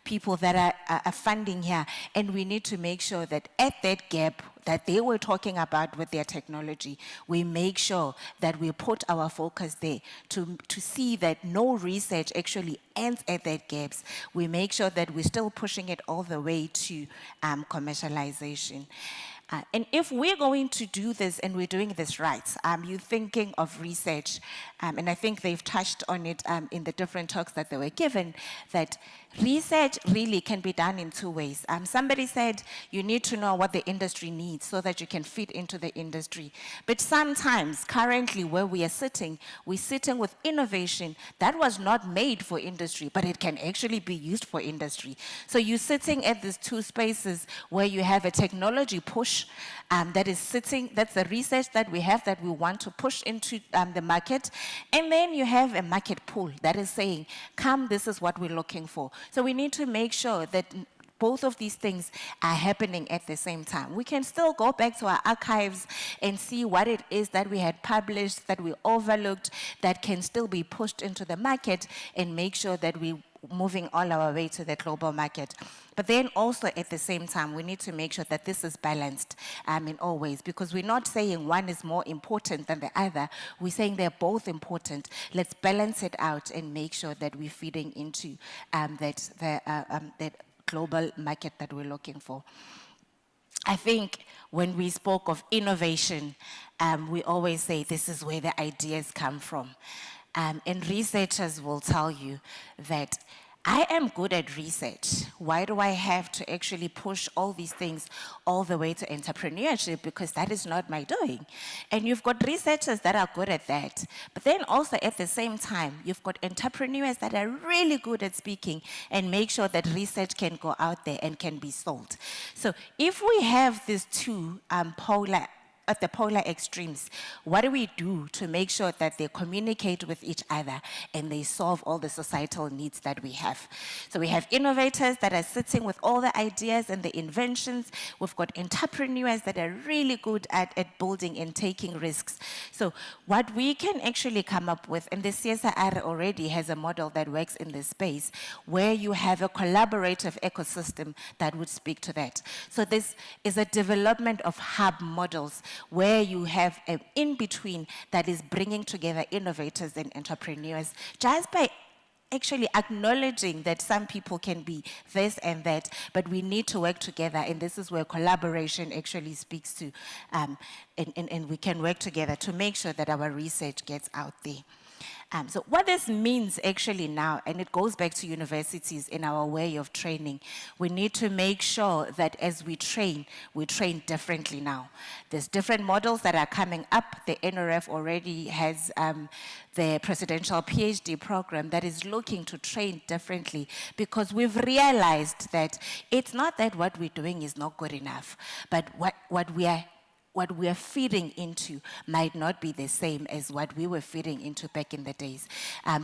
people that are funding here. And we need to make sure that at that gap that they were talking about with their technology, we make sure that we put our focus there to see that no research actually ends at that gaps. We make sure that we're still pushing it all the way to commercialization. And if we're going to do this and we're doing this right, you're thinking of research, and I think they've touched on it in the different talks that they were given, that research really can be done in 2 ways. Somebody said you need to know what the industry needs so that you can fit into the industry. But sometimes, currently where we are sitting, we're sitting with innovation that was not made for industry, but it can actually be used for industry. So you're sitting at these 2 spaces where you have a technology push that is sitting, that's the research that we have that we want to push into the market. And then you have a market pull that is saying, come, this is what we're looking for. So we need to make sure that both of these things are happening at the same time. We can still go back to our archives and see what it is that we had published, that we overlooked, that can still be pushed into the market, and make sure that we moving all our way to the global market. But then also at the same time, we need to make sure that this is balanced in all ways, because we're not saying one is more important than the other. We're saying they're both important. Let's balance it out and make sure that we're feeding into that global market that we're looking for. I think when we spoke of innovation, we always say this is where the ideas come from. And researchers will tell you that I am good at research. Why do I have to actually push all these things all the way to entrepreneurship? Because that is not my doing. And you've got researchers that are good at that. But then also at the same time, you've got entrepreneurs that are really good at speaking and make sure that research can go out there and can be sold. So if we have these two at the polar extremes, what do we do to make sure that they communicate with each other and they solve all the societal needs that we have? So we have innovators that are sitting with all the ideas and the inventions. We've got entrepreneurs that are really good at building and taking risks. So what we can actually come up with, and the CSIR already has a model that works in this space, where you have a collaborative ecosystem that would speak to that. So this is a development of hub models where you have an in-between that is bringing together innovators and entrepreneurs just by actually acknowledging that some people can be this and that, but we need to work together, and this is where collaboration actually speaks to, and we can work together to make sure that our research gets out there. So what this means actually now, and it goes back to universities in our way of training, we need to make sure that as we train differently now. There's different models that are coming up. The NRF already has the presidential PhD program that is looking to train differently, because we've realized that it's not that what we're doing is not good enough, but what we are feeding into might not be the same as what we were feeding into back in the days.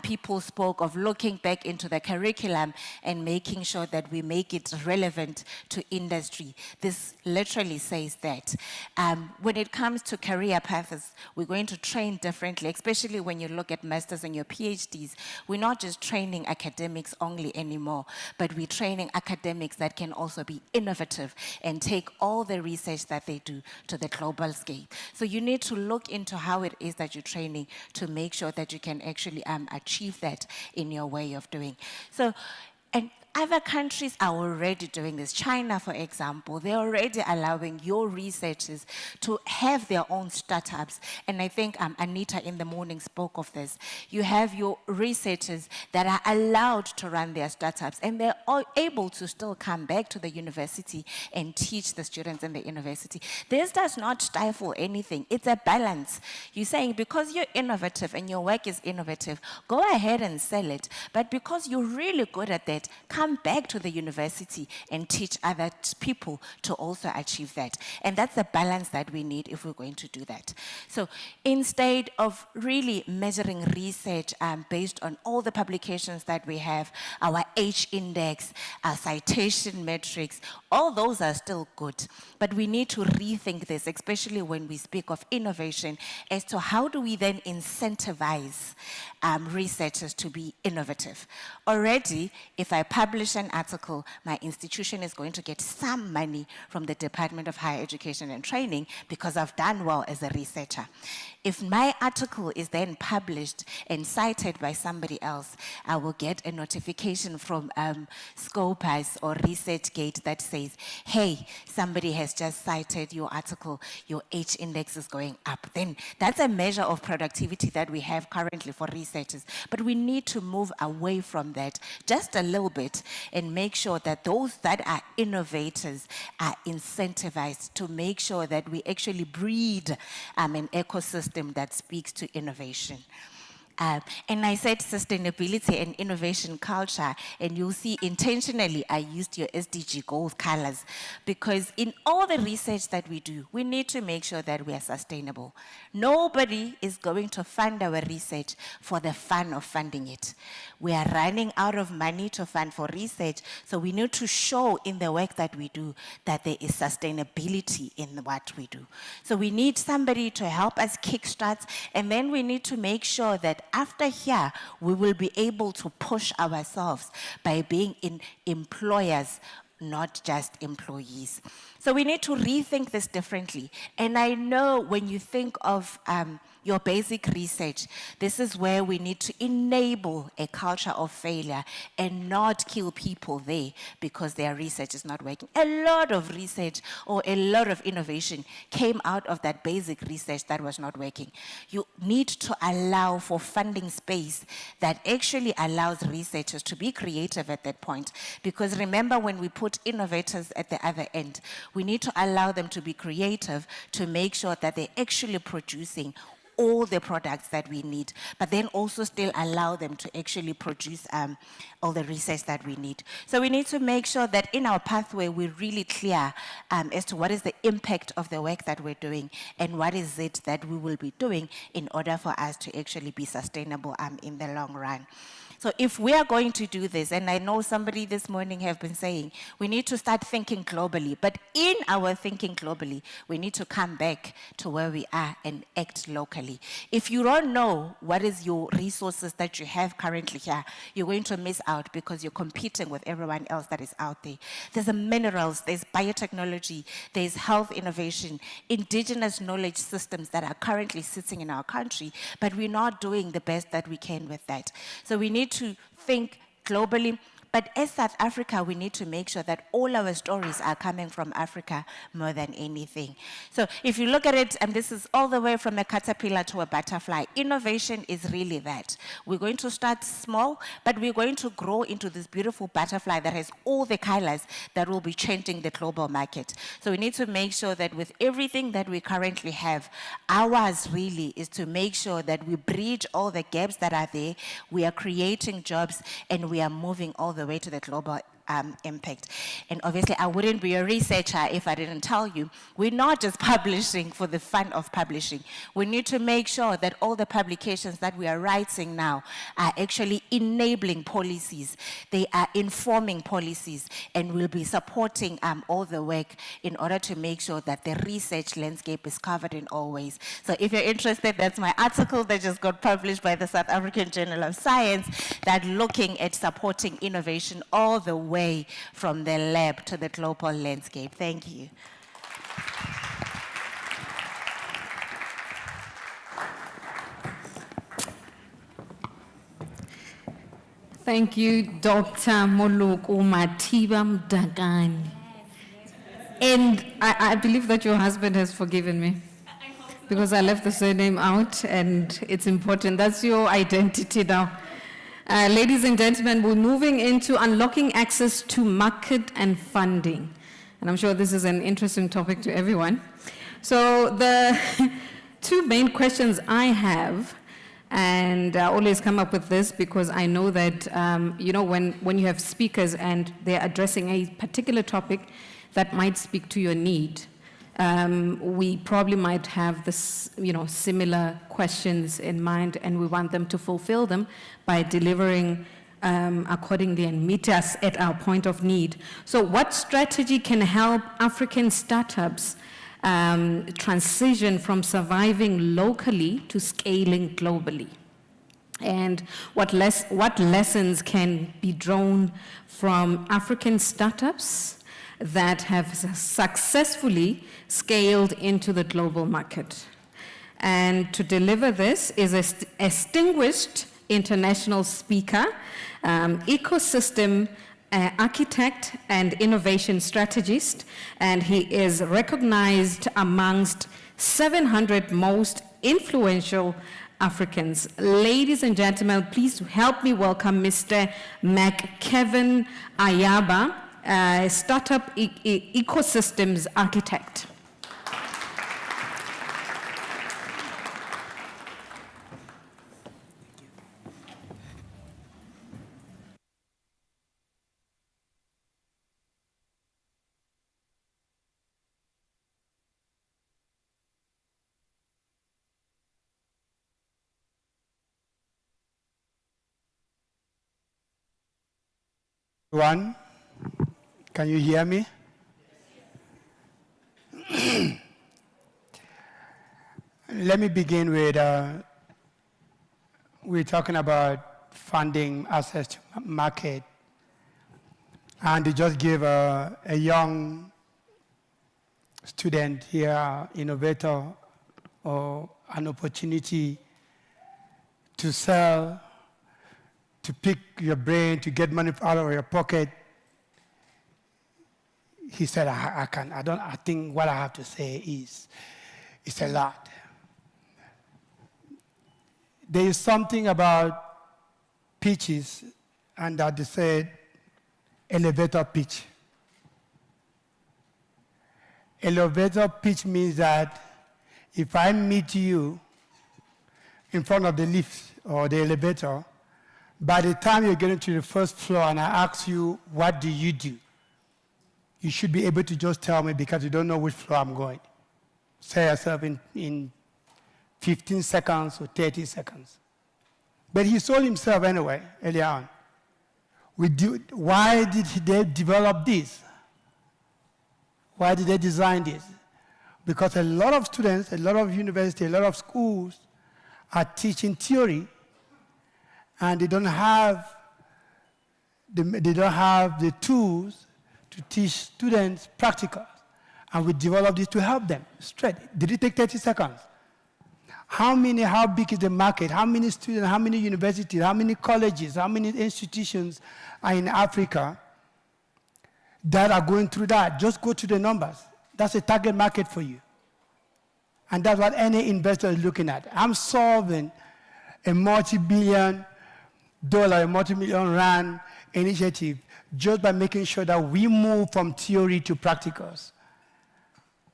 People spoke of looking back into the curriculum and making sure that we make it relevant to industry. This literally says that. When it comes to career paths, we're going to train differently, especially when you look at masters and your PhDs. We're not just training academics only anymore, but we're training academics that can also be innovative and take all the research that they do to the global scale. So you need to look into how it is that you're training to make sure that you can actually achieve that in your way of doing. So, and other countries are already doing this. China, for example, they're already allowing your researchers to have their own startups. And I think Anita in the morning spoke of this. You have your researchers that are allowed to run their startups, and they're all able to still come back to the university and teach the students in the university. This does not stifle anything. It's a balance. You're saying because you're innovative and your work is innovative, go ahead and sell it. But because you're really good at that, come back to the university and teach other people to also achieve that. And that's the balance that we need if we're going to do that. So instead of really measuring research based on all the publications that we have, our H-index, our citation metrics, all those are still good. But we need to rethink this, especially when we speak of innovation, as to how do we then incentivize researchers to be innovative. Already, if I publish an article, my institution is going to get some money from the Department of Higher Education and Training because I've done well as a researcher. If my article is then published and cited by somebody else, I will get a notification from Scopus or ResearchGate that says, hey, somebody has just cited your article, your H-index is going up. Then that's a measure of productivity that we have currently for researchers. But we need to move away from that just a little bit and make sure that those that are innovators are incentivized to make sure that we actually breed an ecosystem that speaks to innovation. And I said sustainability and innovation culture, and you'll see intentionally I used your SDG gold colors, because in all the research that we do, we need to make sure that we are sustainable. Nobody is going to fund our research for the fun of funding it. We are running out of money to fund for research, so we need to show in the work that we do that there is sustainability in what we do. So we need somebody to help us kickstart, and then we need to make sure that after here, we will be able to push ourselves by being employers, not just employees. So we need to rethink this differently. And I know when you think of your basic research, this is where we need to enable a culture of failure and not kill people there because their research is not working. A lot of research or a lot of innovation came out of that basic research that was not working. You need to allow for funding space that actually allows researchers to be creative at that point. Because remember, when we put innovators at the other end, we need to allow them to be creative to make sure that they're actually producing all the products that we need, but then also still allow them to actually produce all the research that we need. So we need to make sure that in our pathway, we're really clear as to what is the impact of the work that we're doing and what is it that we will be doing in order for us to actually be sustainable in the long run. So if we are going to do this, and I know somebody this morning have been saying, we need to start thinking globally, but in our thinking globally, we need to come back to where we are and act locally. If you don't know what is your resources that you have currently here, you're going to miss out because you're competing with everyone else that is out there. There's the minerals, there's biotechnology, there's health innovation, indigenous knowledge systems that are currently sitting in our country, but we're not doing the best that we can with that. So we need to think globally, but as South Africa, we need to make sure that all our stories are coming from Africa more than anything. So if you look at it, and this is all the way from a caterpillar to a butterfly, innovation is really that. We're going to start small, but we're going to grow into this beautiful butterfly that has all the colors that will be changing the global market. So we need to make sure that with everything that we currently have, ours really is to make sure that we bridge all the gaps that are there, we are creating jobs, and we are moving all the way to the global impact. And obviously, I wouldn't be a researcher if I didn't tell you, we're not just publishing for the fun of publishing. We need to make sure that all the publications that we are writing now are actually enabling policies. They are informing policies, and we'll be supporting all the work in order to make sure that the research landscape is covered in all ways. So if you're interested, that's my article that just got published by the South African Journal of Science, that looking at supporting innovation all the way from the lab to the global landscape. Thank you. Thank you, Dr. Moloko Matiba Mdagani. And I believe that your husband has forgiven me because I left the surname out, and it's important. That's your identity now. Ladies and gentlemen, we're moving into unlocking access to market and funding. And I'm sure this is an interesting topic to everyone. So the two main questions I have, and I always come up with this because I know that, you know, when you have speakers and they're addressing a particular topic that might speak to your need, we probably might have this, you know, similar questions in mind, and we want them to fulfill them by delivering accordingly and meet us at our point of need. So what strategy can help African startups transition from surviving locally to scaling globally? And what lessons can be drawn from African startups that have successfully scaled into the global market? And to deliver this is a distinguished international speaker, ecosystem architect and innovation strategist, and he is recognized amongst 700 most influential Africans. Ladies and gentlemen, please help me welcome Mr. Kevin Ayaba, startup ecosystems architect. One, can you hear me? Let me begin with we're talking about funding, access to market, and they just gave a young student here, innovator, or an opportunity to sell, to pick your brain, to get money out of your pocket. He said, I think what I have to say is, it's a lot. There is something about pitches, and that they said, elevator pitch. Elevator pitch means that if I meet you in front of the lift or the elevator, by the time you're getting to the first floor and I ask you, what do? You should be able to just tell me because you don't know which floor I'm going. Say yourself in 15 seconds or 30 seconds. But he sold himself anyway, earlier on. Why did they develop this? Why did they design this? Because a lot of students, a lot of universities, a lot of schools are teaching theory, and they don't have the tools to teach students practical. And we developed this to help them straight. Did it take 30 seconds? How big is the market? How many students, how many universities, how many colleges, how many institutions are in Africa that are going through that? Just go to the numbers. That's a target market for you. And that's what any investor is looking at. I'm solving a multi-billion dollar, a multi-million rand initiative just by making sure that we move from theory to practicals.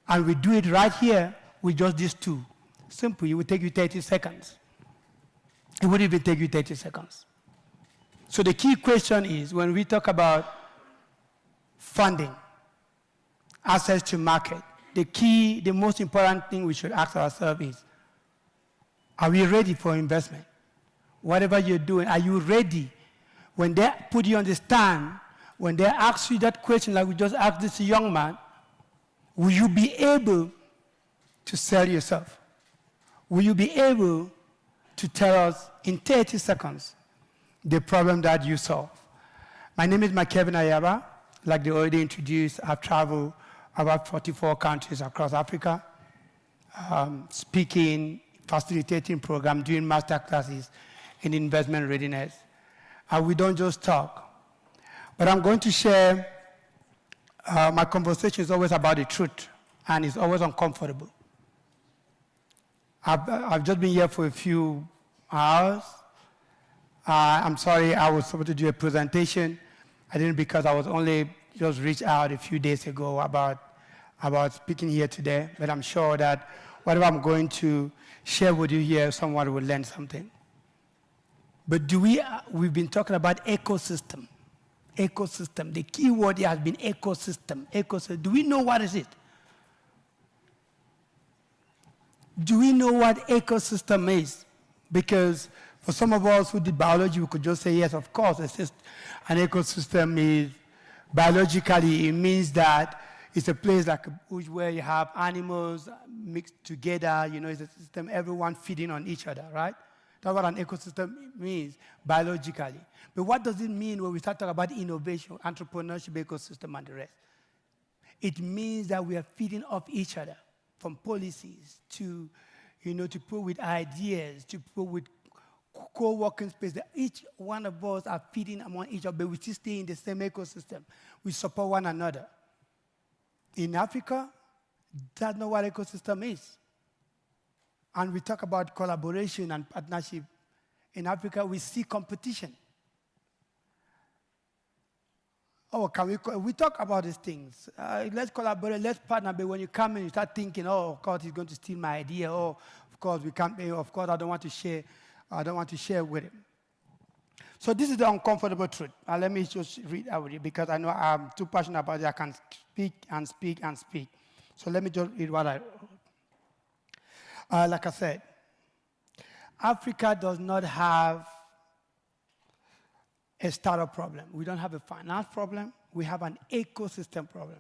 And we do it right here with just these two. Simple, it would take you 30 seconds. It wouldn't even take you 30 seconds. So the key question is, when we talk about funding, access to market, the most important thing we should ask ourselves is, are we ready for investment? Whatever you're doing, are you ready? When they put you on the stand, when they ask you that question like we just asked this young man, will you be able to sell yourself? Will you be able to tell us in 30 seconds the problem that you solve? My name is Kevin Ayaba. Like they already introduced, I've traveled about 44 countries across Africa, speaking, facilitating programs, doing master classes in investment readiness. And we don't just talk. But I'm going to share, my conversation is always about the truth, and it's always uncomfortable. I've just been here for a few hours. I'm sorry, I was supposed to do a presentation. I didn't because I was only just reached out a few days ago about speaking here today, but I'm sure that whatever I'm going to share with you here, someone will learn something. But we've been talking about ecosystem. Ecosystem, the key word here has been ecosystem. Ecosystem, do we know what is it? Do we know what ecosystem is? Because for some of us who did biology, we could just say, yes, of course, it's just an ecosystem is, biologically, it means that it's a place like where you have animals mixed together, it's a system, everyone feeding on each other, right? That's what an ecosystem means biologically. But what does it mean when we start talking about innovation, entrepreneurship, ecosystem, and the rest? It means that we are feeding off each other, from policies to, to people with ideas, to people with co-working space. That each one of us are feeding among each other, but we still stay in the same ecosystem. We support one another. In Africa, that's not what ecosystem is. And we talk about collaboration and partnership. In Africa, we see competition. Oh, we talk about these things. Let's collaborate, let's partner, but when you come in, you start thinking, oh, of course, he's going to steal my idea. Oh, of course, we can't, of course, I don't want to share with him. So this is the uncomfortable truth. Let me just read out with you because I know I'm too passionate about it. I can speak and speak and speak. So let me just read what I wrote. Like I said, Africa does not have a startup problem. We don't have a finance problem. We have an ecosystem problem.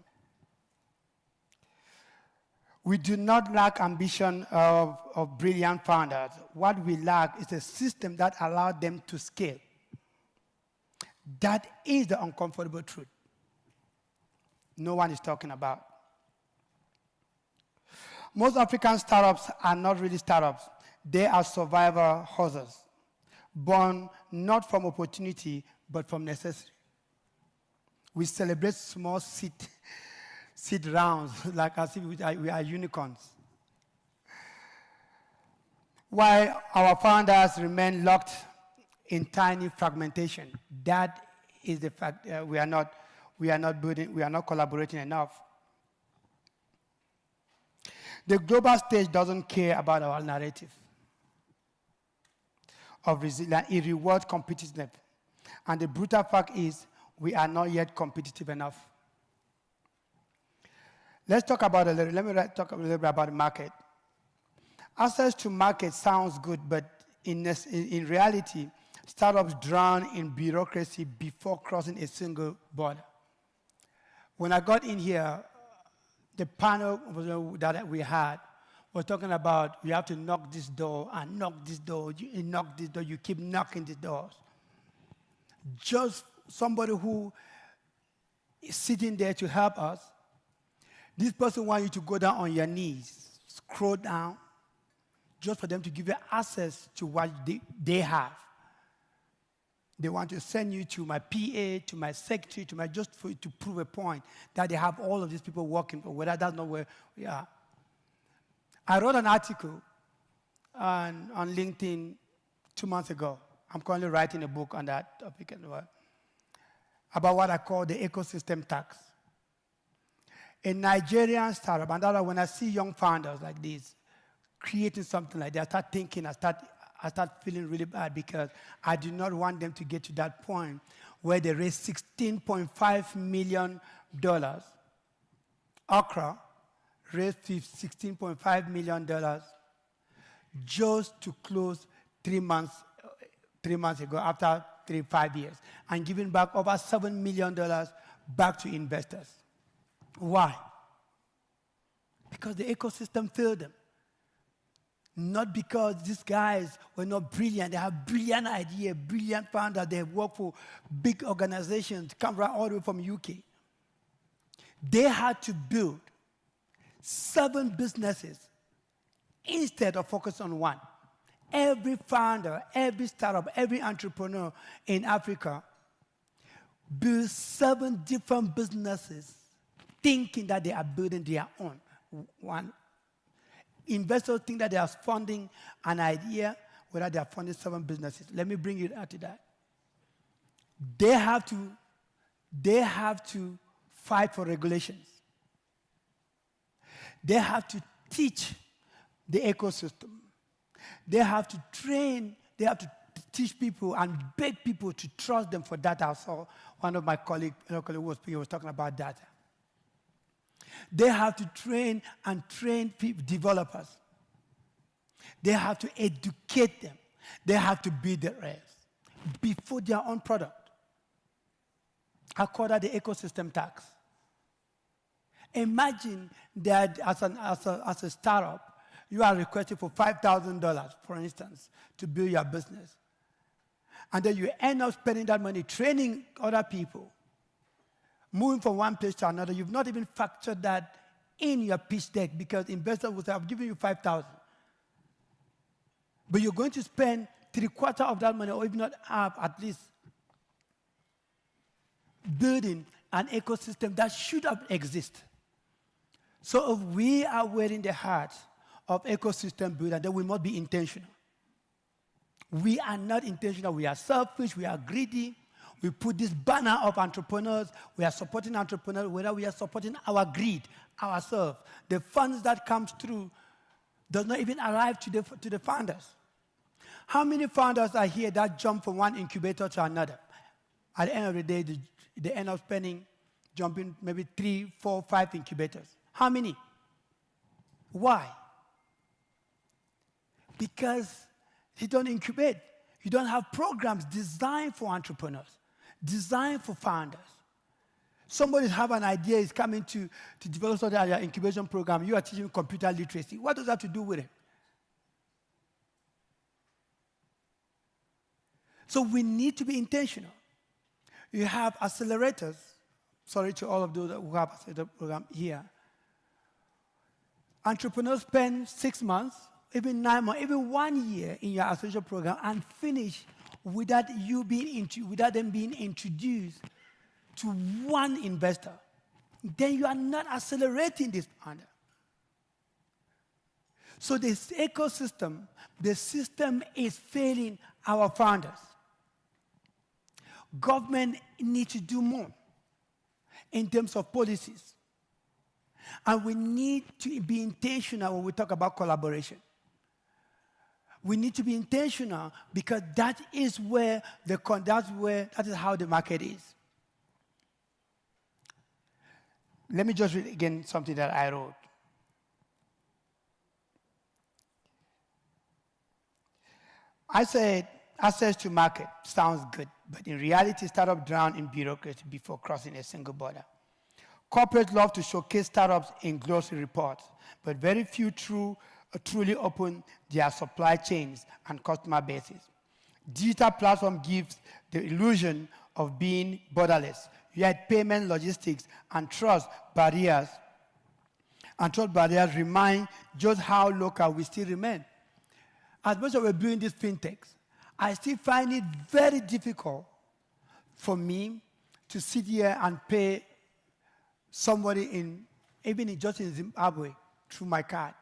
We do not lack ambition of brilliant founders. What we lack is a system that allows them to scale. That is the uncomfortable truth no one is talking about. Most African startups are not really startups. They are survival hustlers, born not from opportunity, but from necessity. We celebrate small seed rounds like as if we are unicorns. While our founders remain locked in tiny fragmentation, that is the fact. We are not collaborating enough. The global stage doesn't care about our narrative of resilience. It rewards competitiveness. And the brutal fact is, we are not yet competitive enough. Let me talk a little bit about the market. Access to market sounds good, but in reality, startups drown in bureaucracy before crossing a single border. When I got in here, the panel that we had was talking about you have to knock this door and knock this door, you keep knocking the doors. Just somebody who is sitting there to help us, this person wants you to go down on your knees, scroll down, just for them to give you access to what they have. They want to send you to my PA, to my secretary, just for you to prove a point that they have all of these people working, but whether that's not where we are. I wrote an article on LinkedIn 2 months ago. I'm currently writing a book on that topic as well, about what I call the ecosystem tax. A Nigerian startup, and that's why when I see young founders like this creating something like that, I start thinking, I start feeling really bad because I do not want them to get to that point where they raise $16.5 million. Accra raised $16.5 million just to close 3 months ago after 5 years, and giving back over $7 million back to investors. Why? Because the ecosystem failed them. Not because these guys were not brilliant. They have brilliant ideas, brilliant founders. They work for big organizations, come right all the way from UK. They had to build 7 businesses instead of focus on one. Every founder, every startup, every entrepreneur in Africa builds 7 different businesses thinking that they are building their own one. Investors think that they are funding an idea, whether they are funding 7 businesses. Let me bring you to that. They have to fight for regulations. They have to teach the ecosystem. They have to train, they have to teach people and beg people to trust them for data. I saw one of my colleagues was talking about data. They have to train developers. They have to educate them. They have to be the rest before their own product. I call that the ecosystem tax. Imagine that as a startup, you are requested for $5,000, for instance, to build your business. And then you end up spending that money training other people, moving from one place to another. You've not even factored that in your pitch deck because investors will say, I've given you $5,000. But you're going to spend 3/4 of that money, or if not half, at least, building an ecosystem that should have existed. So if we are wearing the hat of ecosystem builder, then we must be intentional. We are not intentional. We are selfish. We are greedy. We put this banner of entrepreneurs. We are supporting entrepreneurs, whether we are supporting our greed, ourselves. The funds that comes through does not even arrive to the founders. How many founders are here that jump from one incubator to another? At the end of the day, they end up jumping maybe 3, 4, 5 incubators. How many? Why? Because you don't incubate. You don't have programs designed for entrepreneurs, designed for founders. Somebody have an idea, is coming to develop something at your incubation program. You are teaching computer literacy. What does that have to do with it? So we need to be intentional. You have accelerators. Sorry to all of those who have accelerator program here. Entrepreneurs spend 6 months, even 9 months, even 1 year in your acceleration program and finish without them being introduced to one investor. Then you are not accelerating this founder. So this ecosystem, the system is failing our founders. Government needs to do more in terms of policies. And we need to be intentional when we talk about collaboration. We need to be intentional because that is how the market is. Let me just read again something that I wrote. I said, access to market sounds good, but in reality, startups drown in bureaucracy before crossing a single border. Corporates love to showcase startups in glossy reports, but very few truly open their supply chains and customer bases. Digital platform gives the illusion of being borderless, yet payment, logistics, and trust barriers remind just how local we still remain. As much as we're doing these fintechs, I still find it very difficult for me to sit here and pay somebody just in Zimbabwe through my card,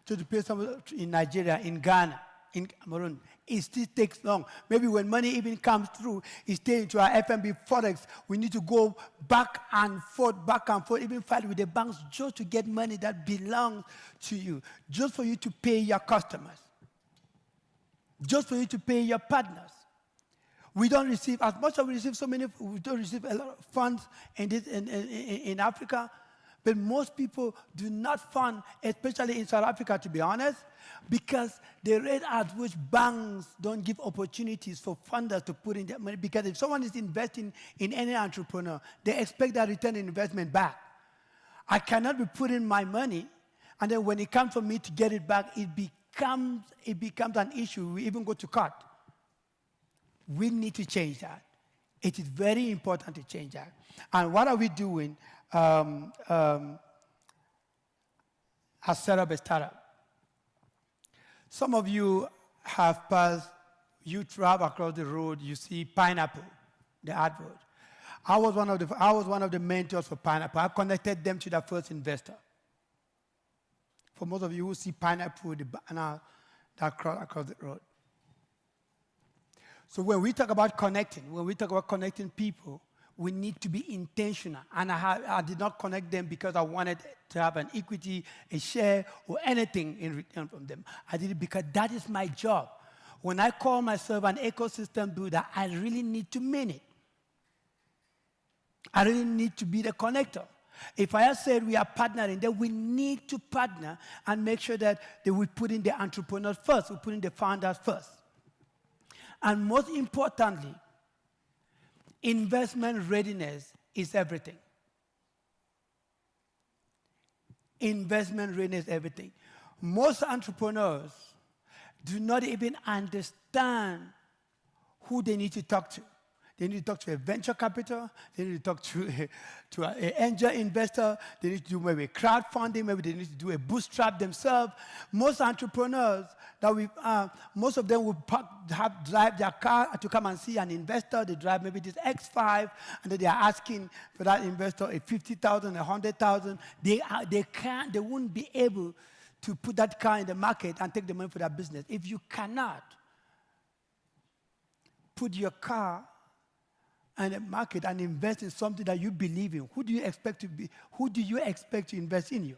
to pay somebody in Nigeria, in Ghana, in Cameroon. It still takes long. Maybe when money even comes through, it stays into our FNB Forex. We need to go back and forth, even fight with the banks just to get money that belongs to you, just for you to pay your customers, just for you to pay your partners. We don't receive, as much as we receive we don't receive a lot of funds in Africa, but most people do not fund, especially in South Africa, to be honest, because the rate at which banks don't give opportunities for funders to put in their money, because if someone is investing in any entrepreneur, they expect that return on investment back. I cannot be putting my money, and then when it comes for me to get it back, it becomes an issue. We even go to court. We need to change that. It is very important to change that. And what are we doing as set up a startup? Some of you have passed, you travel across the road, you see Pineapple, the advert. I was one of the mentors for Pineapple. I connected them to their first investor. For most of you who see Pineapple, the banner that across the road. So when we talk about connecting people, we need to be intentional. And I did not connect them because I wanted to have an equity, a share, or anything in return from them. I did it because that is my job. When I call myself an ecosystem builder, I really need to mean it. I really need to be the connector. If I have said we are partnering, then we need to partner and make sure that we put in the entrepreneurs first, we put in the founders first. And most importantly, investment readiness is everything. Investment readiness is everything. Most entrepreneurs do not even understand who they need to talk to. They need to talk to a venture capital. They need to talk to an angel investor. They need to do maybe crowdfunding. Maybe they need to do a bootstrap themselves. Most entrepreneurs most of them will drive their car to come and see an investor. They drive maybe this X5, and then they are asking for that investor a 50,000, 100,000. They won't be able to put that car in the market and take the money for that business. If you cannot put your car in the market and invest in something that you believe in, who do you expect to invest in you?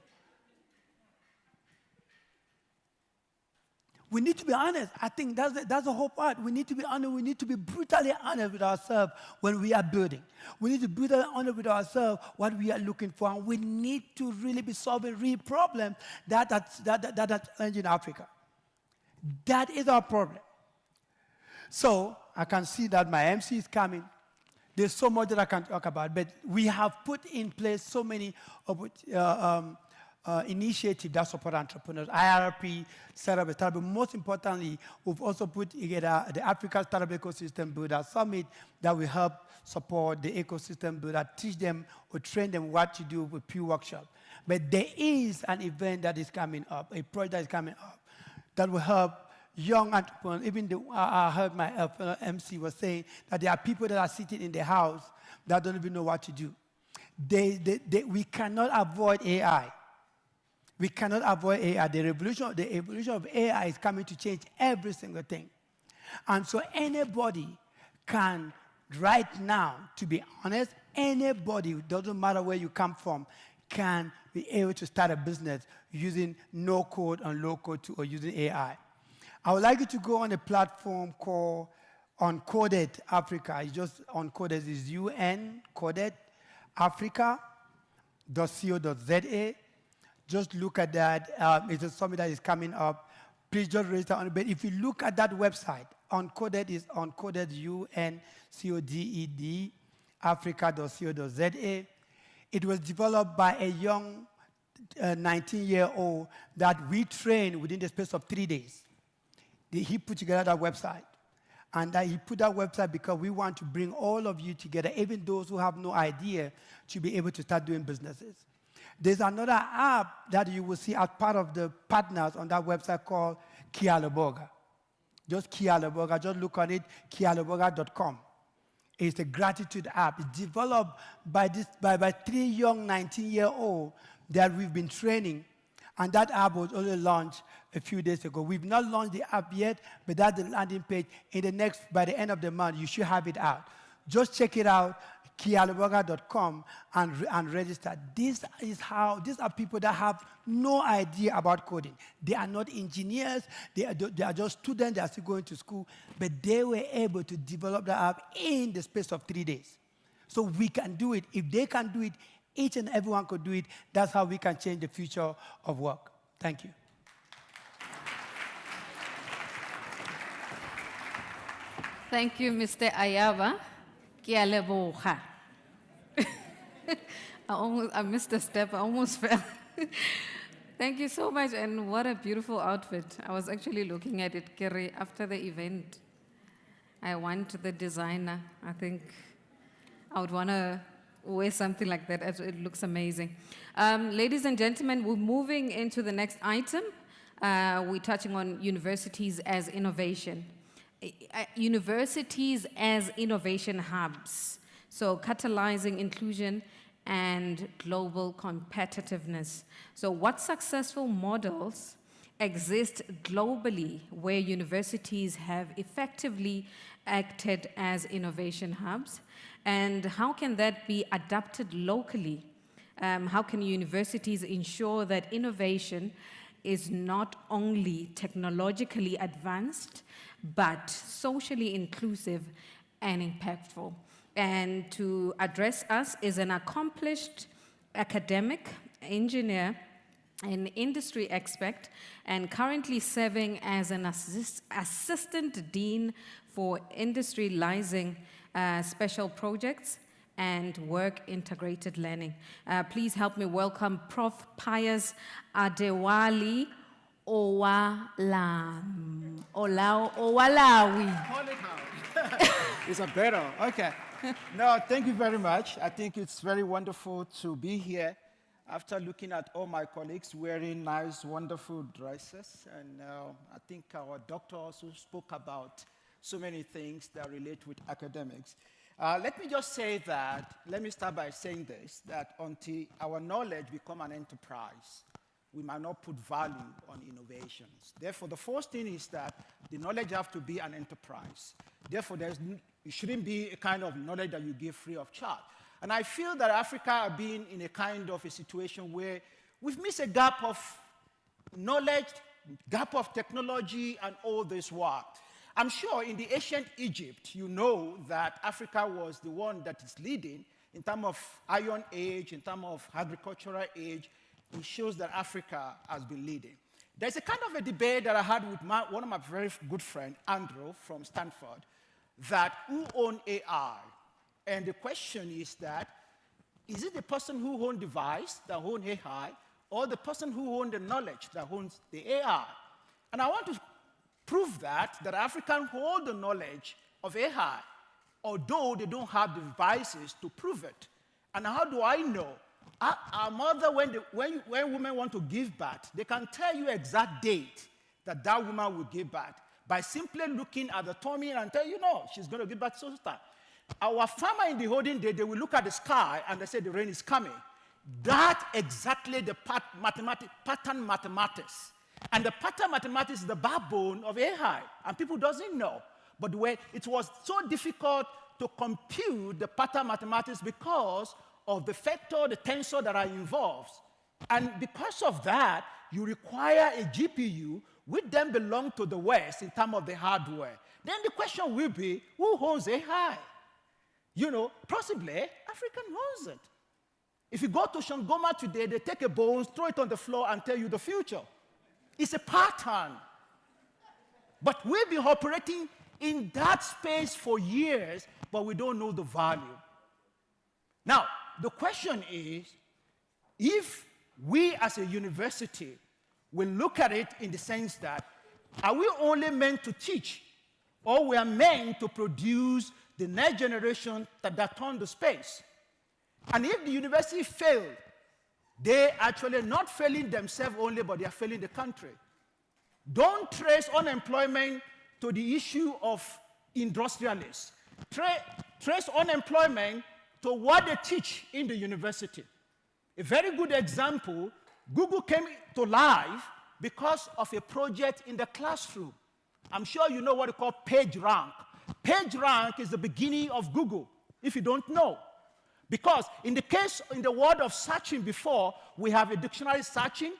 We need to be honest. I think that's the whole part. We need to be honest. We need to be brutally honest with ourselves when we are building. We need to be brutally honest with ourselves what we are looking for, and we need to really be solving real problems that are challenging Africa. That is our problem. So I can see that my MC is coming. There's so much that I can talk about, but we have put in place so many initiatives that support entrepreneurs. IRP, startup, but most importantly, we've also put together the Africa Startup Ecosystem Builder Summit that will help support the ecosystem builder, teach them or train them what to do with peer workshop. But there is an event that is coming up, a project that is coming up that will help young entrepreneurs. Even I heard my fellow MC was saying that there are people that are sitting in the house that don't even know what to do. We cannot avoid AI. We cannot avoid AI. The evolution of AI is coming to change every single thing. And so anybody can, right now, to be honest, anybody, doesn't matter where you come from, can be able to start a business using no-code and low-code or using AI. I would like you to go on a platform called Uncoded Africa. It's just Uncoded is uncoded africa.co.za. Just look at that. It's a summit that is coming up. Please just register on it. But if you look at that website, Uncoded is uncoded, uncoded, africa.co.za. It was developed by a young 19-year-old that we trained within the space of 3 days. He put together that website. And he put that website because we want to bring all of you together, even those who have no idea, to be able to start doing businesses. There's another app that you will see as part of the partners on that website called Kialoboga. Just Kialoboga, just look on it, kialoboga.com. It's a gratitude app. It's developed by 3 young 19-year-olds that we've been training. And that app was only launched a few days ago. We've not launched the app yet, but that's the landing page. By the end of the month, you should have it out. Just check it out, kialoboga.com, and register. These are people that have no idea about coding. They are not engineers. They are just students. They are still going to school. But they were able to develop the app in the space of 3 days. So we can do it. If they can do it, each and everyone could do it. That's how we can change the future of work. Thank you. Thank you, Mr. Ayaba. Kialeboha. I missed a step. I almost fell. Thank you so much, and what a beautiful outfit. I was actually looking at it, Kerry, after the event. I want the designer. I think I would want to wear something like that. It looks amazing. Ladies and gentlemen, we're moving into the next item. We're touching on universities as innovation. Universities as innovation hubs. So catalyzing inclusion and global competitiveness. So what successful models exist globally where universities have effectively acted as innovation hubs? And how can that be adapted locally? How can universities ensure that innovation is not only technologically advanced, but socially inclusive and impactful? And to address us is an accomplished academic, engineer, an industry expert, and currently serving as an assistant dean for industrializing special projects and work integrated learning. Please help me welcome Prof. Pius Adewale Owalawi. It's a better, okay. No, thank you very much. I think it's very wonderful to be here after looking at all my colleagues wearing nice, wonderful dresses. And I think our doctor also spoke about so many things that relate with academics. Let me just say that, let me start by saying this, that until our knowledge become an enterprise, we might not put value on innovations. Therefore, the first thing is that the knowledge has to be an enterprise. Therefore, it shouldn't be a kind of knowledge that you give free of charge. And I feel that Africa has been in a kind of a situation where we've missed a gap of knowledge, gap of technology, and all this work. I'm sure in the ancient Egypt, you know that Africa was the one that is leading in terms of Iron Age, in terms of agricultural age. It shows that Africa has been leading. There's a kind of a debate that I had with one of my very good friends, Andrew, from Stanford, that who owned AI? And the question is that, is it the person who owns the device that owns AI, or the person who owns the knowledge that owns the AI? And I want to prove that Africans hold the knowledge of AI, although they don't have the devices to prove it. And how do I know? Our mother, when women want to give birth, they can tell you exact date that woman will give birth by simply looking at the tummy and tell you, no, she's going to give birth so time. Our farmer in the olden day, they will look at the sky and they say the rain is coming. That exactly the pattern mathematics. And the pattern mathematics is the backbone of AI, and people doesn't know. But it was so difficult to compute the pattern mathematics because of the vector, the tensor that are involved. And because of that, you require a GPU, which then belong to the West in terms of the hardware. Then the question will be, who owns AI? You know, possibly, Africa owns it. If you go to Shangoma today, they take a bone, throw it on the floor, and tell you the future. It's a pattern. But we've been operating in that space for years, but we don't know the value. Now, the question is, if we as a university will look at it in the sense that, are we only meant to teach, or we are meant to produce the next generation that turn the space? And if the university failed, they actually not failing themselves only, but they are failing the country. Don't trace unemployment to the issue of industrialists. Trace unemployment to what they teach in the university. A very good example, Google came to life because of a project in the classroom. I'm sure you know what they call PageRank. PageRank is the beginning of Google, if you don't know. Because in the world of searching before, we have a dictionary searching,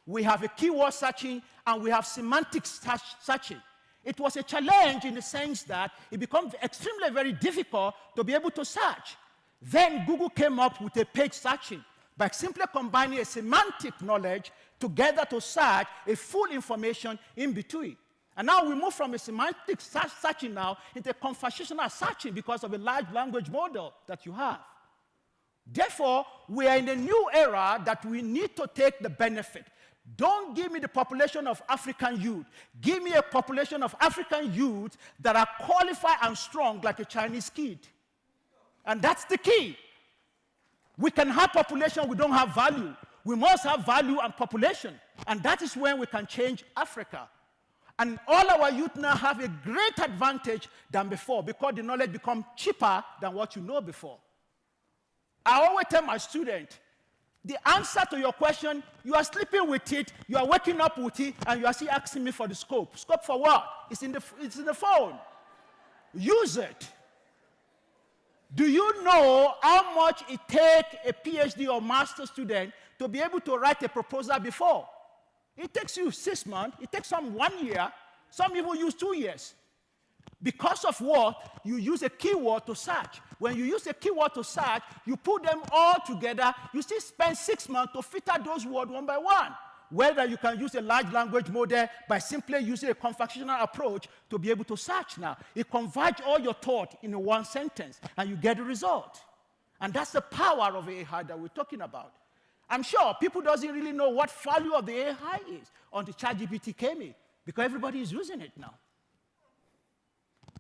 we have a keyword searching, and we have semantic searching. It was a challenge in the sense that it became extremely very difficult to be able to search. Then Google came up with a page searching by simply combining a semantic knowledge together to search a full information in between. And now we move from a semantic searching now into conversational searching because of a large language model that you have. Therefore, we are in a new era that we need to take the benefit. Don't give me the population of African youth. Give me a population of African youth that are qualified and strong like a Chinese kid. And that's the key. We can have population, we don't have value. We must have value and population. And that is when we can change Africa. And all our youth now have a great advantage than before because the knowledge becomes cheaper than what you know before. I always tell my students, the answer to your question, you are sleeping with it, you are waking up with it, and you are still asking me for the scope. Scope for what? It's in the phone. Use it. Do you know how much it takes a PhD or master student to be able to write a proposal before? It takes you 6 months, it takes some 1 year, some even use 2 years. Because of what? You use a keyword to search. When you use a keyword to search, you put them all together, you still spend 6 months to filter those words one by one. Whether you can use a large language model by simply using a conversational approach to be able to search now. It converges all your thought in one sentence, and you get the result. And that's the power of AI that we're talking about. I'm sure people doesn't really know what value of the AI is until ChatGPT came in, because everybody is using it now.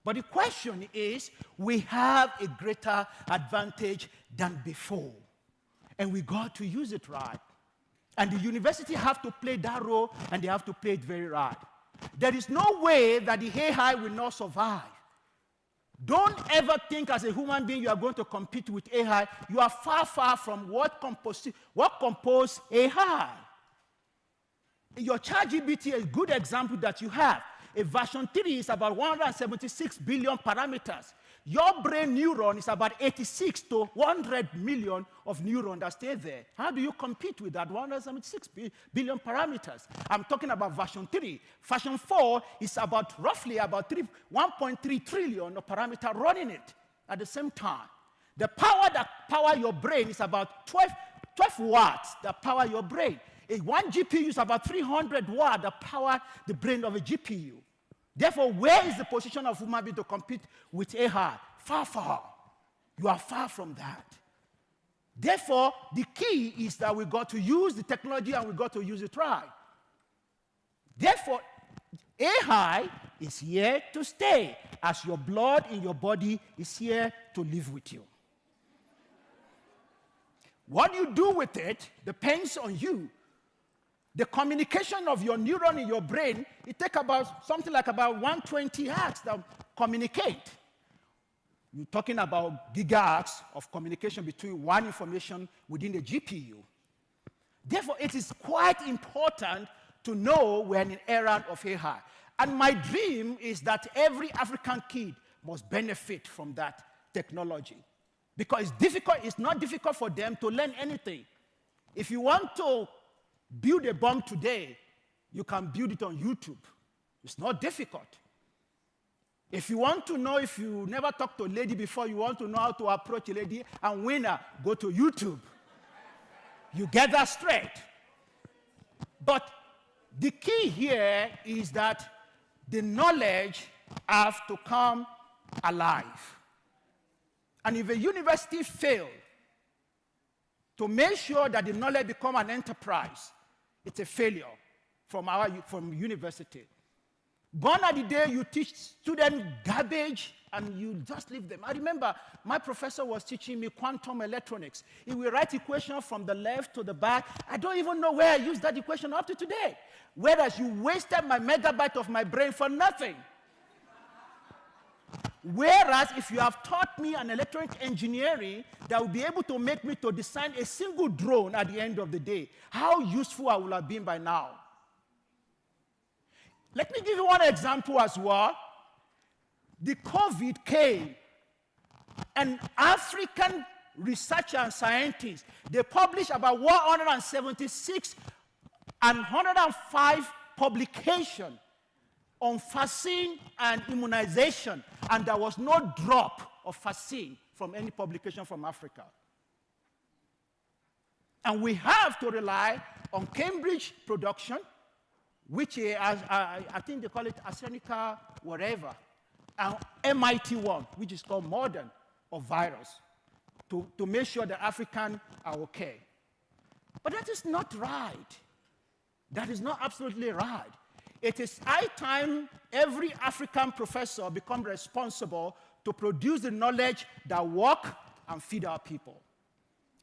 But the question is, we have a greater advantage than before, and we got to use it right. And the university have to play that role, and they have to play it very right. There is no way that the AI will not survive. Don't ever think as a human being you are going to compete with AI. You are far, far from what compose AI. Your ChatGPT is a good example that you have. A version 3 is about 176 billion parameters. Your brain neuron is about 86 to 100 million of neurons that stay there. How do you compete with that 176 billion parameters? I'm talking about version 3. Version 4 is about roughly about 1.3 trillion of parameters running it at the same time. The power that power your brain is about 12 watts that power your brain. One GPU is about 300 watts that power the brain of a GPU. Therefore, where is the position of human being to compete with AI? Far, far. You are far from that. Therefore, the key is that we got to use the technology and we got to use it right. Therefore, AI is here to stay, as your blood in your body is here to live with you. What you do with it depends on you. The communication of your neuron in your brain, it takes about something like about 120 hertz that communicate. You're talking about gigahertz of communication between one information within the GPU. Therefore, it is quite important to know we're in an era of AI. And my dream is that every African kid must benefit from that technology. Because it's not difficult for them to learn anything. If you want to build a bomb today, you can build it on YouTube. It's not difficult. If you want to know, if you never talked to a lady before, you want to know how to approach a lady and win her, go to YouTube. You get that straight. But the key here is that the knowledge has to come alive. And if a university fails to make sure that the knowledge becomes an enterprise, it's a failure from university. Gone are the day you teach students garbage and you just leave them. I remember my professor was teaching me quantum electronics. He will write equations from the left to the back. I don't even know where I used that equation up to today. Whereas you wasted my megabyte of my brain for nothing. Whereas if you have taught me an electronic engineering that will be able to make me to design a single drone at the end of the day, how useful I will have been by now. Let me give you one example as well. The COVID came, and African researchers and scientists, they published about 176 and 105 publications on vaccine and immunization, and there was no drop of vaccine from any publication from Africa. And we have to rely on Cambridge production, which I think they call it AstraZeneca, whatever, and MIT one, which is called Modern, or virus, to make sure that Africans are okay. But that is not right. That is not absolutely right. It is high time every African professor become responsible to produce the knowledge that work and feed our people.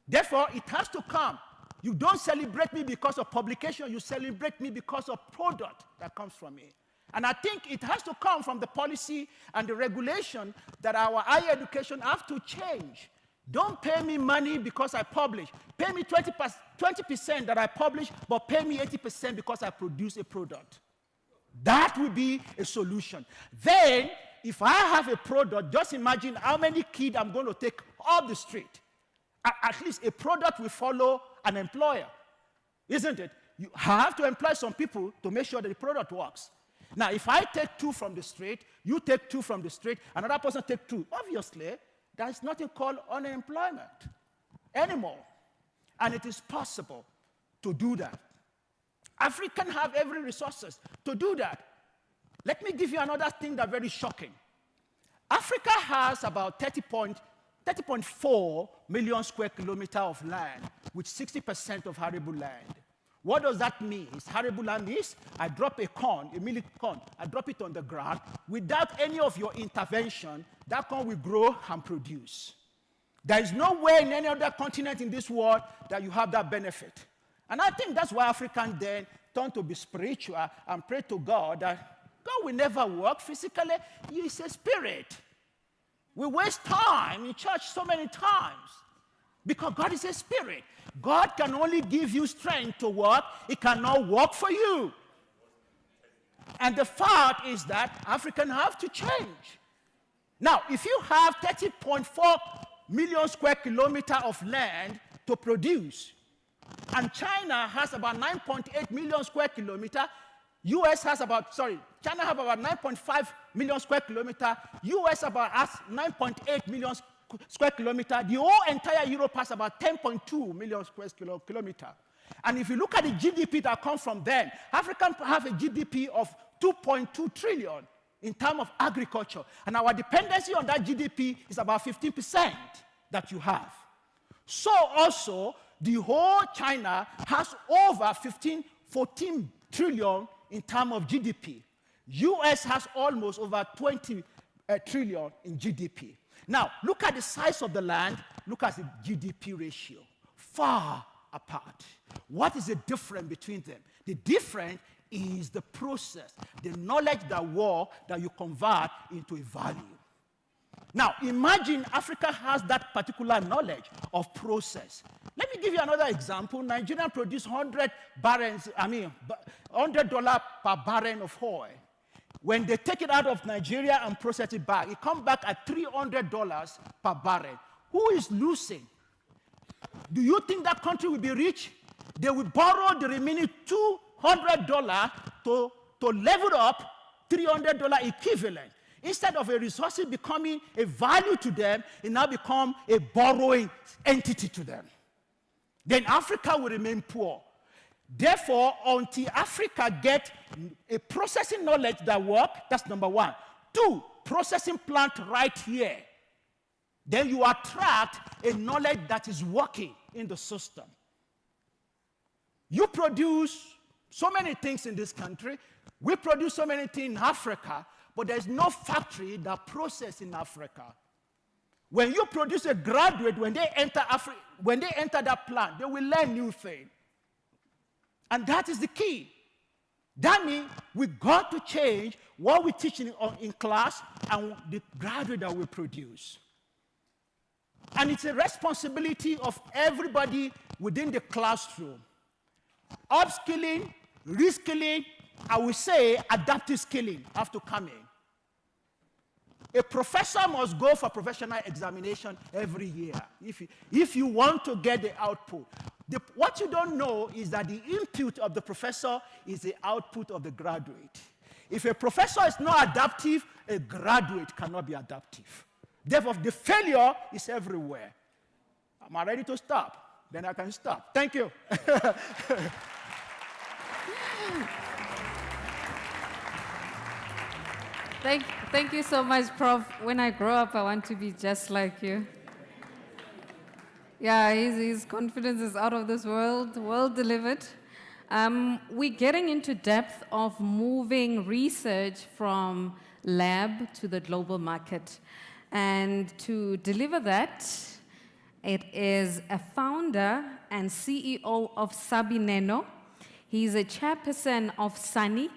Therefore, it has to come. You don't celebrate me because of publication, you celebrate me because of product that comes from me. And I think it has to come from the policy and the regulation that our higher education have to change. Don't pay me money because I publish. Pay me 20% that I publish, but pay me 80% because I produce a product. That will be a solution. Then, if I have a product, just imagine how many kids I'm going to take off the street. At least a product will follow an employer, isn't it? You have to employ some people to make sure that the product works. Now, if I take 2 from the street, you take 2 from the street, another person take 2, obviously, there is nothing called unemployment anymore. And it is possible to do that. Africans have every resources to do that. Let me give you another thing that's very shocking. Africa has about 30.4 million square kilometers of land, with 60% of arable land. What does that mean? Arable land is, I drop a corn, a millet corn, I drop it on the ground. Without any of your intervention, that corn will grow and produce. There is nowhere in any other continent in this world that you have that benefit. And I think that's why Africans then turn to be spiritual and pray to God that God will never work physically. He is a spirit. We waste time in church so many times because God is a spirit. God can only give you strength to work. He cannot work for you. And the fact is that Africans have to change. Now, if you have 30.4 million square kilometers of land to produce, and China has about 9.8 million square kilometers, China has about 9.5 million square kilometers, US has 9.8 million square kilometers, the whole entire Europe has about 10.2 million square kilometers. And if you look at the GDP that comes from them, Africans have a GDP of 2.2 trillion. in terms of agriculture. And our dependency on that GDP is about 15% that you have. So also, the whole China has over 14 trillion in terms of GDP. US has almost over 20 trillion in GDP. Now, look at the size of the land, look at the GDP ratio, far apart. What is the difference between them? The difference is the process, the knowledge that works that you convert into a value. Now, imagine Africa has that particular knowledge of process. Let me give you another example. Nigeria produce $100 per barrel of oil. When they take it out of Nigeria and process it back, it comes back at $300 per barrel. Who is losing? Do you think that country will be rich? They will borrow the remaining $200 to level up $300 equivalent. Instead of a resource becoming a value to them, it now becomes a borrowing entity to them. Then Africa will remain poor. Therefore, until Africa gets a processing knowledge that works, that's number one. 2, processing plant right here. Then you attract a knowledge that is working in the system. You produce so many things in this country. We produce so many things in Africa, but there's no factory that processes in Africa. When you produce a graduate, when they enter that plant, they will learn new things. And that is the key. That means we got to change what we teach in class and the graduate that we produce. And it's a responsibility of everybody within the classroom. Upskilling, reskilling, I will say adaptive skilling have to come in. A professor must go for professional examination every year if you want to get the output. What you don't know is that the input of the professor is the output of the graduate. If a professor is not adaptive, a graduate cannot be adaptive. Therefore, the failure is everywhere. Am I ready to stop? Then I can stop. Thank you. Thank you so much, Prof. When I grow up, I want to be just like you. Yeah, his confidence is out of this world, well delivered. We're getting into depth of moving research from lab to the global market. And to deliver that, it is a founder and CEO of Sabineno. He's a chairperson of SANI.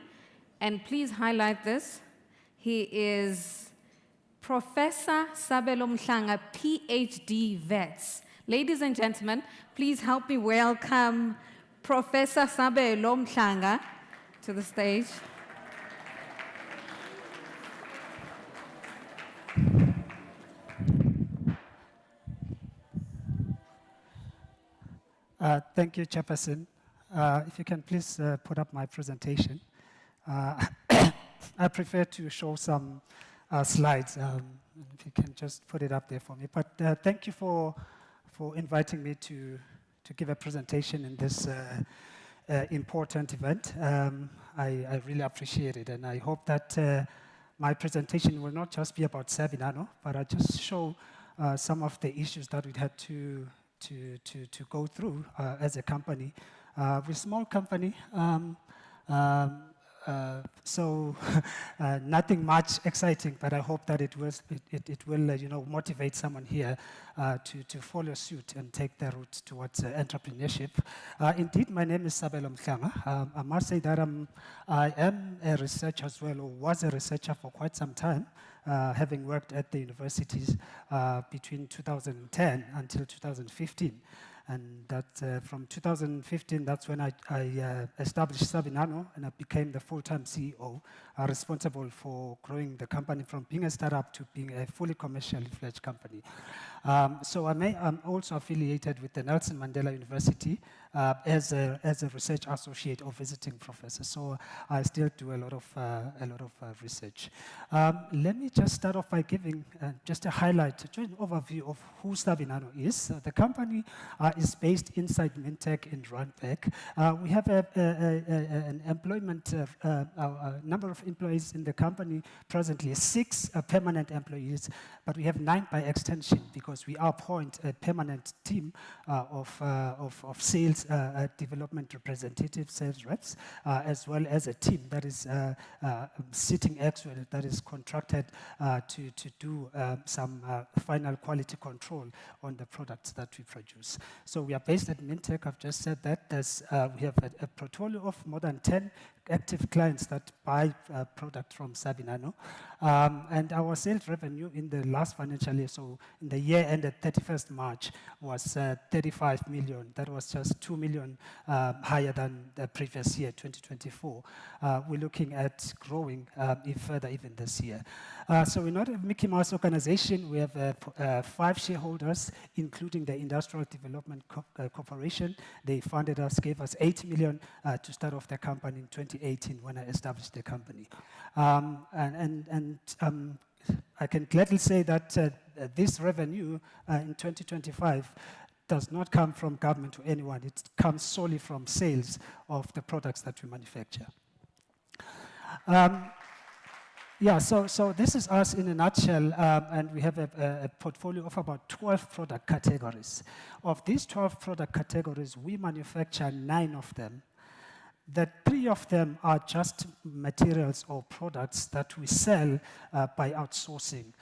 And please highlight this. He is Professor Sabelo Mhlanga, PhD vets. Ladies and gentlemen, please help me welcome Professor Sabelo Mhlanga to the stage. Thank you, Chairperson. If you can please put up my presentation. I prefer to show some slides. If you can just put it up there for me. But thank you for inviting me to give a presentation in this important event. I really appreciate it, and I hope that my presentation will not just be about Sabinano, but I just show some of the issues that we had to go through as a company. We're a small company, so nothing much exciting, but I hope that it will motivate someone here to follow suit and take the route towards entrepreneurship. Indeed, my name is Sabelo Mhlanga. I must say that I am a researcher as well, or was a researcher for quite some time, having worked at the universities between 2010 until 2015. And that from 2015, that's when I established Sabinano, and I became the full-time CEO, responsible for growing the company from being a startup to being a fully commercially fledged company. So I'm also affiliated with the Nelson Mandela University as a research associate or visiting professor. So I still do a lot of research. Let me just start off by giving just a highlight, just an overview of who Sabinano is. The company is based inside Mintech in Randburg. We have an employment number of employees in the company presently, 6 permanent employees, but we have 9 by extension because we appoint a permanent team of sales development representatives, sales reps, as well as a team that is sitting actually that is contracted to do some final quality control on the products that we produce. So we are based at Mintech. I've just said that. We have a portfolio of more than 10 active clients that buy product from Sabinano. And our sales revenue in the last financial year, so in the year ended 31st March, was 35 million. That was just 2 million higher than the previous year, 2024. We're looking at growing further even this year. So we're not a Mickey Mouse organization. We have 5 shareholders, including the Industrial Development Corporation. They funded us, gave us 8 million to start off the company in 2018 when I established the company. I can gladly say that this revenue in 2025 does not come from government or anyone. It comes solely from sales of the products that we manufacture. Yeah, so this is us in a nutshell, and we have a portfolio of about 12 product categories. Of these 12 product categories, we manufacture 9 of them. The 3 of them are just materials or products that we sell by outsourcing.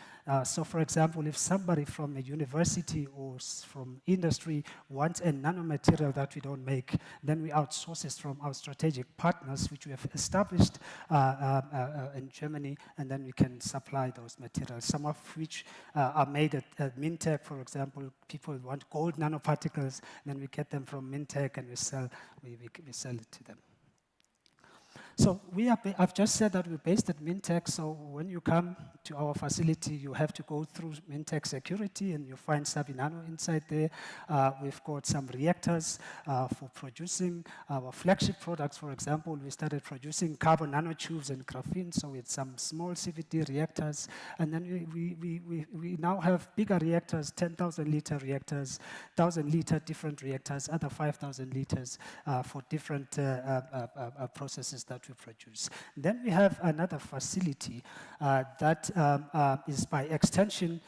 So for example, if somebody from a university or from industry wants a nanomaterial that we don't make, then we outsource it from our strategic partners, which we have established in Germany, and then we can supply those materials, some of which are made at Mintech, for example. People want gold nanoparticles, then we get them from Mintech and we sell it to them. So I've just said that we're based at Mintech, so when you come to our facility, you have to go through Mintech security, and you find Sabinano inside there. We've got some reactors for producing our flagship products. For example, we started producing carbon nanotubes and graphene, so it's some small CVD reactors. And then we now have bigger reactors, 10,000-liter reactors, 1,000-liter different reactors, other 5,000 liters for different processes that we produce. Then we have another facility that is by extension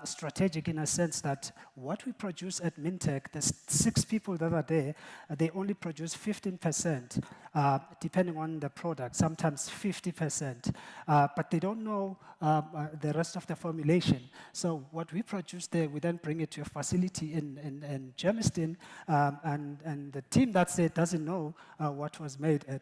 strategic in a sense that what we produce at Mintech, the 6 people that are there, they only produce 15%, depending on the product, sometimes 50%, but they don't know the rest of the formulation. So what we produce there, we then bring it to a facility in Germiston, and the team that's there doesn't know what was made at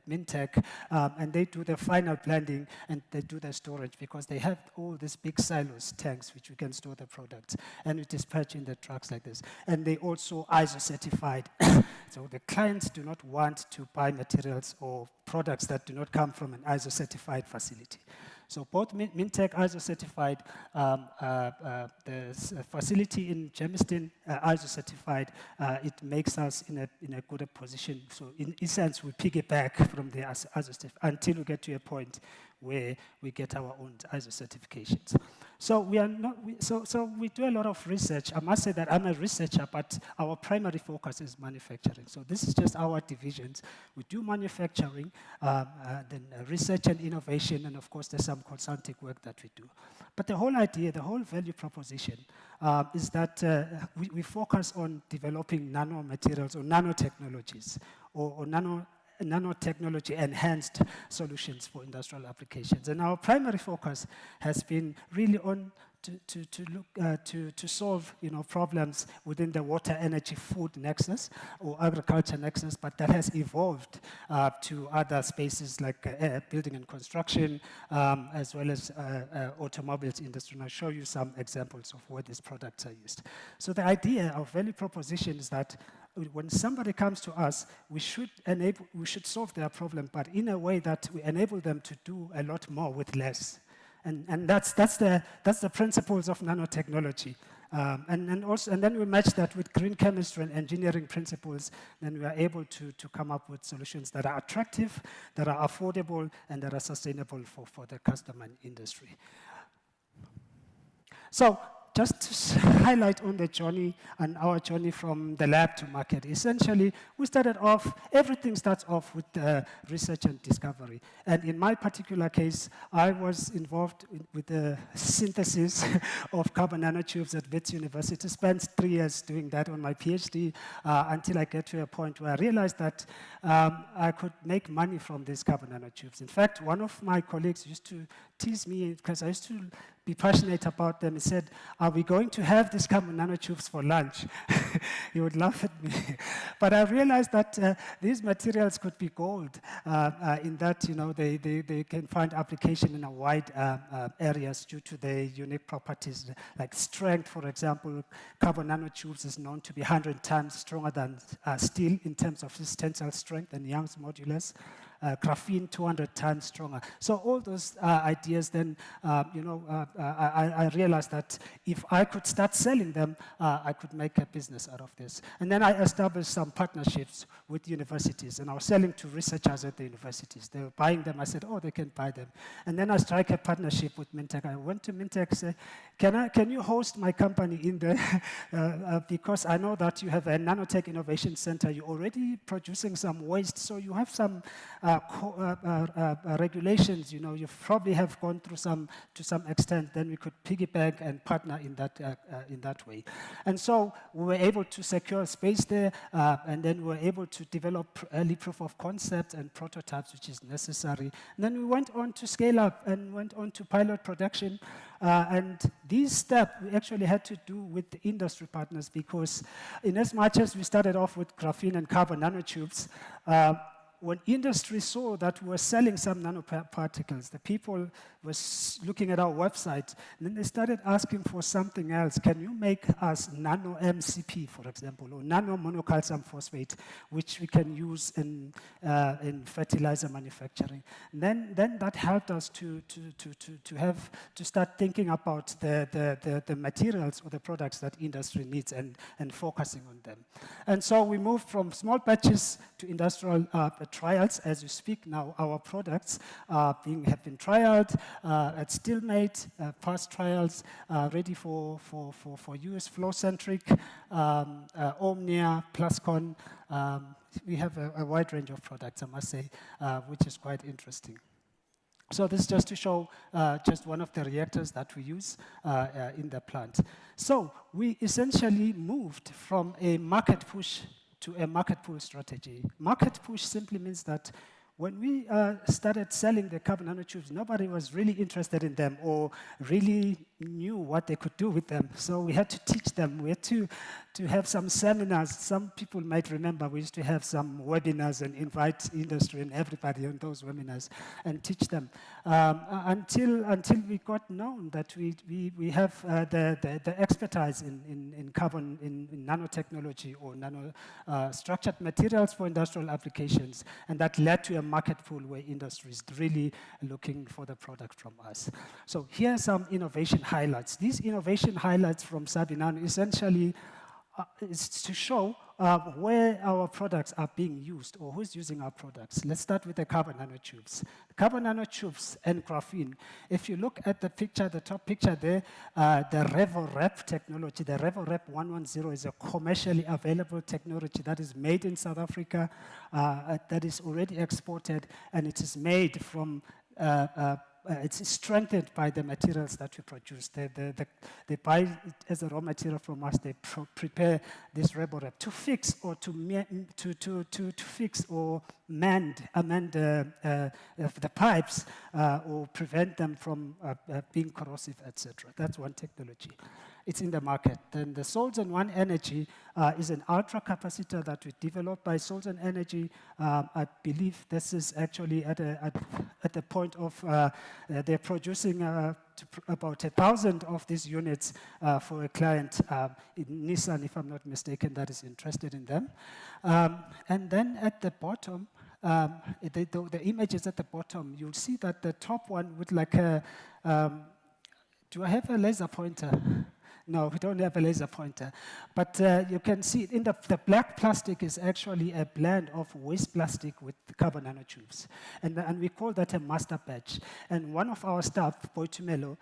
Mintech, and they do the final blending and they do the storage because they have all these big silos, tanks, which we can store the products, and we dispatch in the trucks like this. And they also ISO certified. So the clients do not want to buy materials or products that do not come from an ISO certified facility. So both Mintech ISO certified, the facility in Germiston ISO certified, it makes us in a good position. So in essence, we piggyback from the ISO certified until we get to a point where we get our own ISO certifications. So we do a lot of research. I must say that I'm a researcher, but our primary focus is manufacturing. So this is just our divisions. We do manufacturing, then research and innovation, and of course there's some consulting work that we do. But the whole idea, the whole value proposition is that we focus on developing nanomaterials or nanotechnologies or nanotechnology enhanced solutions for industrial applications. And our primary focus has been really on to solve problems within the water, energy, food nexus or agriculture nexus, but that has evolved to other spaces like building and construction, as well as automobiles industry. And I'll show you some examples of where these products are used. So the idea of value proposition is that when somebody comes to us, we should solve their problem, but in a way that we enable them to do a lot more with less. And that's the principles of nanotechnology. And then we match that with green chemistry and engineering principles, then we are able to come up with solutions that are attractive, that are affordable, and that are sustainable for the customer and industry. So just to highlight on the journey and our journey from the lab to market, essentially, we started off, everything starts off with research and discovery. And in my particular case, I was involved with the synthesis of carbon nanotubes at Wits University. Spent 3 years doing that on my PhD until I get to a point where I realized that I could make money from these carbon nanotubes. In fact, one of my colleagues used to tease me because I used to be passionate about them. He said, "Are we going to have these carbon nanotubes for lunch?" He would laugh at me. But I realized that these materials could be gold in that, you know, they can find application in a wide areas due to their unique properties, like strength, for example. Carbon nanotubes is known to be 100 times stronger than steel in terms of its tensile strength and Young's modulus. Graphene 200 times stronger. So all those ideas then, I realized that if I could start selling them, I could make a business out of this. And then I established some partnerships with universities, and I was selling to researchers at the universities. They were buying them. I said, oh, they can buy them. And then I strike a partnership with Mintech. I went to Mintech and said, can you host my company in there? Because I know that you have a nanotech innovation center. You're already producing some waste, so you have some regulations, you know, you probably have gone through to some extent. Then we could piggyback and partner in that way. And so we were able to secure space there, and then we were able to develop early proof of concept and prototypes, which is necessary. And then we went on to scale up and went on to pilot production. And this step we actually had to do with the industry partners, because in as much as we started off with graphene and carbon nanotubes, when industry saw that we were selling some nanoparticles, the people were looking at our website, and then they started asking for something else. Can you make us nano MCP, for example, or nano monocalcium phosphate, which we can use in fertilizer manufacturing? And then that helped us to start thinking about the materials or the products that industry needs and focusing on them. And so we moved from small batches to industrial trials. As we speak now, our products have been trialed at Stillmate, past trials, ready for use, flow-centric, Omnia, Plascon. We have a wide range of products, I must say, which is quite interesting. So this is just to show just one of the reactors that we use in the plant. So we essentially moved from a market push to a market pull strategy. Market push simply means that when we started selling the carbon nanotubes, nobody was really interested in them or really knew what they could do with them. So we had to teach them. We had to have some seminars. Some people might remember we used to have some webinars and invite industry and everybody on those webinars and teach them until we got known that we have the expertise in carbon, in nanotechnology or nano structured materials for industrial applications, and that led to a market pool where industry is really looking for the product from us. So here are some innovation highlights. These innovation highlights from Sabinano essentially is to show where our products are being used or who's using our products. Let's start with the carbon nanotubes. Carbon nanotubes and graphene. If you look at the picture, the top picture there, the RevoRep technology, the RevoRep 110 is a commercially available technology that is made in South Africa, that is already exported, and it is made from it's strengthened by the materials that we produce. They buy it as a raw material from us. They prepare this RevoRep to fix or to fix or amend the pipes or prevent them from being corrosive, etc. That's one technology. It's in the market. Then the Solzon One Energy is an ultra capacitor that we developed by Solzon Energy. I believe this is actually at the point of they're producing about 1,000 of these units for a client in Nissan, if I'm not mistaken, that is interested in them. And then at the bottom, the images at the bottom, you'll see that the top one with like a, do I have a laser pointer? No, we don't have a laser pointer. But you can see in the black plastic is actually a blend of waste plastic with carbon nanotubes. And we call that a master batch. And one of our staff, Boitumelo,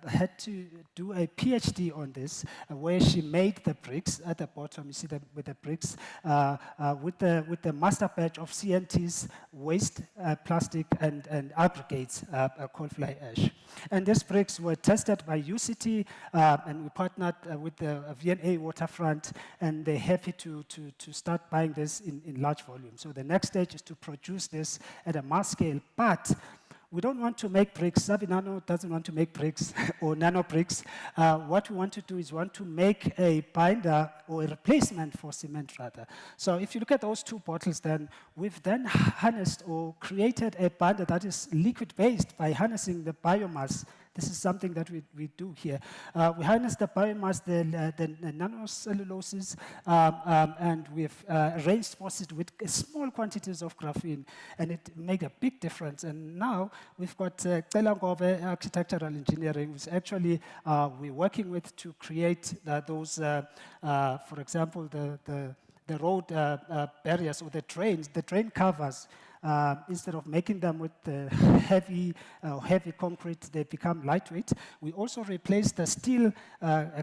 had to do a PhD on this, where she made the bricks at the bottom. You see them with the bricks, with the master batch of CNTs, waste plastic, and aggregates, coal fly ash. And these bricks were tested by UCT, and we partnered with the VNA Waterfront, and they're happy to start buying this in large volume. So the next stage is to produce this at a mass scale, but we don't want to make bricks. Sabinano doesn't want to make bricks or nano bricks. What we want to do is want to make a binder or a replacement for cement rather. So if you look at those two bottles, then we've then harnessed or created a binder that is liquid-based by harnessing the biomass. This is something that we do here. We harness the biomass, the nanocelluloses, and we've reinforced it with small quantities of graphene, and it made a big difference. And now we've got Celangove Architectural Engineering, which actually we're working with to create those, for example, the road barriers or the drain covers. Instead of making them with the heavy concrete, they become lightweight. We also replace the steel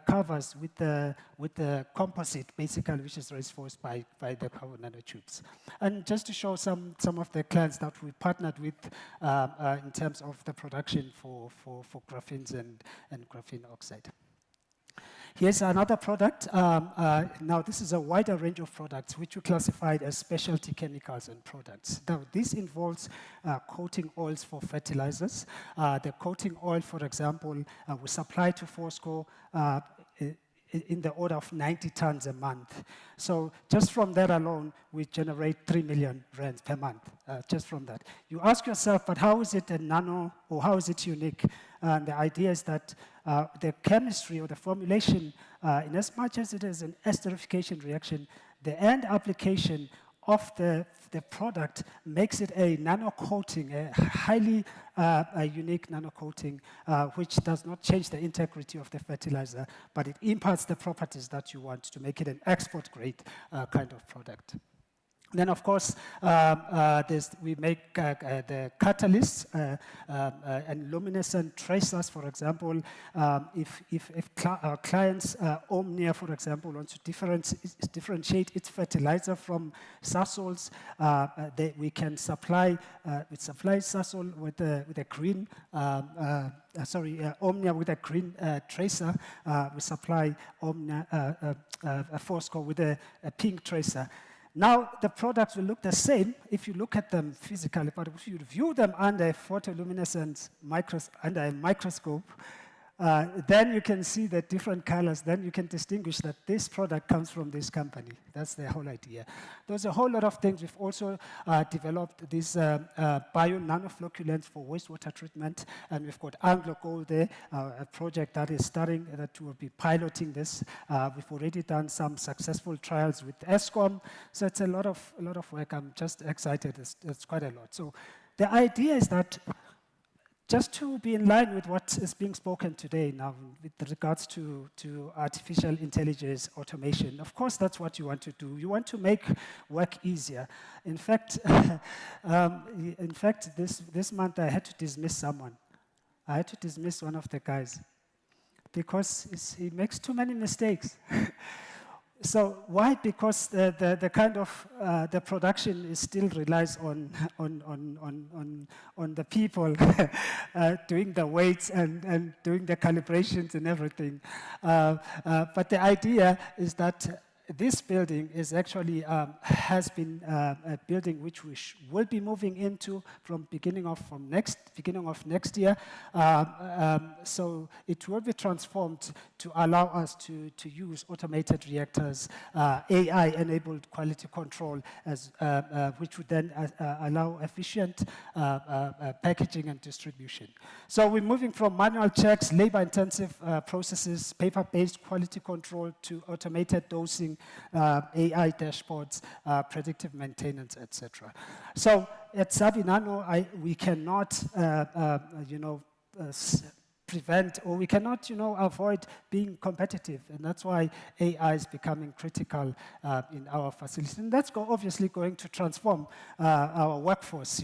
covers with the composite, basically, which is reinforced by the carbon nanotubes. And just to show some of the clients that we partnered with in terms of the production for graphenes and graphene oxide. Here's another product. Now, this is a wider range of products which we classified as specialty chemicals and products. Now, this involves coating oils for fertilizers. The coating oil, for example, we supply to Fosco in the order of 90 tons a month. So just from that alone, we generate 3 million rands per month, just from that. You ask yourself, but how is it a nano, or how is it unique? And the idea is that the chemistry or the formulation, in as much as it is an esterification reaction, the end application of the product makes it a nano coating, a highly unique nano coating, which does not change the integrity of the fertilizer, but it imparts the properties that you want to make it an export grade kind of product. Then, of course, we make the catalysts and luminescent tracers, for example. If our clients, Omnia, for example, wants to differentiate its fertilizer from Sasol's, we can supply Sasol with a green, Omnia with a green tracer. We supply Omnia, Fosco with a pink tracer. Now, the products will look the same if you look at them physically, but if you view them under a photoluminescent under a microscope, then you can see the different colors. Then you can distinguish that this product comes from this company. That's the whole idea. There's a whole lot of things. We've also developed these bio-nanoflocculants for wastewater treatment, and we've got Anglo Gold there, a project that is starting, that will be piloting this. We've already done some successful trials with ESCOM, so it's a lot of work. I'm just excited. It's quite a lot. So the idea is that just to be in line with what is being spoken today now with regards to artificial intelligence, automation, of course that's what you want to do. You want to make work easier. In fact, this month I had to dismiss someone. I had to dismiss one of the guys because he makes too many mistakes. So why? Because the kind of the production is still relies on the people doing the weights and doing the calibrations and everything. But the idea is that this building is actually has been a building which we will be moving into from beginning of next year. So it will be transformed to allow us to use automated reactors, AI-enabled quality control, as which would then allow efficient packaging and distribution. So we're moving from manual checks, labor-intensive processes, paper-based quality control to automated dosing, AI dashboards, predictive maintenance, etc. So at Sabinano, we cannot, prevent, or we cannot, avoid being competitive. And that's why AI is becoming critical in our facilities. And that's obviously going to transform our workforce,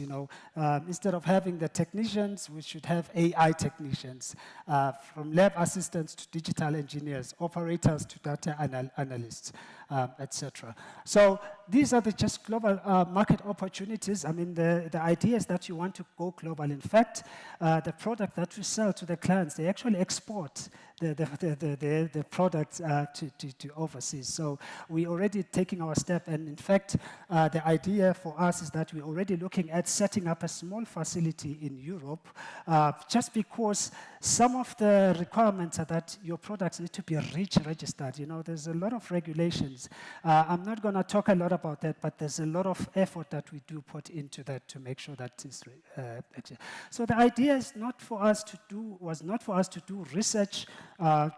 Instead of having the technicians, we should have AI technicians, from lab assistants to digital engineers, operators to data analysts, etc. So these are the just global market opportunities. I mean, the idea is that you want to go global. In fact, the product that we sell to the clients, they actually export the products to overseas. So we're already taking our step. And in fact, the idea for us is that we're already looking at setting up a small facility in Europe, just because some of the requirements are that your products need to be REACH registered. There's a lot of regulations. I'm not going to talk a lot about that, but there's a lot of effort that we do put into that to make sure that is. So the idea is was not for us to do research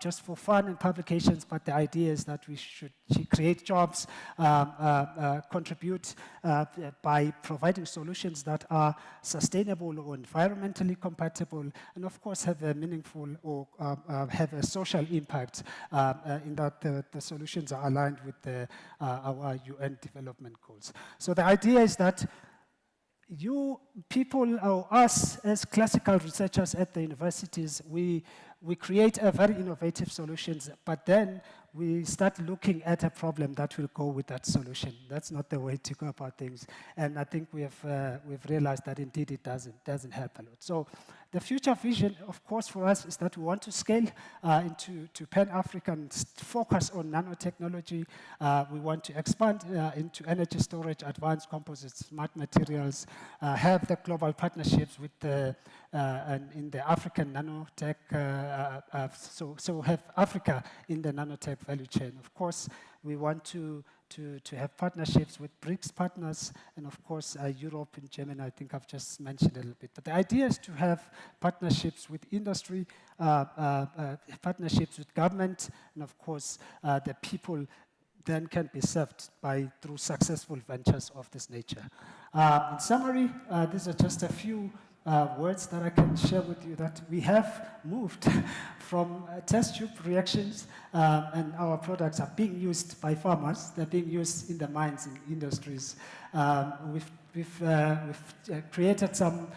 just for fun and publications, but the idea is that we should create jobs, contribute by providing solutions that are sustainable or environmentally compatible, and of course have a meaningful or have a social impact in that the solutions are aligned with our UN development goals. So the idea is that you people, or us as classical researchers at the universities, we create a very innovative solutions, but then we start looking at a problem that will go with that solution. That's not the way to go about things. And I think we've realized that indeed it doesn't help a lot. So the future vision, of course, for us is that we want to scale into Pan-African, focus on nanotechnology. We want to expand into energy storage, advanced composites, smart materials, have the global partnerships with in the African nanotech, so have Africa in the nanotech value chain. Of course, we want to have partnerships with BRICS partners, and of course, Europe and Germany, I think I've just mentioned a little bit. But the idea is to have partnerships with industry, partnerships with government, and of course, the people then can be served through successful ventures of this nature. In summary, these are just a few words that I can share with you, that we have moved from test tube reactions, and our products are being used by farmers. They're being used in the mines, in industries. We've created some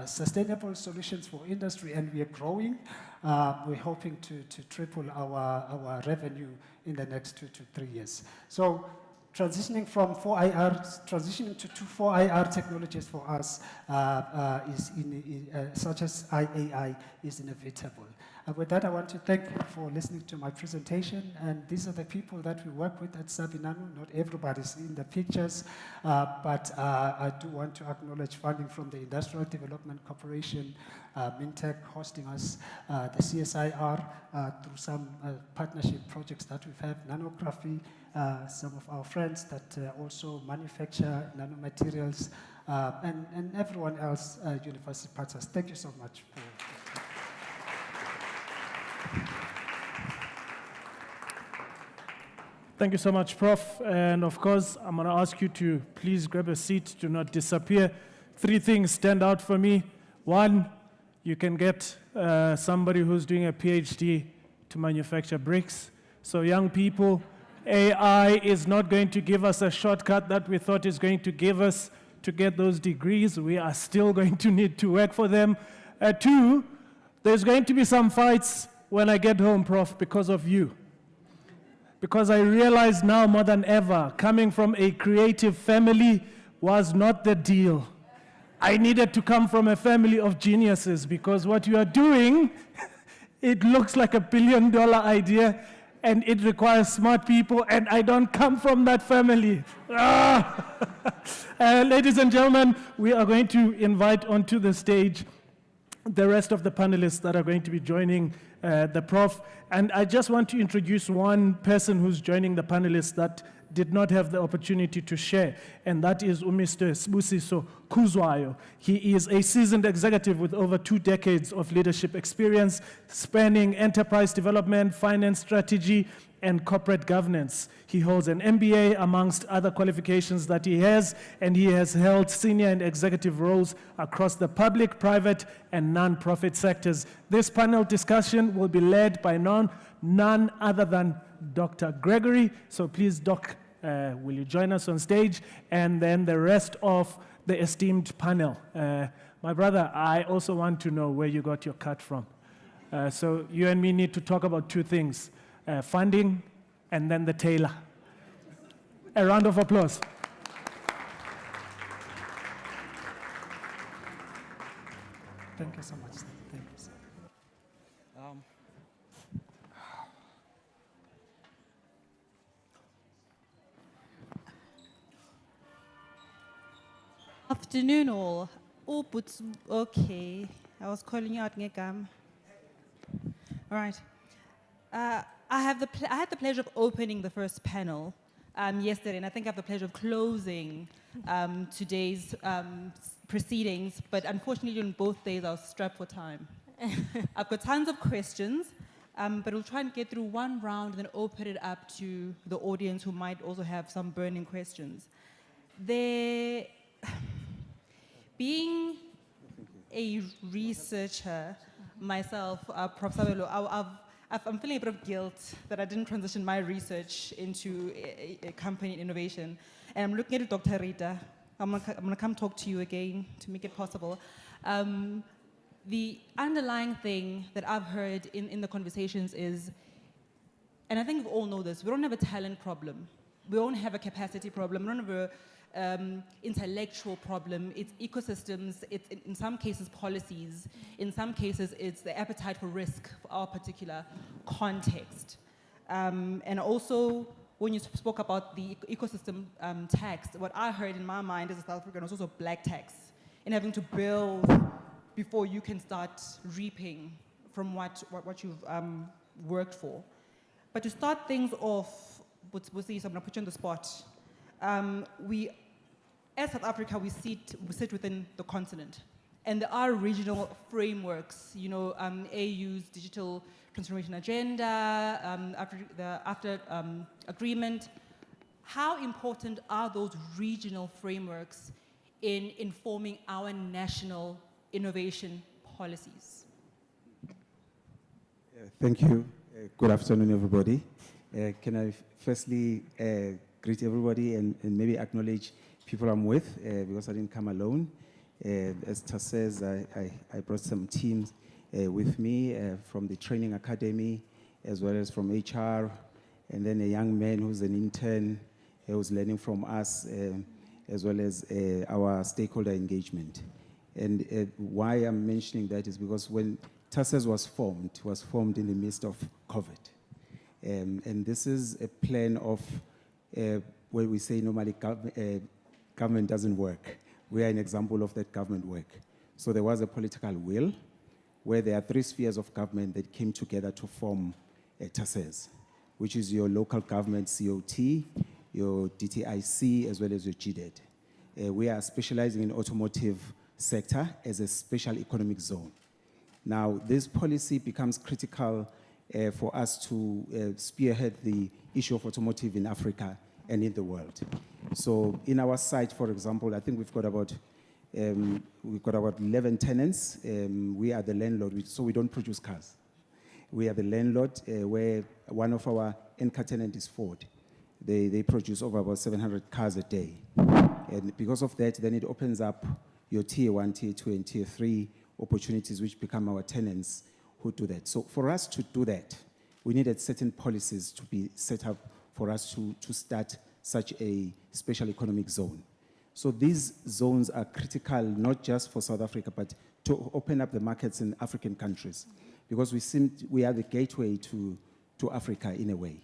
sustainable solutions for industry, and we are growing. We're hoping to triple our revenue in the next 2 to 3 years. So transitioning from 4IR, transitioning to 4IR technologies for us such as IAI is inevitable. With that, I want to thank you for listening to my presentation. And these are the people that we work with at Sabinano. Not everybody's in the pictures, but I do want to acknowledge funding from the Industrial Development Corporation, Mintech hosting us, the CSIR through some partnership projects that we've had, nanography, some of our friends that also manufacture nanomaterials, and everyone else, university partners. Thank you so much. Thank you so much, Prof. And of course, I'm going to ask you to please grab a seat, do not disappear. 3 things stand out for me. 1, you can get somebody who's doing a PhD to manufacture bricks. So young people, AI is not going to give us a shortcut that we thought is going to give us to get those degrees. We are still going to need to work for them. 2, there's going to be some fights when I get home, Prof, because of you. Because I realize now more than ever, coming from a creative family was not the deal. I needed to come from a family of geniuses, because what you are doing, it looks like a $1 billion idea, and it requires smart people, and I don't come from that family. Ladies and gentlemen, we are going to invite onto the stage the rest of the panelists that are going to be joining the Prof. And I just want to introduce one person who's joining the panelists that did not have the opportunity to share, and that is Mr. Sbusiso Kuzwayo. He is a seasoned executive with over 2 decades of leadership experience, spanning enterprise development, finance strategy, and corporate governance. He holds an MBA amongst other qualifications that he has, and he has held senior and executive roles across the public, private, and non-profit sectors. This panel discussion will be led by none other than Dr. Gregory. So please, Doc, will you join us on stage? And then the rest of the esteemed panel. My brother, I also want to know where you got your cut from. So you and me need to talk about 2 things. Funding, and then the tailor. A round of applause. Thank you so much. Thank you, sir. Afternoon all. Oh, but okay. I was calling you out, Ngegam. All right. I had the pleasure of opening the first panel yesterday, and I think I have the pleasure of closing today's proceedings, but unfortunately on both days I was strapped for time. I've got tons of questions, but we'll try and get through one round and then open it up to the audience who might also have some burning questions. Being a researcher myself, Prof. Sabelo, I'm feeling a bit of guilt that I didn't transition my research into a company innovation. And I'm looking at Dr. Rita. I'm gonna come talk to you again to make it possible. The underlying thing that I've heard in the conversations is, and I think we all know this, we don't have a talent problem. We don't have a capacity problem. We don't have a intellectual problem. It's ecosystems, it's in some cases policies, in some cases it's the appetite for risk for our particular context. And also, when you spoke about the ecosystem tax, what I heard in my mind as a South African was also black tax, and having to build before you can start reaping from what you've worked for. But to start things off, so I'm gonna put you on the spot. As South Africa, we sit within the continent, and there are regional frameworks. You know, AU's digital transformation agenda, after agreement. How important are those regional frameworks in informing our national innovation policies? Thank you. Good afternoon, everybody. Can I firstly greet everybody and maybe acknowledge people I'm with, because I didn't come alone. As Tess says, I brought some teams with me from the training academy, as well as from HR, and then a young man who's an intern who's learning from us, as well as our stakeholder engagement. And why I'm mentioning that is because when TUSES was formed in the midst of COVID. And this is a plan of where we say normally government doesn't work. We are an example of that government work. So there was a political will where there are 3 spheres of government that came together to form TUSES, which is your local government COT, your DTIC, as well as your GDED. We are specializing in automotive sector as a special economic zone. Now, this policy becomes critical for us to spearhead the issue of automotive in Africa and in the world. So in our site, for example, I think we've got about 11 tenants. We are the landlord, so we don't produce cars. We are the landlord, where one of our anchor tenant is Ford. They produce over about 700 cars a day. And because of that, then it opens up your tier 1, tier 2, and tier 3 opportunities, which become our tenants who do that. So for us to do that, we needed certain policies to be set up for us to start such a special economic zone. So these zones are critical not just for South Africa, but to open up the markets in African countries, because we are the gateway to Africa in a way.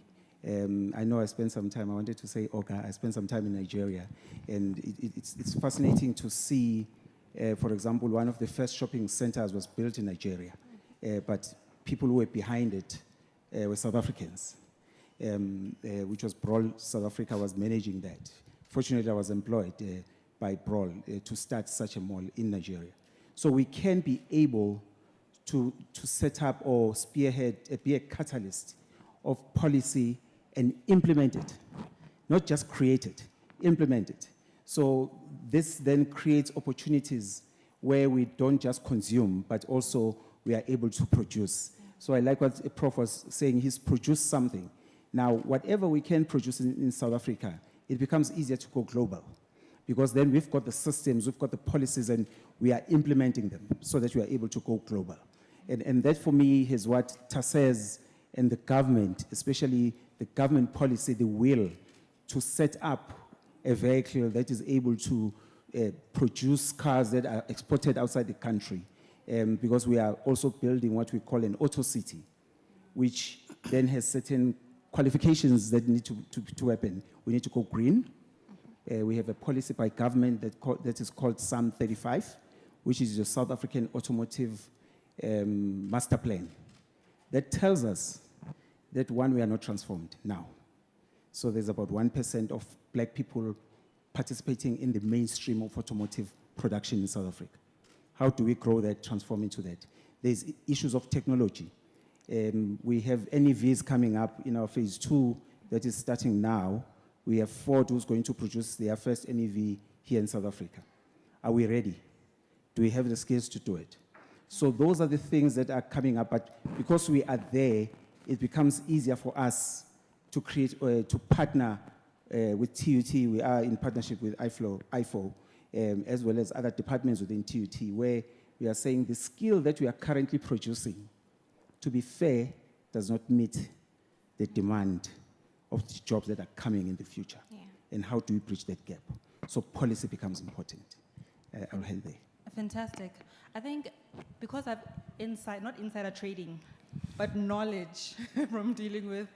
I know I spent some time, I wanted to say, I spent some time in Nigeria, and it's fascinating to see, for example, one of the first shopping centers was built in Nigeria, but people who were behind it were South Africans, which was Brawl South Africa was managing that. Fortunately, I was employed, by Brawl to start such a mall in Nigeria. So we can be able to set up or spearhead, be a catalyst of policy and implement it, not just create it, implement it. So this then creates opportunities where we don't just consume, but also we are able to produce. So I like what Prof was saying, he's produced something. Now, whatever we can produce in South Africa, it becomes easier to go global, because then we've got the systems, we've got the policies, and we are implementing them so that we are able to go global. And that for me is what TASES and the government, especially the government policy, the will to set up a vehicle that is able to produce cars that are exported outside the country. Because we are also building what we call an auto city, which then has certain qualifications that need to happen. We need to go green. We have a policy by government that is called SAM 35, which is the South African Automotive Master Plan. That tells us that, one, we are not transformed now. So there's about 1% of black people participating in the mainstream of automotive production in South Africa. How do we grow that, transform into that? There's issues of technology. We have NEVs coming up in our phase 2 that is starting now. We have Ford who's going to produce their first NEV here in South Africa. Are we ready? Do we have the skills to do it? So those are the things that are coming up, but because we are there, it becomes easier for us to create, to partner with TUT. We are in partnership with IFO, as well as other departments within TUT, where we are saying the skill that we are currently producing, to be fair, does not meet the demand of the jobs that are coming in the future. Yeah. And how do we bridge that gap? So policy becomes important. I'll end there. Fantastic. I think because I've not insider trading, but knowledge from dealing with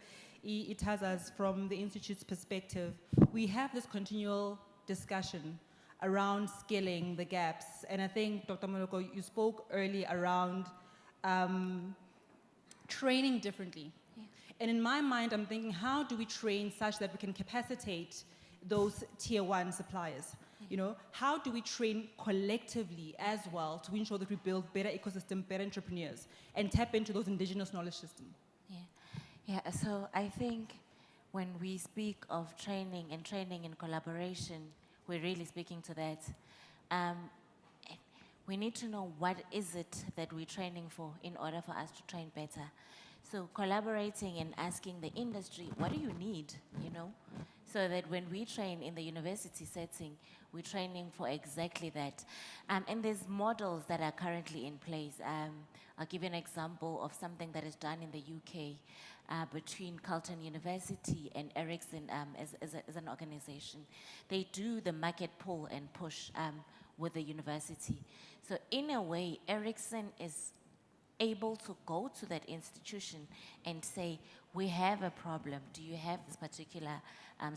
ITASAs from the Institute's perspective, we have this continual discussion around scaling the gaps. And I think, Dr. Moloko, you spoke early around training differently. Yeah. And in my mind, I'm thinking, how do we train such that we can capacitate those tier 1 suppliers? You know, how do we train collectively as well to ensure that we build better ecosystem, better entrepreneurs, and tap into those indigenous knowledge systems? Yeah, so I think when we speak of training and training in collaboration, we're really speaking to that. We need to know what is it that we're training for in order for us to train better. So collaborating and asking the industry, what do you need, you know? So that when we train in the university setting, we're training for exactly that. And there's models that are currently in place. I'll give you an example of something that is done in the UK between Carleton University and Ericsson as an organization. They do the market pull and push with the university. So in a way, Ericsson is able to go to that institution and say, we have a problem. Do you have this particular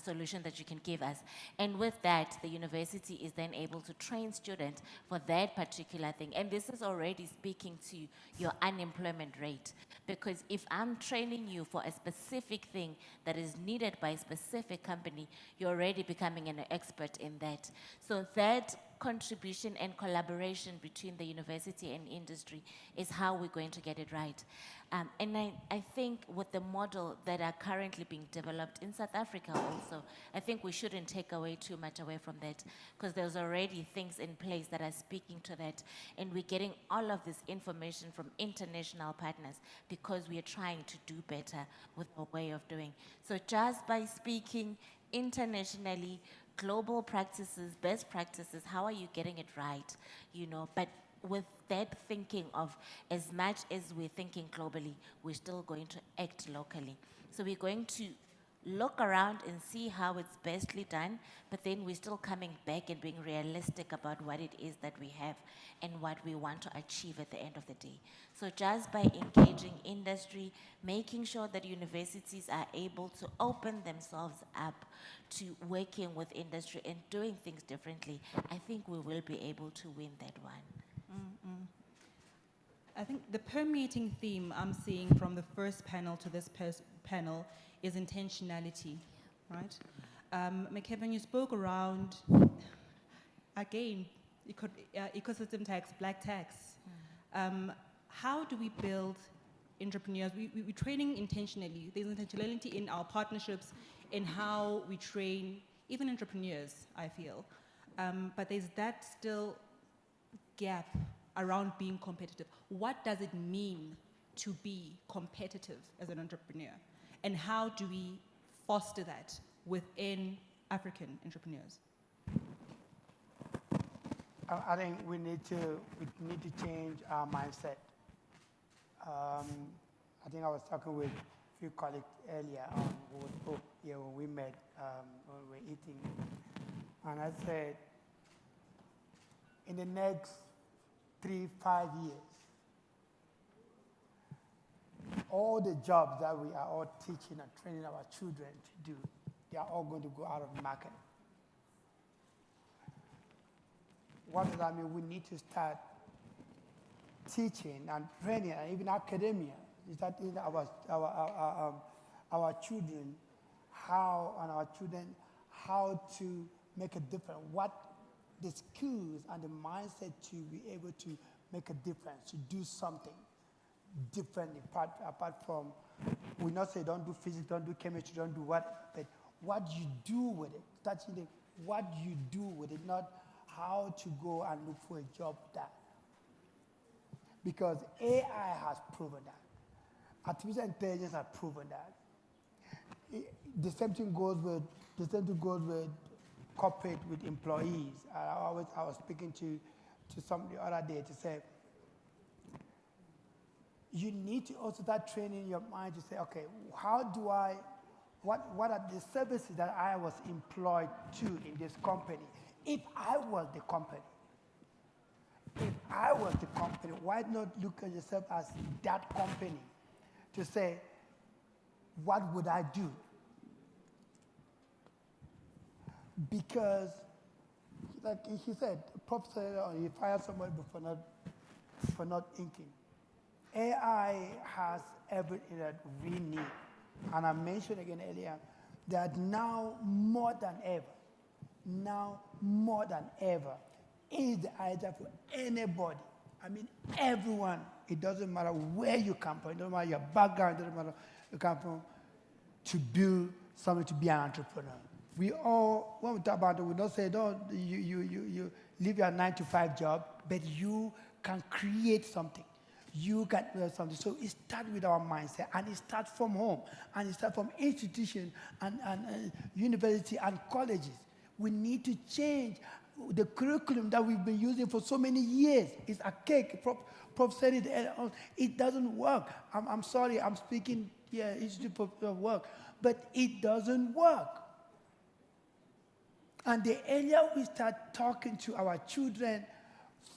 solution that you can give us? And with that, the university is then able to train students for that particular thing. And this is already speaking to your unemployment rate. Because if I'm training you for a specific thing that is needed by a specific company, you're already becoming an expert in that. So that contribution and collaboration between the university and industry is how we're going to get it right. And I think with the model that are currently being developed in South Africa also, I think we shouldn't take away too much away from that, because there's already things in place that are speaking to that, and we're getting all of this information from international partners because we are trying to do better with our way of doing. So just by speaking internationally, global practices, best practices, how are you getting it right, you know? But with that thinking of, as much as we're thinking globally, we're still going to act locally. So we're going to look around and see how it's bestly done, but then we're still coming back and being realistic about what it is that we have and what we want to achieve at the end of the day. So just by engaging industry, making sure that universities are able to open themselves up to working with industry and doing things differently, I think we will be able to win that one. I think the permeating theme I'm seeing from the first panel to this panel is intentionality, right? McKevin, you spoke around again, ecosystem tax, black tax. How do we build entrepreneurs? We're training intentionally. There's intentionality in our partnerships, in how we train even entrepreneurs, I feel. But there's that still gap around being competitive. What does it mean to be competitive as an entrepreneur? And how do we foster that within African entrepreneurs? I think we need to change our mindset. I think I was talking with a few colleagues earlier on when we met, when we were eating, and I said, in the next 3-5 years, all the jobs that we are all teaching and training our children to do, they are all going to go out of the market. What does that mean? We need to start teaching and training, and even academia, is that in our children, how to make a difference, what the skills and the mindset to be able to make a difference, to do something differently, apart from, we not say don't do physics, don't do chemistry, don't do what, but what you do with it, touching what you do with it, not how to go and look for a job with that. Because AI has proven that. Artificial intelligence has proven that. The same thing goes with corporate, with employees. I was speaking to somebody the other day to say, you need to also start training your mind to say, okay, what are the services that I was employed to in this company? If I was the company, why not look at yourself as that company to say, what would I do? Because, like he said, Prof said, he fired somebody for not inking. AI has everything that we need. And I mentioned again earlier that now more than ever, is the idea for anybody. I mean, everyone. It doesn't matter where you come from, it doesn't matter your background, it doesn't matter where you come from, to build something, to be an entrepreneur. We all, when we talk about it, we don't say, don't, you leave your 9-to-5 job, but you can create something. You can do something. So it starts with our mindset, and it starts from home, and it starts from institutions and university and colleges. We need to change the curriculum that we've been using for so many years. It's archaic. Prof said it earlier on. It doesn't work. I'm sorry, I'm speaking here, Institute of Work, but it doesn't work. And the earlier we start talking to our children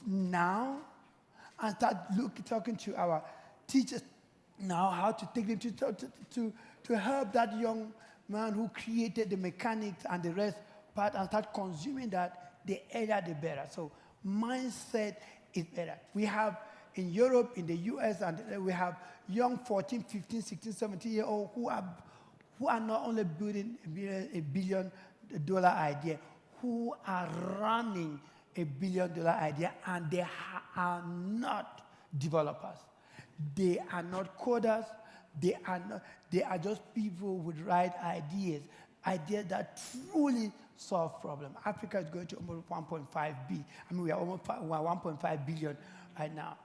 now, and start talking to our teachers now, how to take them to help that young man who created the mechanics and the rest part, and start consuming that, the earlier the better. So mindset is better. We have in Europe, in the US, and we have young 14, 15, 16, 17-year-olds who are not only building a $1 billion idea, who are running a $1 billion idea, and they are not developers. They are not coders. They are just people with right ideas that truly solve problems. Africa is going to almost 1.5 billion. I mean, we are almost 1.5 billion right now.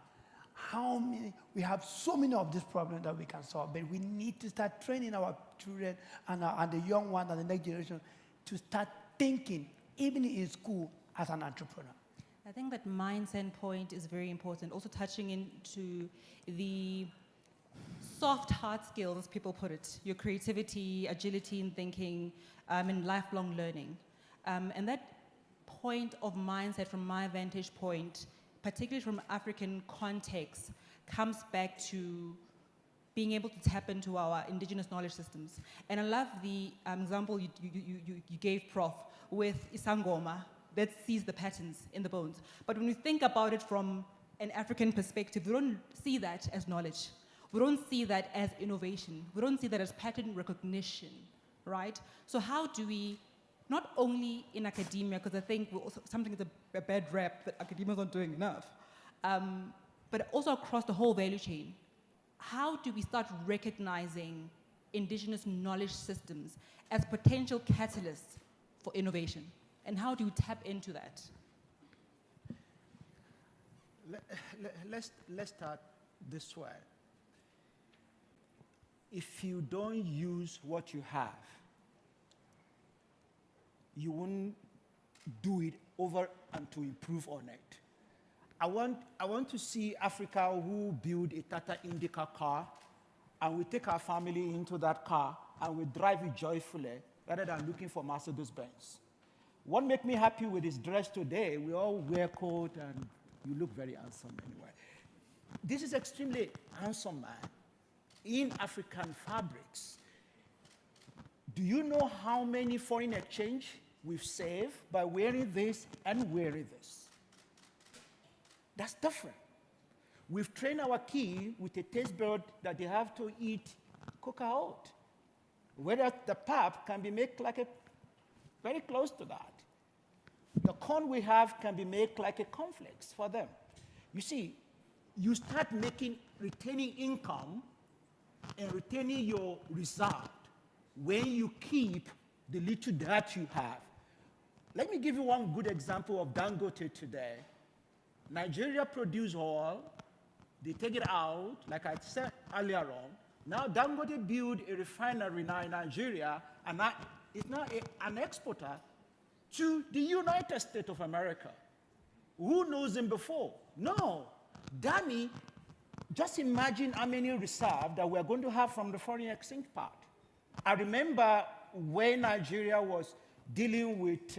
We have so many of these problems that we can solve, but we need to start training our children and the young ones and the next generation to start thinking, even in school, as an entrepreneur. I think that mindset point is very important. Also touching into the soft hard skills, as people put it, your creativity, agility in thinking, and lifelong learning. And that point of mindset, from my vantage point, particularly from African context, comes back to being able to tap into our indigenous knowledge systems. And I love the example you gave, Prof, with Isangoma, that sees the patterns in the bones. But when we think about it from an African perspective, we don't see that as knowledge. We don't see that as innovation. We don't see that as pattern recognition, right? So how do we not only in academia, because I think something is a bad rap that academia is not doing enough, but also across the whole value chain. How do we start recognizing indigenous knowledge systems as potential catalysts for innovation? And how do we tap into that? Let's start this way. If you don't use what you have, you won't do it over and to improve on it. I want to see Africa who build a Tata Indica car, and we take our family into that car and we drive it joyfully rather than looking for Mercedes-Benz. What makes me happy with this dress today, we all wear coat and you look very handsome anyway. This is extremely handsome man in African fabrics. Do you know how many foreign exchange we've saved by wearing this and wearing this? That's different. We've trained our kids with a taste bud that they have to eat coca out. Whereas the pap can be made like very close to that. The corn we have can be made like a cornflakes for them. You see, you start retaining income and retaining your result when you keep the little that you have. Let me give you one good example of Dangote today. Nigeria produce oil, they take it out, like I said earlier on. Now Dangote build a refinery now in Nigeria, and it's now an exporter to the United States of America. Who knows him before? No. Dami, just imagine how many reserves that we're going to have from the foreign exchange part. I remember when Nigeria was dealing with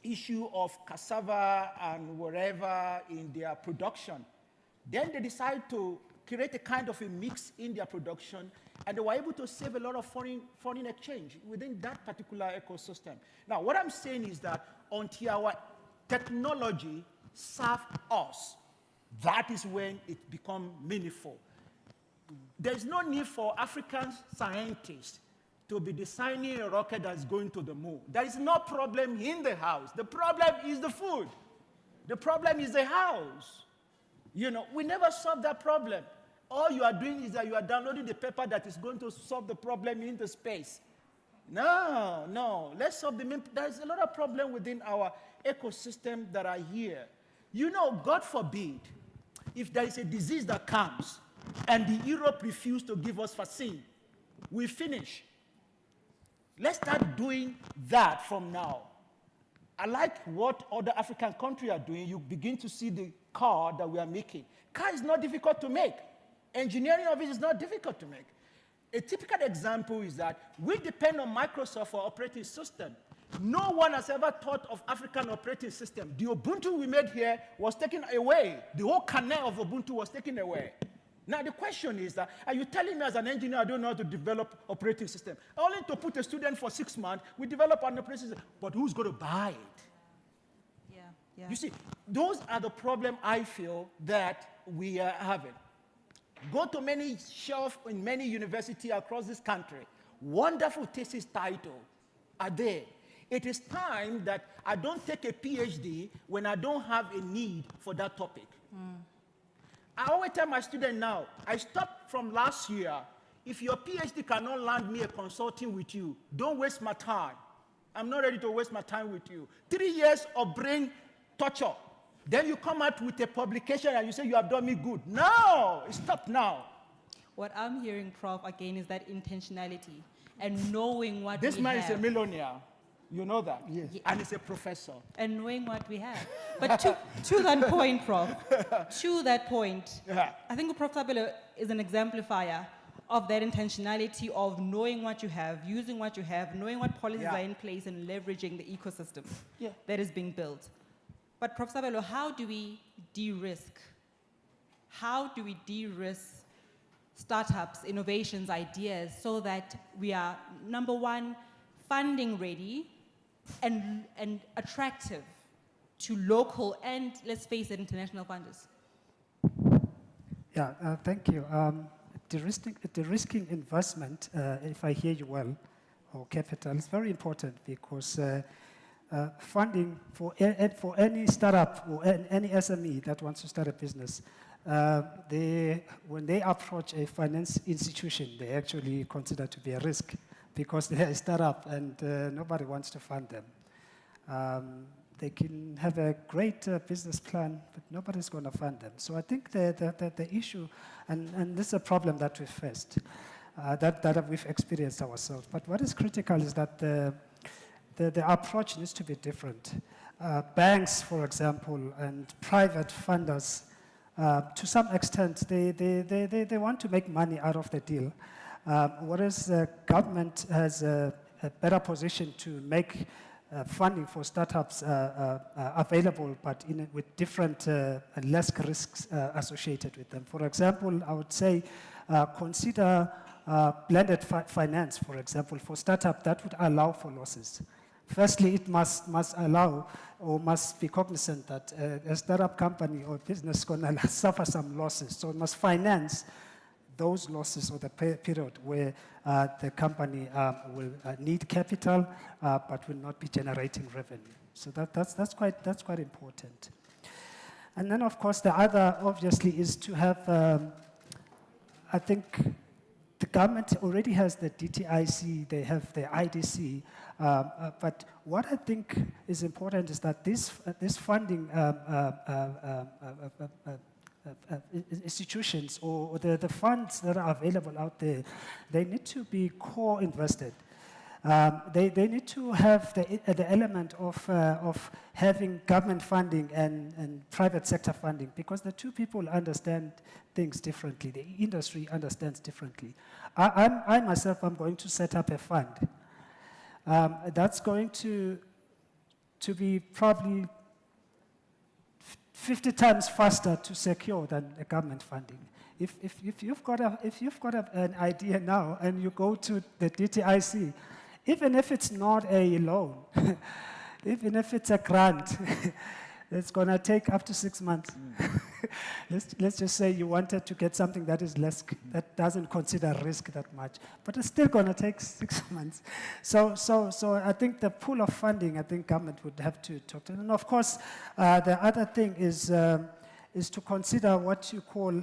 issue of cassava and whatever in their production. Then they decided to create a kind of a mix in their production, and they were able to save a lot of foreign exchange within that particular ecosystem. Now, what I'm saying is that until our technology serves us, that is when it becomes meaningful. There's no need for African scientists to be designing a rocket that's going to the moon. There is no problem in the house. The problem is the food. The problem is the house. You know, we never solve that problem. All you are doing is that you are downloading the paper that is going to solve the problem in the space. No. Let's solve the main. There's a lot of problem within our ecosystem that are here. You know, God forbid, if there is a disease that comes and the Europe refuse to give us vaccine, we finish. Let's start doing that from now. I like what other African countries are doing. You begin to see the car that we are making. Car is not difficult to make. Engineering of it is not difficult to make. A typical example is that we depend on Microsoft for operating system. No one has ever thought of African operating system. The Ubuntu we made here was taken away. The whole kernel of Ubuntu was taken away. Now the question is that, are you telling me as an engineer I don't know how to develop operating system? Only to put a student for 6 months, we develop an operating system, but who's going to buy it? Yeah. You see, those are the problems I feel that we are having. Go to many shelves in many universities across this country. Wonderful thesis title are there. It is time that I don't take a PhD when I don't have a need for that topic. I always tell my students now, I stopped from last year. If your PhD cannot land me a consulting with you, don't waste my time. I'm not ready to waste my time with you. 3 years of brain torture. Then you come out with a publication and you say you have done me good. No, stop now. What I'm hearing, Prof, again, is that intentionality and knowing what we have. This man is a millionaire. You know that? Yes. And he's a professor. And knowing what we have. But to that point, Prof, to that point, I think Prof. Tabelo is an exemplifier of that intentionality of knowing what you have, using what you have, knowing what policies are in place, and leveraging the ecosystem that is being built. But Prof. Tabelo, how do we de-risk? How do we de-risk startups, innovations, ideas, so that we are, number one, funding ready and attractive to local and, let's face it, international funders? Thank you. The risking investment, if I hear you well, or capital is very important because funding for any startup or any SME that wants to start a business, when they approach a finance institution, they actually consider to be a risk because they're a startup and nobody wants to fund them. They can have a great business plan, but nobody's going to fund them. So I think the issue, and this is a problem that we've faced, that we've experienced ourselves. But what is critical is that the approach needs to be different. Banks, for example, and private funders, to some extent, they want to make money out of the deal, whereas the government has a better position to make funding for startups available, but with different, less risks associated with them. For example, I would say consider blended finance, for example, for startup that would allow for losses. Firstly, it must allow or must be cognizant that a startup company or business is going to suffer some losses, so it must finance those losses or the period where the company will need capital but will not be generating revenue. So that's quite important. And then, of course, the other obviously is to have. I think the government already has the DTIC, they have the IDC, but what I think is important is that this funding institutions or the funds that are available out there, they need to be co-invested. They need to have the element of having government funding and private sector funding, because the two people understand things differently. The industry understands differently. I myself am going to set up a fund. That's going to be probably 50 times faster to secure than a government funding. If you've got an idea now and you go to the DTIC, even if it's not a loan, even if it's a grant, it's going to take up to 6 months. Let's just say you wanted to get something that is less, that doesn't consider risk that much, but it's still going to take 6 months. So I think the pool of funding, I think government would have to talk to. And of course, the other thing is to consider what you call,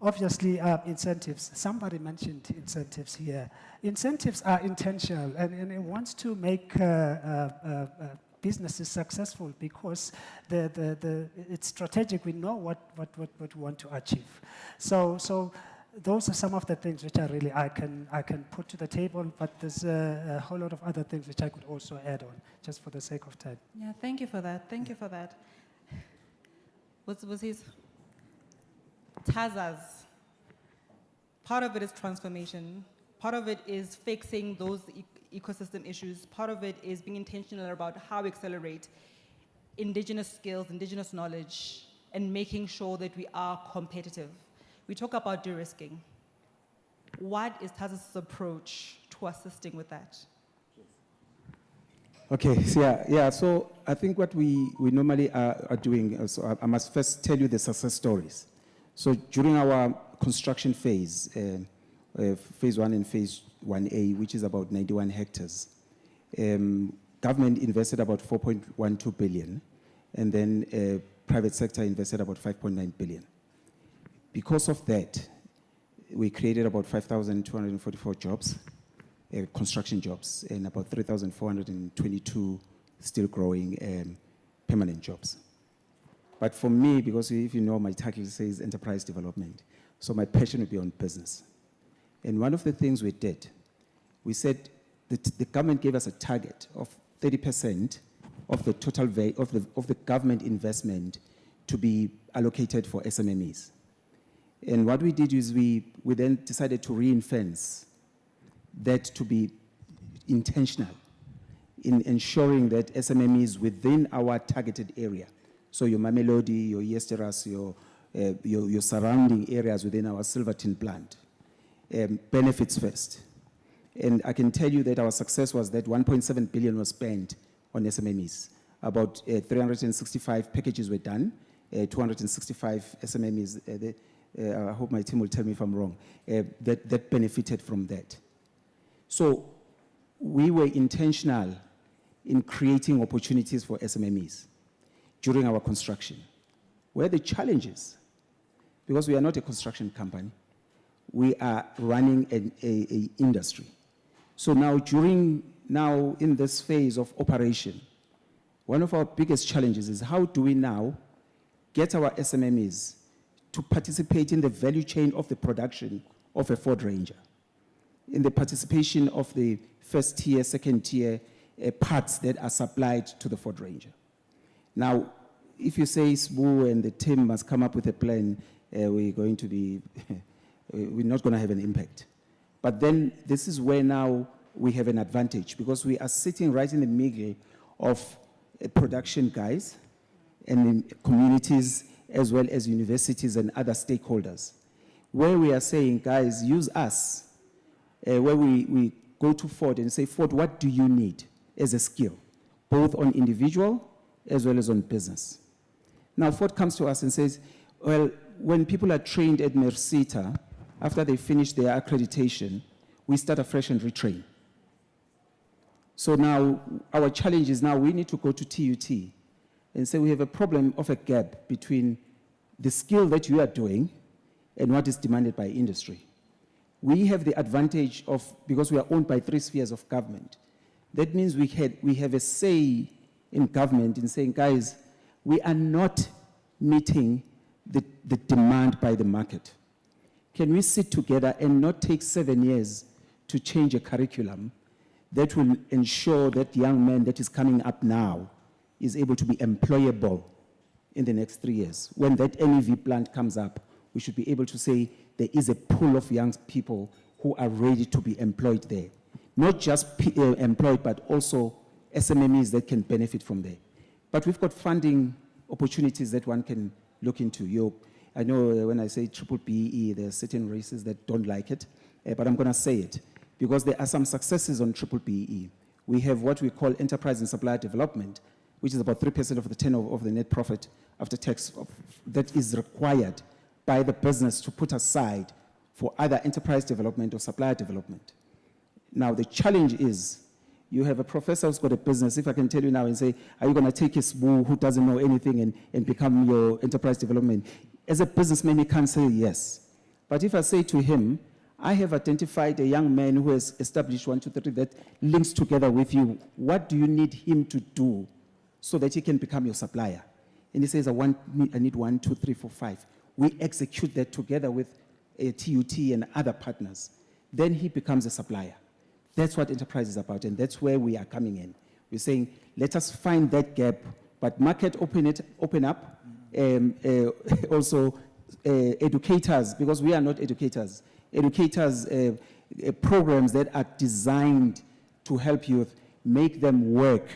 obviously, incentives. Somebody mentioned incentives here. Incentives are intentional, and it wants to make businesses successful because it's strategic. We know what we want to achieve. So those are some of the things which I can put to the table, but there's a whole lot of other things which I could also add on, just for the sake of time. Yeah, thank you for that. Thank you for that. What's his? TAZAs. Part of it is transformation. Part of it is fixing those ecosystem issues. Part of it is being intentional about how we accelerate indigenous skills, indigenous knowledge, and making sure that we are competitive. We talk about de-risking. What is TAZA's approach to assisting with that? Okay, so so I think what we normally are doing, so I must first tell you the success stories. So during our construction phase, phase 1 and phase 1A, which is about 91 hectares, government invested about 4.12 billion, and then private sector invested about 5.9 billion. Because of that, we created about 5,244 jobs, construction jobs, and about 3,422 still growing permanent jobs. But for me, because if you know, my title says enterprise development, so my passion would be on business. And one of the things we did, we said that the government gave us a target of 30% of the total value of the government investment to be allocated for SMMEs. And what we did is we then decided to ring-fence that to be intentional in ensuring that SMMEs within our targeted area, so your Mamelodi, your Yesteras, your surrounding areas within our Silverton plant, benefits first. And I can tell you that our success was that 1.7 billion was spent on SMMEs. About 365 packages were done, 265 SMMEs, I hope my team will tell me if I'm wrong, that benefited from that. So we were intentional in creating opportunities for SMMEs during our construction. Where the challenge is, because we are not a construction company, we are running an industry. So now in this phase of operation, one of our biggest challenges is how do we now get our SMMEs to participate in the value chain of the production of a Ford Ranger, in the participation of the first tier, second tier parts that are supplied to the Ford Ranger. Now, if you say SBU and the team must come up with a plan, we're going to be, we're not going to have an impact. But then this is where now we have an advantage because we are sitting right in the middle of production guys and in communities as well as universities and other stakeholders, where we are saying, guys, use us, where we go to Ford and say, Ford, what do you need as a skill, both on individual as well as on business? Now, Ford comes to us and says, well, when people are trained at Mercita, after they finish their accreditation, we start afresh and retrain. So now, our challenge is now we need to go to TUT and say we have a problem of a gap between the skill that you are doing and what is demanded by industry. We have the advantage of, because we are owned by 3 spheres of government, that means we have a say in government in saying, guys, we are not meeting the demand by the market. Can we sit together and not take 7 years to change a curriculum that will ensure that young man that is coming up now is able to be employable in the next 3 years? When that NEV plant comes up, we should be able to say there is a pool of young people who are ready to be employed there. Not just employed, but also SMMEs that can benefit from there. But we've got funding opportunities that one can look into. I know when I say triple BE, there are certain races that don't like it, but I'm going to say it because there are some successes on triple BE. We have what we call enterprise and supplier development, which is about 3% of the turnover of the net profit after tax that is required by the business to put aside for either enterprise development or supplier development. Now, the challenge is you have a professor who's got a business. If I can tell you now and say, are you going to take a SBU who doesn't know anything and become your enterprise development? As a businessman, he can't say yes. But if I say to him, I have identified a young man who has established 1, 2, 3 that links together with you. What do you need him to do so that he can become your supplier? And he says, I need 1, 2, 3, 4, 5. We execute that together with a TUT and other partners. Then he becomes a supplier. That's what enterprise is about, and that's where we are coming in. We're saying, let us find that gap, but market open up, also educators, because we are not educators. Educators, programs that are designed to help youth, make them work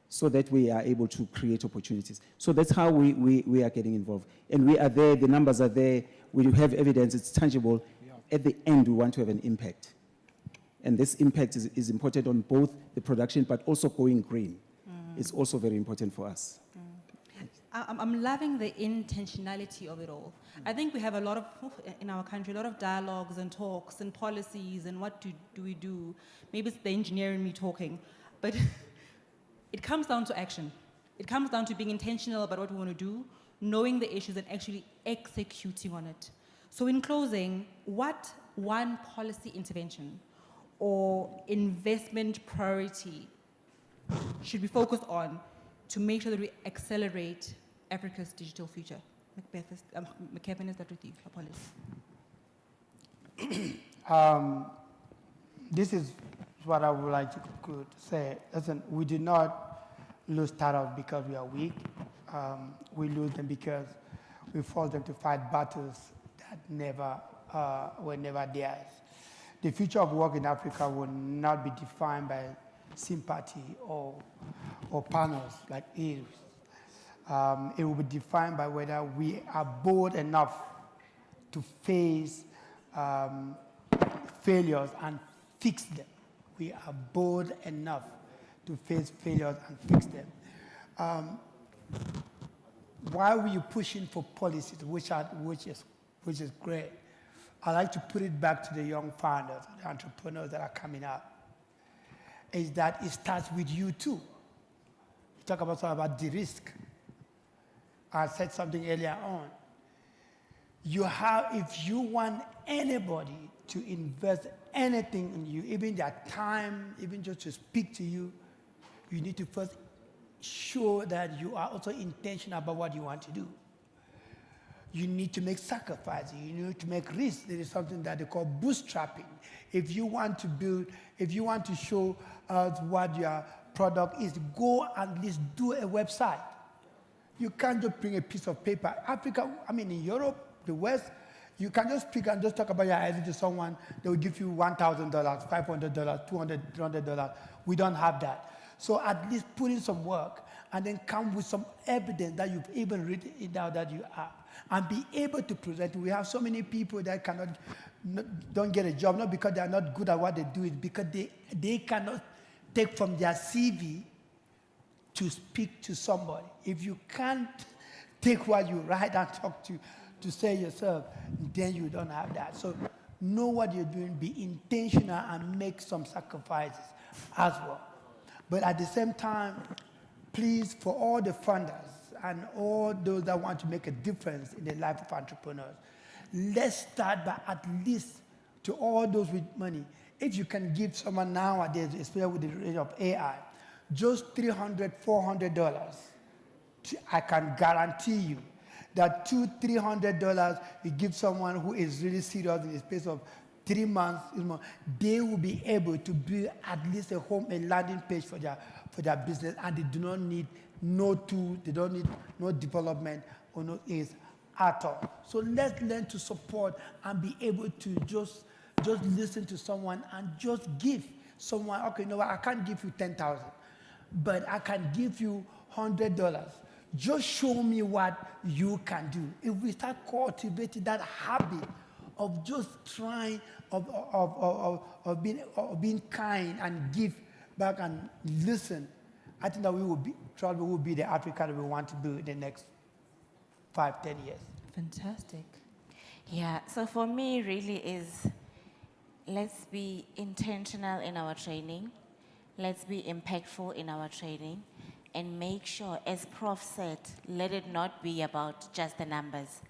so that we are able to create opportunities. So that's how we are getting involved. And we are there, the numbers are there, we have evidence, it's tangible. At the end, we want to have an impact. And this impact is important on both the production, but also going green. It's also very important for us. I'm loving the intentionality of it all. I think we have a lot of, in our country, a lot of dialogues and talks and policies and what do we do. Maybe it's the engineer in me talking, but it comes down to action. It comes down to being intentional about what we want to do, knowing the issues and actually executing on it. So in closing, what one policy intervention or investment priority should be focused on to make sure that we accelerate Africa's digital future? McKevin, is that with you? Apologies. This is what I would like to say. Listen, we did not lose startups because we are weak. We lose them because we force them to fight battles that were never theirs. The future of work in Africa will not be defined by sympathy or panels like it. It will be defined by whether we are bold enough to face failures and fix them. We are bold enough to face failures and fix them. Why were you pushing for policies, which is great? I like to put it back to the young founders, the entrepreneurs that are coming up. is that it starts with you too. You talk about the risk. I said something earlier on. If you want anybody to invest anything in you, even their time, even just to speak to you, you need to first show that you are also intentional about what you want to do. You need to make sacrifices. You need to make risks. There is something that they call bootstrapping. If you want to show us what your product is, go and at least do a website. You can't just bring a piece of paper. In Europe, the West, you can just speak and just talk about your idea to someone. They will give you $1,000, $500, $200, $300. We don't have that. So at least put in some work and then come with some evidence that you've even written it down that you have, and be able to present. We have so many people that don't get a job, not because they are not good at what they do, it's because they cannot take from their CV to speak to somebody. If you can't take what you write and talk to say yourself, then you don't have that. So know what you're doing, be intentional, and make some sacrifices as well. But at the same time, please, for all the funders and all those that want to make a difference in the life of entrepreneurs, let's start by at least, to all those with money, if you can give someone nowadays, especially with the rate of AI, just $300, $400, I can guarantee you that $200-300 you give someone who is really serious in the space of 3 months, they will be able to build at least a landing page for their business, and they do not need no tools, they don't need no development or no aids at all. So let's learn to support and be able to just listen to someone and just give someone, okay, you know what, I can't give you 10,000, but I can give you $100. Just show me what you can do. If we start cultivating that habit of just trying, of being kind and give back and listen, I think that we will be the Africa that we want to be in the next 5-10 years. Fantastic. Yeah, so for me really is, let's be intentional in our training. Let's be impactful in our training. And make sure, as Prof said, let it not be about just the numbers.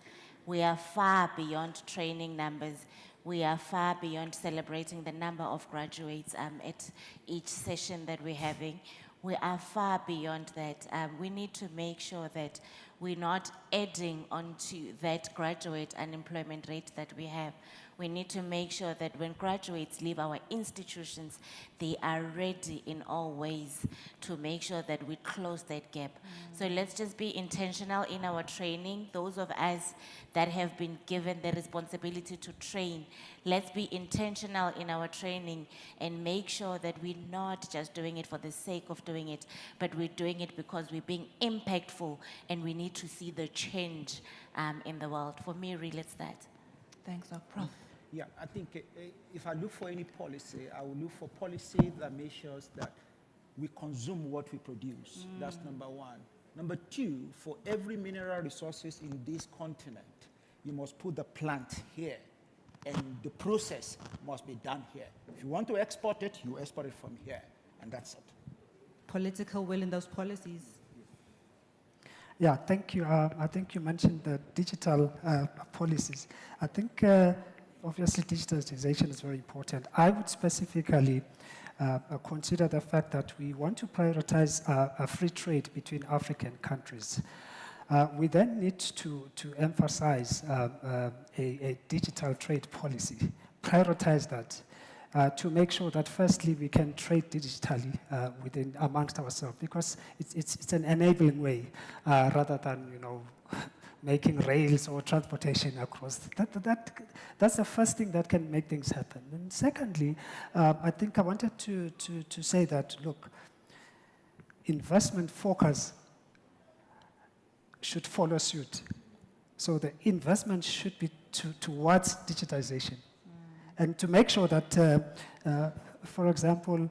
We are far beyond training numbers. We are far beyond celebrating the number of graduates at each session that we're having. We are far beyond that. We need to make sure that we're not adding onto that graduate unemployment rate that we have. We need to make sure that when graduates leave our institutions, they are ready in all ways to make sure that we close that gap. So let's just be intentional in our training. Those of us that have been given the responsibility to train, let's be intentional in our training and make sure that we're not just doing it for the sake of doing it, but we're doing it because we're being impactful and we need to see the change in the world. For me, really, it's that. Thanks, Prof. Yeah, I think if I look for any policy, I will look for policy that makes sure that we consume what we produce. That's number one. Number two, for every mineral resources in this continent, you must put the plant here, and the process must be done here. If you want to export it, you export it from here, and that's it. Political will in those policies. Yeah, thank you. I think you mentioned the digital policies. I think obviously digitalization is very important. I would specifically consider the fact that we want to prioritize a free trade between African countries. We then need to emphasize a digital trade policy, prioritize that, to make sure that firstly we can trade digitally amongst ourselves, because it's an enabling way rather than making rails or transportation across. That's the first thing that can make things happen. And secondly, I think I wanted to say that, look, investment focus should follow suit. So the investment should be towards digitization. And to make sure that, for example,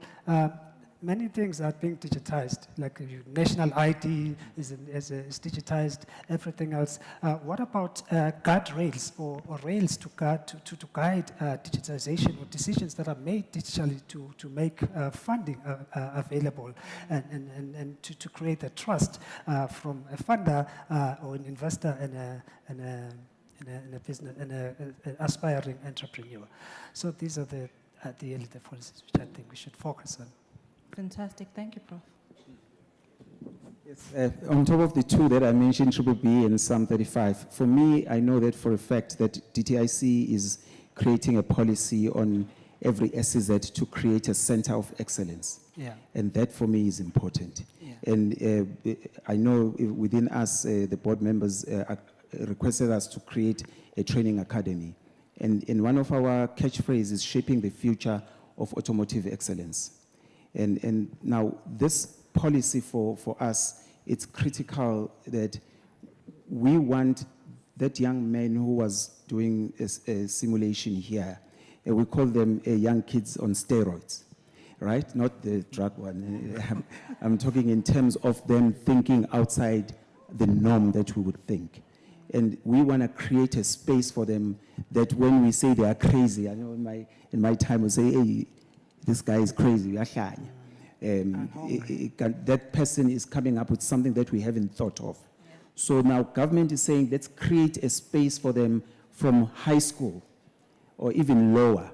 many things are being digitized, like national ID is digitized, everything else. What about guardrails or rails to guide digitization or decisions that are made digitally to make funding available and to create a trust from a funder or an investor and a business and an aspiring entrepreneur. So these are the policies which I think we should focus on. Fantastic. Thank you, Prof. Yes, on top of the two that I mentioned, Triple B and Psalm 35, for me, I know that for a fact that DTIC is creating a policy on every SEZ to create a center of excellence. Yeah. And that for me is important. Yeah. And I know within us, the board members requested us to create a training academy. And one of our catchphrases is shaping the future of automotive excellence. And now this policy for us, it's critical that we want that young man who was doing a simulation here, we call them young kids on steroids, right? Not the drug one. I'm talking in terms of them thinking outside the norm that we would think. And we want to create a space for them that when we say they are crazy, I know in my time we say, hey, this guy is crazy. That person is coming up with something that we haven't thought of. Yeah. So now government is saying, let's create a space for them from high school or even lower,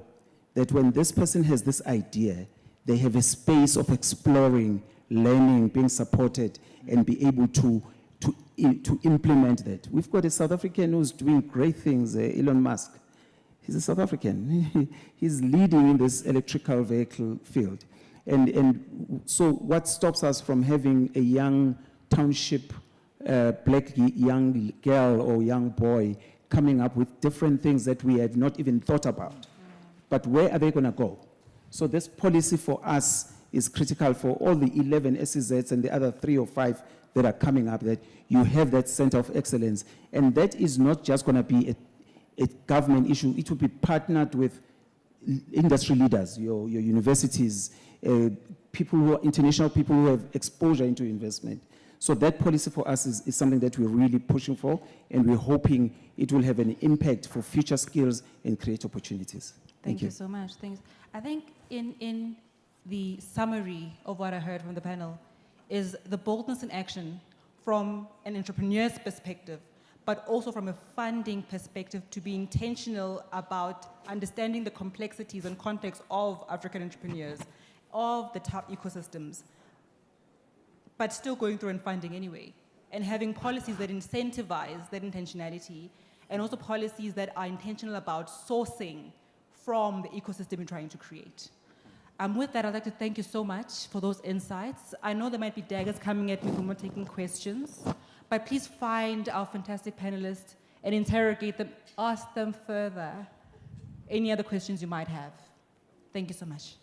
that when this person has this idea, they have a space of exploring, learning, being supported, and be able to implement that. We've got a South African who's doing great things, Elon Musk. He's a South African. He's leading in this electrical vehicle field. And so what stops us from having a young township black young girl or young boy coming up with different things that we have not even thought about? But where are they going to go? So this policy for us is critical for all the 11 SEZs and the other 3 or 5 that are coming up, that you have that center of excellence. And that is not just going to be a government issue. It will be partnered with industry leaders, your universities, people who are international people who have exposure into investment. So that policy for us is something that we're really pushing for, and we're hoping it will have an impact for future skills and create opportunities. Thank you so much. Thanks. I think in the summary of what I heard from the panel is the boldness in action from an entrepreneur's perspective, but also from a funding perspective, to be intentional about understanding the complexities and context of African entrepreneurs, of the top ecosystems, but still going through and funding anyway, and having policies that incentivize that intentionality, and also policies that are intentional about sourcing from the ecosystem you're trying to create. With that, I'd like to thank you so much for those insights. I know there might be daggers coming at me from not taking questions, but please find our fantastic panelists and interrogate them, ask them further any other questions you might have. Thank you so much.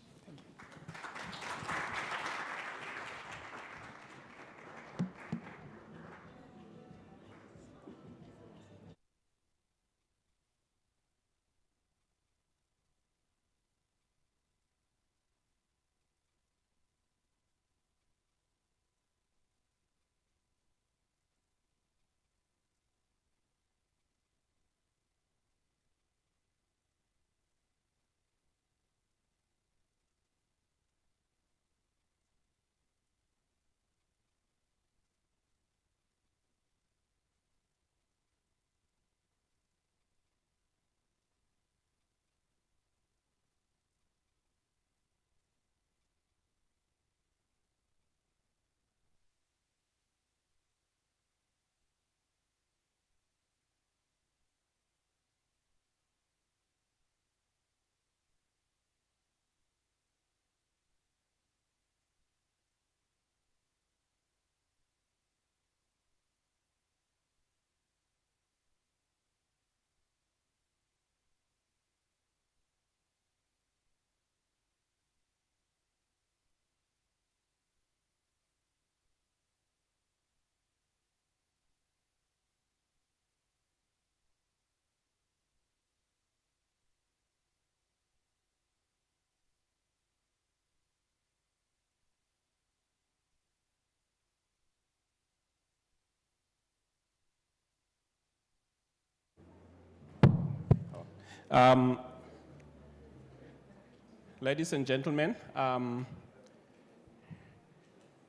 Ladies and gentlemen,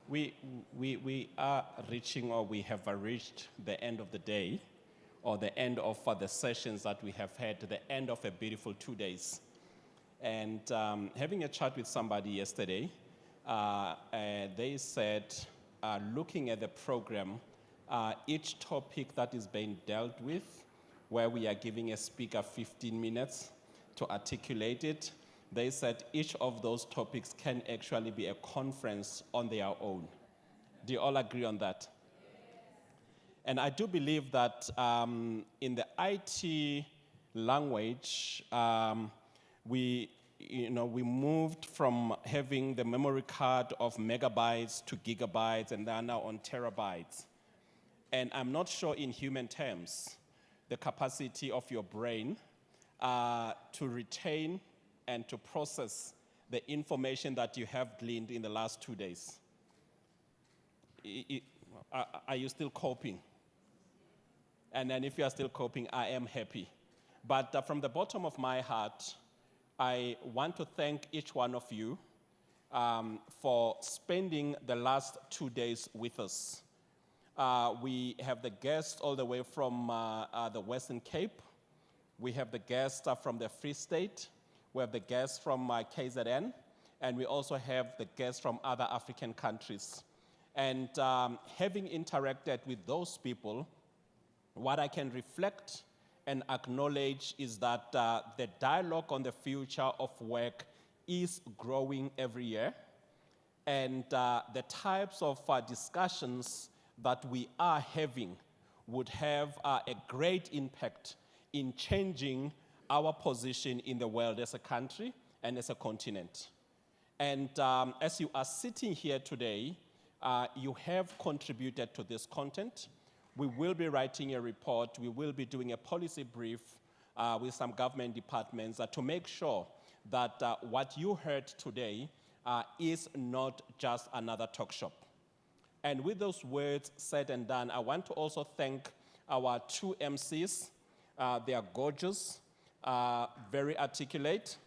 we are reaching, or we have reached the end of the day, or the end of the sessions that we have had, the end of a beautiful 2 days. And having a chat with somebody yesterday, they said, looking at the program, each topic that is being dealt with, where we are giving a speaker 15 minutes to articulate it, they said each of those topics can actually be a conference on their own. Do you all agree on that? And I do believe that in the IT language, we moved from having the memory card of megabytes to gigabytes, and they are now on terabytes. And I'm not sure in human terms the capacity of your brain to retain and to process the information that you have gleaned in the last 2 days. Are you still coping? And then if you are still coping, I am happy. But from the bottom of my heart, I want to thank each one of you for spending the last 2 days with us. We have the guests all the way from the Western Cape. We have the guests from the Free State. We have the guests from KZN. And we also have the guests from other African countries. And having interacted with those people, what I can reflect and acknowledge is that the dialogue on the future of work is growing every year. And the types of discussions that we are having would have a great impact in changing our position in the world as a country and as a continent. And as you are sitting here today, you have contributed to this content. We will be writing a report. We will be doing a policy brief with some government departments to make sure that what you heard today is not just another talk shop. And with those words said and done, I want to also thank our 2 MCs. They are gorgeous, very articulate.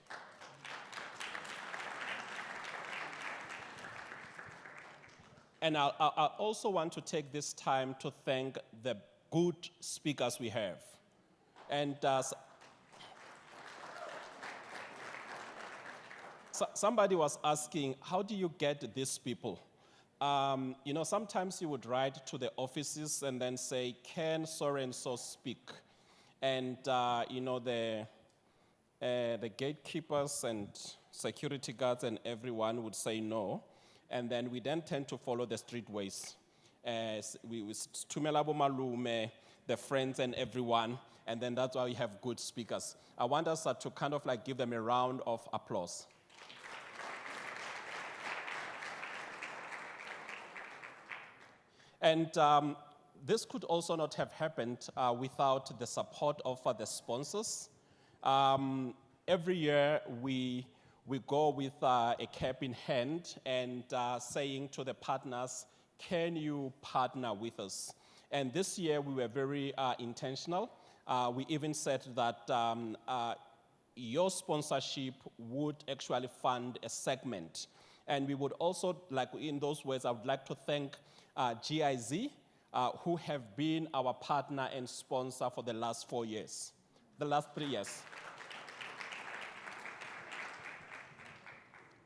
And I also want to take this time to thank the good speakers we have. And somebody was asking, how do you get these people? Sometimes you would write to the offices and then say, can so-and-so speak? And, the gatekeepers and security guards and everyone would say no. And then we then tend to follow the streetways. We Tumelabo Malume, the friends and everyone, and then that's why we have good speakers. I want us to kind of give them a round of applause. And this could also not have happened without the support of the sponsors. Every year we go with a cap in hand and saying to the partners, can you partner with us? And this year we were very intentional. We even said that your sponsorship would actually fund a segment. And we would also, in those words, I would like to thank GIZ, who have been our partner and sponsor for the last 4 years, the last 3 years.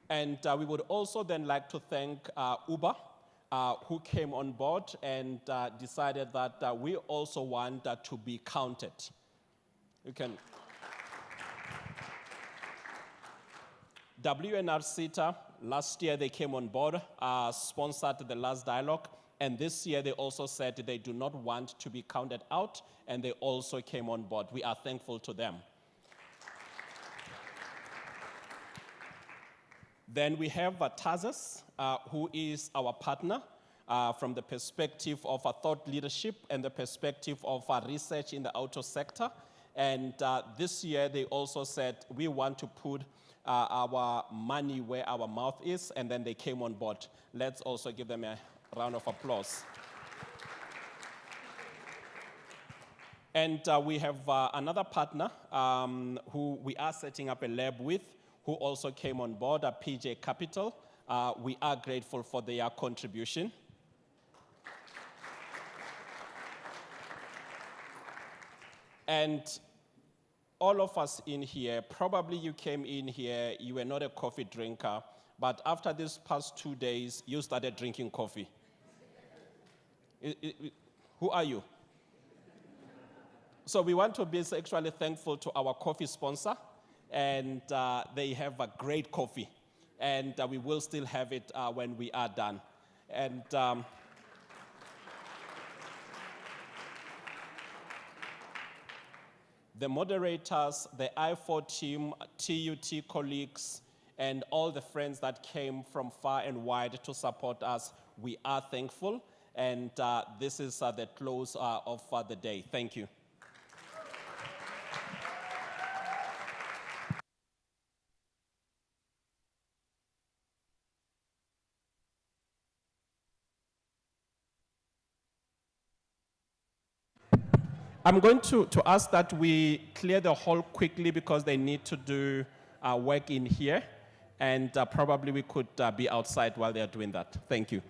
And we would also then like to thank Uber, who came on board and decided that we also want to be counted. You can. WNR-CETA, last year they came on board, sponsored the last dialogue, and this year they also said they do not want to be counted out, and they also came on board. We are thankful to them. Then we have Tazes, who is our partner from the perspective of thought leadership and the perspective of research in the auto sector. And this year they also said, we want to put our money where our mouth is, and then they came on board. Let's also give them a round of applause. And we have another partner who we are setting up a lab with, who also came on board, PJ Capital. We are grateful for their contribution. And all of us in here, probably you came in here, you were not a coffee drinker, but after these past 2 days, you started drinking coffee. Who are you? So we want to be actually thankful to our coffee sponsor, and they have a great coffee, and we will still have it when we are done. And the moderators, the I4 team, TUT colleagues, and all the friends that came from far and wide to support us, we are thankful. And this is the close of the day. Thank you. I'm going to ask that we clear the hall quickly because they need to do work in here, and probably we could be outside while they're doing that. Thank you.